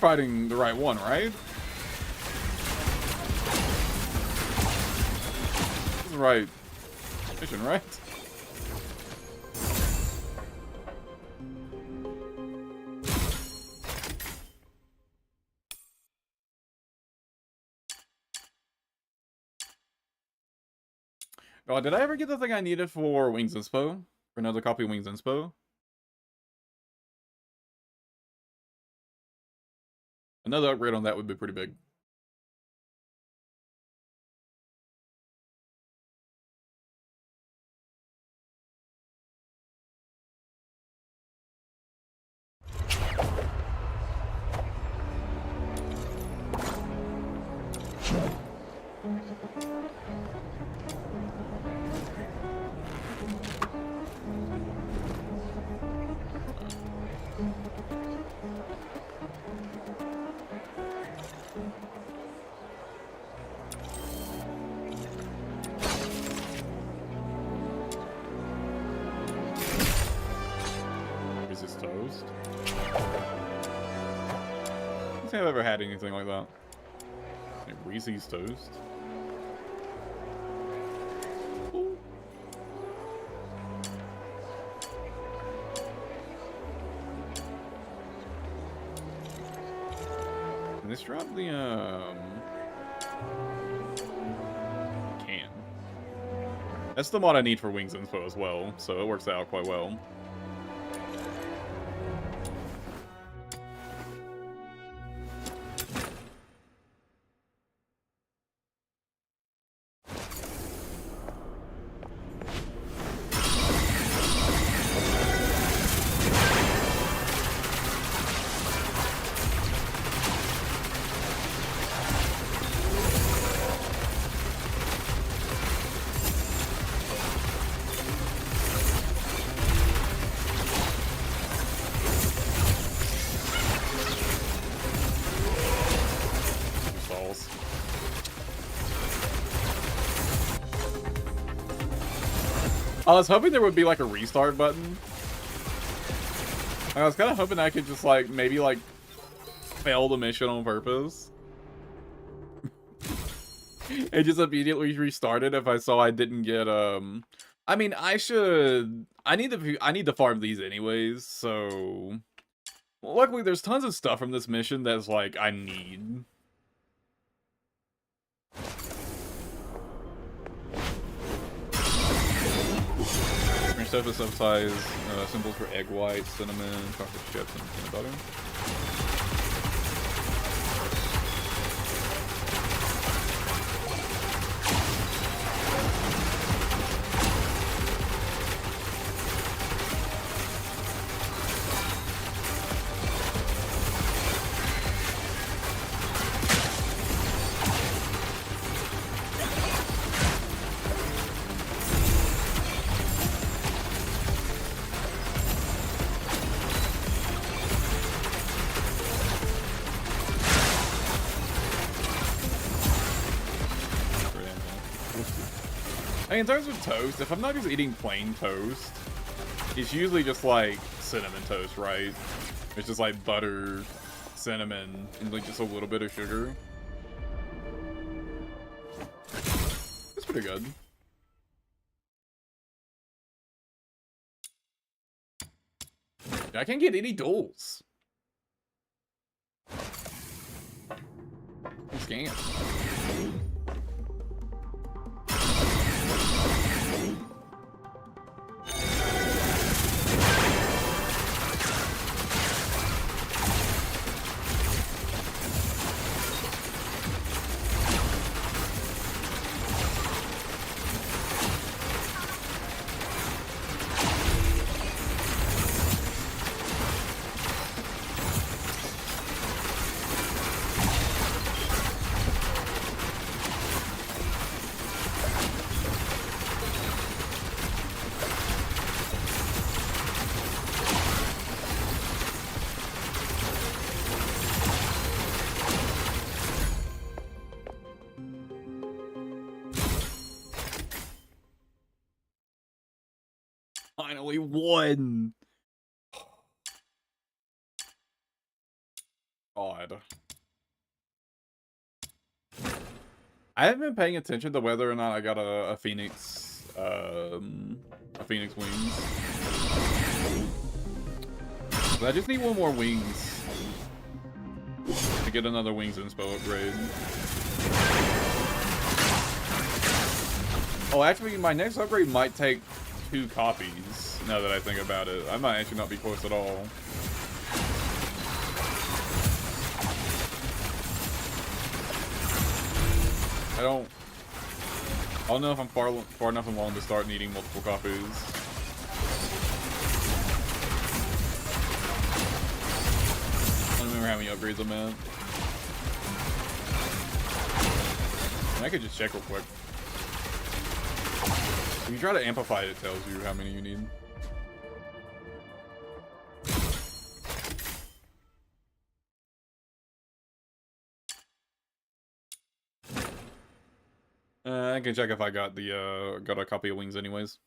Fighting the right one, right? This is the right mission, right? Oh, did I ever get the thing I needed for Wings Inspo? For another copy of Wings Inspo? Another upgrade on that would be pretty big. I've ever had anything like that. Like Reese's Toast. Can this drop the, can. That's the mod I need for Wings Info as well, so it works out quite well. I was hoping there would be like a restart button. I was kind of hoping I could just like maybe like fail the mission on purpose. It just immediately restarted if I saw I didn't get I mean, I need to farm these anyways, so luckily there's tons of stuff from this mission that's like I need. Stuff with subsize symbols for egg whites, cinnamon, chocolate chips, and peanut butter. In terms of toast, if I'm not just eating plain toast, it's usually just like cinnamon toast, right? It's just like butter, cinnamon, and like just a little bit of sugar. It's pretty good. I can't get any duels. I'm scammed. Finally won. God. I haven't been paying attention to whether or not I got a Phoenix wings. But I just need one more wings to get another wings inspo upgrade. Oh, actually, my next upgrade might take 2 copies, now that I think about it. I might actually not be close at all. I don't know if I'm far enough along to start needing multiple copies. I don't remember how many upgrades I'm at. I could just check real quick. If you try to amplify it, it tells you how many you need. I can check if I got a copy of Wings anyways.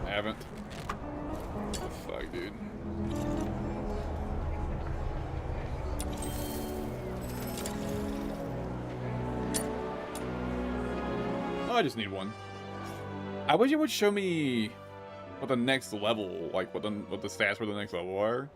I haven't. What the fuck, dude? Oh, I just need one. I wish it would show me what the next level, like what the stats for the next level are.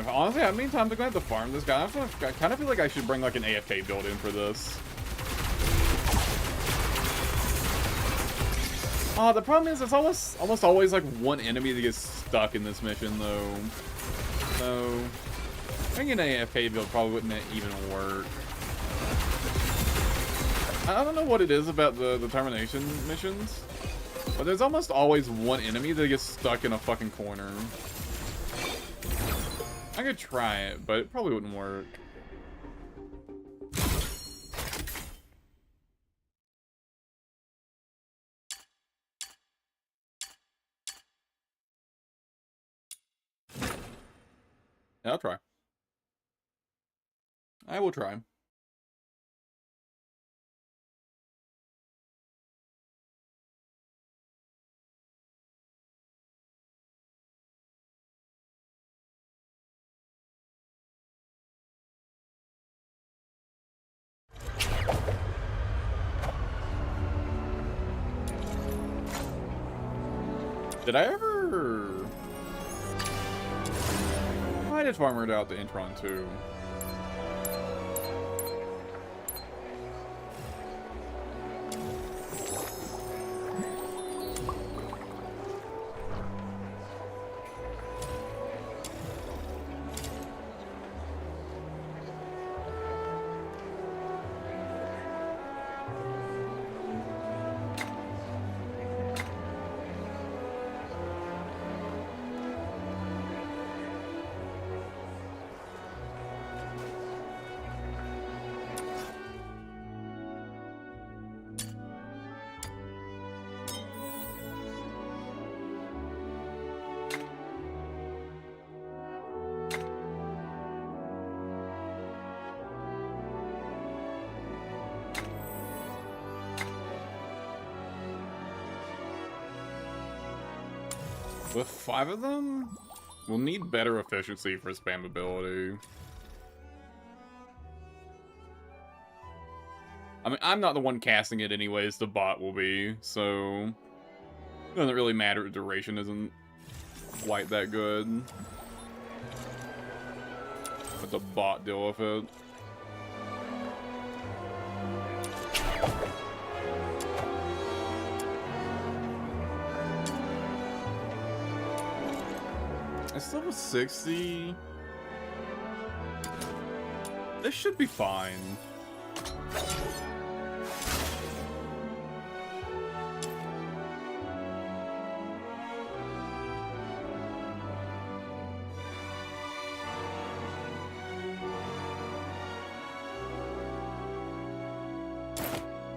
Honestly, how many times am I going to have to farm this guy? I kind of feel like I should bring like an AFK build in for this. The problem is it's almost always like one enemy that gets stuck in this mission though. So I think an AFK build probably wouldn't even work. I don't know what it is about the termination missions, but there's almost always one enemy that gets stuck in a fucking corner. I could try it, but it probably wouldn't work. Yeah, I'll try. I will try. Did I ever... I just farmered out the Intron too. With 5 of them, we'll need better efficiency for spammability. I mean, I'm not the one casting it anyways, the bot will be, so... It doesn't really matter, duration isn't quite that good. Let the bot deal with it. It's level 60. This should be fine.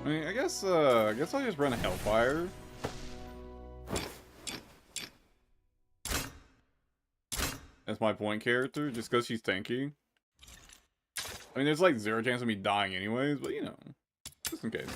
I mean, I guess I'll just run a Hellfire. As my point character, just because she's tanky. I mean, there's like 0 chance of me dying anyways, but you know, just in case.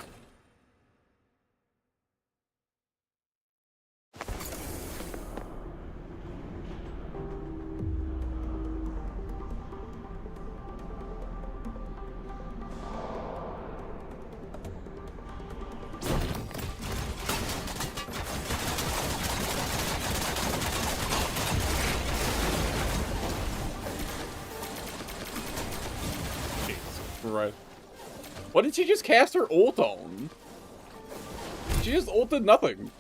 Right. What did she just cast her ult on? She just ulted nothing.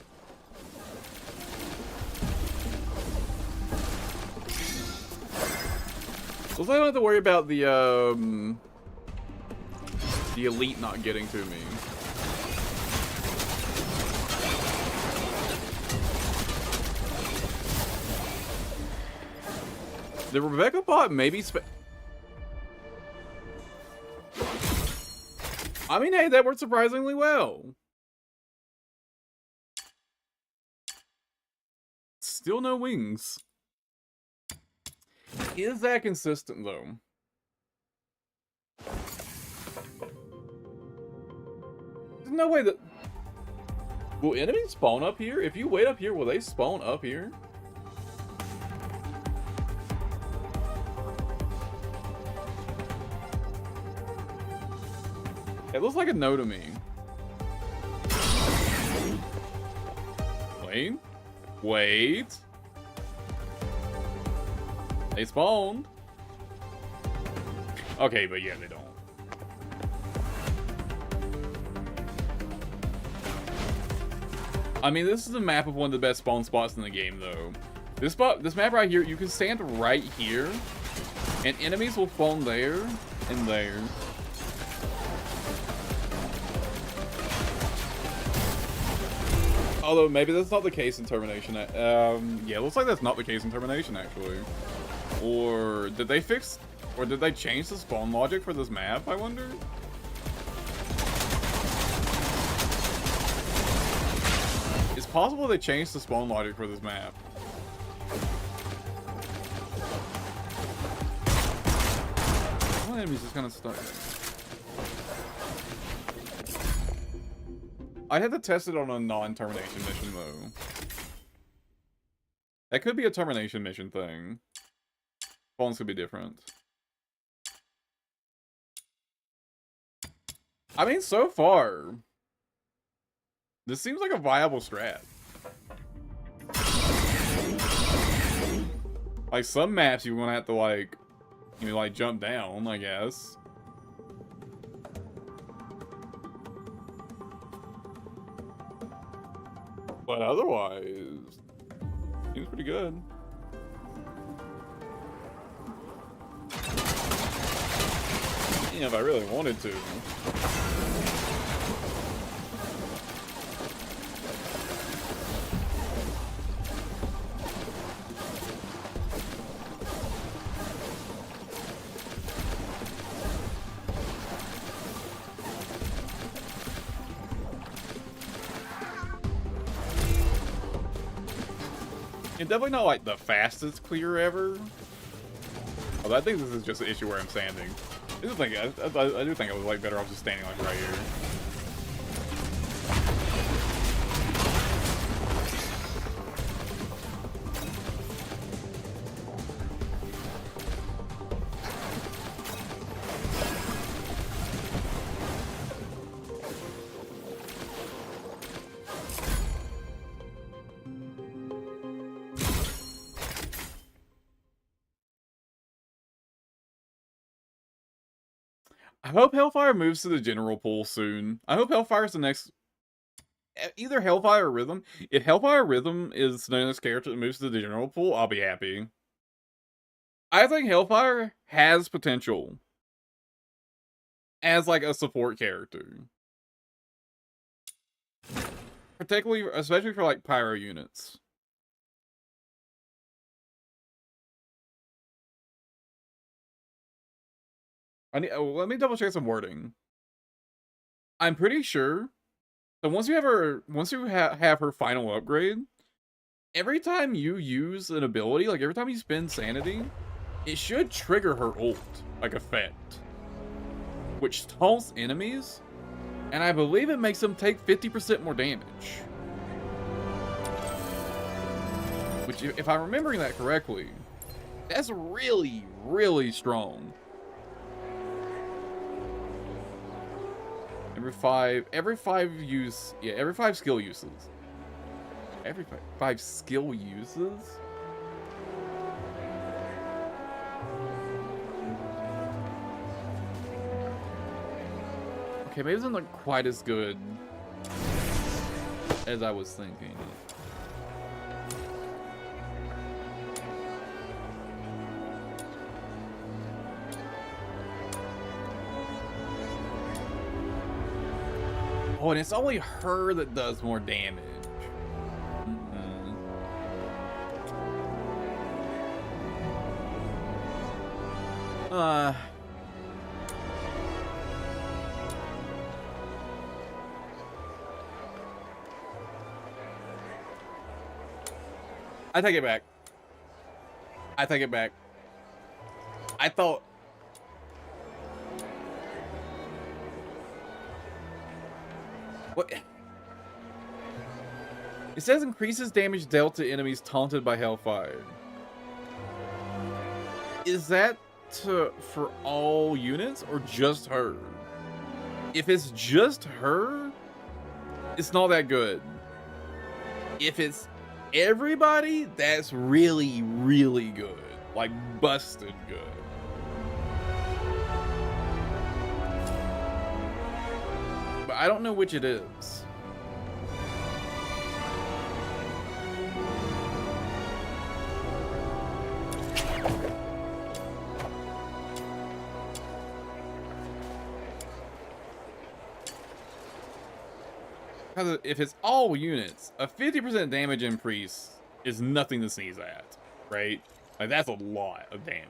Looks like I don't have to worry about the elite not getting to me. The Rebecca bot maybe I mean, hey, that worked surprisingly well. Still no wings. Is that consistent, though? There's no way that... Will enemies spawn up here? If you wait up here, will they spawn up here? It looks like a no to me. Wait. Wait. They spawned. Okay, but yeah, they don't. I mean, this is a map of one of the best spawn spots in the game, though. This map right here, you can stand right here, and enemies will spawn there and there. Although, maybe that's not the case in Termination. Yeah, it looks like that's not the case in Termination, actually. Or did they fix... Or did they change the spawn logic for this map, I wonder? It's possible they changed the spawn logic for this map. One enemy's just kind of stuck. I'd have to test it on a non-termination mission, though. That could be a termination mission thing. Spawns could be different. I mean, so far, this seems like a viable strat. Like, some maps you're gonna have to, like, you know, like, jump down, I guess. But otherwise, seems pretty good. Yeah, if I really wanted to. It's definitely not like the fastest clear ever. Although I think this is just an issue where I'm standing. I do think I was like better off just standing like right here. I hope Hellfire moves to the general pool soon. I hope Hellfire's the next... Either Hellfire or Rhythm. If Hellfire Rhythm is the next character that moves to the general pool, I'll be happy. I think Hellfire has potential as, like, a support character. Particularly, especially for, like, pyro units. Let me double check some wording. I'm pretty sure that once you have her final upgrade, every time you use an ability, like every time you spend sanity, it should trigger her ult, like, effect, which taunts enemies, and I believe it makes them take 50% more damage. Which, if I'm remembering that correctly, that's really, really strong. Every five skill uses. Every five skill uses? Okay, maybe it's not quite as good as I was thinking. Oh, and it's only her that does more damage. I take it back. I take it back. I thought... What? It says increases damage dealt to enemies taunted by Hellfire. Is that for all units or just her? If it's just her, it's not that good. If it's everybody, that's really, really good. Like, busted good. But I don't know which it is. Because if it's all units, a 50% damage increase is nothing to sneeze at, right? Like, that's a lot of damage.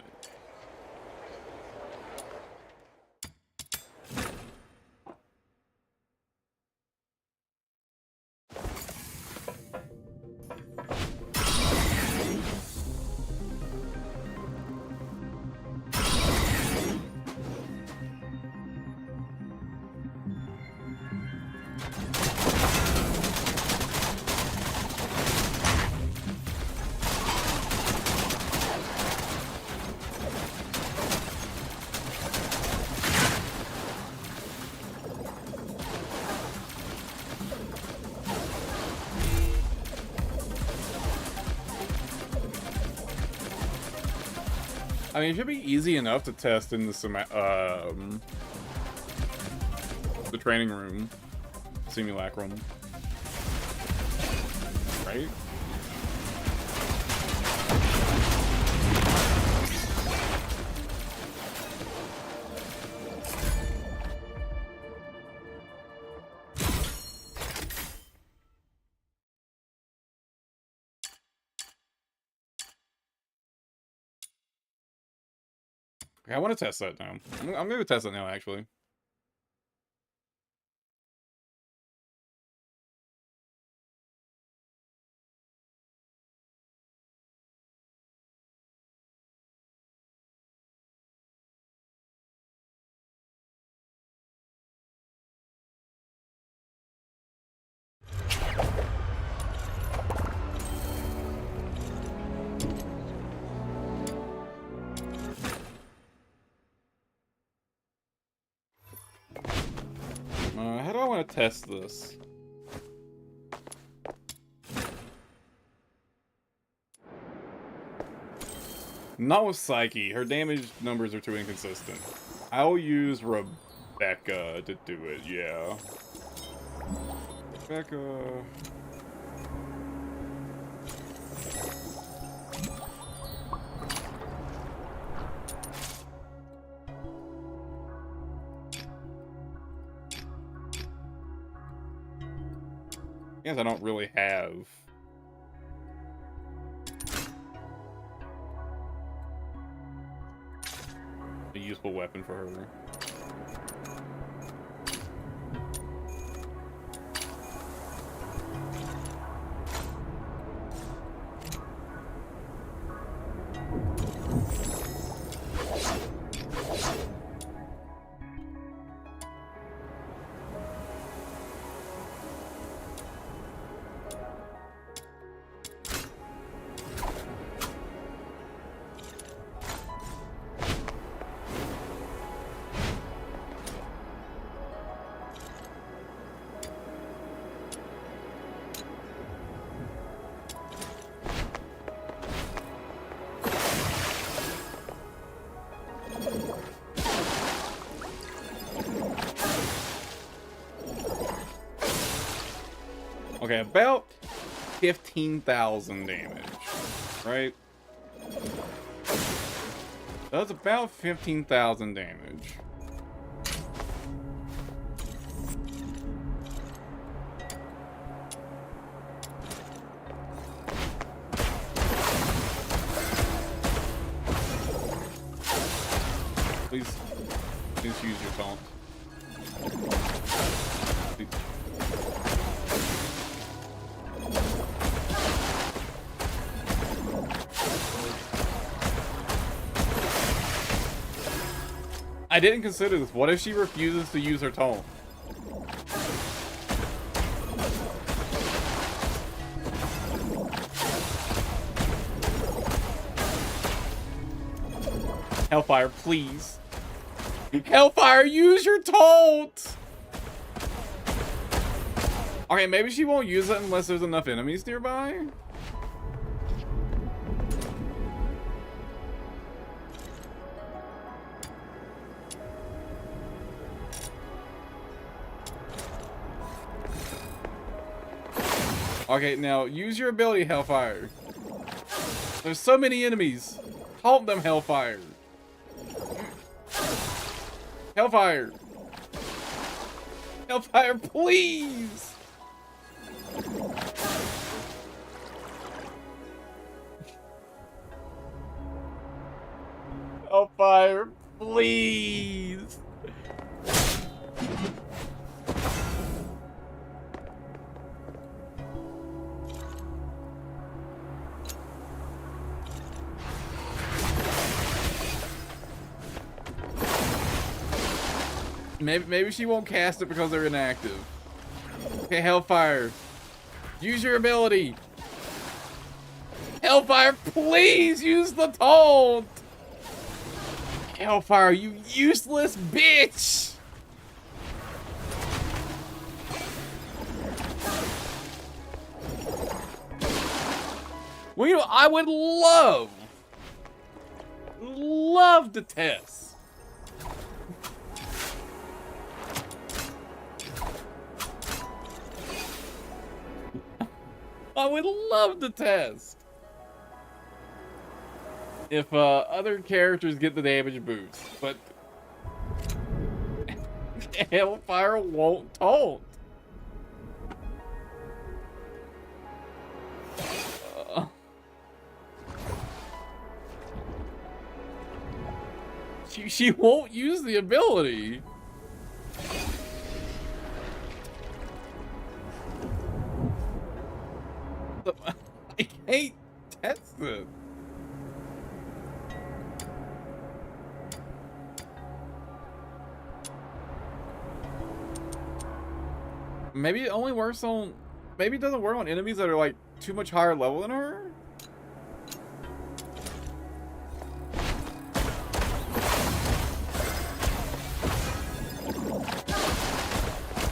I mean, it should be easy enough to test in the training room, simulacrum, right? Okay, I want to test that now. I'm going to test it now, actually. How do I want to test this? Not with Psyche. Her damage numbers are too inconsistent. I'll use Rebecca to do it, yeah. Rebecca... I guess I don't really have a useful weapon for her. Okay, about 15,000 damage, right? That's about 15,000 damage. just use your taunt. I didn't consider this. What if she refuses to use her taunt? Hellfire, please. Hellfire, use your taunt! Okay, maybe she won't use it unless there's enough enemies nearby? Okay, now use your ability, Hellfire. There's so many enemies. Halt them, Hellfire. Hellfire. Hellfire, please. Hellfire, please. Maybe she won't cast it because they're inactive. Okay, Hellfire. Use your ability. Hellfire, please use the taunt. Hellfire, you useless bitch. Well, you know, I would love to test. I would love to test if other characters get the damage boost, but Hellfire won't taunt. She won't use the ability. I can't test it. Maybe it only works on... Maybe it doesn't work on enemies that are like too much higher level than her?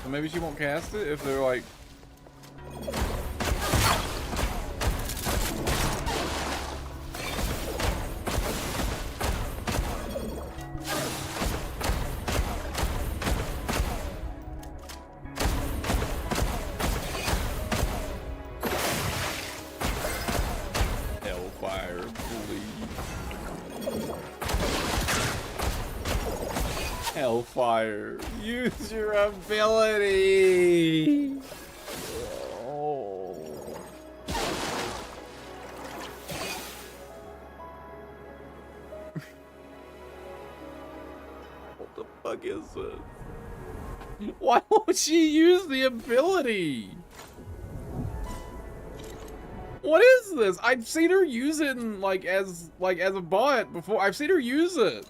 So maybe she won't cast it if they're like... Hellfire, please. Hellfire, use your ability. Oh. What the fuck is this? Why won't she use the ability? What is this? I've seen her use it in, as a bot before. I've seen her use it.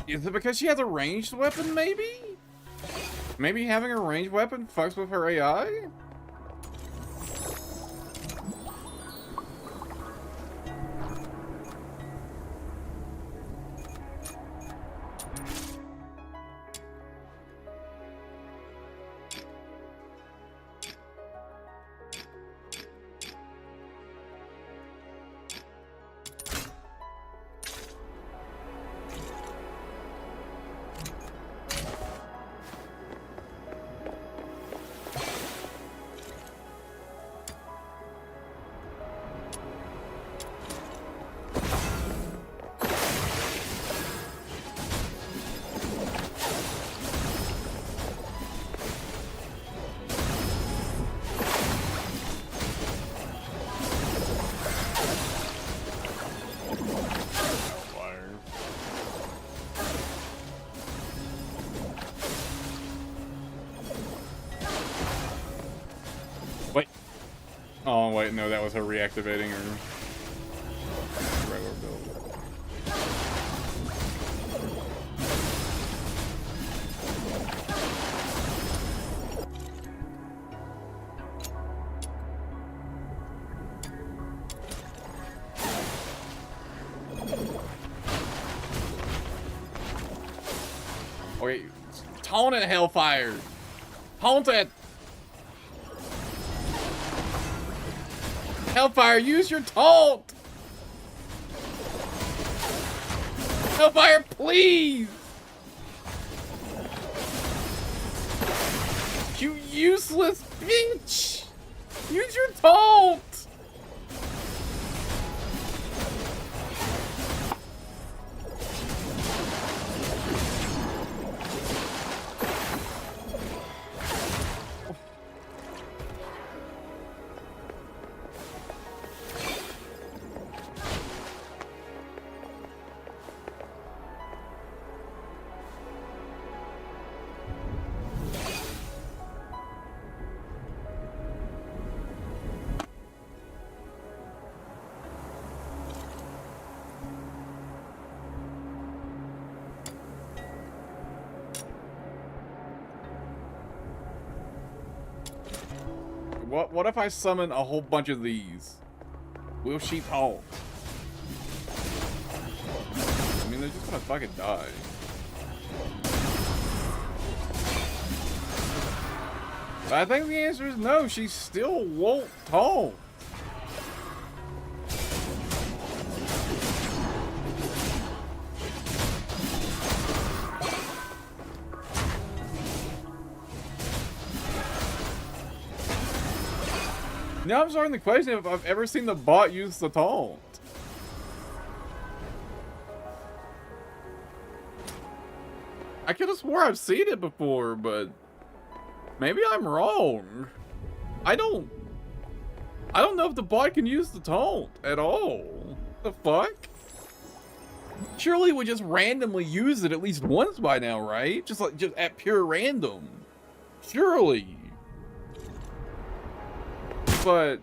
Is it because she has a ranged weapon, maybe? Maybe having a ranged weapon fucks with her AI? Oh, wait, no, that was her reactivating her regular build. Okay, taunt it, Hellfire! Taunt it! Hellfire, use your taunt! Hellfire, please! You useless bitch! Use your taunt! What if I summon a whole bunch of these? Will she halt? I mean, they're just gonna fucking die. But I think the answer is no, she still won't halt. Now I'm starting to question if I've ever seen the bot use the taunt. I could have swore I've seen it before, but maybe I'm wrong. I don't know if the bot can use the taunt at all. The fuck? Surely we just randomly use it at least once by now, right? Just at pure random. Surely. But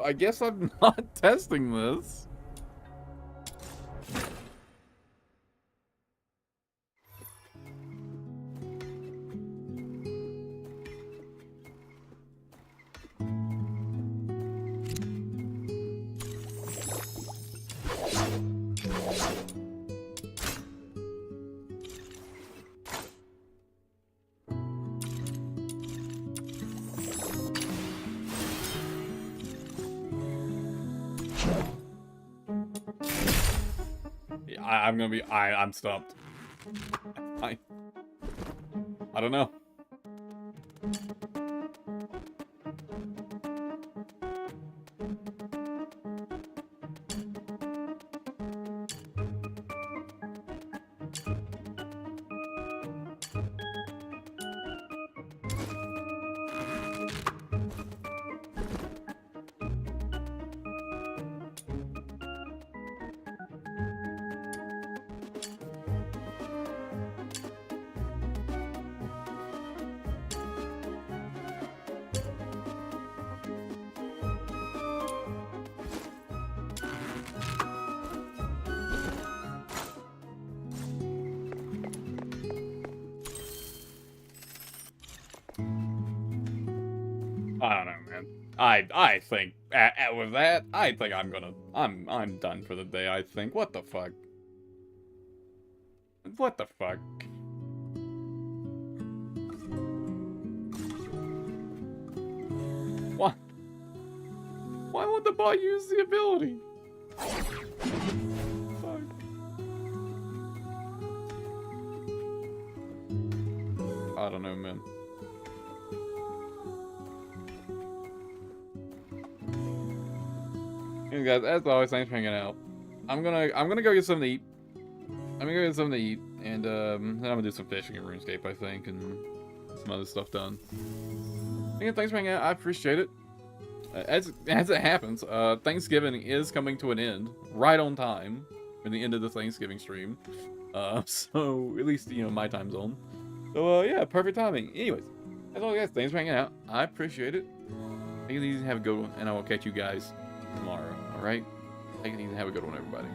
I guess I'm not testing this. I'm stumped. I don't know. I don't know, man. I think with that, I think I'm done for the day. I think. What the fuck? What the fuck? What? Why won't the bot use the ability? Fuck. I don't know, man. Hey guys, as always, thanks for hanging out. I'm gonna go get something to eat. I'm gonna go get something to eat, and then I'm gonna do some fishing in RuneScape, I think, and some other stuff done. Again, thanks for hanging out. I appreciate it. As it happens, Thanksgiving is coming to an end right on time in the end of the Thanksgiving stream. So at least my time zone. So yeah, perfect timing. Anyways, as always, guys, thanks for hanging out. I appreciate it. Take it easy and have a good one, and I will catch you guys tomorrow. All right, take it easy and have a good one, everybody.